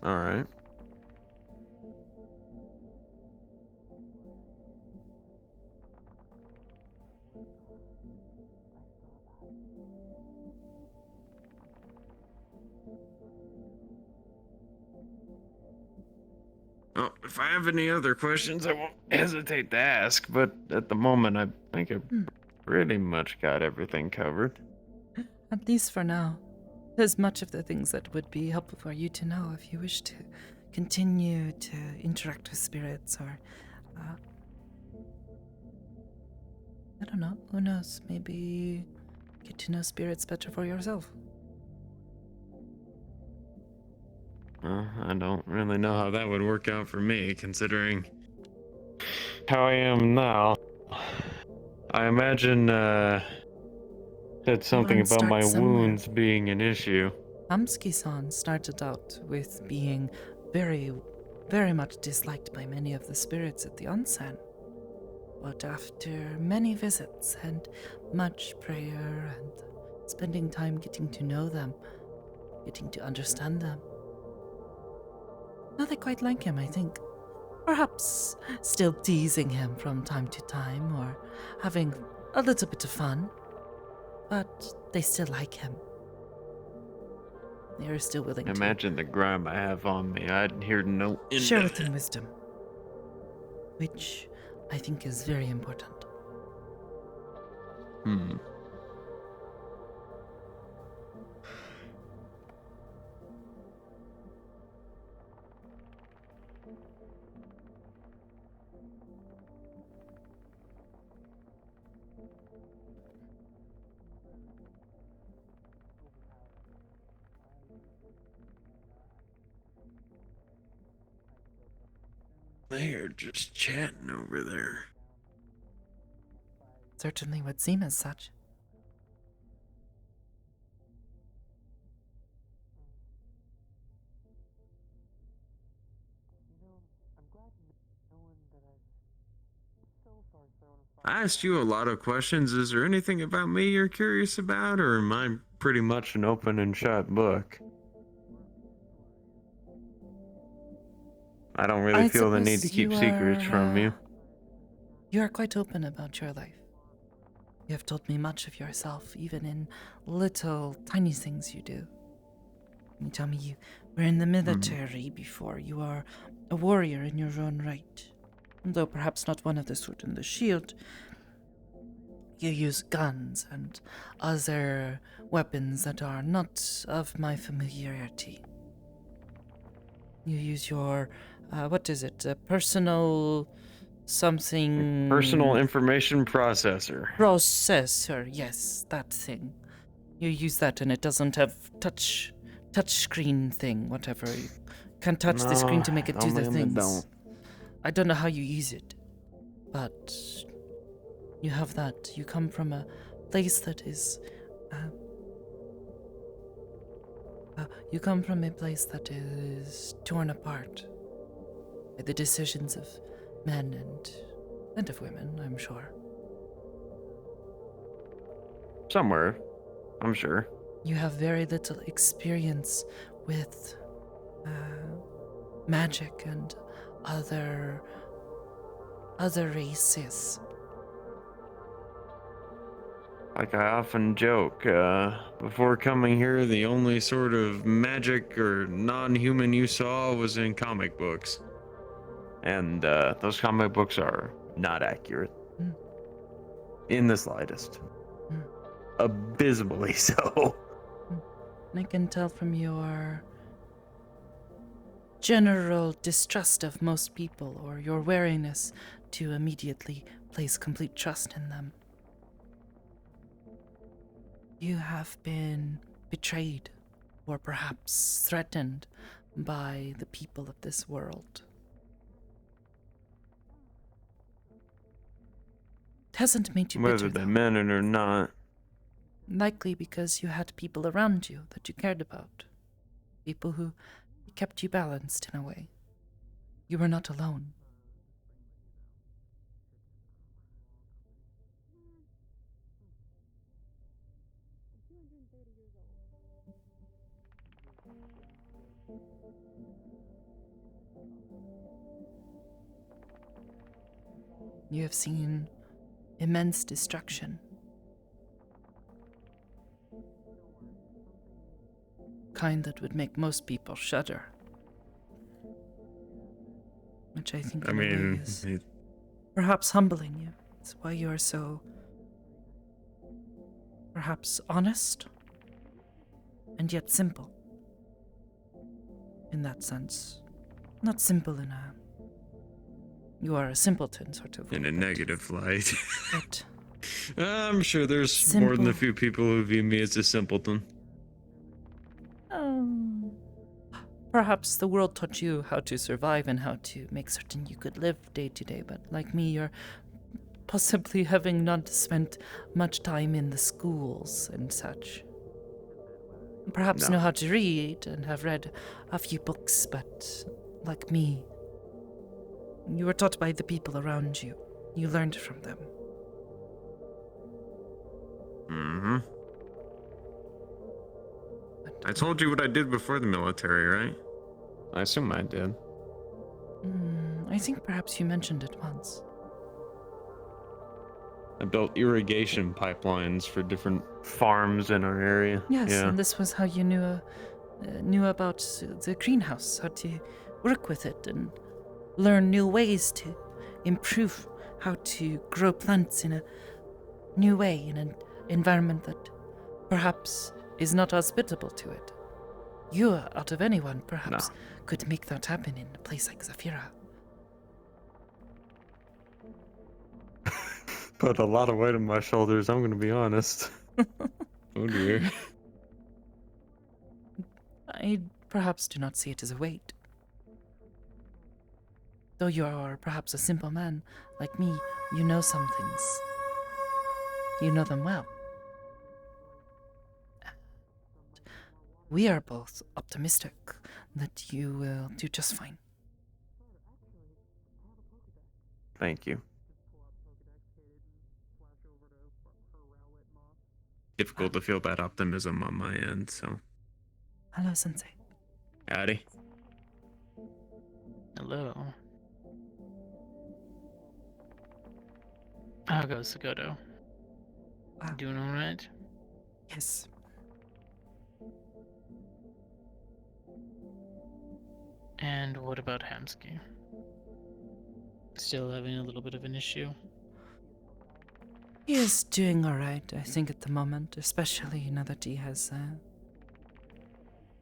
B: All right. Oh, if I have any other questions, I won't hesitate to ask, but at the moment, I think I've pretty much got everything covered.
A: At least for now. There's much of the things that would be helpful for you to know if you wish to continue to interact with spirits or, I don't know, who knows, maybe get to know spirits better for yourself.
B: I don't really know how that would work out for me, considering how I am now. I imagine, said something about my wounds being an issue.
A: Hamsuki-san started out with being very, very much disliked by many of the spirits at the onsen. But after many visits and much prayer and spending time getting to know them, getting to understand them, now they quite like him, I think. Perhaps still teasing him from time to time or having a little bit of fun, but they still like him. They are still willing
B: Imagine the grime I have on me. I'd hear no
A: to share with him wisdom, which I think is very important.
B: They're just chatting over there.
A: Certainly would seem as such.
B: I asked you a lot of questions. Is there anything about me you're curious about, or am I pretty much an open and shut book? I don't really feel the need to keep secrets from you.
A: You are quite open about your life. You have told me much of yourself, even in little, tiny things you do. You tell me you were in the military before. You are a warrior in your own right. Though perhaps not one of the sword and the shield. You use guns and other weapons that are not of my familiarity. You use your, what is it, personal something...
B: Personal information processor.
A: Processor, yes, that thing. You use that and it doesn't have touch screen thing, whatever. You can't touch the screen to make it do the things. I don't know how you use it, but you have that. You come from a place that is... you come from a place that is torn apart by the decisions of men and of women, I'm sure.
B: Somewhere, I'm sure.
A: You have very little experience with magic and other races.
B: Like I often joke, before coming here, the only sort of magic or non-human you saw was in comic books. And those comic books are not accurate. In the slightest. Abysmally so.
A: I can tell from your general distrust of most people, or your wariness to immediately place complete trust in them. You have been betrayed or perhaps threatened by the people of this world. It hasn't made you
B: Whether
A: bitter,
B: they
A: though.
B: meant it or not.
A: Likely because you had people around you that you cared about. People who kept you balanced in a way. You were not alone. You have seen immense destruction. Kind that would make most people shudder. Which I think in a way is perhaps humbling you. It's why you are so perhaps honest and yet simple. In that sense. Not simple in a... You are a simpleton, sort of.
B: In a negative light.
A: But
B: I'm sure there's more than a
A: simple.
B: few people who view me as a simpleton.
A: Perhaps the world taught you how to survive and how to make certain you could live day to day, but like me, you're possibly having not spent much time in the schools and such. Perhaps know how to read and have read a few books, but like me, you were taught by the people around you. You learned from them.
B: Mm-hmm. I told you what I did before the military, right? I assume I did.
A: I think perhaps you mentioned it once.
B: I built irrigation pipelines for different farms in our area.
A: Yes,
B: Yeah.
A: and this was how you knew about the greenhouse, how to work with it and learn new ways to improve how to grow plants in a new way, in an environment that perhaps is not hospitable to it. You, out of anyone, perhaps, could make that happen in a place like Zafira.
B: Put a lot of weight on my shoulders, I'm gonna be honest. Oh dear.
A: I perhaps do not see it as a weight. Though you are perhaps a simple man like me, you know some things. You know them well. We are both optimistic that you will do just fine.
B: Thank you. Difficult to feel that optimism on my end, so.
A: Hello, Sensei.
B: Howdy.
V: Hello. How goes Sakoto? Doing alright?
A: Yes.
V: And what about Hamsky? Still having a little bit of an issue?
A: He is doing alright, I think, at the moment, especially now that he has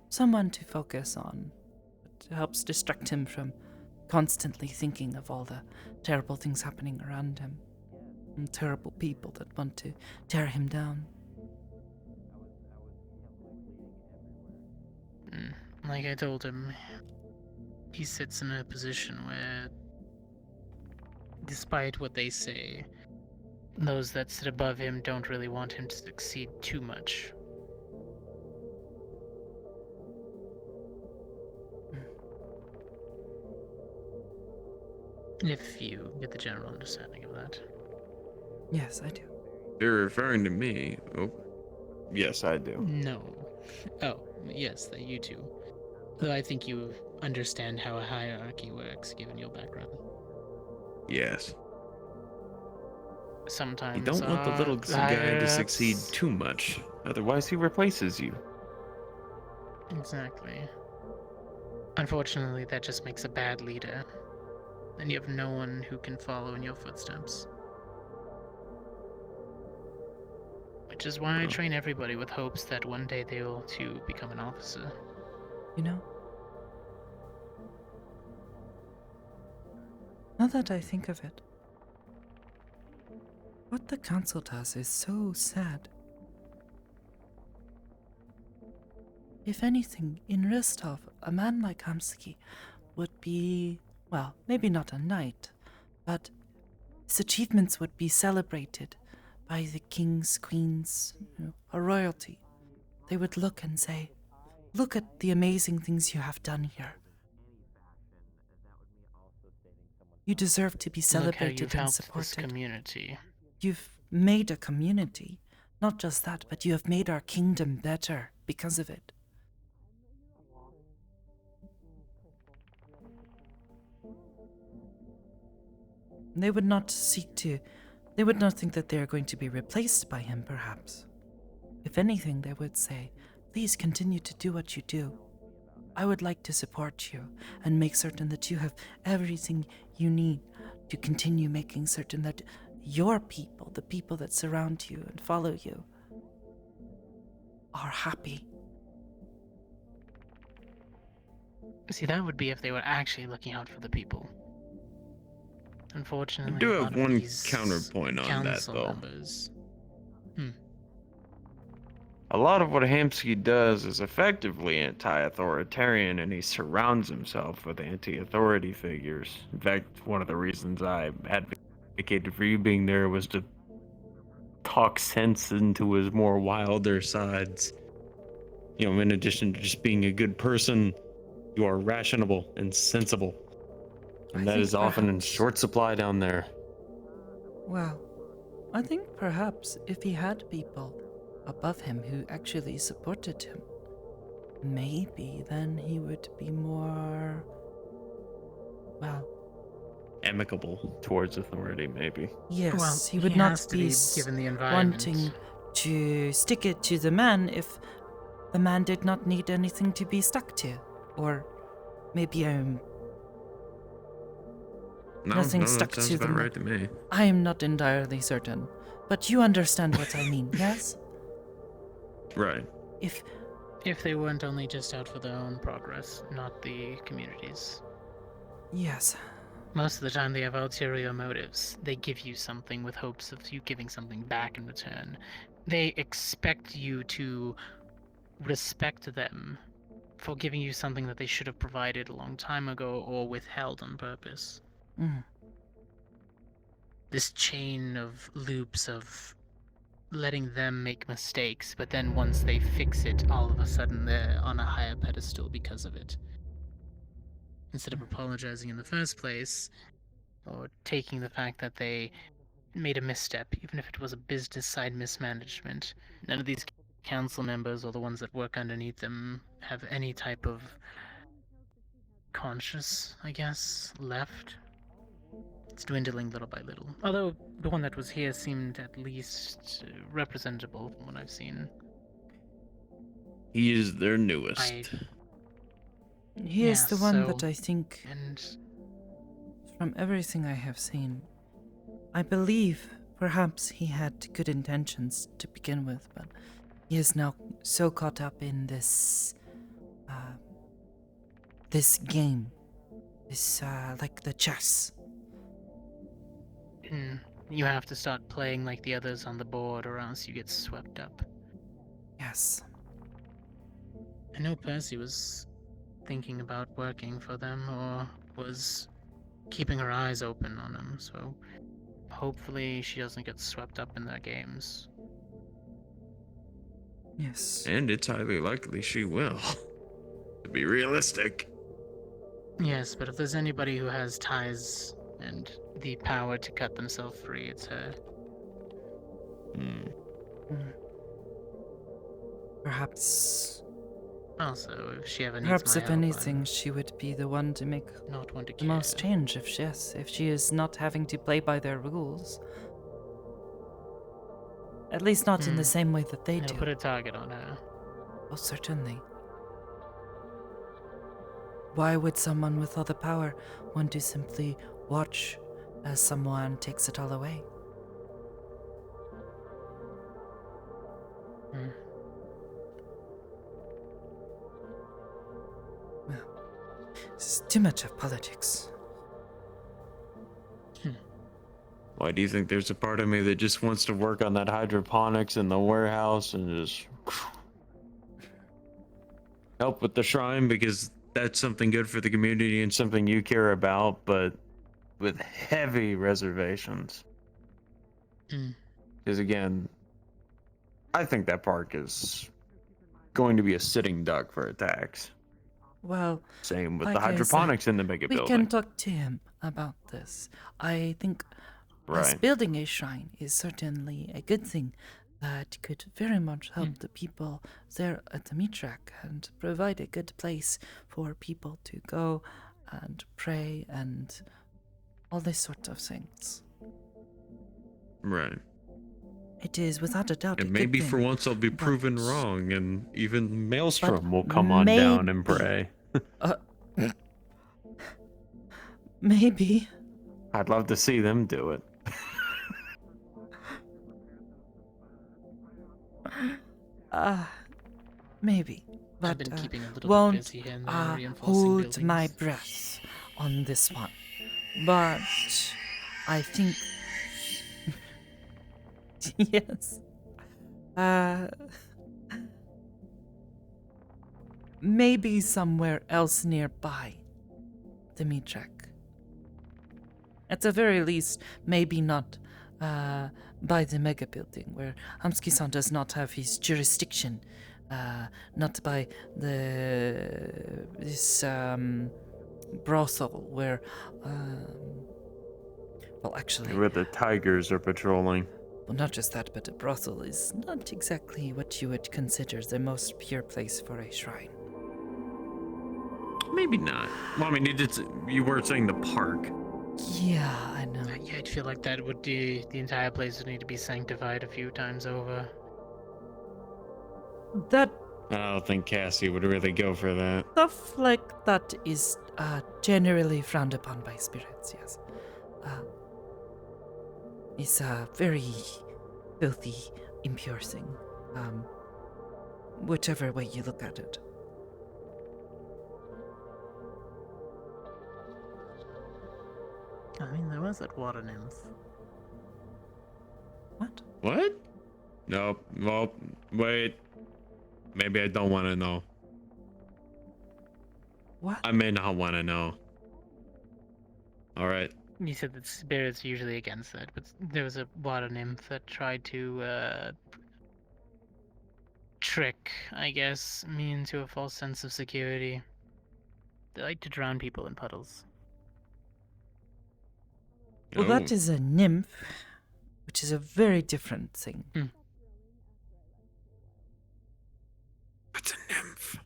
A: someone to focus on. It helps distract him from constantly thinking of all the terrible things happening around him. And terrible people that want to tear him down.
V: Like I told him, he sits in a position where, despite what they say, those that sit above him don't really want him to succeed too much. If you get the general understanding of that.
A: Yes, I do.
B: You're referring to me. Oh. Yes, I do.
V: No. Oh, yes, that you too. Though I think you understand how a hierarchy works, given your background.
B: Yes.
V: Sometimes.
B: You don't want the little guy to succeed
V: that's-
B: too much, otherwise he replaces you.
V: Exactly. Unfortunately, that just makes a bad leader. And you have no one who can follow in your footsteps. Which is why I train everybody with hopes that one day they will too become an officer.
A: You know? Now that I think of it, what the council does is so sad. If anything, in Rostov, a man like Hamsky would be, well, maybe not a knight, but his achievements would be celebrated by the kings, queens, or royalty. They would look and say, "Look at the amazing things you have done here. You deserve to be
V: Look how
A: celebrated
V: you've
A: and
V: helped this
A: supported.
V: community.
A: You've made a community. Not just that, but you have made our kingdom better because of it." They would not they would not think that they are going to be replaced by him, perhaps. If anything, they would say, "Please continue to do what you do. I would like to support you and make certain that you have everything you need to continue making certain that your people, the people that surround you and follow you, are happy."
V: See, that would be if they were actually looking out for the people. Unfortunately,
B: I do
V: a
B: have
V: lot of
B: one
V: these
B: counterpoint on that,
V: council
B: though.
V: members.
B: A lot of what Hamsky does is effectively anti-authoritarian, and he surrounds himself with anti-authority figures. In fact, one of the reasons I advocated for you being there was to talk sense into his more wilder sides. You know, in addition to just being a good person, you are rational and sensible. And that is often in short supply down there.
A: Well, I think perhaps if he had people above him who actually supported him, maybe then he would be more, well,
B: amicable towards authority, maybe.
A: yes,
V: Well,
A: he would
V: he
A: not
V: has to
A: be
V: be given the environment.
A: wanting to stick it to the man if the man did not need anything to be stuck to. Or maybe I'm nothing stuck
B: that sounds
A: to the
B: about
A: man.
B: right to me.
A: I am not entirely certain, but you understand what I mean, yes?
B: Right.
V: If they weren't only just out for their own progress, not the community's.
A: Yes.
V: Most of the time they have ulterior motives. They give you something with hopes of you giving something back in return. They expect you to respect them for giving you something that they should have provided a long time ago or withheld on purpose.
A: Mm.
V: This chain of loops of letting them make mistakes, but then once they fix it, all of a sudden they're on a higher pedestal because of it. Instead of apologizing in the first place, or taking the fact that they made a misstep, even if it was a business side mismanagement. None of these council members or the ones that work underneath them have any type of conscience, I guess, left. It's dwindling little by little. Although the one that was here seemed at least representable from what I've seen.
B: He is their newest.
A: He is the one that
V: so-
A: I think,
V: and
A: from everything I have seen, I believe perhaps he had good intentions to begin with, but he is now so caught up in this game, this like the chess.
V: You have to start playing like the others on the board, or else you get swept up.
A: Yes.
V: I know Percy was thinking about working for them, or was keeping her eyes open on them, so hopefully she doesn't get swept up in their games.
A: Yes.
B: And it's highly likely she will. To be realistic.
V: Yes, but if there's anybody who has ties and the power to cut themselves free, it's her.
A: Perhaps.
V: Also, if she ever needs
A: Perhaps,
V: my
A: if
V: help,
A: anything, she would be the one to make
V: not one to
A: the most change. If she is not having to play by their rules. At least not in the same way that they
V: I'll
A: do.
V: put a target on her.
A: Oh, certainly. Why would someone with all the power want to simply watch as someone takes it all away? Well, this is too much of politics.
B: Why do you think there's a part of me that just wants to work on that hydroponics in the warehouse and just help with the shrine because that's something good for the community and something you care about, but with heavy reservations.
V: Mm.
B: Because again, I think that park is going to be a sitting duck for attacks.
A: Well,
B: Same with
A: like
B: the
A: I said,
B: hydroponics in the mega
A: we
B: building.
A: can talk to him about this. I think us
B: Right.
A: building a shrine is certainly a good thing that could very much help the people there at the meat track and provide a good place for people to go and pray and all this sort of things.
B: Right.
A: It is without a doubt a
B: And
A: good
B: maybe
A: thing.
B: for once I'll be
A: but-
B: proven wrong, and even Maelstrom will come on down and pray.
A: Maybe.
B: I'd love to see them do it.
A: Maybe. But
V: I've been keeping a little bit
A: won't
V: busy here and there reinforcing
A: hold
V: buildings.
A: my breath on this one. But I think yes. Maybe somewhere else nearby the meat track. At the very least, maybe not by the mega building, where Hamski-san does not have his jurisdiction. Not by this brothel where, well, actually,
B: Where the tigers are patrolling.
A: well, not just that, but a brothel is not exactly what you would consider the most pure place for a shrine.
B: Maybe not. Well, I mean, you were saying the park.
A: Yeah, I know.
V: Yeah, I'd feel like that would be the entire place would need to be sanctified a few times over.
A: That
B: I don't think Cassie would really go for that.
A: stuff like that is generally frowned upon by spirits, yes. It's a very filthy, impure thing. Whichever way you look at it.
V: I mean, there was that water nymph.
B: What? No. Well, wait. Maybe I don't want to know.
A: What?
B: I may not want to know. All right.
V: You said that spirits are usually against that, but there was a water nymph that tried to trick, I guess, me into a false sense of security. They like to drown people in puddles.
A: Well, that is a nymph, which is a very different thing.
B: What's a nymph?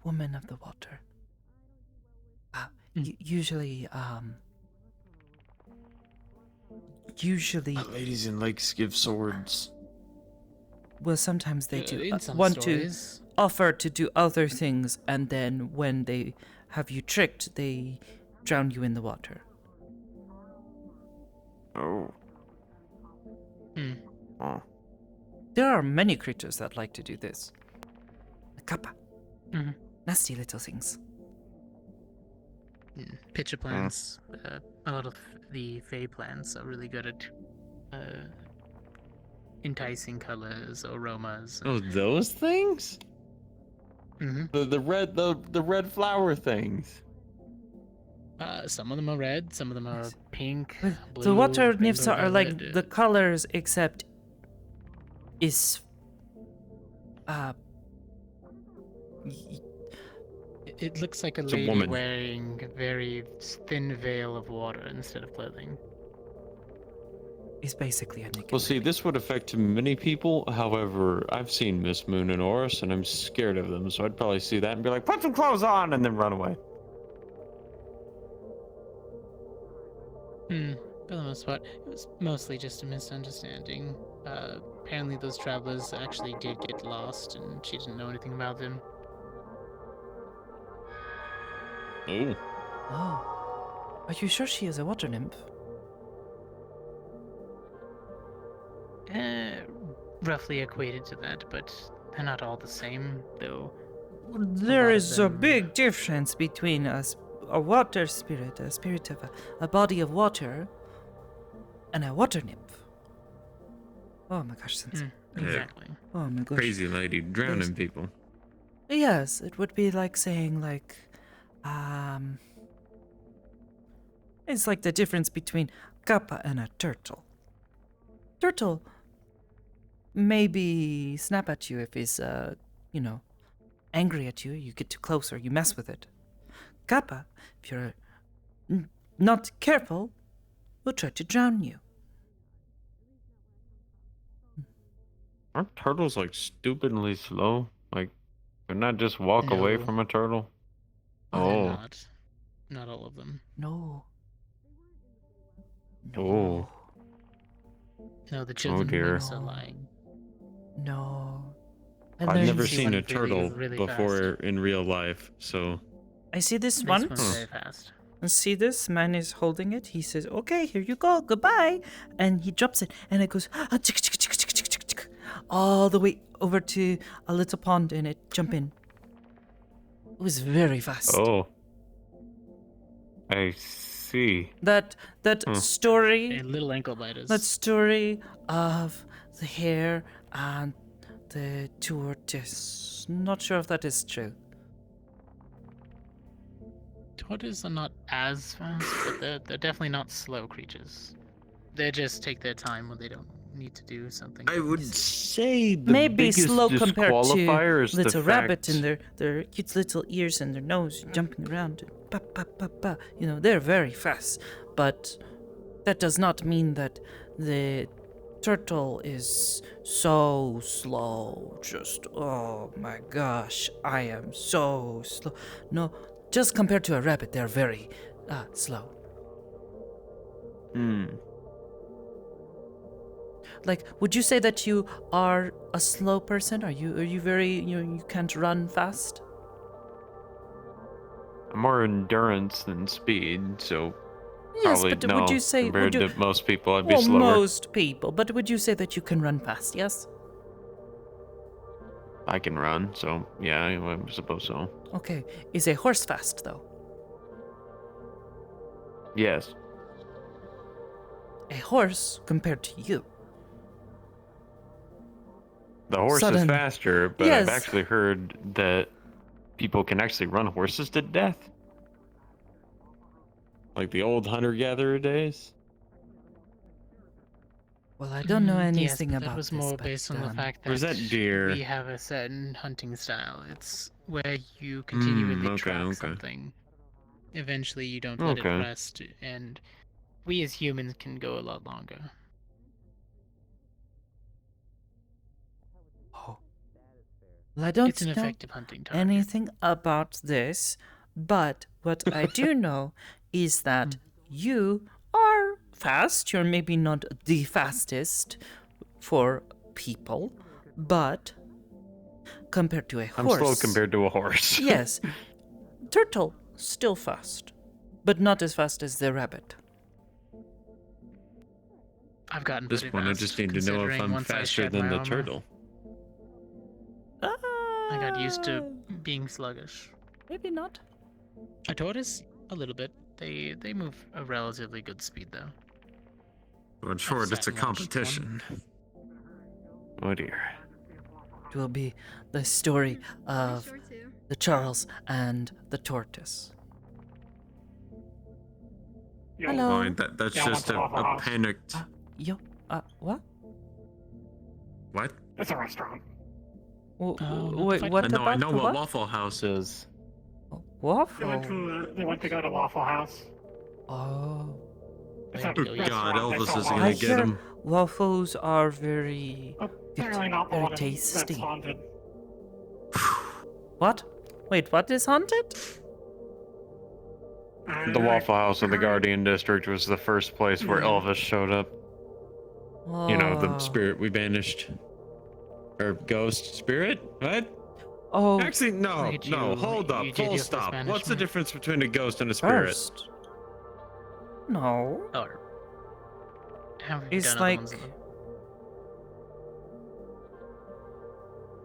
A: Woman of the water. Usually,
B: Ladies in lakes give swords.
A: well, sometimes they do
V: in some
A: want
V: stories.
A: to offer to do other things, and then when they have you tricked, they drown you in the water.
B: Oh. Oh.
A: There are many creatures that like to do this. The kappa.
V: Mhm.
A: Nasty little things.
V: Pitcher plants, a lot of the Fey plants are really good at enticing colors, aromas.
B: Oh, those things? The red flower things.
V: Some of them are red, some of them are pink, blue.
A: The water nymphs
V: rainbow
A: are like
V: violet,
A: the colors, except is
V: It looks like a
B: It's a
V: lady
B: woman.
V: wearing a very thin veil of water instead of clothing.
A: is basically a naked.
B: Well, see, this would affect many people. However, I've seen Miss Moon and Oris, and I'm scared of them, so I'd probably see that and be like, "Put some clothes on," and then run away.
V: For the most part, it was mostly just a misunderstanding. Apparently those travelers actually did get lost, and she didn't know anything about them.
B: Oh.
A: Oh. Are you sure she is a water nymph?
V: Roughly equated to that, but they're not all the same, though.
A: There
V: lot of
A: is a
V: them-
A: big difference between a water spirit, a spirit of a body of water, and a water nymph. Oh my gosh, Sensei.
V: Exactly.
A: Oh my gosh.
B: Crazy lady drowning people.
A: Yes, it would be like saying like, it's like the difference between kappa and a turtle. Turtle maybe snap at you if he's, angry at you. You get too close or you mess with it. Kappa, if you're not careful, will try to drown you.
B: Aren't turtles like stupidly slow? Like, could not just walk away
V: No.
B: from a turtle?
V: They're
B: Oh.
V: not. Not all of them.
A: No.
B: Oh.
V: No, the children
B: dear.
V: are lying.
A: No.
B: I've never
V: see
B: seen
V: one
B: a
V: really,
B: turtle
V: really
B: before in real life, so.
A: I see this
V: This
A: one.
V: one's very fast.
A: And see this man is holding it. He says, "Okay, here you go. Goodbye," and he drops it, and it goes all the way over to a little pond, and it jump in. It was very fast.
B: Oh. I see.
A: That story.
V: A little ankle biters.
A: That story of the hare and the tortoise. Not sure if that is true.
V: Tortoises are not as fast, but they're definitely not slow creatures. They just take their time when they don't need to do something.
B: I would say the
A: Maybe
B: biggest
A: slow compared
B: disqualifier
A: to
B: is the
A: little rabbit
B: fact-
A: and their cute little ears and their nose jumping around. Pa, pa, pa, pa. They're very fast. But that does not mean that the turtle is so slow. Just, oh my gosh, I am so slow. No, just compared to a rabbit, they're very slow. Like, would you say that you are a slow person? Are you very, you can't run fast?
B: I'm more endurance than speed, so
A: Yes,
B: probably
A: but
B: no.
A: would you say
B: Compared to most people, I'd be
A: well,
B: slower.
A: most people, but would you say that you can run fast? Yes.
B: I can run, so yeah, I suppose so.
A: Okay. Is a horse fast though?
B: Yes.
A: A horse compared to you.
B: The horse
A: Sudden-
B: is faster, but
A: Yes.
B: I've actually heard that people can actually run horses to death. Like the old hunter-gatherer days.
A: Well, I don't know
V: Yes,
A: anything
V: but
A: about
V: that was
A: this,
V: more
A: but,
V: based on the fact
B: Or is
V: that
B: that deer?
V: we have a certain hunting style. It's where you continually
B: okay,
V: track
B: okay.
V: something. Eventually, you don't let it
B: Okay.
V: rest, and we as humans can go a lot longer.
A: Well, I don't
V: It's an
A: know
V: effective hunting target.
A: anything about this, but what I do know is that you are fast. You're maybe not the fastest for people, but compared to a
B: I'm
A: horse.
B: slow compared to a horse.
A: Yes. Turtle, still fast, but not as fast as the rabbit.
V: I've gotten
B: At this
V: pretty
B: point, I
V: fast,
B: just need to know if
V: considering
B: I'm
V: once I
B: faster
V: shed
B: than
V: my
B: the
V: armor,
B: turtle.
V: I got used to being sluggish.
A: Maybe not.
V: A tortoise, a little bit. They move a relatively good speed though.
P: But short, it's a competition.
B: Oh dear.
A: It will be the story of the Charles and the tortoise. Hello.
P: Fine, that's just a panicked.
A: What?
P: What?
H: It's a restaurant.
A: Wait, what
P: I know,
A: about
P: I know
A: the
P: what Waffle House is.
A: Waffle?
H: They went to go to Waffle House.
A: Oh.
H: It's a
P: Oh God,
H: restaurant. They
P: Elvis
H: sell
P: is
H: waffles.
P: gonna get him.
A: Waffles are very
H: Apparently not the
A: very
H: one
A: tasty.
H: that's haunted.
A: What? Wait, what is haunted?
B: The Waffle House in the Guardian District was the first place where Elvis showed up. You know, the spirit we banished. Or ghost spirit? What?
A: Oh.
B: Actually, no,
V: Did
B: no,
V: you-
B: hold
V: you
B: up,
V: did
B: full
V: your first
B: stop. What's the
V: banishment?
B: difference between a ghost and a spirit?
A: First. No.
V: Or have you
A: It's
V: done other
A: like
V: ones in them?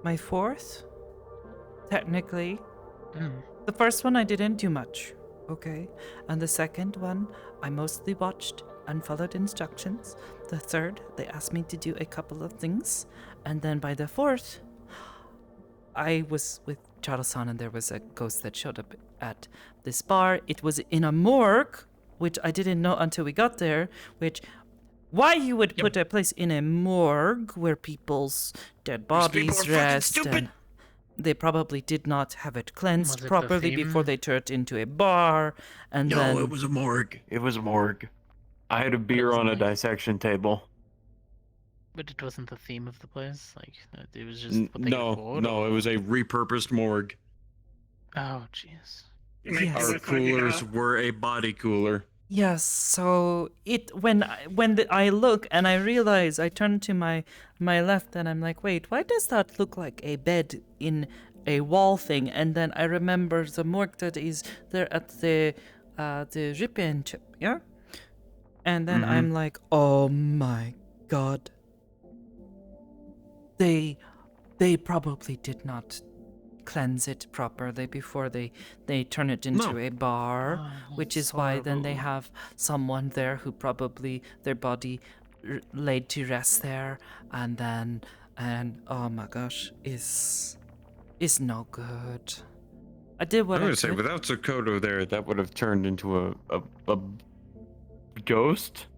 A: my fourth, technically.
V: Mm.
A: The first one I didn't do much. Okay. And the second one, I mostly watched and followed instructions. The third, they asked me to do a couple of things. And then by the fourth, I was with Charles-san and there was a ghost that showed up at this bar. It was in a morgue, which I didn't know until we got there, which... Why you would put a place in a morgue where people's dead bodies rest and they probably did not have it cleansed properly before they turned it into a bar, and then...
B: No, it was a morgue. It was a morgue. I had a beer on a dissection table.
V: But it wasn't the theme of the place? Like, it was just what they could
B: No,
V: afford?
B: it was a repurposed morgue.
V: Oh, jeez.
A: Yes.
B: Our coolers were a body cooler.
A: Yes, so I look and I realize, I turn to my left and I'm like, wait, why does that look like a bed in a wall thing? And then I remember the morgue that is there at the Rip and Chip, yeah? And then I'm like, oh my god. They probably did not cleanse it properly before they turn it into a bar, which is why then they have someone there who probably their body laid to rest there, and oh my gosh, is no good. I did what
B: I'm
A: I
B: gonna say,
A: could.
B: without Sakoto there, that would have turned into a ghost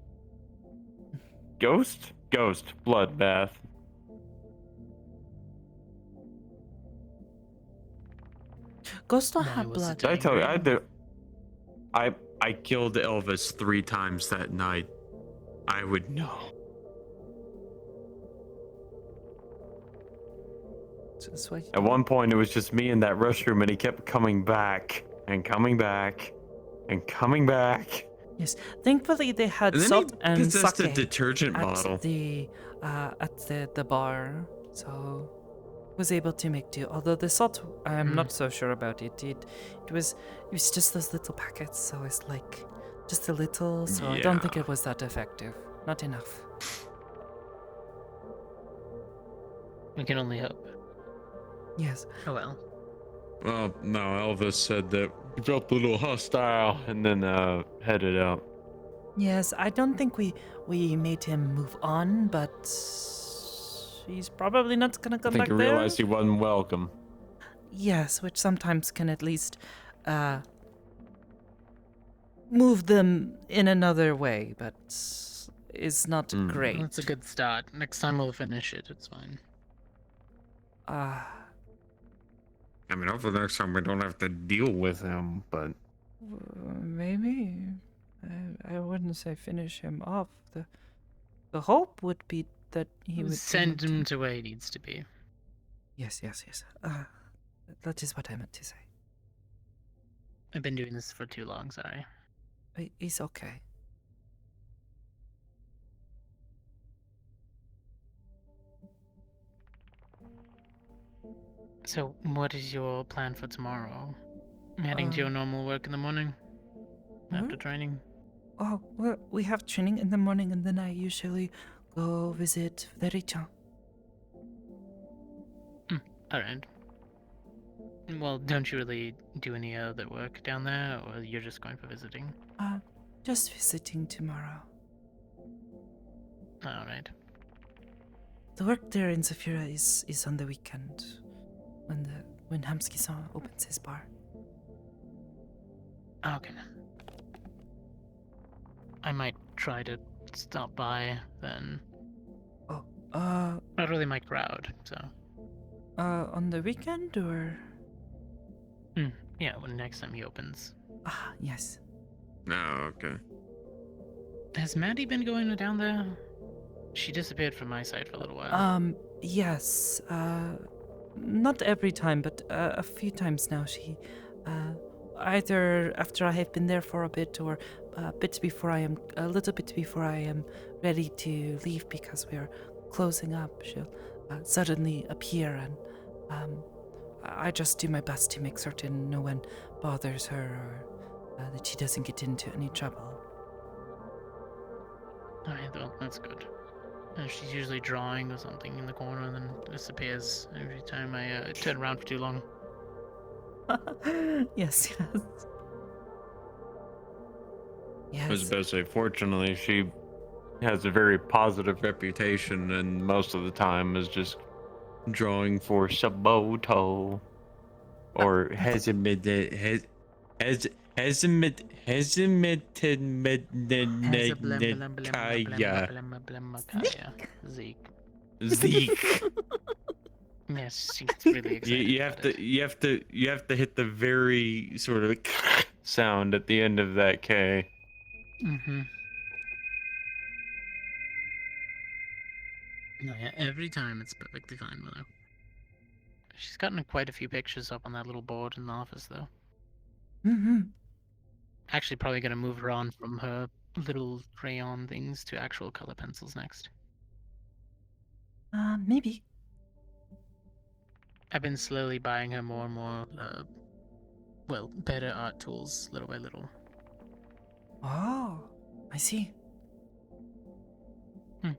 B: bloodbath.
A: Ghosts don't have blood.
B: Did I tell you? I killed Elvis 3 times that night. I would know. At one point, it was just me in that restroom, and he kept coming back and coming back and coming back.
A: Yes, thankfully they had
B: And then
A: salt
B: he
A: and
B: possessed
A: sake
B: a detergent
A: at
B: bottle.
A: the bar, so was able to make do. Although the salt, I'm not so sure about it. It was just those little packets, so it's like just a little. So I don't think it was that effective. Not enough.
V: We can only hope.
A: Yes.
V: Oh well.
B: Well, no, Elvis said that he felt a little hostile and then headed out.
A: Yes, I don't think we made him move on, but he's probably not gonna come
B: I think
A: back
B: he
A: there.
B: realized he wasn't welcome.
A: Yes, which sometimes can at least move them in another way, but is not great.
V: That's a good start. Next time we'll finish it. It's fine.
B: I mean, hopefully next time we don't have to deal with him, but...
A: Maybe. I wouldn't say finish him off. The hope would be that he would
V: send him to where he needs to be.
A: Yes. That is what I meant to say.
V: I've been doing this for too long, sorry.
A: He's okay.
V: So, what is your plan for tomorrow? Heading to your normal work in the morning? After training?
A: Oh, well, we have training in the morning, and then I usually go visit Verichan.
V: Alright. Well, don't you really do any other work down there, or you're just going for visiting?
A: Just visiting tomorrow.
V: Alright.
A: The work there in Zafira is on the weekend, when Hamski-san opens his bar.
V: Okay. I might try to stop by then. Not really my crowd, so.
A: On the weekend or?
V: Yeah, when next time he opens.
A: Yes.
B: No, okay.
V: Has Maddie been going down there? She disappeared from my side for a little while.
A: Yes. Not every time, but a few times now. She, either after I have been there for a bit, or a little bit before I am ready to leave because we are closing up, she'll suddenly appear, and I just do my best to make certain no one bothers her, or that she doesn't get into any trouble.
V: Alright, well, that's good. She's usually drawing or something in the corner and then disappears every time I turn around for too long.
A: Yes.
B: I was
A: Yes.
B: about to say, fortunately, she has a very positive reputation, and most of the time is just drawing for Sakoto or Hesimitted
V: Zeke.
B: Zeke.
V: Yes, she gets really excited.
B: You have to hit the very sort of sound at the end of that K.
V: Mm-hmm. No, yeah, every time it's perfectly fine with her. She's gotten quite a few pictures up on that little board in the office, though.
A: Mm-hmm.
V: Actually, probably gonna move her on from her little crayon things to actual color pencils next.
A: Maybe.
V: I've been slowly buying her more and more, better art tools, little by little.
A: Oh, I see.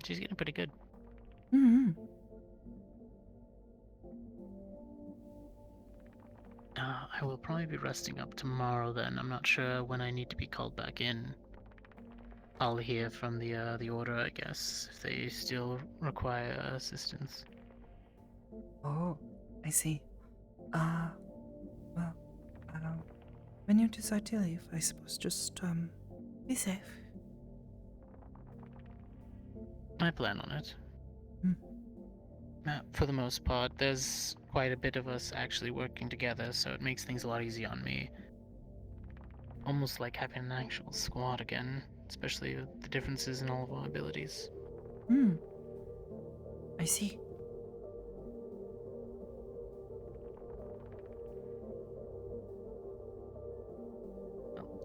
V: She's getting pretty good.
A: Mm-hmm.
V: I will probably be resting up tomorrow then. I'm not sure when I need to be called back in. I'll hear from the order, I guess, if they still require assistance.
A: Oh, I see. Well, when you decide to leave, I suppose just, be safe.
V: I plan on it. For the most part, there's quite a bit of us actually working together, so it makes things a lot easier on me. Almost like having an actual squad again, especially with the differences in all of our abilities.
A: I see.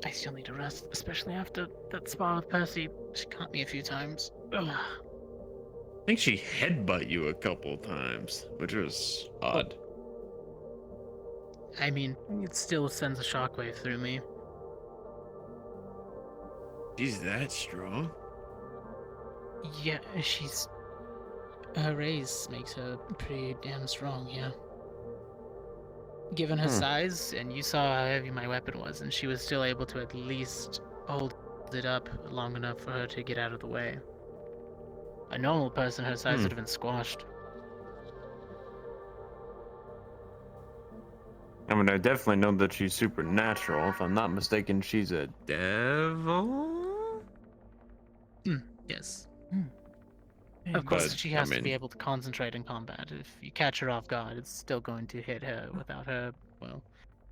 V: I still need to rest, especially after that spar with Percy. She caught me a few times. Ugh.
B: I think she headbutt you a couple times, which was odd.
V: I mean, it still sends a shockwave through me.
B: She's that strong?
V: Yeah, her raise makes her pretty damn strong, yeah. Given her size, and you saw how heavy my weapon was, and she was still able to at least hold it up long enough for her to get out of the way. A normal person her size would have been squashed.
B: I mean, I definitely know that she's supernatural. If I'm not mistaken, she's a devil?
V: Yes. Of course, she has to be able to concentrate in combat. If you catch her off guard, it's still going to hit her without her,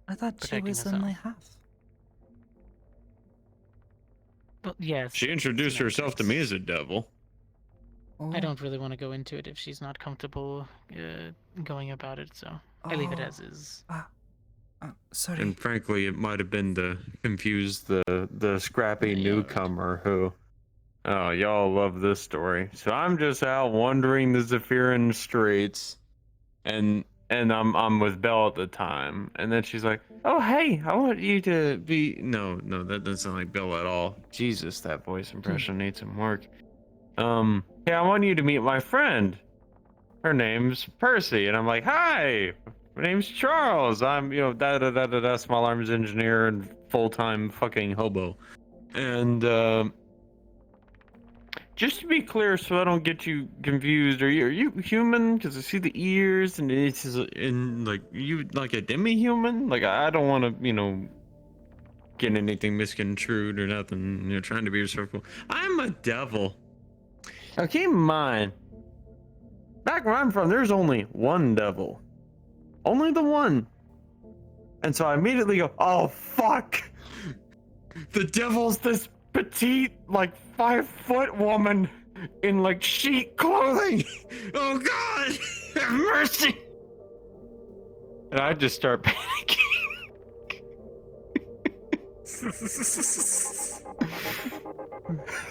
A: I thought she
V: protecting
A: was
V: herself.
A: only half.
V: Well, yes.
B: She introduced herself to me as a devil.
V: I don't really want to go into it if she's not comfortable going about it, so I leave it as is.
A: Sorry.
B: And frankly, it might have been to confuse the scrappy newcomer who... Oh, y'all love this story. So I'm just out wandering the Zephyrin streets, and I'm with Belle at the time, and then she's like, "Oh, hey, I want you to be..." No, that doesn't sound like Belle at all. Jesus, that voice impression needs some work. Hey, I want you to meet my friend. Her name's Percy, and I'm like, "Hi, my name's Charles. I'm, small arms engineer and full-time fucking hobo." And just to be clear, so I don't get you confused, are you human? Because I see the ears, and it's in like you like a demi-human. Like I don't want to, get anything misconstrued or nothing. You're trying to be respectful. I'm a devil. Now keep in mind, back where I'm from, there's only one devil, only the one. And so I immediately go, "Oh fuck! The devil's this petite, like 5-foot woman in like sheet clothing. Oh God, have mercy!" And I just start panicking.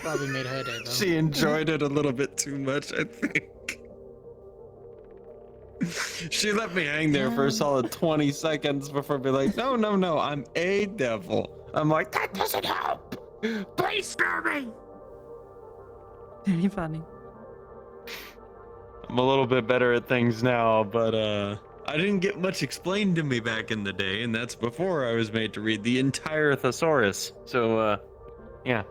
V: Probably made her day, though.
B: She enjoyed it a little bit too much, I think. She let me hang there for a solid 20 seconds before being like, no, I'm a devil. I'm like, that doesn't help. Please spare me.
A: Very funny.
B: I'm a little bit better at things now, but I didn't get much explained to me back in the day, and that's before I was made to read the entire thesaurus. So Yeah.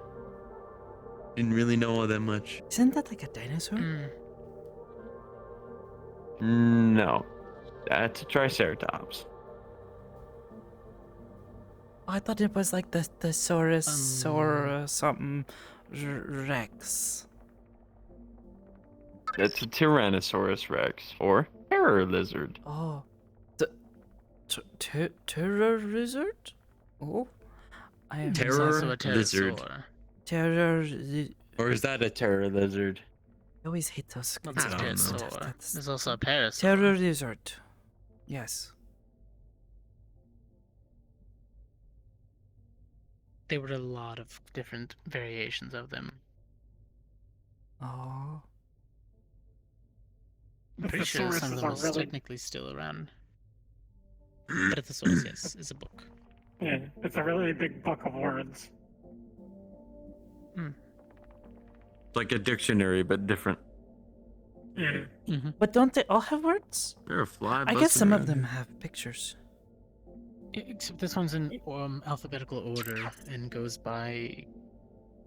P: Didn't really know all that much.
A: Isn't that like a dinosaur?
B: No, that's a Triceratops.
A: I thought it was like the Thesaurus or something Rex.
B: That's a Tyrannosaurus Rex or terror lizard.
A: Oh, the terror lizard? Oh, I am
P: Terror
A: sorry.
P: lizard.
A: Terror.
B: Or is that a terror lizard?
A: I always hate those.
V: Well, that's a
P: don't know.
V: pterosaur. There's also a parasaur.
A: Terror lizard. Yes.
V: There were a lot of different variations of them.
A: Oh.
V: I'm pretty sure some of them are technically still around. But the source, yes, is a book.
H: Yeah, it's a really big book of words.
B: Like a dictionary, but different.
H: Yeah.
A: But don't they all have words?
P: There are fly.
A: I guess some of them have pictures.
V: Except this one's in alphabetical order and goes by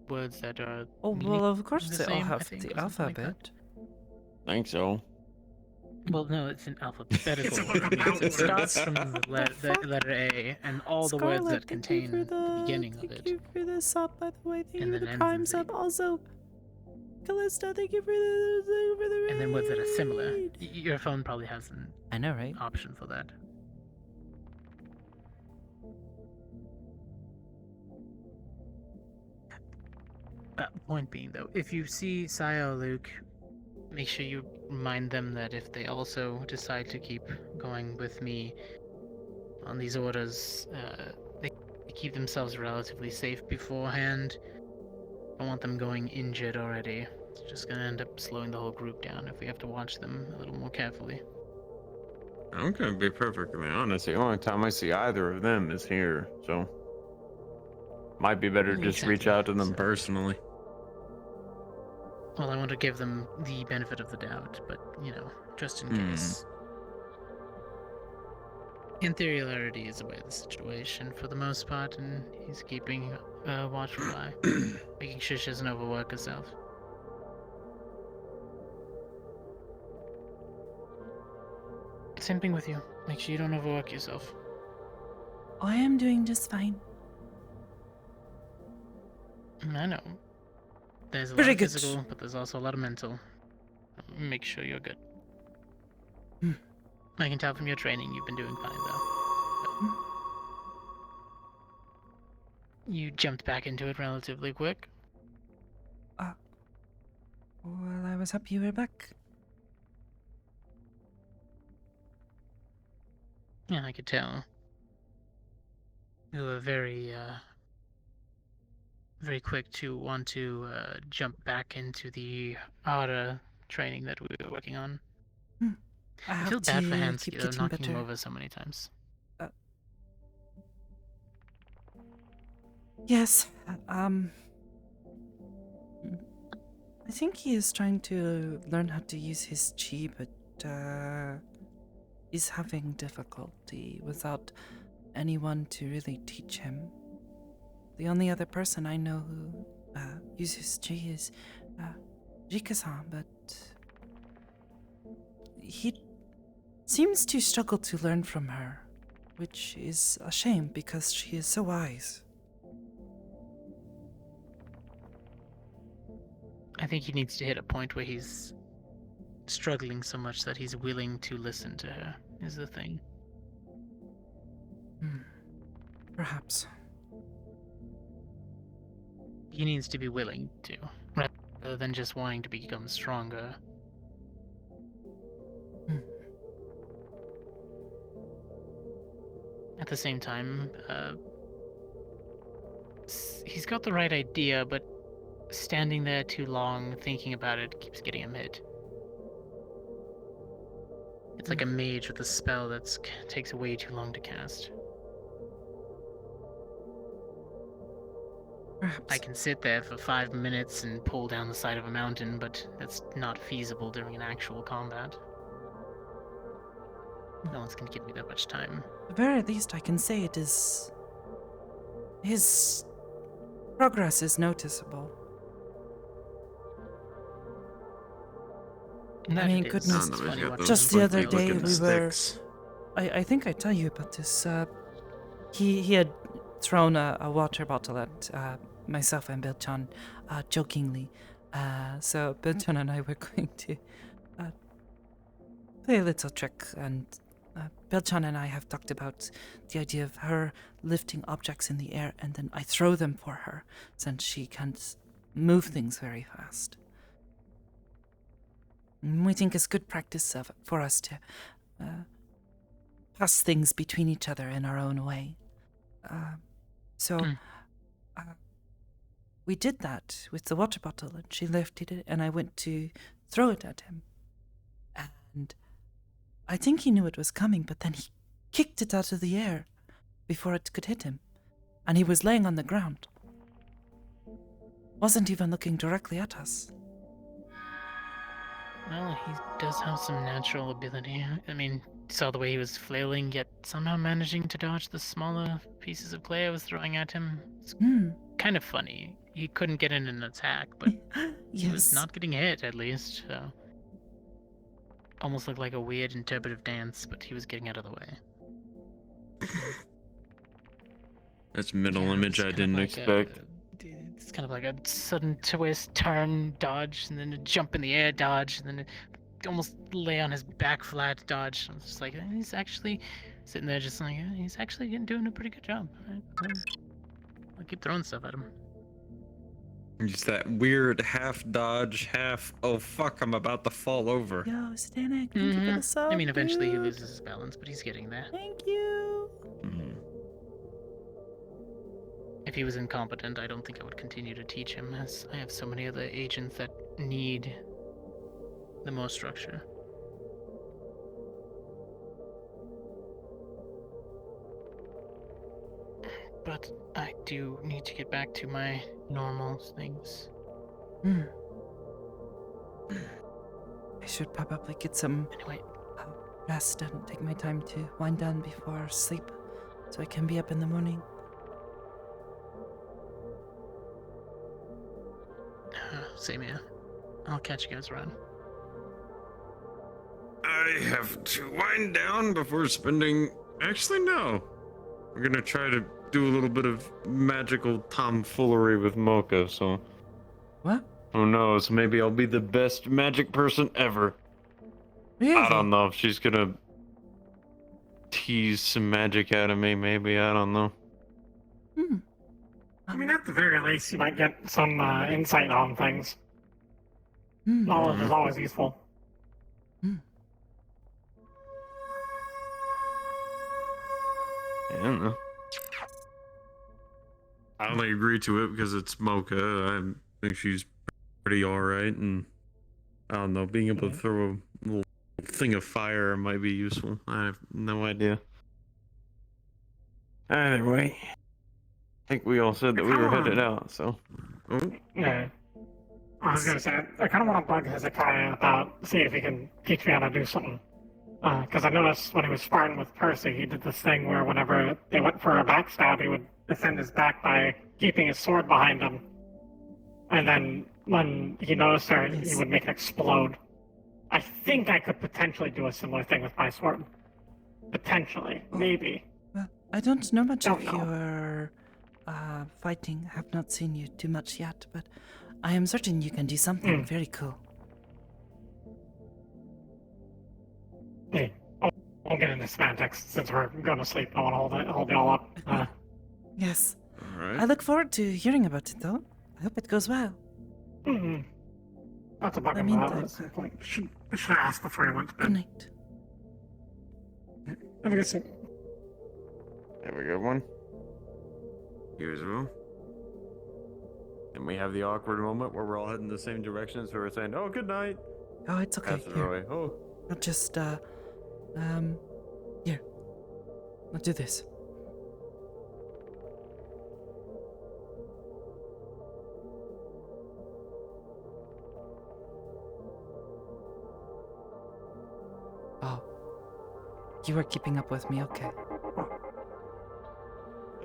V: words that are.
A: Oh, well, of course
V: the
A: they all
V: same, I
A: have
V: think,
A: the
V: or something like that.
A: alphabet.
B: Think so.
V: Well, no, it's in alphabetical order. Because it starts from the letter A, and all the words that contain the beginning of it.
A: Thank you for the sub, by the way. Thank
V: And
A: you for
V: then
A: the
V: ends in
A: Prime
V: Z.
A: sub. Also, Callista, thank you for the
V: And then words that are similar. Your phone probably has an
A: I know, right?
V: option for that. Point being, though, if you see Saya or Luke, make sure you remind them that if they also decide to keep going with me on these orders, they keep themselves relatively safe beforehand. I don't want them going injured already. It's just gonna end up slowing the whole group down if we have to watch them a little more carefully.
B: I'm gonna be perfectly honest. The only time I see either of them is here, so might be better to just reach out to them personally.
V: Well, I want to give them the benefit of the doubt, but, you know, just in case. In theory, Larity is aware of the situation for the most part, and he's keeping a watchful eye, making sure she doesn't overwork herself. Same thing with you. Make sure you don't overwork yourself.
A: I am doing just fine.
V: I know. There's a
A: Very
V: lot of
A: good.
V: physical, but there's also a lot of mental. Make sure you're good. I can tell from your training you've been doing fine, though. You jumped back into it relatively quick.
A: Well, I was happy you were back.
V: Yeah, I could tell. You were very quick to want to jump back into the harder training that we were working on. I feel bad for Hansky, though, knocking him over so many times.
A: Yes, I think he is trying to learn how to use his chi, but is having difficulty without anyone to really teach him. The only other person I know who uses chi is Rika-san, but he seems to struggle to learn from her, which is a shame because she is so wise.
V: I think he needs to hit a point where he's struggling so much that he's willing to listen to her, is the thing.
A: Perhaps.
V: He needs to be willing to, rather than just wanting to become stronger. At the same time, he's got the right idea, but standing there too long thinking about it keeps getting him hit. It's like a mage with a spell that takes way too long to cast.
A: Perhaps.
V: I can sit there for 5 minutes and pull down the side of a mountain, but that's not feasible during an actual combat. No one's gonna give me that much time.
A: At the very least, I can say it is his progress is noticeable. I mean, goodness, just the other day we were. I think I tell you about this. He had thrown a water bottle at myself and Bilchan, jokingly. So Bilchan and I were going to play a little trick, and Bilchan and I have talked about the idea of her lifting objects in the air, and then I throw them for her, since she can't move things very fast. We think it's good practice for us to pass things between each other in our own way. We did that with the water bottle, and she lifted it, and I went to throw it at him. And I think he knew it was coming, but then he kicked it out of the air before it could hit him. And he was laying on the ground. Wasn't even looking directly at us.
V: Well, he does have some natural ability. I mean, saw the way he was flailing, yet somehow managing to dodge the smaller pieces of clay I was throwing at him. It's kind of funny. He couldn't get in an attack, but he was not getting hit, at least. So. Almost looked like a weird interpretive dance, but he was getting out of the way.
B: That's middle image I didn't expect.
V: It's kind of like a sudden twist, turn, dodge, and then a jump in the air, dodge, and then almost lay on his back flat, dodge. I was just like, he's actually sitting there just like, he's actually doing a pretty good job. I'll keep throwing stuff at him.
B: Just that weird half dodge, half, oh fuck, I'm about to fall over.
A: Yo, Stanek, thank you for the sub,
V: I mean, eventually he
A: dude.
V: loses his balance, but he's getting there.
A: Thank you.
V: If he was incompetent, I don't think I would continue to teach him, as I have so many other agents that need the more structure. But I do need to get back to my normal things.
A: I should probably get some rest and take my time to wind down before sleep, so I can be up in the morning.
V: Same here. I'll catch you guys around.
B: I have to wind down before spending... Actually, no. We're gonna try to do a little bit of magical tomfoolery with Mocha, so...
A: What?
B: Who knows, maybe I'll be the best magic person ever.
A: Really?
B: I don't know if she's gonna tease some magic out of me, maybe, I don't know.
H: I mean, at the very least, you might get some insight on things. Knowledge is always useful.
B: I don't know. I only agree to it because it's Mocha. I think she's pretty alright, and I don't know, being able to throw a little thing of fire might be useful. I have no idea. Anyway, I think we all said that we were headed out, so.
H: Yeah. I was gonna say, I kind of want to bug Hezekiah about, see if he can teach me how to do something. Because I noticed when he was sparring with Percy, he did this thing where whenever they went for a backstab, he would defend his back by keeping his sword behind him. And then when he noticed her, he would make it explode. I think I could potentially do a similar thing with my sword. Potentially. Maybe.
A: Well, I don't know much of your fighting. I have not seen you do much yet, but I am certain you can do something very cool.
H: Hey, I'll get into semantics since we're going to sleep. I want to hold it all up.
A: Yes.
B: Alright.
A: I look forward to hearing about it, though. I hope it goes well.
H: Not to bug him at some point. Should ask before he went to bed.
A: Good night.
H: Have a good sleep.
B: Have a good one. You as well. And we have the awkward moment where we're all heading the same direction, so we're saying, oh, good night.
A: Oh, it's okay.
B: Pass it away. Oh.
A: I'll just, here. I'll do this. Oh. You are keeping up with me, okay.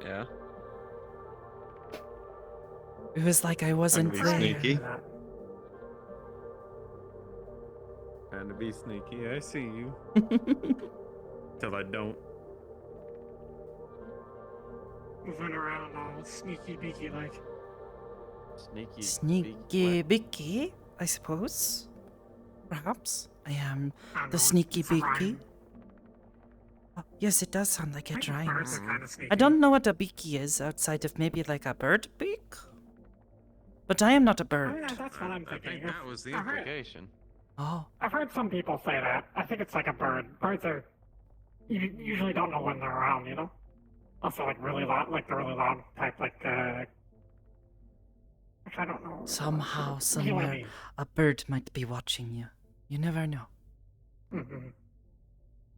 B: Yeah.
A: It was like I wasn't
B: be
A: there.
B: sneaky. Trying to be sneaky. I see you. Till I don't.
F: Moving around all sneaky beaky like.
A: Sneaky Bicky, I suppose. Perhaps. I am the sneaky beaky. Oh, yes, it does sound like it rhymes. I don't know what a beaky is outside of maybe like a bird beak. But I am not a bird.
F: Oh, yeah, that's what I'm
B: I
F: thinking.
B: think that was the
F: I've heard-
B: implication.
A: Oh.
F: I've heard some people say that. I think it's like a bird. Birds are. You usually don't know when they're around, you know? Also, like really loud, like the really loud type, like, which I don't know.
A: Somehow,
F: You know what I
A: somewhere,
F: mean?
A: a bird might be watching you. You never know.
F: Mm-hmm.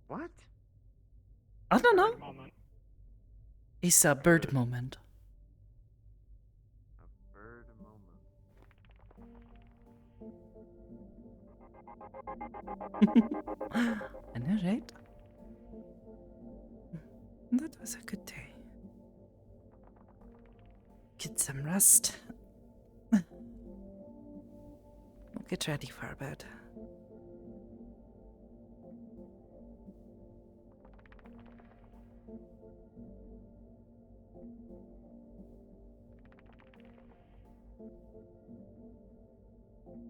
P: What?
A: I don't know.
F: Moment.
A: It's a bird moment.
P: Bird
A: I know, right? That was a good day. Get some rest. We'll get ready for bed.